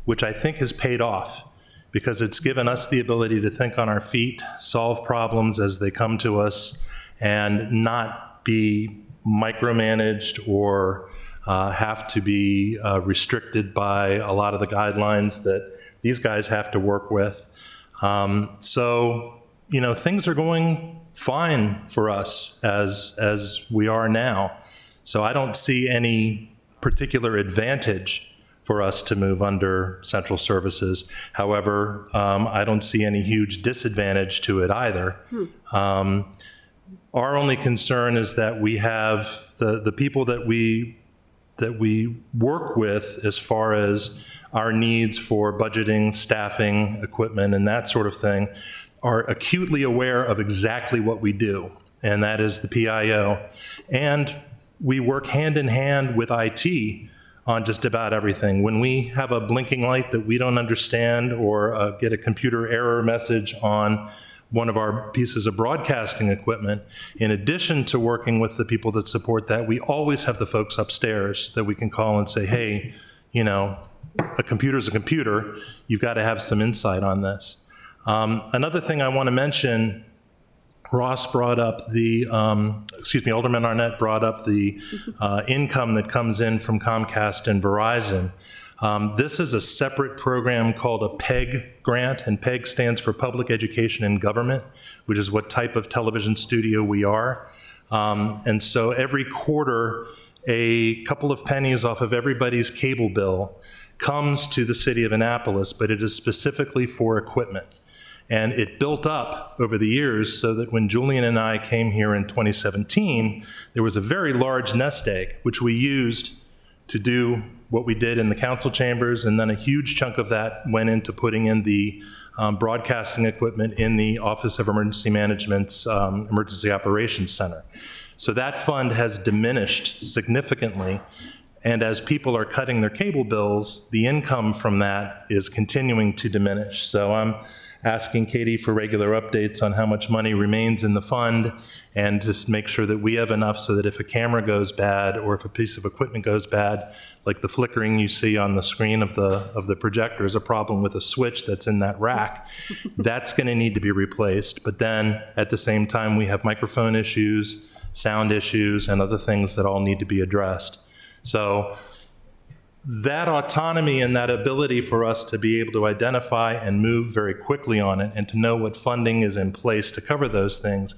which I think has paid off because it's given us the ability to think on our feet, solve problems as they come to us, and not be micromanaged or have to be restricted by a lot of the guidelines that these guys have to work with. So, things are going fine for us as we are now. So I don't see any particular advantage for us to move under central services. However, I don't see any huge disadvantage to it either. Our only concern is that we have the people that we work with as far as our needs for budgeting, staffing, equipment, and that sort of thing are acutely aware of exactly what we do, and that is the PIO. And we work hand in hand with IT on just about everything. When we have a blinking light that we don't understand or get a computer error message on one of our pieces of broadcasting equipment, in addition to working with the people that support that, we always have the folks upstairs that we can call and say, hey, a computer's a computer. You've got to have some insight on this. Another thing I want to mention, Ross brought up Alderman Arnett brought up the income that comes in from Comcast and Verizon. This is a separate program called a PEG grant, and PEG stands for Public Education and Government, which is what type of television studio we are. And so every quarter, a couple of pennies off of everybody's cable bill comes to the city of Annapolis, but it is specifically for equipment. And it built up over the years so that when Julian and I came here in 2017, there was a very large nest egg, which we used to do what we did in the council chambers, and then a huge chunk of that went into putting in the broadcasting equipment in the Office of Emergency Management's Emergency Operations Center. So that fund has diminished significantly, and as people are cutting their cable bills, the income from that is continuing to diminish. So I'm asking Katie for regular updates on how much money remains in the fund, and just make sure that we have enough so that if a camera goes bad or if a piece of equipment goes bad, like the flickering you see on the screen of the projector is a problem with a switch that's in that rack, that's going to need to be replaced. But then at the same time, we have microphone issues, sound issues, and other things that all need to be addressed. So that autonomy and that ability for us to be able to identify and move very quickly on it and to know what funding is in place to cover those things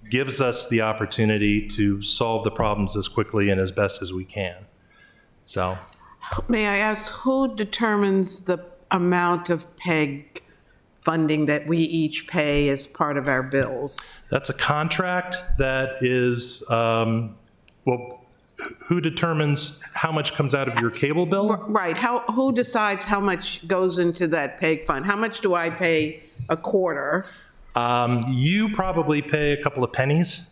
gives us the opportunity to solve the problems as quickly and as best as we can. So, May I ask, who determines the amount of PEG funding that we each pay as part of our bills? that's a contract that is, who determines how much comes out of your cable bill? Right. Who decides how much goes into that PEG fund? How much do I pay a quarter? You probably pay a couple of pennies.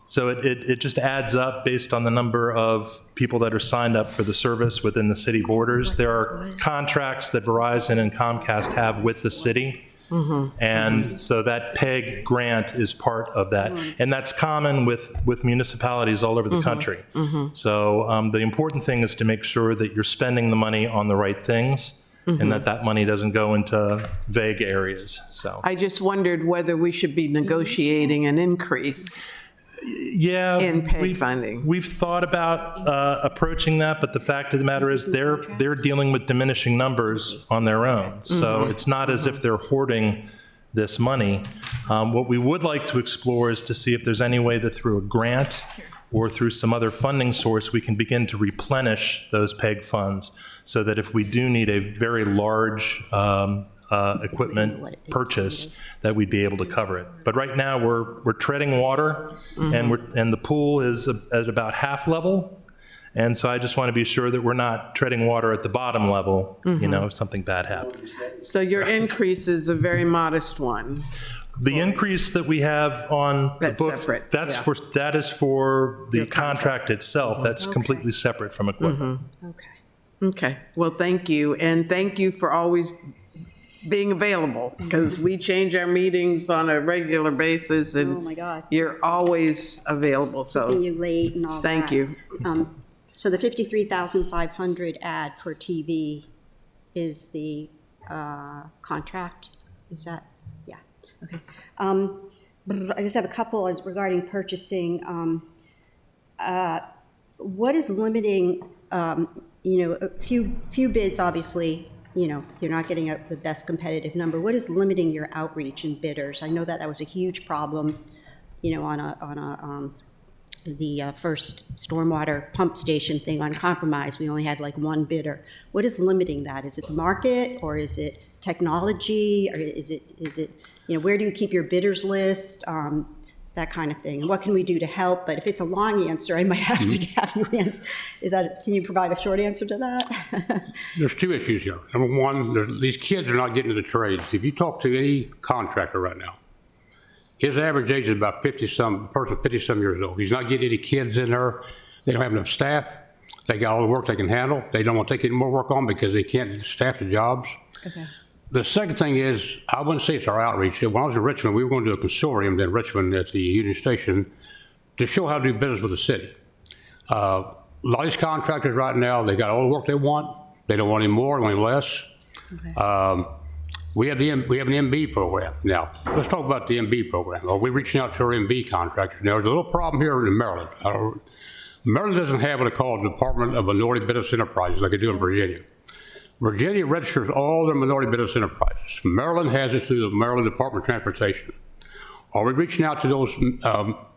So it just adds up based on the number of people that are signed up for the service within the city borders. There are contracts that Verizon and Comcast have with the city. And so that PEG grant is part of that. And that's common with municipalities all over the country. So the important thing is to make sure that you're spending the money on the right things and that money doesn't go into vague areas. So I just wondered whether we should be negotiating an increase. Yeah, in PEG funding. We've thought about approaching that, but the fact of the matter is they're dealing with diminishing numbers on their own. So it's not as if they're hoarding this money. What we would like to explore is to see if there's any way that through a grant or through some other funding source, we can begin to replenish those PEG funds so that if we do need a very large equipment purchase, that we'd be able to cover it. But right now we're treading water, and the pool is at about half level. And so I just want to be sure that we're not treading water at the bottom level, if something bad happens. So your increase is a very modest one. The increase that we have on the books, separate. that is for the contract itself. That's completely separate from equipment. Okay. Well, thank you. And thank you for always being available, because we change our meetings on a regular basis, and Oh, my God. you're always available. So Keeping you late and all that. thank you. So the 53,500 ad for TV is the contract? Is that? Yeah, okay. I just have a couple regarding purchasing. What is limiting, a few bids, obviously, you're not getting the best competitive number. What is limiting your outreach and bidders? I know that was a huge problem, on the first stormwater pump station thing on Compromise. We only had like one bidder. What is limiting that? Is it the market, or is it technology, or is it where do you keep your bidders list? That kind of thing. And what can we do to help? But if it's a long answer, I might have to have you answer. Can you provide a short answer to that? There's two issues here. Number one, these kids are not getting into the trades. If you talk to any contractor right now, his average age is about 50-some years old. He's not getting any kids in there. They don't have enough staff. They got all the work they can handle. They don't want to take any more work on because they can't staff the jobs. Okay. The second thing is, I wouldn't say it's our outreach. When I was in Richmond, we were going to do a consortium in Richmond at the Union Station to show how to do business with the city. A lot of these contractors right now, they got all the work they want. They don't want any more, they want any less. Okay. We have an MB program. Now, let's talk about the MB program. We're reaching out to our MB contractors. Now, there's a little problem here in Maryland. Maryland doesn't have what they call the Department of Minority Business Enterprises like they do in Virginia. Virginia registers all their minority business enterprises. Maryland has it through the Maryland Department of Transportation. Are we reaching out to those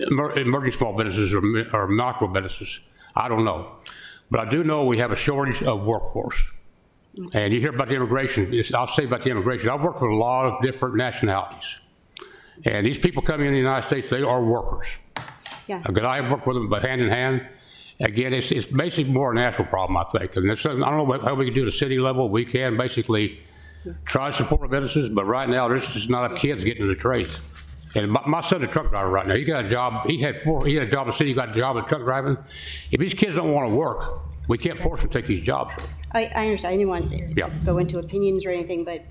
emerging small businesses or micro businesses? I don't know. But I do know we have a shortage of workforce. And you hear about the immigration, I'll say about the immigration, I've worked with a lot of different nationalities. And these people coming in the United States, they are workers. Yeah. Because I work with them but hand in hand. Again, it's basically more a national problem, I think. And it's something, I don't know how we can do at a city level. We can basically try to support our businesses, but right now, there's just not enough kids getting into the trades. And my son's a truck driver right now. He got a job, he had a job in the city, he got a job in truck driving. If these kids don't want to work, we can't force them to take these jobs. I understand. I didn't want to go into opinions or anything, but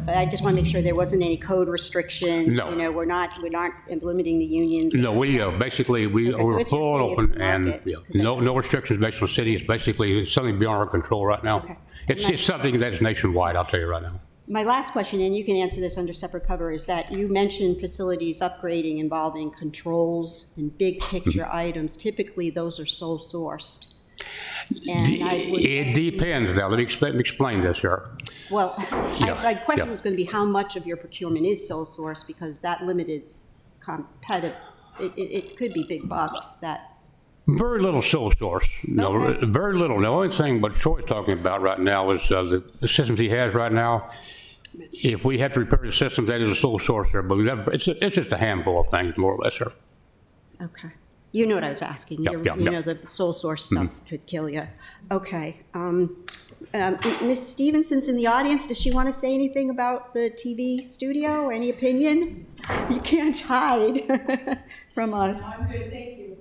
I just want to make sure there wasn't any code restriction. No. You know, we're not limiting the unions. No, we basically we're so full you're saying open it's the and market, no restrictions based on the city. It's basically something beyond our control right now. Okay. It's something that is nationwide. I'll tell you right now. My last question, and you can answer this under separate cover, is that you mentioned facilities upgrading involving controls and big picture items. Typically, those are sole sourced. And It depends. Now, let me explain this here. Well, my question was going to be how much of your procurement is sole source, because that limits competitive. It could be big bucks that. Very little sole source. No, Okay. very little. The only thing but Troy's talking about right now is the systems he has right now. If we have to repair the system, that is a sole source there. But it's just a handful of things, more or less, sir. Okay. You know what I was asking. You know, the sole source stuff could kill you. Okay. Ms. Stevenson's in the audience. Does she want to say anything about the TV studio? Any opinion? You can't hide from us. I'm good, thank you.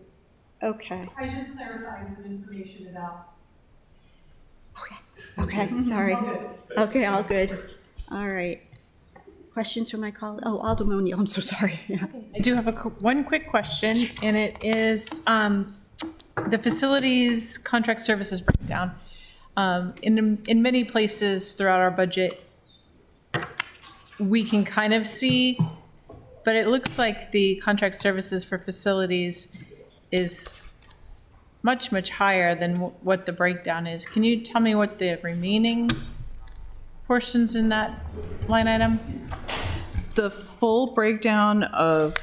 Okay. I was just clarifying some information about. Okay, sorry. Okay, all good. All right. Questions from my colleague? Oh, Alderman O'Neill, I'm so sorry. Yeah. I do have one quick question, and it is the facilities contract services breakdown. In many places throughout our budget, we can kind of see, but it looks like the contract services for facilities is much, much higher than what the breakdown is. Can you tell me what the remaining portions in that line item? The full breakdown of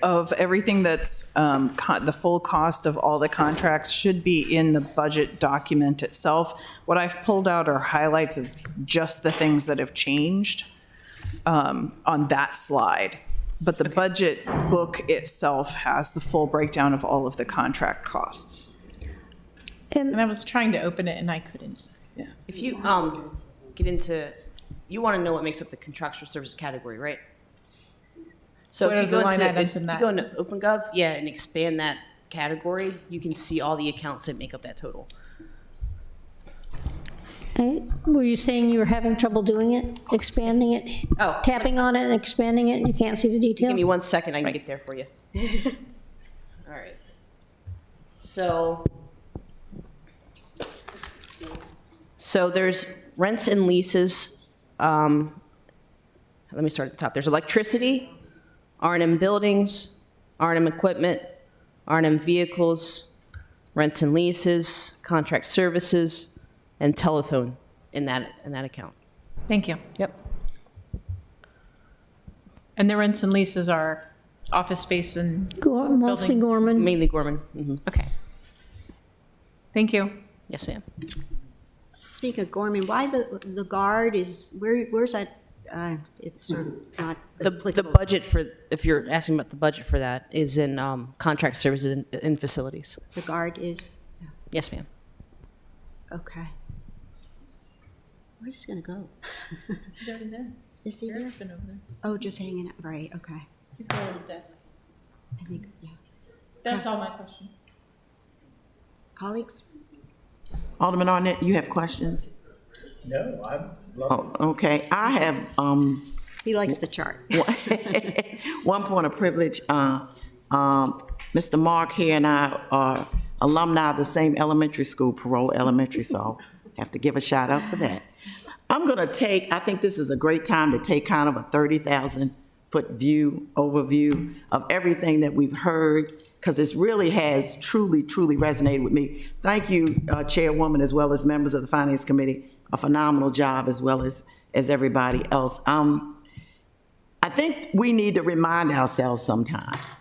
everything that's the full cost of all the contracts should be in the budget document itself. What I've pulled out are highlights of just the things that have changed on that slide. But the budget book itself has the full breakdown of all of the contract costs. And I was trying to open it and I couldn't. Yeah. If you get into, you want to know what makes up the contractual services category, right? So What if are you go the line into items if in you that? go into OpenGov, and expand that category, you can see all the accounts that make up that total. Were you saying you were having trouble doing it, expanding it? Oh. Tapping on it and expanding it, and you can't see the detail? Give me 1 second, I can get there for you. All right. So there's rents and leases. Let me start at the top. There's electricity, R&M buildings, R&M equipment, R&M vehicles, rents and leases, contract services, and telephone in that account. Thank you. Yep. And the rents and leases are office space and Mostly buildings? Gorman. Mainly Gorman. Okay. Thank you. Yes, ma'am. Speaking of Gorman, why the guard is, where's that? It's sort of not The budget for, if you're asking about the budget for that, is in contract services in facilities. The guard is? Yes, ma'am. Okay. Where's he gonna go? He's already there. Is he there? Eric's been over there. Oh, just hanging out, right, okay. He's got a little desk. I think, yeah. That's all my questions. Colleagues? Alderman Arnett, you have questions? No, I'm. Oh, okay. I have He likes the chart. one point of privilege. Mr. Mark here and I are alumni of the same elementary school, Parole Elementary, so have to give a shout out for that. I'm going to take, I think this is a great time to take kind of a 30,000-foot overview of everything that we've heard, because this really has truly resonated with me. Thank you, Chairwoman, as well as members of the Finance Committee. A phenomenal job, as well as everybody else. I think we need to remind ourselves sometimes.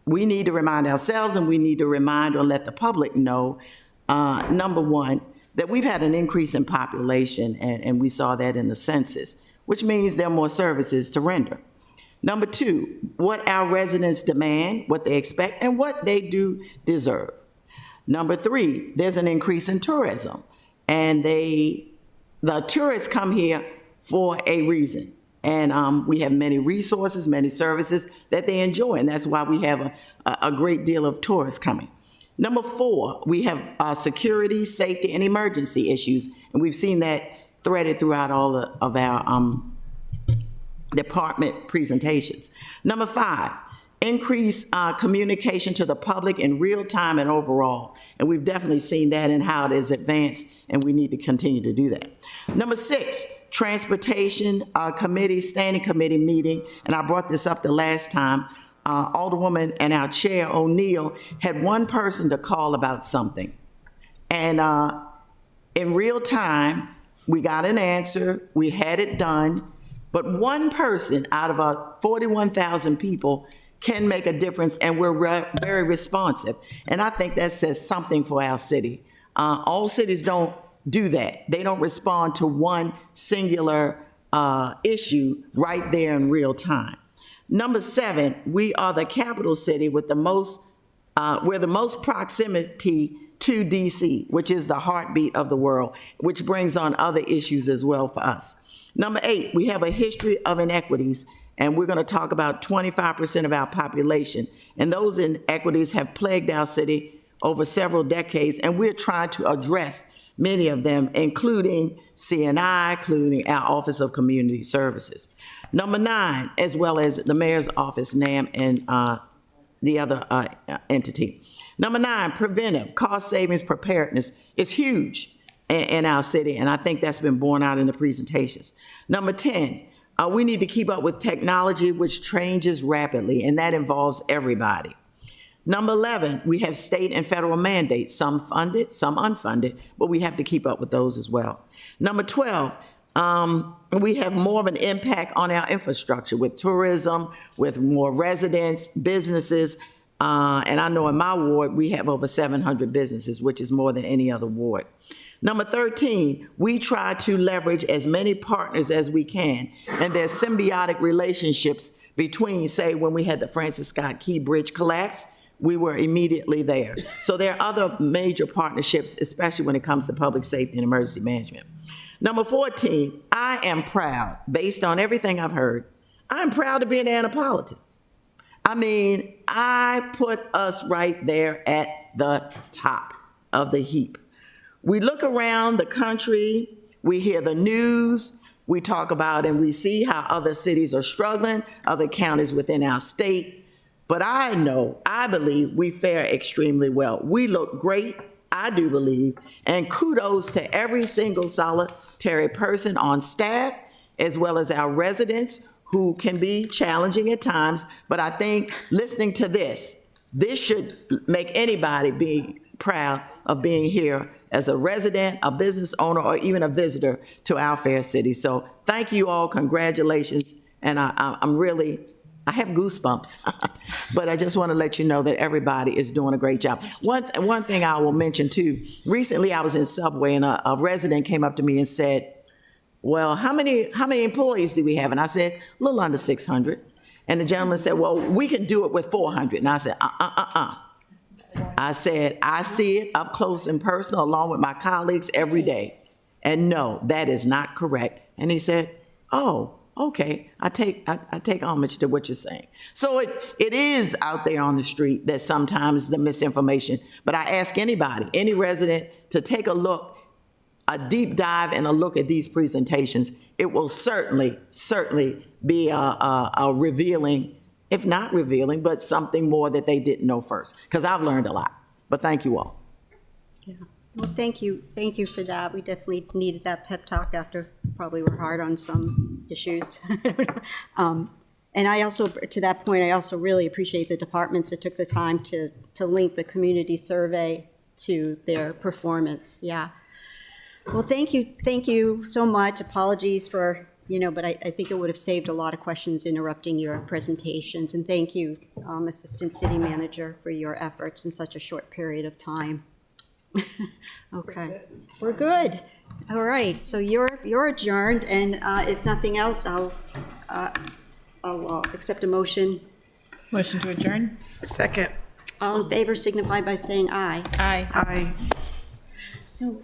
We need to remind ourselves, and we need to remind or let the public know, number one, that we've had an increase in population, and we saw that in the census, which means there are more services to render. Number two, what our residents demand, what they expect, and what they do deserve. Number three, there's an increase in tourism, and the tourists come here for a reason. And we have many resources, many services that they enjoy, and that's why we have a great deal of tourists coming. Number four, we have security, safety, and emergency issues, and we've seen that threaded throughout all of our department presentations. Number five, increase communication to the public in real time and overall, and we've definitely seen that in how it is advanced, and we need to continue to do that. Number six, transportation committee, standing committee meeting, and I brought this up the last time. Alderwoman and our chair, O'Neill, had one person to call about something. And in real time, we got an answer, we had it done, but one person out of 41,000 people can make a difference, and we're very responsive. And I think that says something for our city. All cities don't do that. They don't respond to one singular issue right there in real time. Number seven, we are the capital city with the most, we're the most proximity to DC, which is the heartbeat of the world, which brings on other issues as well for us. Number eight, we have a history of inequities, and we're going to talk about 25% of our population. And those inequities have plagued our city over several decades, and we're trying to address many of them, including CNI, including our Office of Community Services. Number nine, as well as the Mayor's Office, NAM, and the other entity. Number nine, preventive, cost savings, preparedness is huge in our city, and I think that's been borne out in the presentations. Number 10, we need to keep up with technology, which changes rapidly, and that involves everybody. Number 11, we have state and federal mandates, some funded, some unfunded, but we have to keep up with those as well. Number 12, we have more of an impact on our infrastructure with tourism, with more residents, businesses, and I know in my ward, we have over 700 businesses, which is more than any other ward. Number 13, we try to leverage as many partners as we can, and there's symbiotic relationships between, say, when we had the Francis Scott Key Bridge collapse, we were immediately there. So there are other major partnerships, especially when it comes to public safety and emergency management. Number 14, I am proud, based on everything I've heard, I'm proud to be an Annapolitan. I mean, I put us right there at the top of the heap. We look around the country, we hear the news, we talk about and we see how other cities are struggling, other counties within our state. But I believe we fare extremely well. We look great, I do believe, and kudos to every single solitary person on staff, as well as our residents, who can be challenging at times. But I think listening to this should make anybody be proud of being here as a resident, a business owner, or even a visitor to our fair city. So thank you all, congratulations, and I have goosebumps, but I just want to let you know that everybody is doing a great job. One thing I will mention too, recently I was in Subway and a resident came up to me and said, well, how many employees do we have? And I said, a little under 600. And the gentleman said, well, we can do it with 400. And I said, I said, I see it up close and personal along with my colleagues every day. And no, that is not correct. And he said, oh, okay, I take homage to what you're saying. So it is out there on the street that sometimes the misinformation, but I ask anybody, any resident, to take a look, a deep dive and a look at these presentations. It will certainly be a revealing, if not revealing, but something more that they didn't know first, because I've learned a lot. But thank you all. Yeah. Well, thank you for that. We definitely needed that pep talk after probably were hard on some issues. And I also, to that point, I also really appreciate the departments that took the time to link the community survey to their performance. Yeah. Well, thank you so much. Apologies for, but I think it would have saved a lot of questions interrupting your presentations. And thank you, Assistant City Manager, for your efforts in such a short period of time. Okay, we're good. All right, so you're adjourned, and if nothing else, I'll accept a motion. Motion to adjourn? Second. All in favor signify by saying aye. Aye. Aye. So,